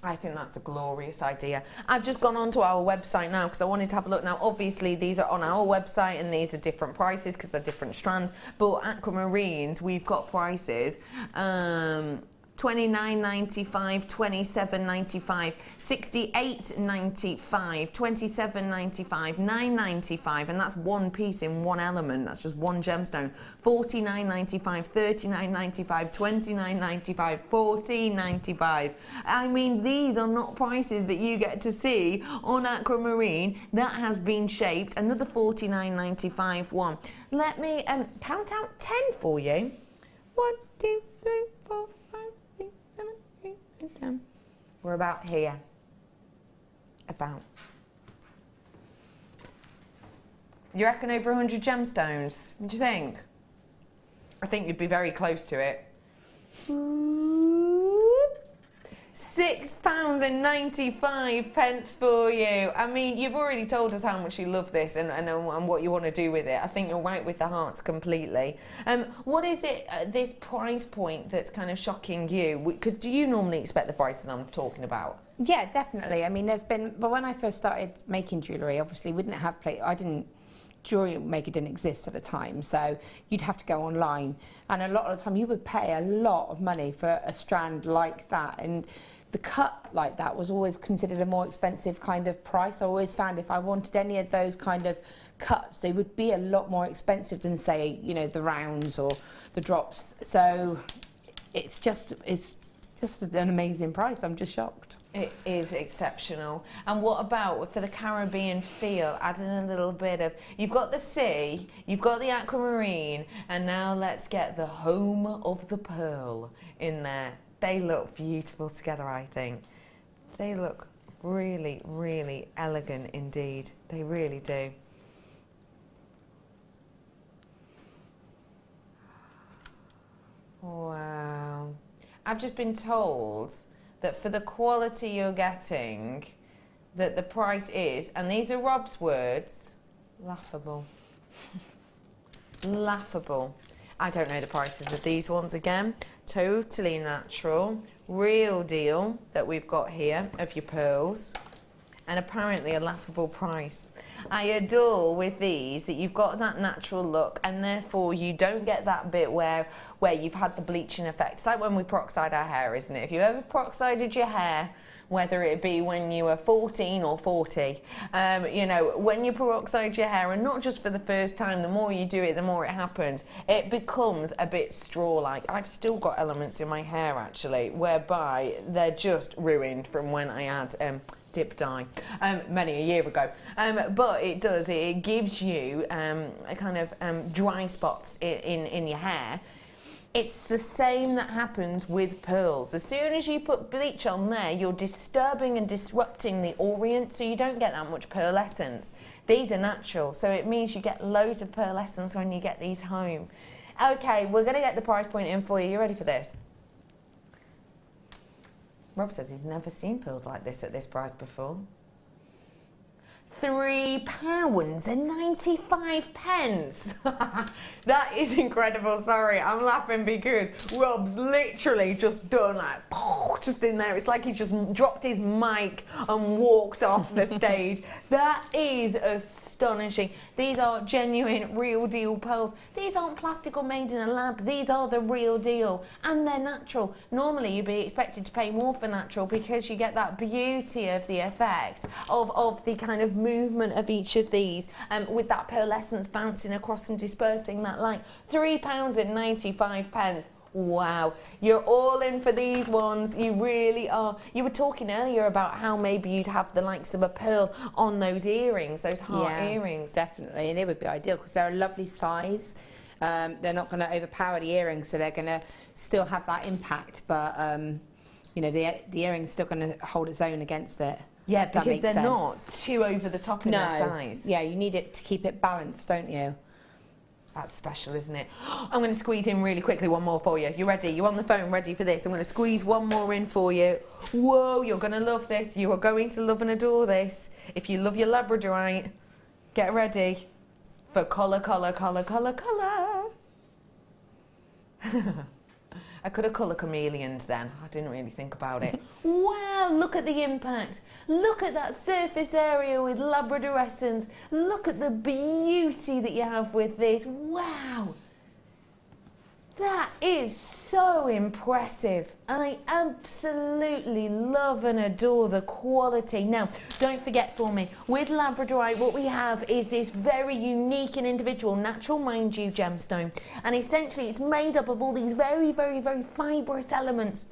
I think that's a glorious idea. I've just gone onto our website now because I wanted to have a look. Now, obviously, these are on our website and these are different prices because they're different strands. But aquamarines, we've got prices. $29.95, $27.95, $68.95, $27.95, $9.95, and that's one piece in one element. That's just one gemstone. $49.95, $39.95, $29.95, $14.95. I mean, these are not prices that you get to see on aquamarine. That has been shaped. Another $49.95 one. Let me count out 10 for you. 1, 2, 3, 4, 5, 6, 7, 8, 9, 10. We're about here. About. You reckon over 100 gemstones? What do you think? I think you'd be very close to it. £6.95 for you. I mean, you've already told us how much you love this and what you want to do with it. I think you're right with the hearts completely. What is it at this price point that's kind of shocking you? Because do you normally expect the prices I'm talking about? Yeah, definitely. I mean, there's been, but when I first started making jewellery, obviously we didn't have JewelleryMaker didn't exist at the time, so you'd have to go online, and a lot of the time you would pay a lot of money for a strand like that, and the cut like that was always considered a more expensive kind of price. I always found if I wanted any of those kind of cuts, they would be a lot more expensive than, say, you know, the rounds or the drops. So it's just an amazing price. I'm just shocked. It is exceptional. And what about for the Caribbean feel, adding a little bit of, you've got the sea, you've got the aquamarine, and now let's get the home of the pearl in there. They look beautiful together, I think. They look really, really elegant indeed. They really do. Wow. I've just been told that for the quality you're getting, that the price is, and these are Rob's words, laughable. Laughable. I don't know the prices of these ones again. Totally natural, real deal that we've got here of your pearls, and apparently a laughable price. I adore with these that you've got that natural look, and therefore you don't get that bit where you've had the bleaching effect. It's like when we peroxide our hair, isn't it? If you ever peroxided your hair, whether it be when you were 14 or 40, you know, when you peroxide your hair, and not just for the first time, the more you do it, the more it happens, it becomes a bit straw-like. I've still got elements in my hair, actually, whereby they're just ruined from when I had dip dye many a year ago, but it gives you a kind of dry spots in your hair. It's the same that happens with pearls. As soon as you put bleach on there, you're disturbing and disrupting the orient, so you don't get that much pearlescence. These are natural, so it means you get loads of pearlescence when you get these home. Okay, we're going to get the price point in for you. You ready for this? Rob says he's never seen pearls like this at this price before. £3.95. That is incredible. Sorry, I'm laughing because Rob's literally just done like, just in there. It's like he's just dropped his mic and walked off the stage. That is astonishing. These are genuine, real deal pearls. These aren't plastic or made in a lab. These are the real deal, and they're natural. Normally you'd be expected to pay more for natural because you get that beauty of the effect of the kind of movement of each of these, with that pearlescence bouncing across and dispersing that light. £3.95. Wow, you're all in for these ones. You really are. You were talking earlier about how maybe you'd have the likes of a pearl on those earrings, those heart earrings. Definitely, and it would be ideal because they're a lovely size. They're not going to overpower the earrings, so they're going to still have that impact, but you know, the earring's still going to hold its own against it. Yeah, because they're not too over the top in their size. Yeah, you need it to keep it balanced, don't you? That's special, isn't it? I'm going to squeeze in really quickly one more for you. You ready? You on the phone ready for this? I'm going to squeeze one more in for you. Whoa, you're going to love this. You are going to love and adore this. If you love your Labradorite, get ready for colour, colour, colour, colour, colour. I could have colour chameleoned then. I didn't really think about it. Wow, look at the impact. Look at that surface area with labradorescence. Look at the beauty that you have with this. Wow. That is so impressive. I absolutely love and adore the quality. Now, don't forget for me, with Labradorite, what we have is this very unique and individual, natural, mind you, gemstone. And essentially, it's made up of all these very, very, very fibrous elements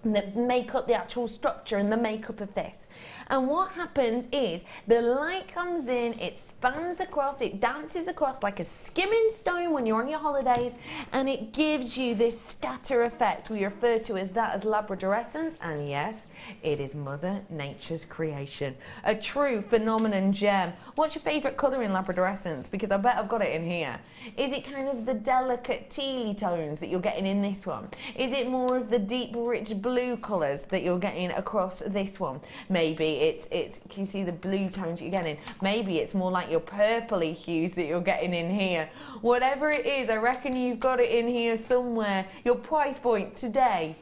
that make up the actual structure and the makeup of this. And what happens is the light comes in, it spans across, it dances across like a skimming stone when you're on your holidays, and it gives you this scatter effect. We refer to as labradorescence, and yes, it is Mother Nature's creation. A true phenomenon gem. What's your favourite colour in labradorescence? Because I bet I've got it in here. Is it kind of the delicate tealy tones that you're getting in this one? Is it more of the deep, rich blue colours that you're getting across this one? Maybe it's can you see the blue tones you're getting? Maybe it's more like your purpley hues that you're getting in here. Whatever it is, I reckon you've got it in here somewhere. Your price point today,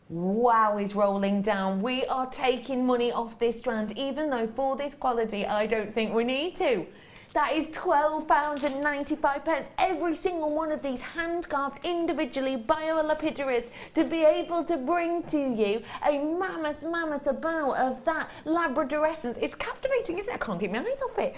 wow, is rolling down. We are taking money off this strand, even though for this quality, I don't think we need to. That is £12.95. Every single one of these hand-carved individually biolapidaries to be able to bring to you a mammoth amount of that Labrador essence. It's captivating, isn't it? I can't keep my eyes off it.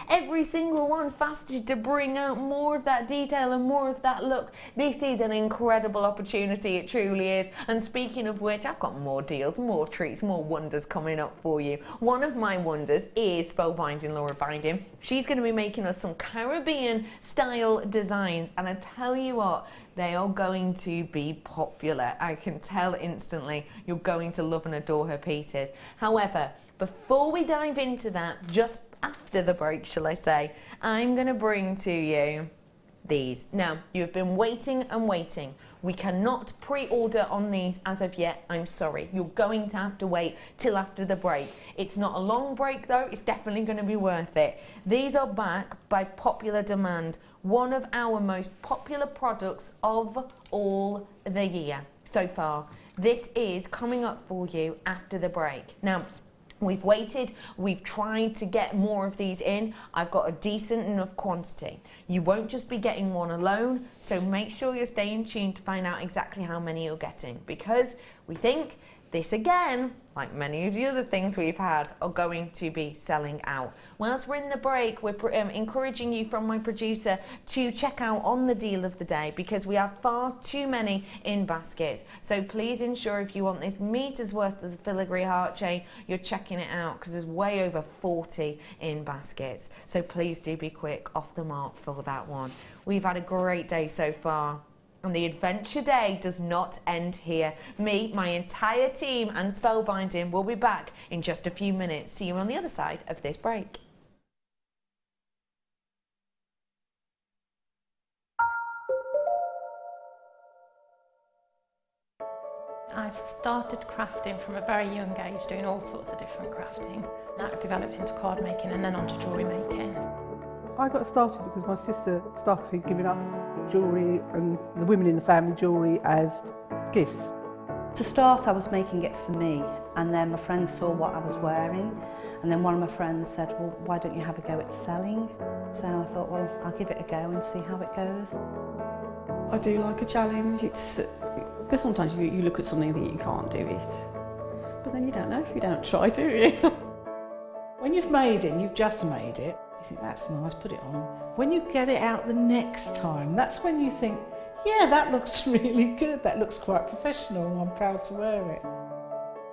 Every single one faceted to bring out more of that detail and more of that look. This is an incredible opportunity, it truly is. And speaking of which, I've got more deals, more treats, more wonders coming up for you. One of my wonders is Spellbinding Laura Binding. She's going to be making us some Caribbean style designs, and I tell you what, they are going to be popular. I can tell instantly you're going to love and adore her pieces. However, before we dive into that, just after the break, shall I say, I'm going to bring to you these. Now, you've been waiting and waiting. We cannot pre-order on these as of yet, I'm sorry. You're going to have to wait till after the break. It's not a long break though, it's definitely going to be worth it. These are back by popular demand. One of our most popular products of all the year so far. This is coming up for you after the break. Now, we've waited, we've tried to get more of these in. I've got a decent enough quantity. You won't just be getting one alone, so make sure you're staying tuned to find out exactly how many you're getting, because we think this again, like many of the other things we've had, are going to be selling out. Whilst we're in the break, we're encouraging you from my producer to check out on the deal of the day, because we have far too many in baskets. So please ensure if you want this meters worth of the filigree heart chain, you're checking it out, because there's way over 40 in baskets. So please do be quick, off the mark for that one. We've had a great day so far. And the adventure day does not end here. Me, my entire team and Spellbinding will be back in just a few minutes. See you on the other side of this break. I started crafting from a very young age, doing all sorts of different crafting. That developed into card making and then onto jewellery making. I got started because my sister started giving us jewellery and the women in the family jewellery as gifts. To start, I was making it for me, and then my friends saw what I was wearing, and then one of my friends said, well, why don't you have a go at selling? So I thought, well, I'll give it a go and see how it goes. I do like a challenge. It's because sometimes you look at something and think you can't do it, but then you don't know if you don't try, do you? When you've made it and you've just made it, you think that's nice, put it on. When you get it out the next time, that's when you think, yeah, that looks really good, that looks quite professional, and I'm proud to wear it.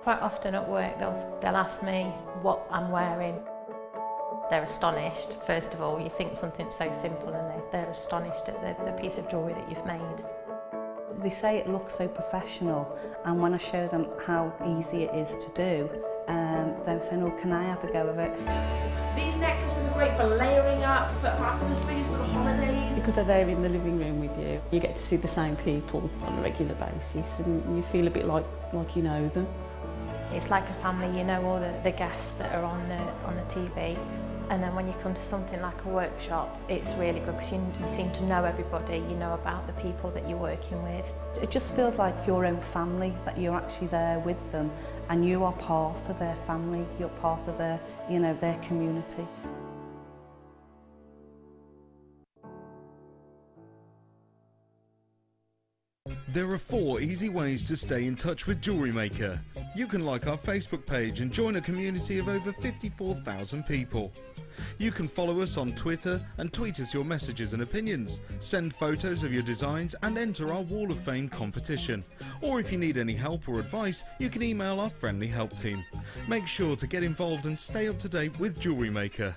Quite often at work they'll ask me what I'm wearing. They're astonished. First of all, you think something so simple and they're astonished at the piece of jewellery that you've made. They say it looks so professional, and when I show them how easy it is to do, they're saying, oh, can I have a go of it? These necklaces are great for layering up, for atmosphere, sort of holidays. Because they're there in the living room with you, you get to see the same people on a regular basis, and you feel a bit like you know them. It's like a family, you know all the guests that are on the TV. And then when you come to something like a workshop, it's really good because you seem to know everybody, you know about the people that you're working with. It just feels like your own family, that you're actually there with them and you are part of their family, you're part of their, you know, their community. There are 4 easy ways to stay in touch with JewelleryMaker. You can like our Facebook page and join a community of over 54,000 people. You can follow us on Twitter and tweet us your messages and opinions, send photos of your designs and enter our Wall of Fame competition. Or if you need any help or advice, you can email our friendly help team. Make sure to get involved and stay up to date with JewelleryMaker.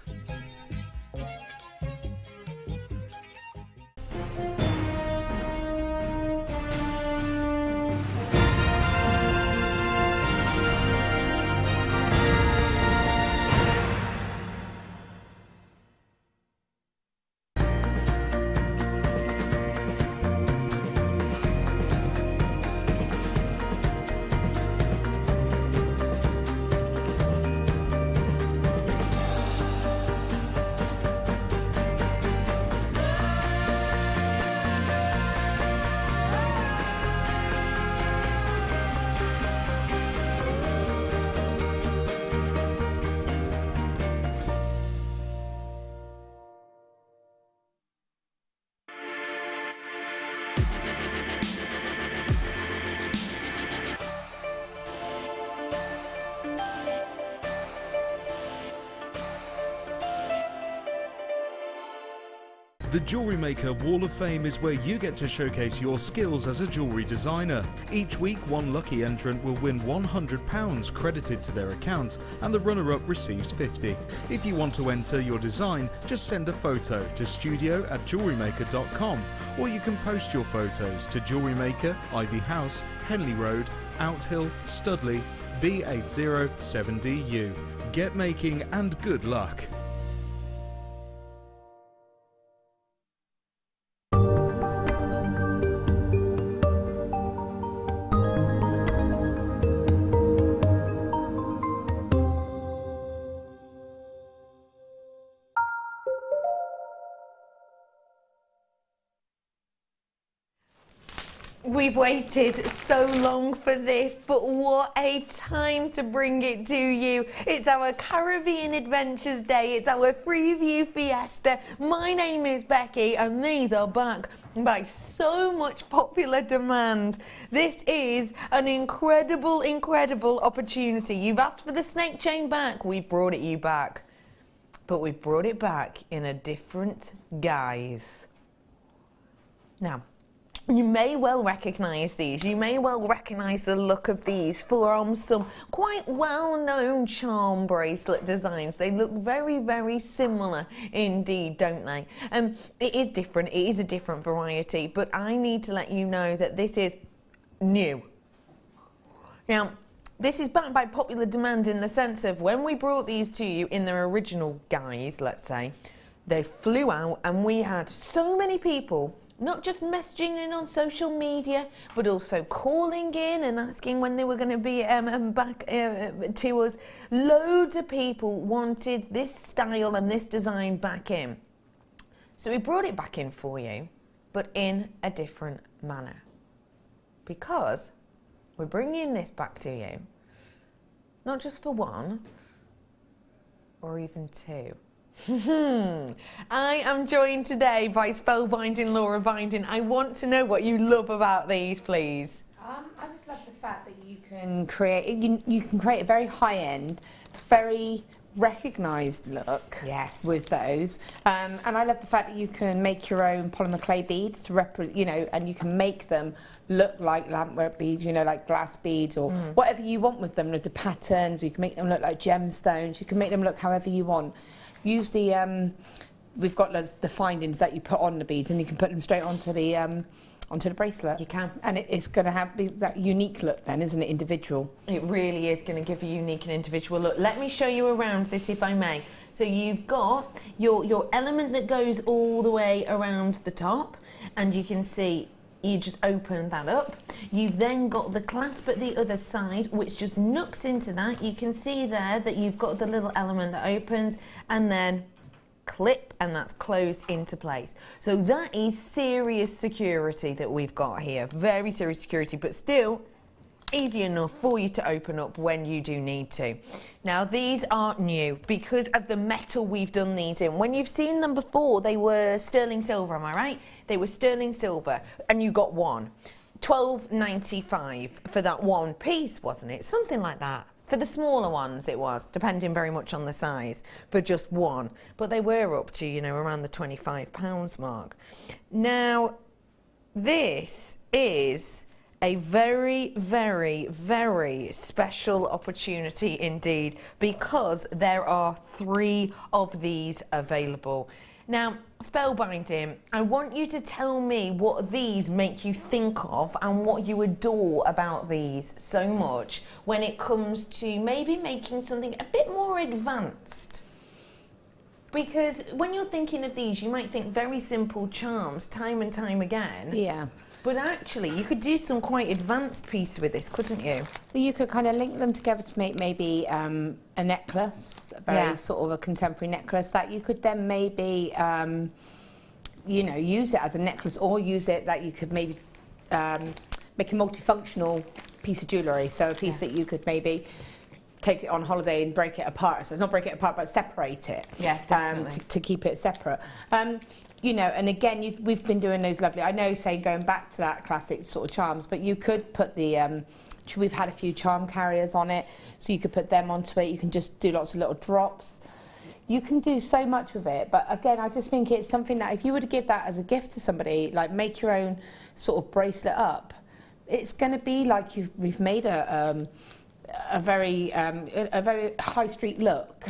The JewelleryMaker Wall of Fame is where you get to showcase your skills as a jewellery designer. Each week, one lucky entrant will win £100 credited to their account, and the runner-up receives £50. If you want to enter your design, just send a photo to studio@jewellerymaker.com, or you can post your photos to JewelleryMaker, Ivy House, Henley Road, Outhill, Studley, B807DU. Get making and good luck. We've waited so long for this, but what a time to bring it to you. It's our Caribbean Adventures Day. It's our Freeview Fiesta. My name is Becky, and these are back by so much popular demand. This is an incredible, incredible opportunity. You've asked for the snake chain back. We've brought it you back. But we've brought it back in a different guise. Now, you may well recognise these. You may well recognise the look of these from some quite well-known charm bracelet designs. They look very, very similar indeed, don't they? It is different. It is a different variety, but I need to let you know that this is new. Now, this is backed by popular demand in the sense of when we brought these to you in their original guise, let's say, they flew out and we had so many people not just messaging in on social media, but also calling in and asking when they were going to be back to us. Loads of people wanted this style and this design back in. So we brought it back in for you, but in a different manner. Because we're bringing this back to you, not just for one, or even two. I am joined today by spellbinding Laura Binding. I want to know what you love about these, please. I just love the fact that you can create you can create a very high-end, very recognised look. Yes. With those, and I love the fact that you can make your own polymer clay beads to and you can make them look like lampwork beads, like glass beads or whatever you want with them. With the patterns, you can make them look like gemstones. You can make them look however you want. Use the we've got the findings that you put on the beads, and you can put them straight onto the bracelet. You can, and it's going to have that unique look then, isn't it? Individual. It really is going to give a unique and individual look. Let me show you around this, if I may. So you've got your element that goes all the way around the top, and you can see. You just open that up. You've then got the clasp at the other side, which just nooks into that. You can see there that you've got the little element that opens and then clip, and that's closed into place. So that is serious security that we've got here. Very serious security, but still easy enough for you to open up when you do need to. Now these are new because of the metal we've done these in. When you've seen them before, they were sterling silver, am I right? They were sterling silver, and you got one. £12.95 for that one piece, wasn't it? Something like that. For the smaller ones it was, depending very much on the size, for just one. But they were up to, around the £25 mark. Now, this is a very, very, very special opportunity indeed, because there are 3 of these available. Now, spellbinding, I want you to tell me what these make you think of and what you adore about these so much when it comes to maybe making something a bit more advanced. Because when you're thinking of these, you might think very simple charms time and time again. Yeah. But actually, you could do some quite advanced piece with this, couldn't you? Well, you could kind of link them together to make maybe a necklace, a very sort of a contemporary necklace that you could then maybe, use it as a necklace, or use it that you could maybe make a multifunctional piece of jewellery. So a piece that you could maybe take it on holiday and break it apart. So it's not break it apart, but separate it. Yeah, definitely. To keep it separate. And again, we've been doing those lovely, I know, say, going back to that classic sort of charms, but you could put the, we've had a few charm carriers on it, so you could put them onto it. You can just do lots of little drops. You can do so much with it, but again, I just think it's something that if you were to give that as a gift to somebody, like make your own sort of bracelet up, it's going to be like we've made a very high street look.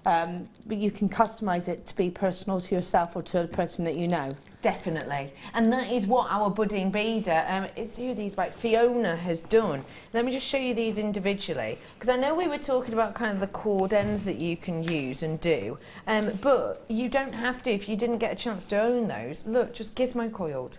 But you can customise it to be personal to yourself or to a person that you know. Definitely, and that is what our budding beader, it's who these like Fiona has done. Let me just show you these individually, because I know we were talking about kind of the cord ends that you can use and do, but you don't have to if you didn't get a chance to own those. Look, just gizmo coiled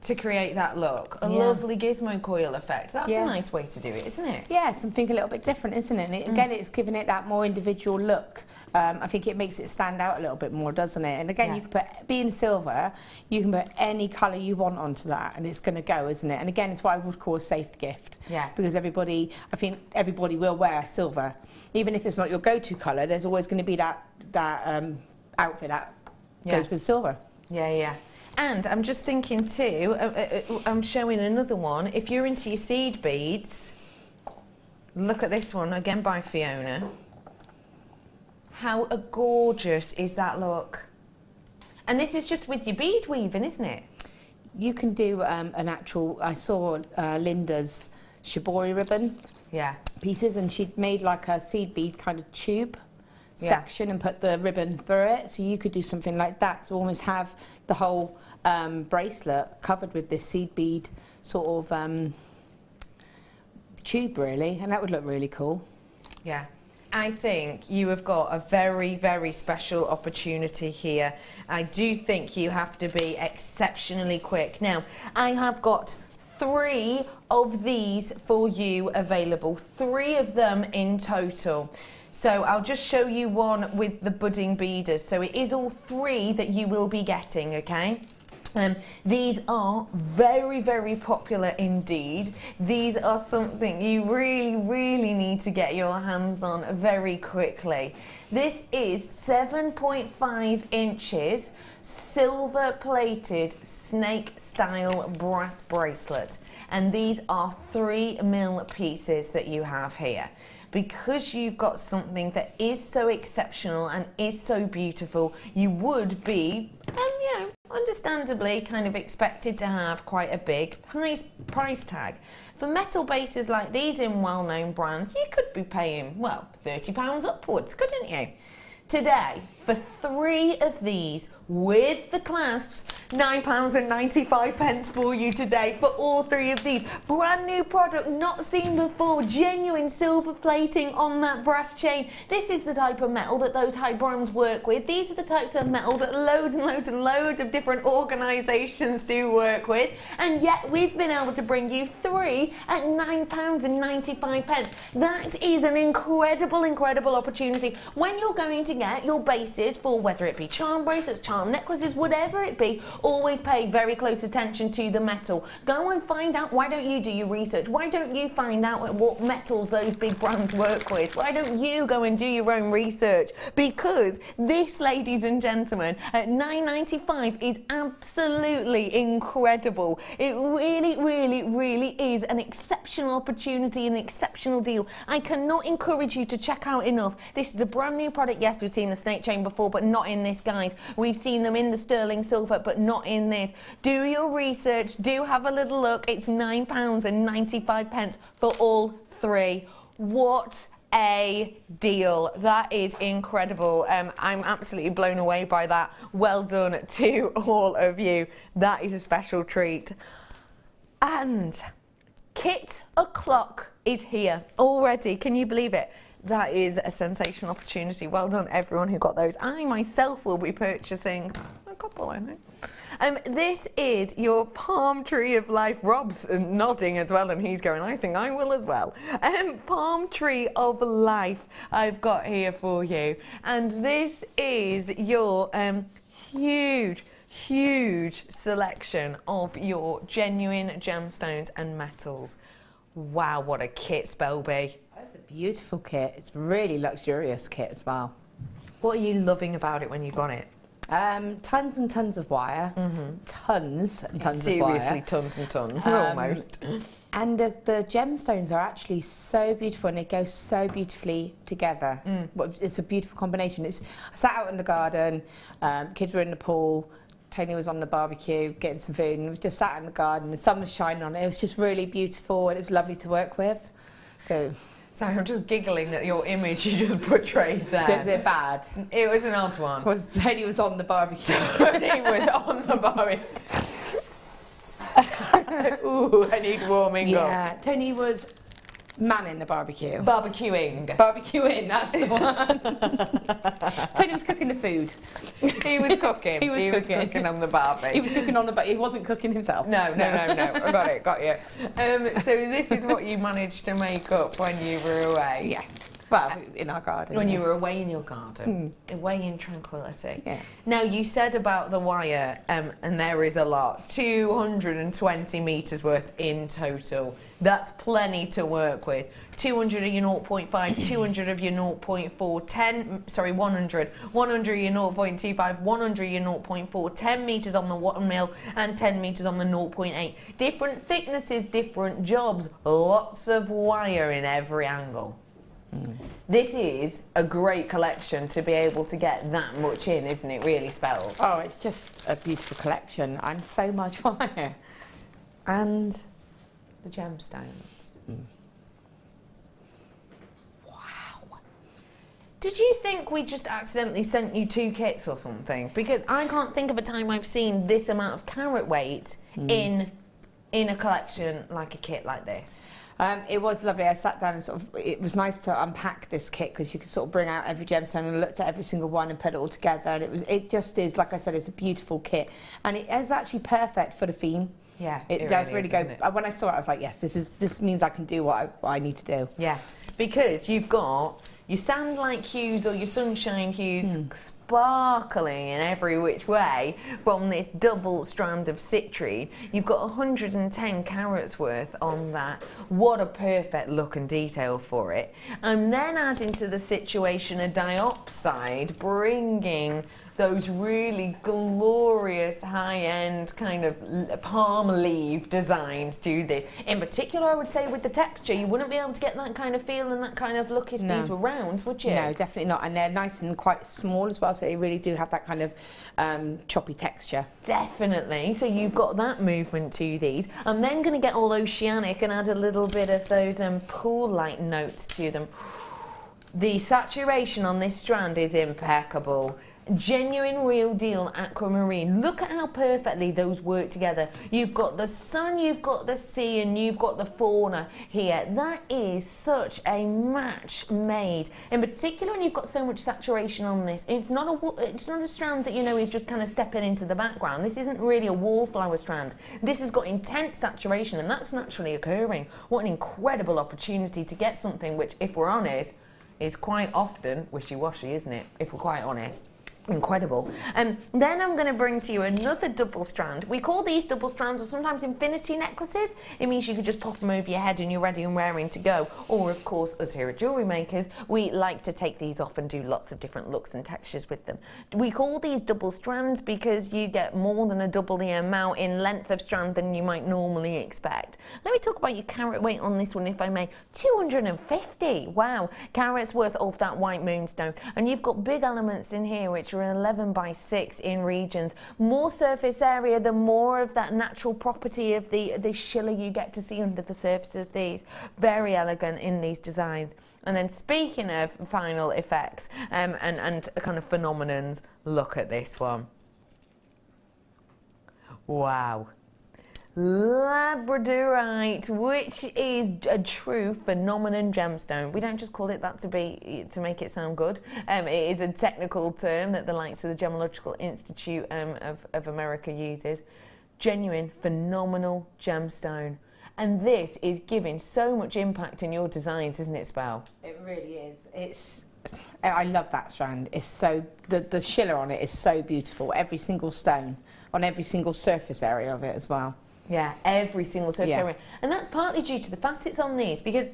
to create that look. A lovely gizmo coil effect. That's a nice way to do it, isn't it? Yeah, something a little bit different, isn't it? And again, it's giving it that more individual look. I think it makes it stand out a little bit more, doesn't it? And again, you can put, being silver, you can put any colour you want onto that and it's going to go, isn't it? And again, it's what I would call a safe gift. Yeah. Because everybody, I think everybody will wear silver. Even if it's not your go-to colour, there's always going to be that outfit that goes with silver. Yeah, yeah. And I'm just thinking too, I'm showing another one. If you're into your seed beads, look at this one, again by Fiona. How gorgeous is that look? And this is just with your bead weaving, isn't it? You can do an actual, I saw Linda's shibori ribbon pieces, and she'd made like a seed bead kind of tube section and put the ribbon through it. So you could do something like that, so almost have the whole bracelet covered with this seed bead sort of tube really, and that would look really cool. Yeah. I think you have got a very, very special opportunity here. I do think you have to be exceptionally quick. Now, I have got 3 of these for you available, 3 of them in total. So I'll just show you one with the budding beaders. So it is all 3 that you will be getting, okay? These are very, very popular indeed. These are something you really, really need to get your hands on very quickly. This is 7.5 inches silver plated snake style brass bracelet. And these are 3mm pieces that you have here. Because you've got something that is so exceptional and is so beautiful, you would be, you know, understandably kind of expected to have quite a big price tag. For metal bases like these in well-known brands, you could be paying, well, £30 upwards, couldn't you? Today, for 3 of these with the clasps, £9.95 for you today for all 3 of these. Brand new product, not seen before, genuine silver plating on that brass chain. This is the type of metal that those high brands work with. These are the types of metal that loads and loads and loads of different organisations do work with. And yet we've been able to bring you 3 at £9.95. That is an incredible, incredible opportunity. When you're going to get your bases for whether it be charm bracelets, charm necklaces, whatever it be, always pay very close attention to the metal. Go and find out. Why don't you do your research? Why don't you find out what metals those big brands work with? Why don't you go and do your own research? Because this, ladies and gentlemen, at £9.95 is absolutely incredible. It really, really, really is an exceptional opportunity, an exceptional deal. I cannot encourage you to check out enough. This is a brand new product. Yes, we've seen the snake chain before, but not in this, guys. We've seen them in the sterling silver, but not in this. Do your research, do have a little look. It's £9.95 for all 3. What a deal. That is incredible. I'm absolutely blown away by that. Well done to all of you. That is a special treat. And Kit O'Clock is here already. Can you believe it? That is a sensational opportunity. Well done, everyone who got those. I myself will be purchasing a couple, I think. This is your palm tree of life. Rob's nodding as well, and he's going, I think I will as well. Palm tree of life I've got here for you. And this is your huge, huge selection of your genuine gemstones and metals. Wow, what a kit, Spelby. That's a beautiful kit. It's a really luxurious kit as well. What are you loving about it when you got it? Tons and tons of wire. Tons and tons of wire. Seriously, tons and tons, almost. And the gemstones are actually so beautiful and they go so beautifully together. It's a beautiful combination. I sat out in the garden, kids were in the pool, Tony was on the barbecue getting some food, and we just sat in the garden, the sun was shining on it. It was just really beautiful and it was lovely to work with. So sorry, I'm just giggling at your image you just portrayed there. Was it bad? It was an odd one. Tony was on the barbecue. Tony was on the barbecue. Ooh, I need warming up. Yeah, Tony was manning the barbecue. Barbecuing. Barbecuing, that's the one. Tony was cooking the food. He was cooking. He was cooking on the barbie. He was cooking on the barbie. He wasn't cooking himself. No. I got you. So this is what you managed to make up when you were away. Yes. Well, in our garden. When you were away in your garden, away in tranquility. Yeah. Now, you said about the wire, and there is a lot, 220 metres worth in total. That's plenty to work with. 200 of your 0.5, 200 of your 0.4, 100. 100 of your 0.25, 100 of your 0.4, 10 metres on the 1 mil and 10 metres on the 0.8. Different thicknesses, different jobs, lots of wire in every angle. This is a great collection to be able to get that much in, isn't it, really, Spells? Oh, it's just a beautiful collection and so much wire. And the gemstones. Wow. Did you think we just accidentally sent you 2 kits or something? Because I can't think of a time I've seen this amount of carat weight in a collection like a kit like this. It was lovely. I sat down and it was nice to unpack this kit because you could sort of bring out every gemstone and looked at every single one and put it all together. And it just is, like I said, it's a beautiful kit, and it is actually perfect for the theme. Yeah, it does really go. When I saw it, I was like, yes, this means I can do what I need to do. Yeah, because you've got your sand-like hues or your sunshine hues sparkling in every which way from this double strand of citrine. You've got 110 carats worth on that. What a perfect look and detail for it. And then adding to the situation a diopside, bringing those really glorious high-end kind of palm leaf designs to this. In particular, I would say with the texture, you wouldn't be able to get that kind of feel and that kind of look if these were round, would you? No, definitely not. And they're nice and quite small as well, so they really do have that kind of choppy texture. Definitely. So you've got that movement to these. I'm then going to get all oceanic and add a little bit of those pool-like notes to them. The saturation on this strand is impeccable. Genuine, real deal aquamarine. Look at how perfectly those work together. You've got the sun, you've got the sea, and you've got the fauna here. That is such a match made. In particular, when you've got so much saturation on this, it's not a strand that, you know, is just kind of stepping into the background. This isn't really a wallflower strand. This has got intense saturation, and that's naturally occurring. What an incredible opportunity to get something which, if we're honest, is quite often wishy-washy, isn't it? If we're quite honest. Incredible. Then I'm going to bring to you another double strand. We call these double strands, or sometimes infinity necklaces. It means you could just pop them over your head and you're ready and raring to go. Or, of course, us here at Jewellery Makers, we like to take these off and do lots of different looks and textures with them. We call these double strands because you get more than a double the amount in length of strand than you might normally expect. Let me talk about your carat weight on this one, if I may. 250. Wow. Carats worth of that white moonstone. And you've got big elements in here which are 11 by 6 in regions. More surface area, the more of that natural property of the shiller you get to see under the surface of these. Very elegant in these designs. And then speaking of final effects and kind of phenomenons, look at this one. Wow. Labradorite, which is a true phenomenon gemstone. We don't just call it that to make it sound good. It is a technical term that the likes of the Gemological Institute of America uses. Genuine, phenomenal gemstone. And this is giving so much impact in your designs, isn't it, Spell? It really is. I love that strand. It's so, the shiller on it is so beautiful. Every single stone on every single surface area of it as well. Yeah, every single surface area. And that's partly due to the facets on these, because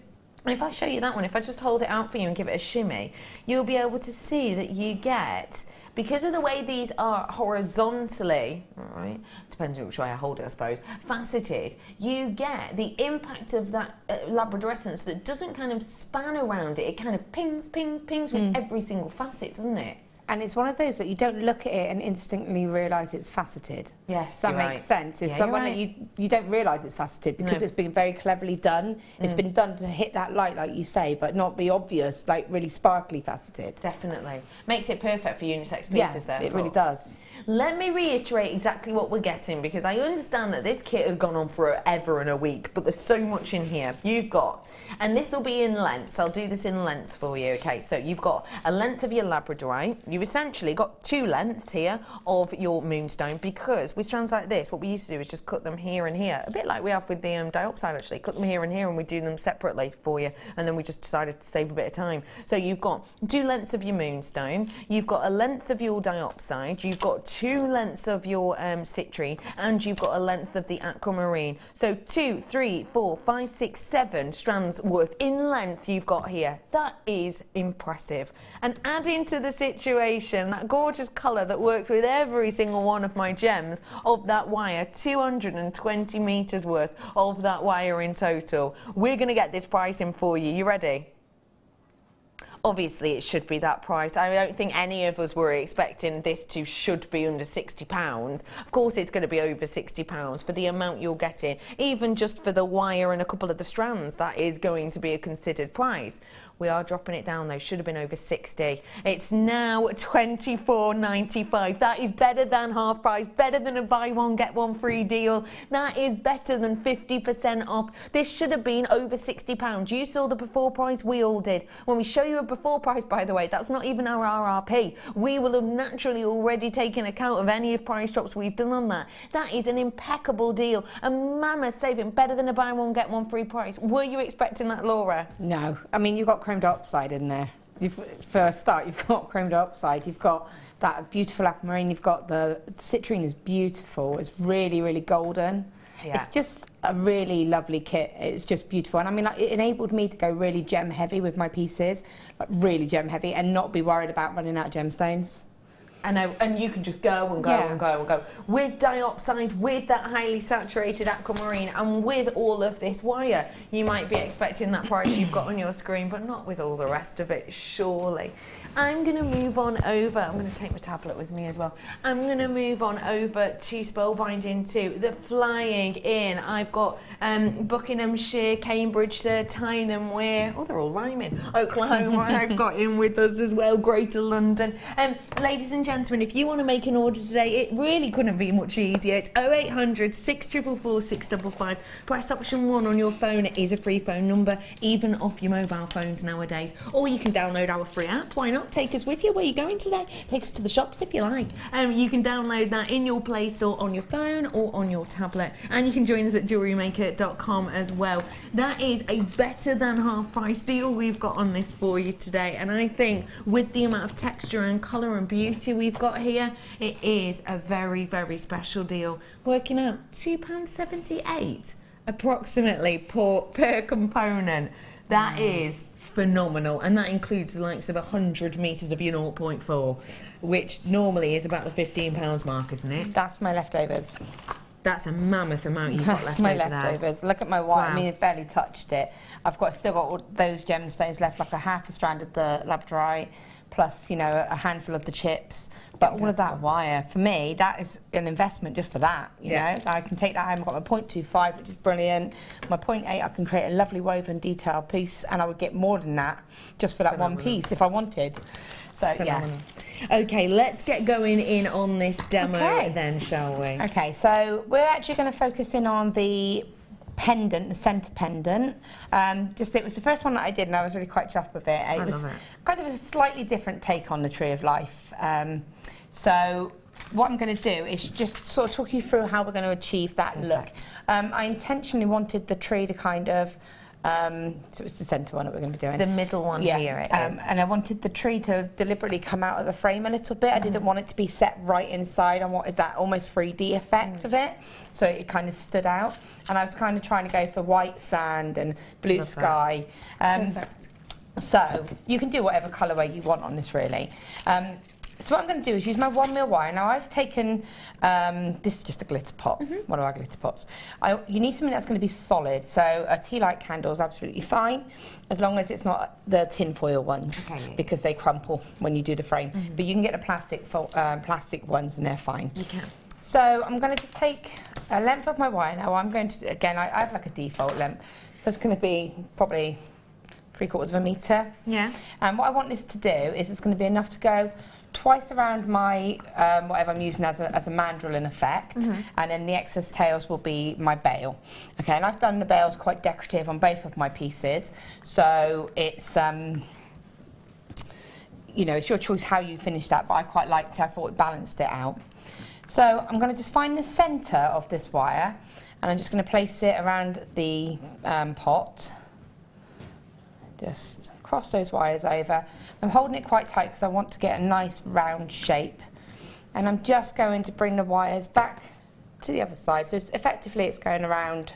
if I show you that one, if I just hold it out for you and give it a shimmy, you'll be able to see that you get because of the way these are horizontally, all right, depends on which way I hold it, I suppose, faceted, you get the impact of that labradorescence that doesn't kind of span around it. It kind of pings with every single facet, doesn't it? And it's one of those that you don't look at it and instantly realise it's faceted. Yes, that makes sense. It's someone that you don't realise it's faceted because it's been very cleverly done. It's been done to hit that light, like you say, but not be obvious, like really sparkly faceted. Definitely. Makes it perfect for unisex pieces, therefore. It really does. Let me reiterate exactly what we're getting, because I understand that this kit has gone on forever and a week, but there's so much in here. You've got, and this will be in lengths, I'll do this in lengths for you, okay? So you've got a length of your labradorite. You've essentially got 2 lengths here of your moonstone, because with strands like this, what we used to do is just cut them here and here, a bit like we have with the diopside actually, cut them here and here, and we do them separately for you, and then we just decided to save a bit of time. So you've got 2 lengths of your moonstone, you've got a length of your diopside, you've got 2 lengths of your citrine, and you've got a length of the aquamarine. So 2, 3, 4, 5, 6, 7 strands worth in length you've got here. That is impressive. And add into the situation that gorgeous colour that works with every single one of my gems of that wire, 220 metres worth of that wire in total. We're going to get this pricing for you. You ready? Obviously, it should be that price. I don't think any of us were expecting this to should be under £60. Of course, it's going to be over £60 for the amount you're getting. Even just for the wire and a couple of the strands, that is going to be a considered price. We are dropping it down though, should have been over 60. It's now £24.95. That is better than half price, better than a buy one, get one free deal. That is better than 50% off. This should have been over £60. You saw the before price, we all did. When we show you a before price, by the way, that's not even our RRP. We will have naturally already taken account of any of price drops we've done on that. That is an impeccable deal. A mammoth saving, better than a buy one, get one free price. Were you expecting that, Laura? No. I mean, you've got chrome dioxide in there. For a start, you've got chrome dioxide, you've got that beautiful aquamarine, you've got the citrine is beautiful, it's really, really golden. Yeah. It's just a really lovely kit. It's just beautiful. And I mean, like, it enabled me to go really gem heavy with my pieces, like really gem heavy, and not be worried about running out of gemstones. And you can just go and go and go and go. With diopside, with that highly saturated aquamarine, and with all of this wire, you might be expecting that price you've got on your screen, but not with all the rest of it, surely. I'm going to move on over, I'm going to take my tablet with me as well. I'm going to move on over to Spellbinding 2, the flying in. I've got Buckinghamshire, Cambridgeshire, Tyneham Wear, oh, they're all rhyming, Oklahoma, and I've got in with us as well, Greater London. Ladies and gentlemen, if you want to make an order today, it really couldn't be much easier. It's 0800 644 655. Press option 1 on your phone. It is a free phone number, even off your mobile phones nowadays. Or you can download our free app. Why not? Take us with you. Where are you going today? Take us to the shops if you like. You can download that in your Play Store on your phone or on your tablet. And you can join us at JewelleryMaker.com as well. That is a better than half price deal we've got on this for you today. And I think with the amount of texture and colour and beauty we've got here, it is a very, very special deal. Working out £2.78 approximately per component. That is phenomenal, and that includes the likes of 100 metres of your 0.4, which normally is about the £15 mark, isn't it? That's my leftovers. That's a mammoth amount you've got left over there. That's my leftovers. Look at my wire. Wow. I mean, I've barely touched it. I've still got all those gemstones left, like a half a strand of the labradorite, plus, you know, a handful of the chips. But all of that wire, for me, that is an investment just for that, you know. I can take that home. I've got my 0.25, which is brilliant. My 0.8, I can create a lovely woven detail piece, and I would get more than that just for that one piece if I wanted. So, yeah. Okay, let's get going in on this demo then, shall we? Okay, so we're actually going to focus in on the pendant, the centre pendant. It was the first one that I did, and I was really quite chuffed with it. It was kind of a slightly different take on the Tree of Life. So what I'm going to do is just sort of talk you through how we're going to achieve that look. I intentionally wanted the tree to kind of so it's the centre one that we're going to be doing. The middle one here it is. And I wanted the tree to deliberately come out of the frame a little bit. I didn't want it to be set right inside. I wanted that almost 3D effect of it, so it kind of stood out. And I was kind of trying to go for white sand and blue sky. So you can do whatever colourway you want on this, really. So what I'm going to do is use my 1mm wire. Now I've taken, this is just a glitter pot, one of our glitter pots. You need something that's going to be solid, so a tea light candle is absolutely fine, as long as it's not the tin foil ones, because they crumple when you do the frame. But you can get the plastic ones and they're fine. You can. So I'm going to just take a length of my wire. Now I'm going to, again, I have like a default length, so it's going to be probably 3/4 of a metre. Yeah. And what I want this to do is it's going to be enough to go twice around my whatever I'm using as a mandrel effect, and then the excess tails will be my bail. Okay, and I've done the bails quite decorative on both of my pieces, so it's you know, it's your choice how you finish that, but I quite liked it. I thought it balanced it out. So I'm going to just find the centre of this wire, and I'm just going to place it around the pot. Just cross those wires over. I'm holding it quite tight because I want to get a nice round shape, and I'm just going to bring the wires back to the other side. So effectively it's going around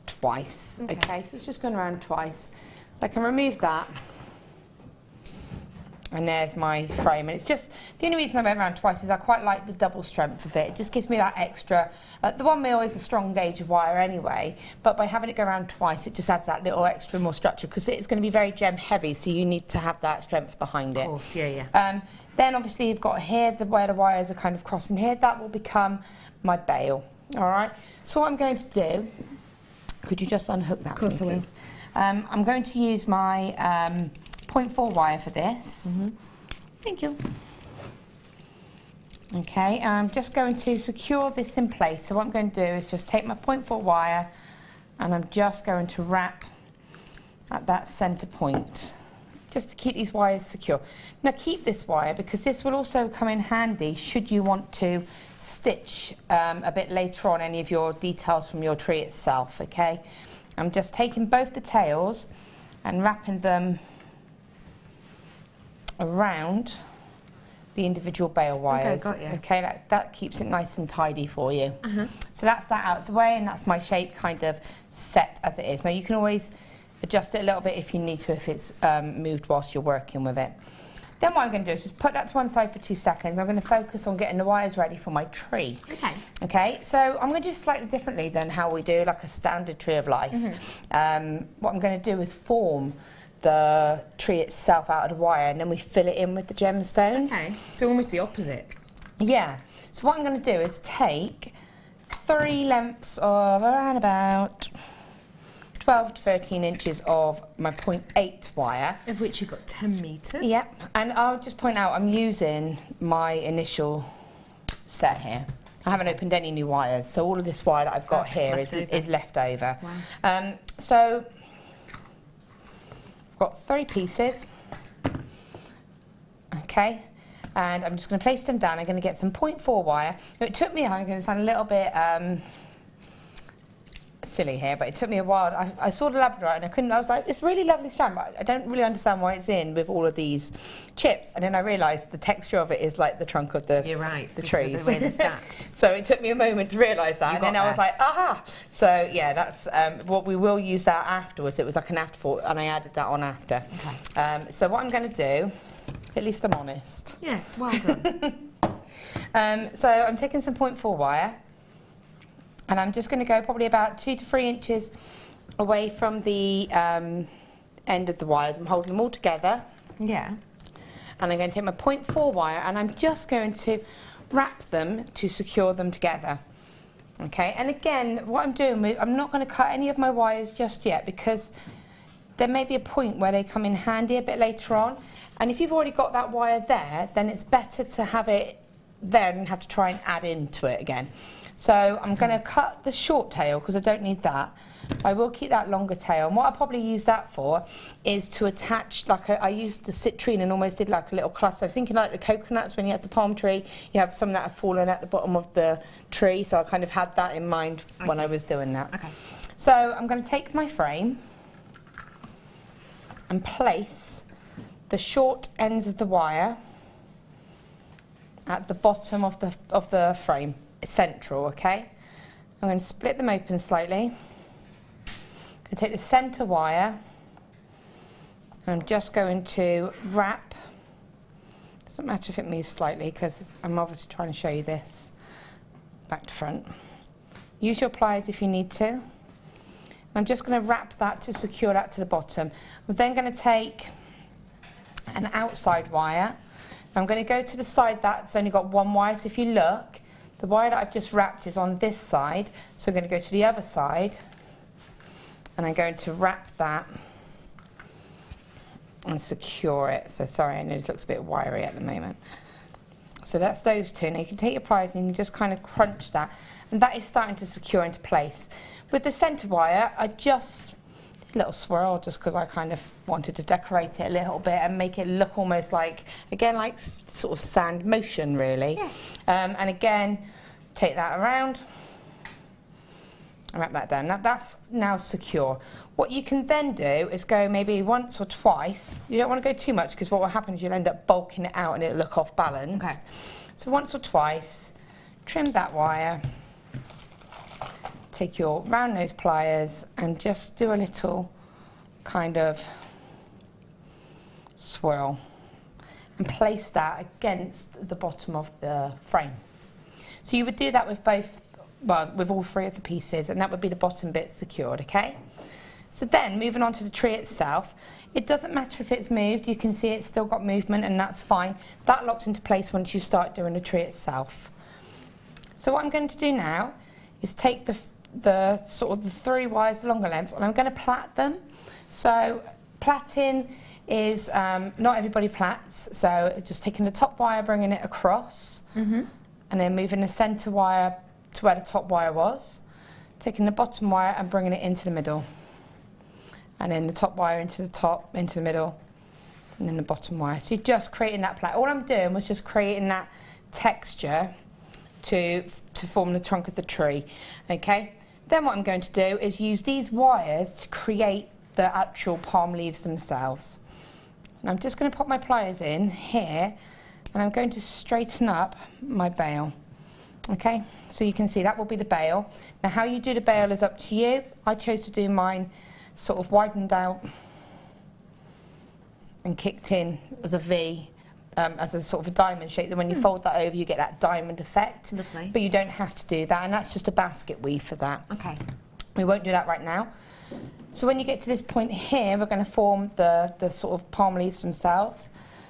twice. Okay, so it's just going around twice. So I can remove that, and there's my frame. And it's just, the only reason I went around twice is I quite like the double strength of it. It just gives me that extra, the 1mm is a strong gauge of wire anyway, but by having it go around twice, it just adds that little extra more structure, because it's going to be very gem heavy, so you need to have that strength behind it. Of course, yeah. Then obviously you've got here, where the wires are kind of crossing here, that will become my bail. All right, so what I'm going to do, could you just unhook that for me, please? I'm going to use my 0.4 wire for this. Thank you. Okay, I'm just going to secure this in place. So what I'm going to do is just take my 0.4 wire, and I'm just going to wrap at that centre point, just to keep these wires secure. Now keep this wire, because this will also come in handy should you want to stitch a bit later on any of your details from your tree itself, okay? I'm just taking both the tails and wrapping them around the individual bail wires. Okay, got you. Okay, that keeps it nice and tidy for you. So that's that out of the way, and that's my shape kind of set as it is. Now you can always adjust it a little bit if you need to, if it's moved whilst you're working with it. Then what I'm going to do is just put that to one side for 2 seconds. I'm going to focus on getting the wires ready for my tree. Okay. Okay, so I'm going to do slightly differently than how we do like a standard tree of life. What I'm going to do is form the tree itself out of the wire, and then we fill it in with the gemstones. Okay, so almost the opposite. Yeah, so what I'm going to do is take 3 lengths of around about 12 to 13 inches of my 0.8 wire. Of which you've got 10 metres. Yep, and I'll just point out I'm using my initial set here. I haven't opened any new wires, so all of this wire that I've got here is left over. Wow. So I've got 3 pieces, okay, and I'm just going to place them down. I'm going to get some 0.4 wire. It took me, I'm going to sound a little bit silly here, but it took me a while. I saw the Labradorite and I was like, it's a really lovely strand, but I don't really understand why it's in with all of these chips. And then I realised the texture of it is like the trunk of the, the trees. Of the way they're stacked. So it took me a moment to realise that, and then I was like, aha! So yeah, that's what we will use that afterwards. It was like an afterthought, and I added that on after. Okay. So what I'm going to do, at least I'm honest. Yeah, well done. So I'm taking some 0.4 wire, and I'm just going to go probably about 2 to 3 inches away from the end of the wires. I'm holding them all together. Yeah. And I'm going to take my 0.4 wire, and I'm just going to wrap them to secure them together. Okay, and again, what I'm doing, I'm not going to cut any of my wires just yet, because there may be a point where they come in handy a bit later on. And if you've already got that wire there, then it's better to have it there and have to try and add into it again. So I'm going to cut the short tail because I don't need that. I will keep that longer tail, and what I'll probably use that for is to attach, like I used the citrine and almost did like a little cluster. Thinking like the coconuts when you have the palm tree, you have some that have fallen at the bottom of the tree, so I kind of had that in mind when I was doing that. Okay. So I'm going to take my frame and place the short ends of the wire at the bottom of the frame. Central, okay? I'm going to split them open slightly. I'm going to take the centre wire, and I'm just going to wrap Doesn't matter if it moves slightly because I'm obviously trying to show you this back to front. Use your pliers if you need to. I'm just going to wrap that to secure that to the bottom. I'm then going to take an outside wire. I'm going to go to the side that's only got one wire, so if you look, the wire that I've just wrapped is on this side, so I'm going to go to the other side and I'm going to wrap that and secure it. So sorry, I know this looks a bit wiry at the moment. So that's those two. Now you can take your pliers and you can just kind of crunch that, and that is starting to secure into place. With the centre wire, I just did a little swirl just because I kind of wanted to decorate it a little bit and make it look almost like, again, like sort of sand motion really. Yeah. And again, take that around and wrap that down. Now that's now secure. What you can then do is go maybe once or twice. You don't want to go too much because what will happen is you'll end up bulking it out and it'll look off balance. Okay. So once or twice, trim that wire, take your round nose pliers and just do a little kind of swirl and place that against the bottom of the frame. So you would do that with both, well, with all three of the pieces, and that would be the bottom bit secured, okay? So then, moving on to the tree itself, it doesn't matter if it's moved, you can see it's still got movement and that's fine. That locks into place once you start doing the tree itself. So what I'm going to do now is take the sort of the 3 wires longer lengths and I'm going to plait them. So plaiting is, not everybody plaits, so just taking the top wire, bringing it across, and then moving the centre wire to where the top wire was, taking the bottom wire and bringing it into the middle, and then the top wire into the top, into the middle, and then the bottom wire. So you're just creating that plait. All I'm doing was just creating that texture to form the trunk of the tree, okay? Then what I'm going to do is use these wires to create the actual palm leaves themselves. And I'm just going to pop my pliers in here and I'm going to straighten up my bail. Okay, so you can see that will be the bail. Now how you do the bail is up to you. I chose to do mine sort of widened out and kicked in as a V, as a sort of a diamond shape. Then when you fold that over you get that diamond effect. Lovely. But you don't have to do that, and that's just a basket weave for that. Okay. We won't do that right now. So when you get to this point here, we're going to form the sort of palm leaves themselves.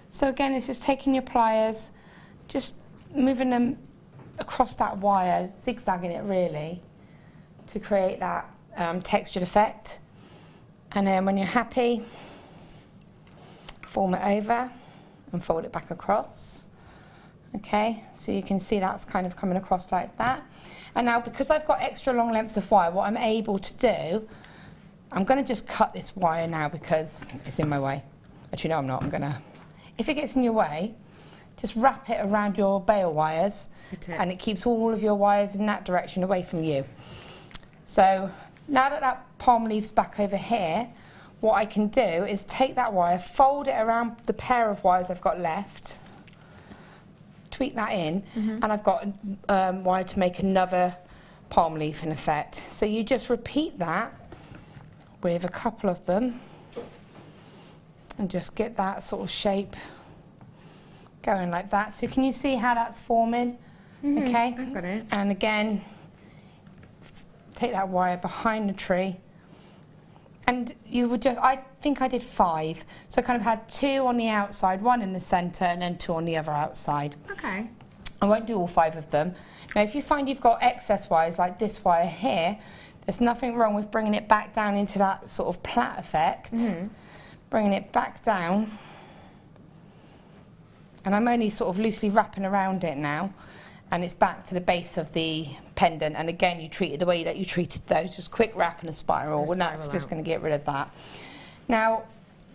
So again, it's just taking your pliers, just moving them across that wire, zigzagging it really, to create that textured effect. And then when you're happy, form it over and fold it back across. Okay, so you can see that's kind of coming across like that. And now because I've got extra long lengths of wire, what I'm able to do, I'm going to just cut this wire now because it's in my way. Actually, no, I'm not. I'm going to, if it gets in your way, just wrap it around your bail wires and it keeps all of your wires in that direction away from you. So now that that palm leaf's back over here, what I can do is take that wire, fold it around the pair of wires I've got left, tweak that in, and I've got wire to make another palm leaf in effect. So you just repeat that with a couple of them and just get that sort of shape going like that. So can you see how that's forming? Okay, I've got it. And again, take that wire behind the tree, and you would just, I think I did 5, so I kind of had 2 on the outside, 1 in the centre, and then 2 on the other outside. Okay. I won't do all 5 of them. Now if you find you've got excess wires like this wire here, there's nothing wrong with bringing it back down into that sort of plait effect, bringing it back down, and I'm only sort of loosely wrapping around it now, and it's back to the base of the pendant, and again you treat it the way that you treated those, just quick wrap and a spiral, and that's just going to get rid of that. Now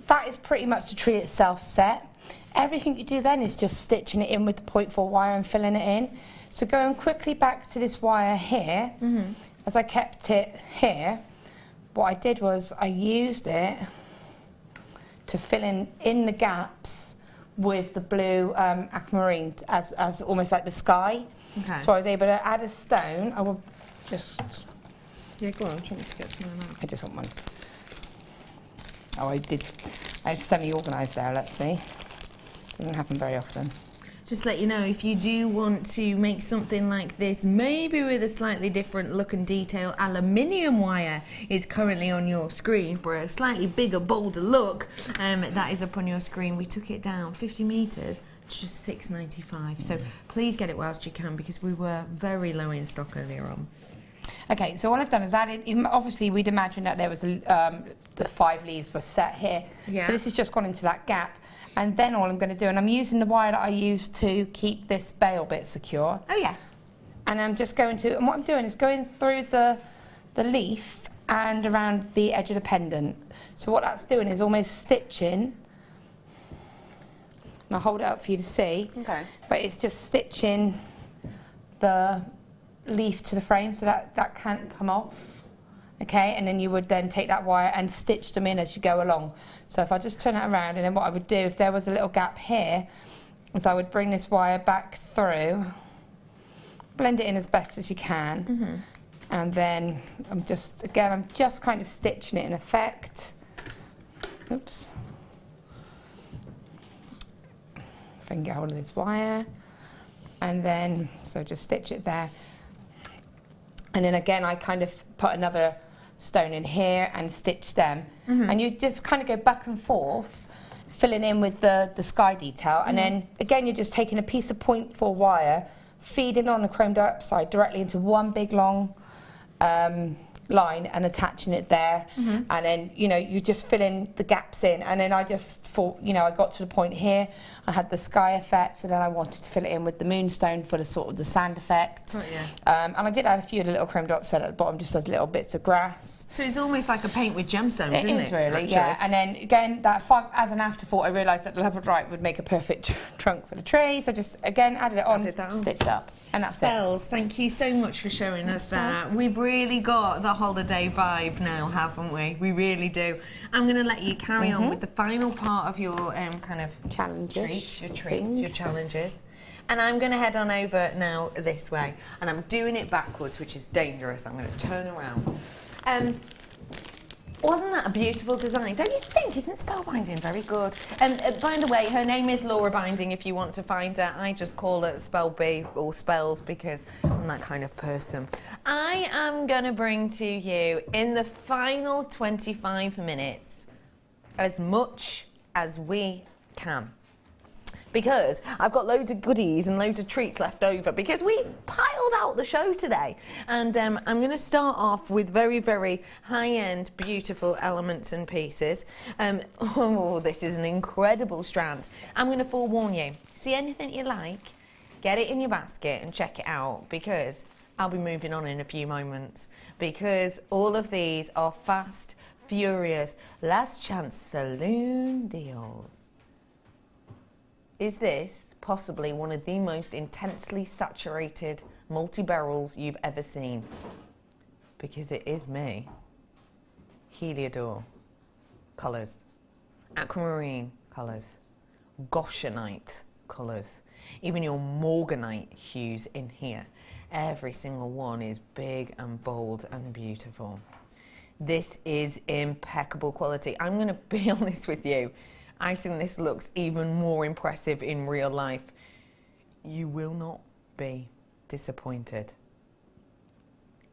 that is pretty much the tree itself set. Everything you do then is just stitching it in with the 0.4 wire and filling it in. So going quickly back to this wire here, as I kept it here, what I did was I used it to fill in the gaps with the blue aquamarine as almost like the sky. Okay. So I was able to add a stone. I will just... Yeah, go on, I'm trying to get some of that. I just want one. Oh, I was semi-organised there, let's see. Doesn't happen very often. Just let you know, if you do want to make something like this, maybe with a slightly different look and detail, aluminium wire is currently on your screen for a slightly bigger, bolder look. That is up on your screen. We took it down 50 metres to just £6.95. So please get it whilst you can, because we were very low in stock earlier on. Okay, so all I've done is added, obviously we'd imagine that there was the 5 leaves were set here. Yeah. So this has just gone into that gap. And then all I'm going to do, and I'm using the wire that I used to keep this bail bit secure. Oh yeah. And I'm just going to, and what I'm doing is going through the leaf and around the edge of the pendant. So what that's doing is almost stitching, and I'll hold it up for you to see. Okay. But it's just stitching the leaf to the frame so that can't come off. Okay, and then you would then take that wire and stitch them in as you go along. So if I just turn it around, and then what I would do, if there was a little gap here, is I would bring this wire back through, blend it in as best as you can, and then I'm just kind of stitching it in effect. Oops. If I can get hold of this wire, and then, so just stitch it there. And then again, I kind of put another stone in here and stitch them. And you just kind of go back and forth, filling in with the sky detail. And then again, you're just taking a piece of 0.4 wire, feeding on the chrome dioxide directly into one big long line and attaching it there. And then, you know, you just fill in the gaps in. And then I just thought, you know, I got to the point here, I had the sky effect, so then I wanted to fill it in with the moonstone for the sort of the sand effect. Oh, yeah. And I did add a few of the little chrome dioxide at the bottom, just as little bits of grass. So it's almost like a paint with gemstones, isn't it? It is really, actually? yeah. And then again, as an afterthought, I realised that the labradorite would make a perfect trunk for the tree. So just again added it on, stitched it up, and that's Spells, thank you so much for showing us that. We've really got the holiday vibe now, haven't we? We really do. I'm going to let you carry on with the final part of your kind of challenges, your challenges. And I'm going to head on over now this way. And I'm doing it backwards, which is dangerous. I'm going to turn around. Wasn't that a beautiful design? Don't you think? Isn't spellbinding very good? And by the way, her name is Laura Binding if you want to find her. I just call it Spellbee or Spells because I'm that kind of person. I am going to bring to you in the final 25 minutes as much as we can. Because I've got loads of goodies and loads of treats left over because we piled out the show today. And I'm going to start off with very, very high-end, beautiful elements and pieces. Oh, this is an incredible strand. I'm going to forewarn you. See anything you like, get it in your basket and check it out because I'll be moving on in a few moments because all of these are fast, furious, last chance saloon deals. Is this possibly one of the most intensely saturated multi-barrels you've ever seen? Because it is me. Heliodor colours, aquamarine colours, goshenite colours, even your morganite hues in here. Every single one is big and bold and beautiful. This is impeccable quality. I'm going to be honest with you. I think this looks even more impressive in real life. You will not be disappointed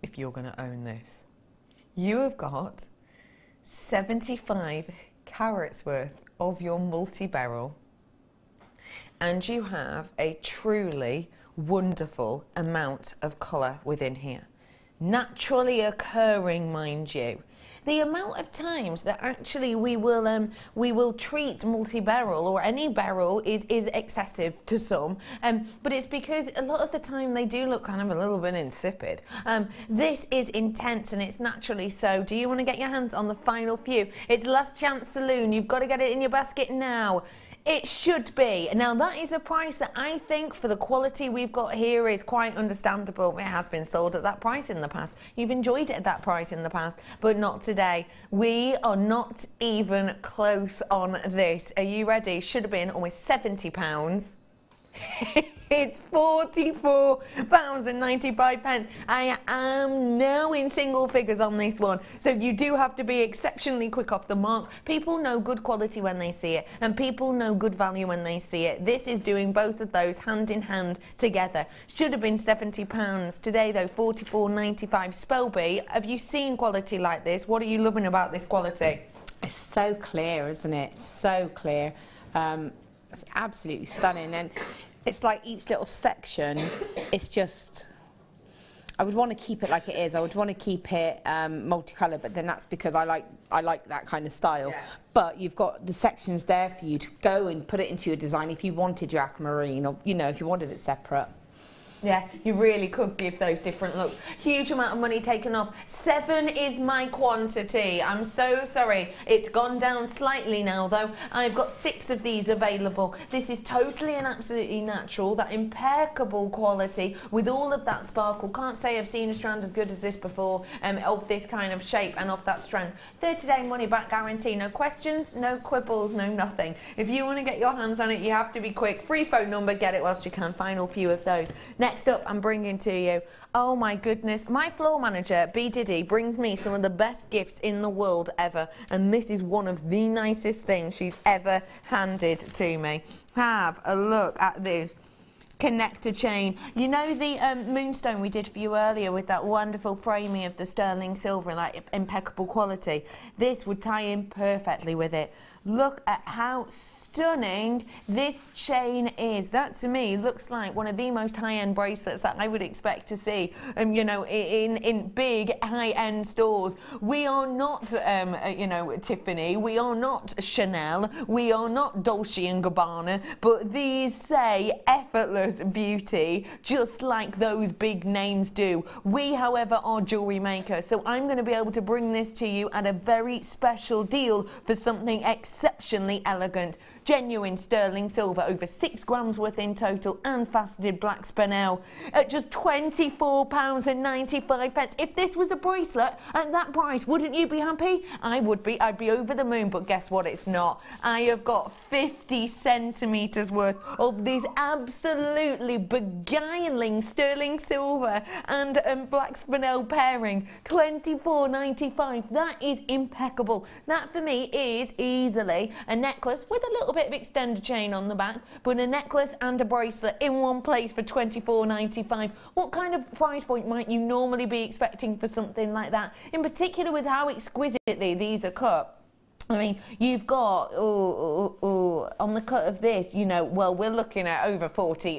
if you're going to own this. You have got 75 carats worth of your multi-barrel and you have a truly wonderful amount of colour within here. Naturally occurring, mind you. The amount of times that actually we will treat multi-barrel or any barrel is excessive to some, but it's because a lot of the time they do look kind of a little bit insipid. This is intense and it's naturally so. Do you want to get your hands on the final few? It's last chance saloon. You've got to get it in your basket now. It should be. Now that is a price that I think for the quality we've got here is quite understandable. It has been sold at that price in the past. You've enjoyed it at that price in the past, but not today. We are not even close on this. Are you ready? Should have been almost £70. It's £44.95. I am now in single figures on this one. So you do have to be exceptionally quick off the mark. People know good quality when they see it, and people know good value when they see it. This is doing both of those hand in hand together. Should have been £70. Today though, £44.95. Spelby, have you seen quality like this? What are you loving about this quality? It's so clear, isn't it? So clear. It's absolutely stunning, and it's like each little section, it's just, I would want to keep it like it is. I would want to keep it multicolored, but then that's because I like that kind of style. Yeah. But you've got the sections there for you to go and put it into your design if you wanted your aquamarine, or, you know, if you wanted it separate. Yeah, you really could give those different looks. Huge amount of money taken off. 7 is my quantity. I'm so sorry. It's gone down slightly now, though. I've got 6 of these available. This is totally and absolutely natural. That impeccable quality with all of that sparkle. Can't say I've seen a strand as good as this before, of this kind of shape and of that strand. 30-day money-back guarantee. No questions, no quibbles, no nothing. If you want to get your hands on it, you have to be quick. Free phone number. Get it whilst you can. Final few of those. Next up, I'm bringing to you, oh my goodness, my floor manager, B Diddy, brings me some of the best gifts in the world ever, and this is one of the nicest things she's ever handed to me. Have a look at this connector chain. You know the moonstone we did for you earlier with that wonderful framing of the sterling silver and that impeccable quality? This would tie in perfectly with it. Look at how stunning this chain is. That to me looks like one of the most high-end bracelets that I would expect to see, you know, in big high-end stores. We are not, you know, Tiffany. We are not Chanel. We are not Dolce & Gabbana. But these say effortless beauty, just like those big names do. We, however, are Jewelry Maker, so I'm going to be able to bring this to you at a very special deal for something exceptionally elegant. Genuine sterling silver, over 6 grams worth in total, and faceted black spinel at just £24.95. If this was a bracelet at that price, wouldn't you be happy? I would be. I'd be over the moon, but guess what? It's not. I have got 50 centimetres worth of these absolutely beguiling sterling silver and black spinel pairing. £24.95. That is impeccable. That for me is easily a necklace with a little bit of extended chain on the back, but a necklace and a bracelet in one place for £24.95. What kind of price point might you normally be expecting for something like that? In particular with how exquisitely these are cut. I mean, you've got, on the cut of this, you know, well, we're looking at over 40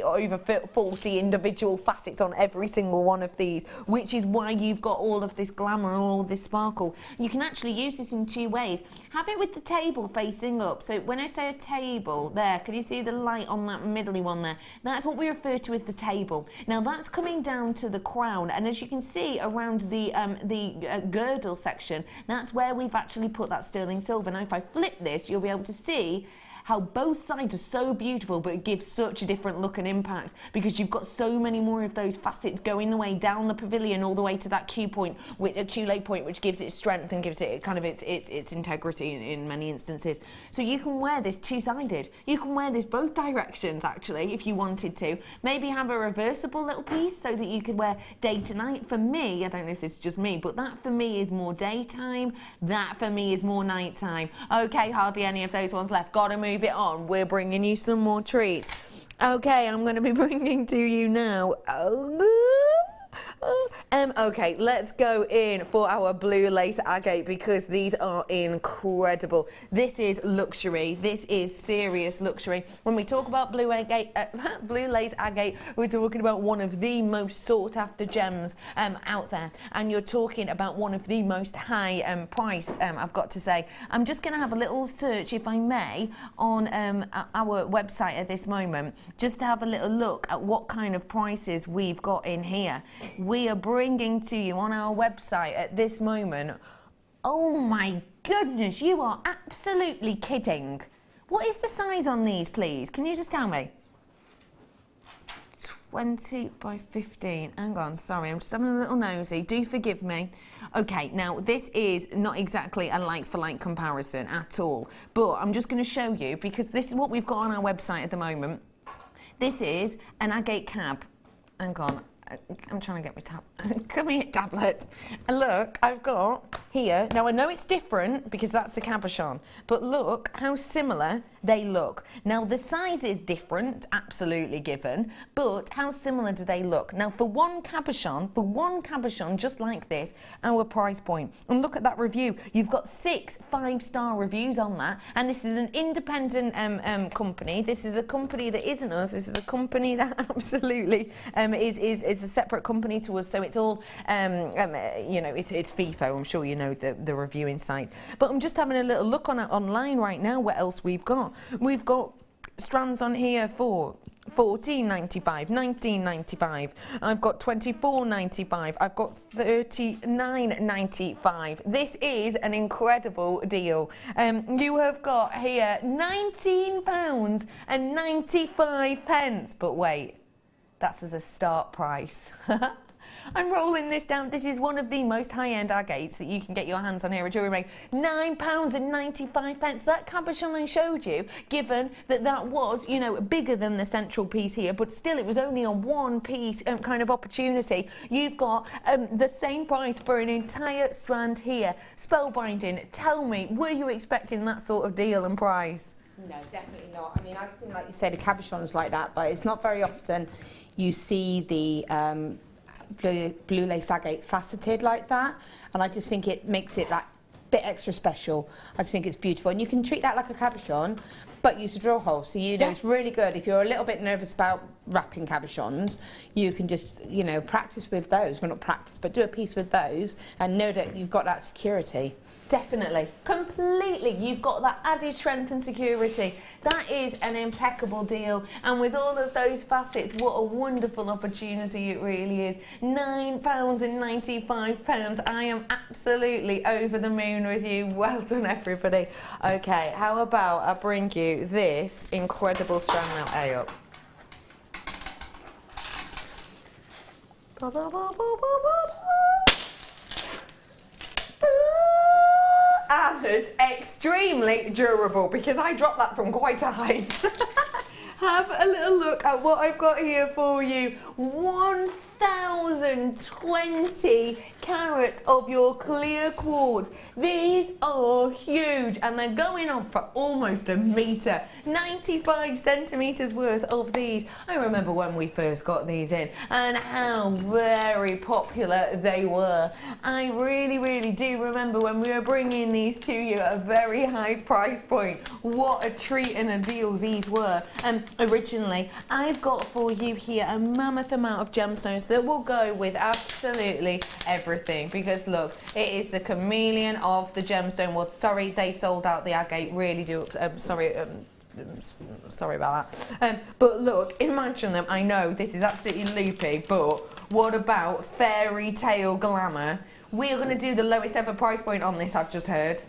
individual facets on every single one of these, which is why you've got all of this glamour and all of this sparkle. You can actually use this in 2 ways. Have it with the table facing up. So when I say a table, there, can you see the light on that middly one there? That's what we refer to as the table. Now, that's coming down to the crown, and as you can see around the girdle section, that's where we've actually put that sterling silver. Now if I flip this, you'll be able to see how both sides are so beautiful, but it gives such a different look and impact because you've got so many more of those facets going the way down the pavilion all the way to that Q point, with a Q-lay point, which gives it strength and gives it kind of its integrity in many instances. So you can wear this two-sided. You can wear this both directions actually if you wanted to. Maybe have a reversible little piece so that you could wear day to night. For me, I don't know if this is just me, but that for me is more daytime. That for me is more nighttime. Okay, hardly any of those ones left. Gotta move it on. We're bringing you some more treats. Okay, I'm going to be bringing to you now. Okay, let's go in for our blue lace agate because these are incredible. This is luxury. This is serious luxury. When we talk about blue lace agate, we're talking about one of the most sought after gems out there, and you're talking about one of the most high price, I've got to say. I'm just going to have a little search, if I may, on our website at this moment, just to have a little look at what kind of prices we've got in here. We are bringing to you on our website at this moment. Oh my goodness, you are absolutely kidding. What is the size on these, please? Can you just tell me? 20 by 15. Hang on, sorry, I'm just having a little nosy. Do forgive me. Okay, now this is not exactly a like-for-like comparison at all, but I'm just going to show you because this is what we've got on our website at the moment. This is an agate cab. Hang on. I'm trying to get my come here, tablet. And look, I've got here, now I know it's different because that's a cabochon, but look how similar they look. Now the size is different, absolutely given, but how similar do they look? Now for one cabochon just like this, our price point, and look at that review, you've got 6 5-star reviews on that, and this is an independent company. This is a company that isn't us, this is a company that absolutely is a separate company to us, so it's all, you know, it's FIFO, I'm sure you know the reviewing site. But I'm just having a little look on it online right now, what else we've got. We've got strands on here for $14.95, $19.95. I've got $24.95. I've got $39.95. This is an incredible deal. You have got here £19.95. But wait, that's as a start price. I'm rolling this down. This is one of the most high-end agates that you can get your hands on here at JewelleryMaker. £9.95. That cabochon I showed you, given that that was, you know, bigger than the central piece here, but still it was only a one-piece kind of opportunity. You've got the same price for an entire strand here. Spellbinding. Tell me, were you expecting that sort of deal and price? No, definitely not. I mean, I've seen, like you said, the cabochons like that, but it's not very often you see the blue lace agate faceted like that, and I just think it makes it that bit extra special. I just think it's beautiful, and you can treat that like a cabochon but use a drill hole, so you know it's really good. If you're a little bit nervous about wrapping cabochons, you can just, you know, practice with those. Well, not practice, but do a piece with those and know that you've got that security. Definitely, completely. You've got that added strength and security. That is an impeccable deal, and with all of those facets, what a wonderful opportunity it really is. £9.95. I am absolutely over the moon with you. Well done, everybody. Okay, how about I bring you this incredible strand now? A up. And it's extremely durable because I dropped that from quite a height. Have a little look at what I've got here for you. 1,020 carats of your clear quartz. These are huge and they're going on for almost a metre. 95 centimetres worth of these. I remember when we first got these in and how very popular they were. I really do remember when we were bringing these to you at a very high price point. What a treat and a deal these were. Originally, I've got for you here a mammoth amount of gemstones that will go with absolutely everything, because look, it is the chameleon of the gemstone world. Sorry, they sold out the agate, really do. Sorry about that. But look, imagine them. I know this is absolutely loopy, but what about fairy tale glamour? We're going to do the lowest ever price point on this, I've just heard.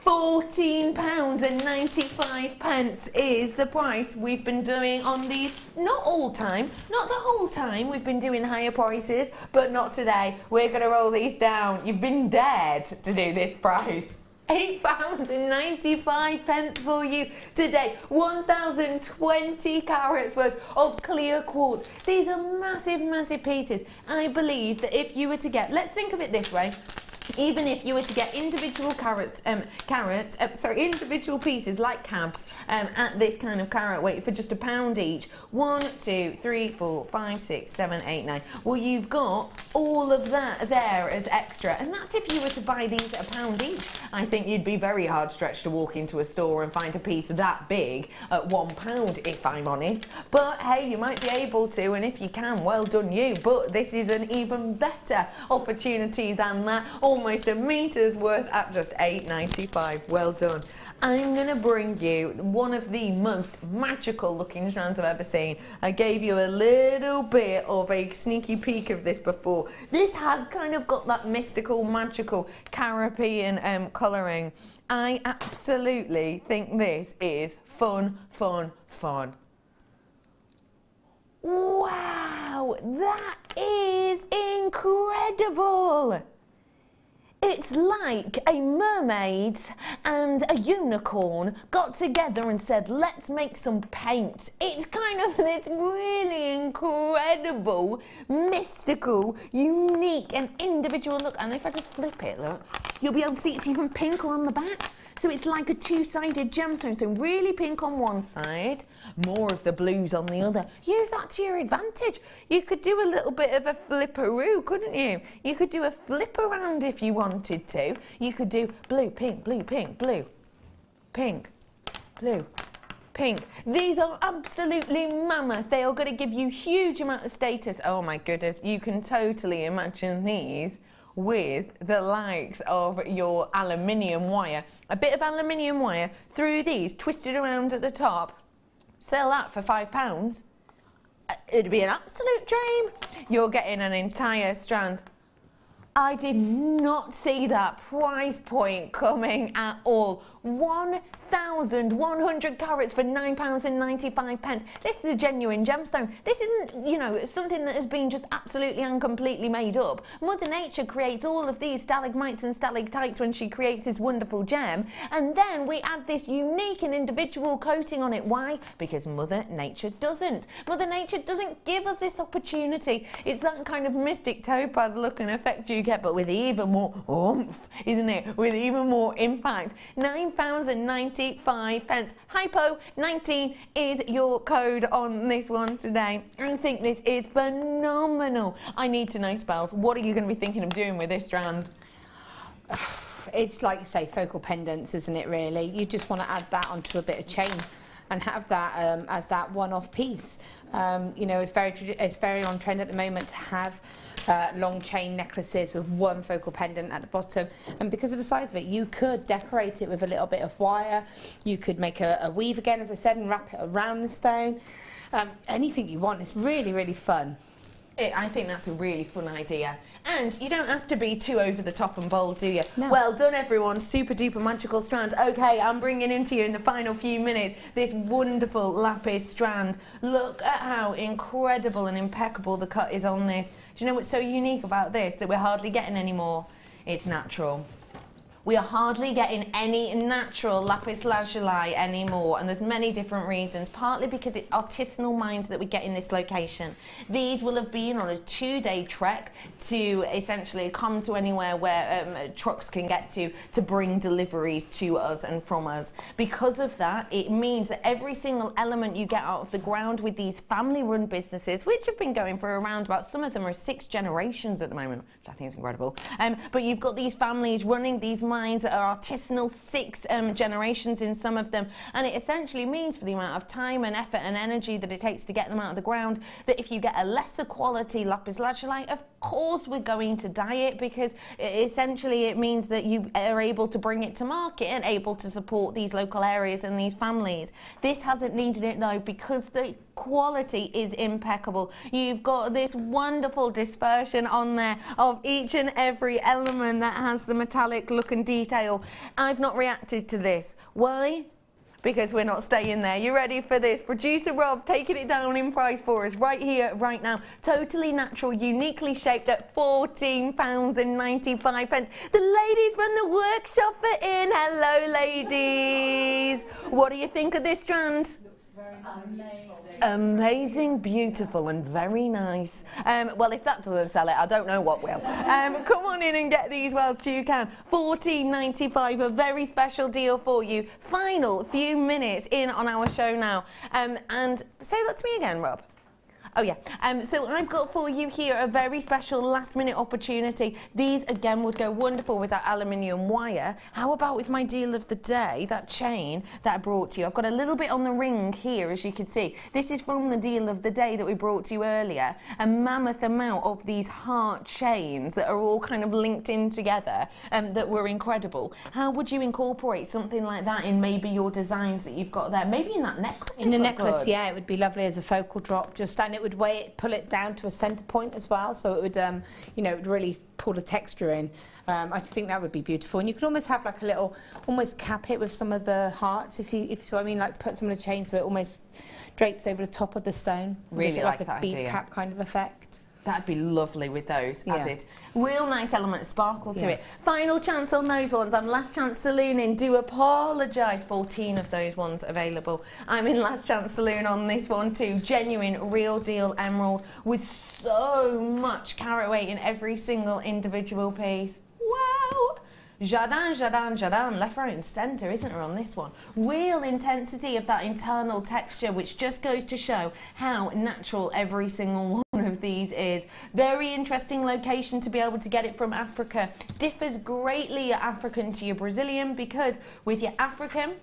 £14.95 is the price we've been doing on these. Not all time, not the whole time. We've been doing higher prices, but not today. We're going to roll these down. You've been dared to do this price. £8.95 for you today. 1,020 carats worth of clear quartz. These are massive pieces. I believe that if you were to get, let's think of it this way. Even if you were to get individual individual pieces like cabs at this kind of carat weight for just £1 each. 1, 2, 3, 4, 5, 6, 7, 8, 9. Well, you've got all of that there as extra, and that's if you were to buy these at £1 each. I think you'd be very hard stretched to walk into a store and find a piece that big at £1, if I'm honest. But hey, you might be able to, and if you can, well done you. But this is an even better opportunity than that. Almost a metre's worth at just £8.95. Well done. I'm going to bring you one of the most magical looking strands I've ever seen. I gave you a little bit of a sneaky peek of this before. This has kind of got that mystical, magical Caribbean colouring. I absolutely think this is fun. Wow, that is incredible. It's like a mermaid and a unicorn got together and said, let's make some paint. It's kind of this really incredible, mystical, unique and individual look. And if I just flip it, look, you'll be able to see it's even pinker on the back. So it's like a two-sided gemstone, so really pink on one side, more of the blues on the other. Use that to your advantage. You could do a little bit of a flipperoo, couldn't you? You could do a flip around if you wanted to. You could do blue, pink, blue, pink, blue, pink, blue, pink. These are absolutely mammoth. They are going to give you huge amount of status. Oh my goodness, you can totally imagine these with the likes of your aluminium wire. A bit of aluminium wire through these, twisted around at the top. Sell that for £5. It'd be an absolute dream. You're getting an entire strand. I did not see that price point coming at all. 1,100 carats for £9.95. This is a genuine gemstone. This isn't, you know, something that has been just absolutely and completely made up. Mother Nature creates all of these stalagmites and stalactites when she creates this wonderful gem, and then we add this unique and individual coating on it. Why? Because Mother Nature doesn't. Mother Nature doesn't give us this opportunity. It's that kind of mystic topaz look and effect you get, but with even more oomph, isn't it? With even more impact. £9.95. Hypo 19 is your code on this one today. I think this is phenomenal. I need to know, Spells, what are you going to be thinking of doing with this strand? It's like you say, focal pendants, isn't it, really? You just want to add that onto a bit of chain and have that as that one-off piece. You know, it's very on trend at the moment to have long chain necklaces with one focal pendant at the bottom, and because of the size of it, you could decorate it with a little bit of wire. You could make a weave again, as I said, and wrap it around the stone. Anything you want. It's really, really fun. I think that's a really fun idea. And you don't have to be too over the top and bold, do you? No. Well done, everyone. Super duper magical strand. Okay, I'm bringing into you in the final few minutes this wonderful lapis strand. Look at how incredible and impeccable the cut is on this. Do you know what's so unique about this that we're hardly getting anymore? It's natural. We are hardly getting any natural lapis lazuli anymore, and there's many different reasons, partly because it's artisanal mines that we get in this location. These will have been on a 2-day trek to essentially come to anywhere where trucks can get to bring deliveries to us and from us. Because of that, it means that every single element you get out of the ground with these family-run businesses, which have been going for around about, some of them are 6 generations at the moment, which I think is incredible. But you've got these families running these mines that are artisanal, 6 generations in some of them, and it essentially means, for the amount of time and effort and energy that it takes to get them out of the ground, that if you get a lesser quality lapis lazuli, of course we're going to dye it, because essentially it means that you are able to bring it to market and able to support these local areas and these families. This hasn't needed it though, because the quality is impeccable. You've got this wonderful dispersion on there of each and every element that has the metallic look and detail. I've not reacted to this. Why? Because we're not staying there. You ready for this? Producer Rob taking it down in price for us right here, right now. Totally natural, uniquely shaped at £14.95. The ladies from the workshop are in. Hello, ladies. What do you think of this strand? Amazing. Amazing, beautiful and very nice. Well, if that doesn't sell it, I don't know what will. Come on in and get these whilst you can. £14.95, a very special deal for you. Final few minutes in on our show now. And say that to me again, Rob. Oh yeah, so I've got for you here a very special last minute opportunity. These again would go wonderful with that aluminium wire. How about with my deal of the day, that chain that I brought to you? I've got a little bit on the ring here, as you can see. This is from the deal of the day that we brought to you earlier. A mammoth amount of these heart chains that are all kind of linked in together, that were incredible. How would you incorporate something like that in maybe your designs that you've got there? Maybe in that necklace? In the necklace, good. Yeah, it would be lovely as a focal drop, and it would pull it down to a centre point as well, so it would, you know, it would really pull the texture in. I think that would be beautiful, and you could almost have like a little, almost cap it with some of the hearts, if so. I mean, like put some of the chains so it almost drapes over the top of the stone. Really like a that bead idea. cap kind of effect. That'd be lovely with those added. Real nice element of sparkle to it. Final chance on those ones. I'm Last Chance Saloon in. Do apologise. 14 of those ones available. I'm in Last Chance Saloon on this one too. Genuine, real deal emerald with so much carat weight in every single individual piece. Wow! Jardin, Jardin, Jardin, left, right and centre, isn't there, on this one? Real intensity of that internal texture, which just goes to show how natural every single one of these is. Very interesting location to be able to get it from Africa. Differs greatly your African to your Brazilian, because with your African,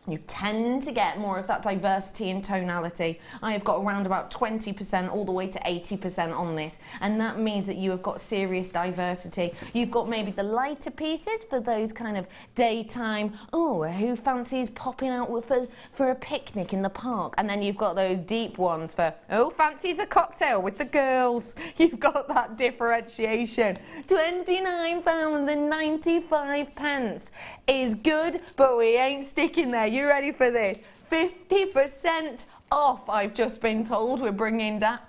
you tend to get more of that diversity in tonality. I have got around about 20% all the way to 80% on this, and that means that you have got serious diversity. You've got maybe the lighter pieces for those kind of daytime, oh, who fancies popping out for a picnic in the park, and then you've got those deep ones for, oh, fancies a cocktail with the girls. You've got that differentiation. £29.95 is good, but we ain't sticking there. You ready for this? 50% off, I've just been told. We're bringing that.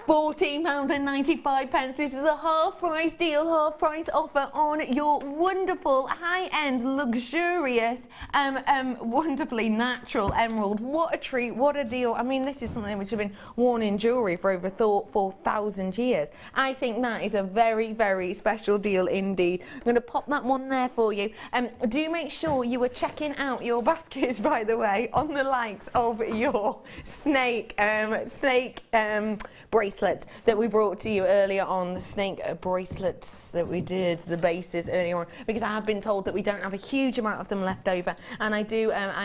£14.95. This is a half price deal, half price offer on your wonderful, high-end, luxurious, wonderfully natural emerald. What a treat, what a deal. I mean, this is something which has been worn in jewellery for over 4,000 years. I think that is a very, very special deal indeed. I'm going to pop that one there for you. Do make sure you are checking out your baskets, by the way, on the likes of your snake bracelets that we brought to you earlier on, the snake bracelets that we did, the bases earlier on, because I have been told that we don't have a huge amount of them left over, and I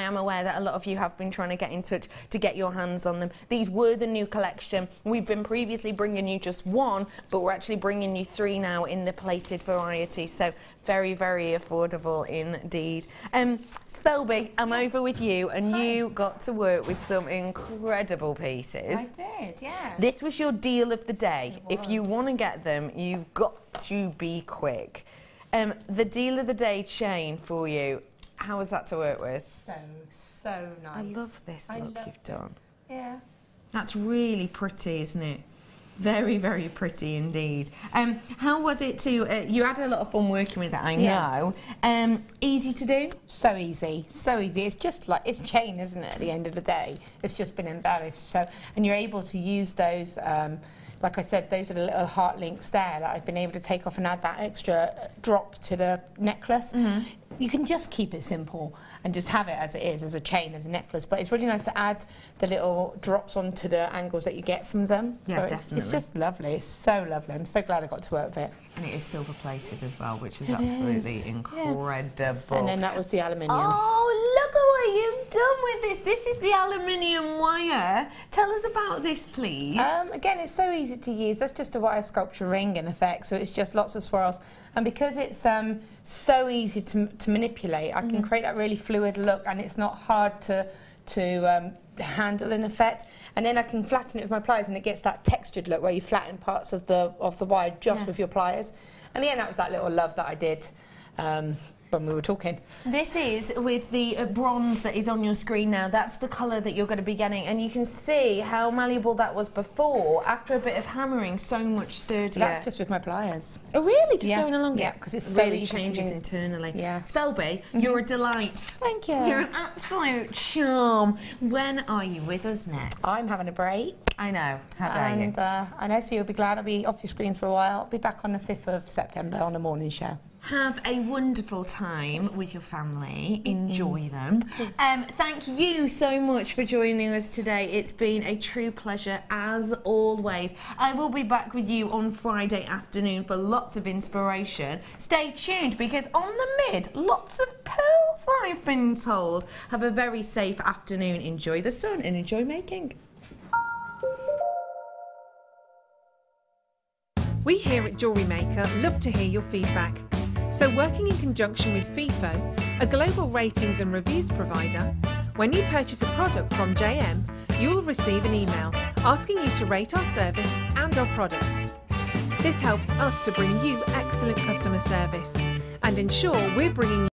am aware that a lot of you have been trying to get in touch to get your hands on them. These were the new collection. We've been previously bringing you just one, but we're actually bringing you 3 now in the plated variety, so very, very affordable indeed. Spelby, I'm over with you, and you got to work with some incredible pieces. I did, yeah. This was your deal of the day. If you want to get them, you've got to be quick. The deal of the day chain for you, how was that to work with? So nice. I love this look you've done. Yeah. That's really pretty, isn't it? Very, very pretty indeed. How was it to, you had a lot of fun working with it, I know. Easy to do? So easy, so easy. It's just like, it's chain, isn't it, at the end of the day? It's just been embellished. So, and you're able to use those, like I said, those are the little heart links there that I've been able to take off and add that extra drop to the necklace. You can just keep it simple and just have it as it is, as a chain, as a necklace. But it's really nice to add the little drops onto the angles that you get from them. Yeah, so definitely. It's just lovely. It's so lovely. I'm so glad I got to work with it. And it is silver plated as well, which is absolutely incredible. And then that was the aluminium. Oh, look at what you've done with this. This is the aluminium wire. Tell us about this, please. Again, it's so easy to use. That's just a wire sculpture ring, in effect. So it's just lots of swirls. And because it's so easy to manipulate, I can create that really fluid look, and it's not hard to handle, in effect. And then I can flatten it with my pliers, and it gets that textured look where you flatten parts of the wire just with your pliers. And again, that was that little love that I did when we were talking. This is with the bronze that is on your screen now. That's the colour that you're going to be getting, and you can see how malleable that was before. After a bit of hammering, so much sturdier. That's just with my pliers. Oh really? Just going along? Yeah, because it's so really easy changes to internally. Yeah. Spelby, you're a delight. Thank you. You're an absolute charm. When are you with us next? I'm having a break. I know. How dare you? And I know, so you'll be glad I'll be off your screens for a while. I'll be back on the 5th of September on the morning show. Have a wonderful time with your family. Enjoy them. Thank you so much for joining us today. It's been a true pleasure as always. I will be back with you on Friday afternoon for lots of inspiration. Stay tuned, because on the mid, lots of pearls, I've been told. Have a very safe afternoon. Enjoy the sun and enjoy making. We here at JewelleryMaker love to hear your feedback. So working in conjunction with FIFO, a global ratings and reviews provider, when you purchase a product from JM, you'll receive an email asking you to rate our service and our products. This helps us to bring you excellent customer service and ensure we're bringing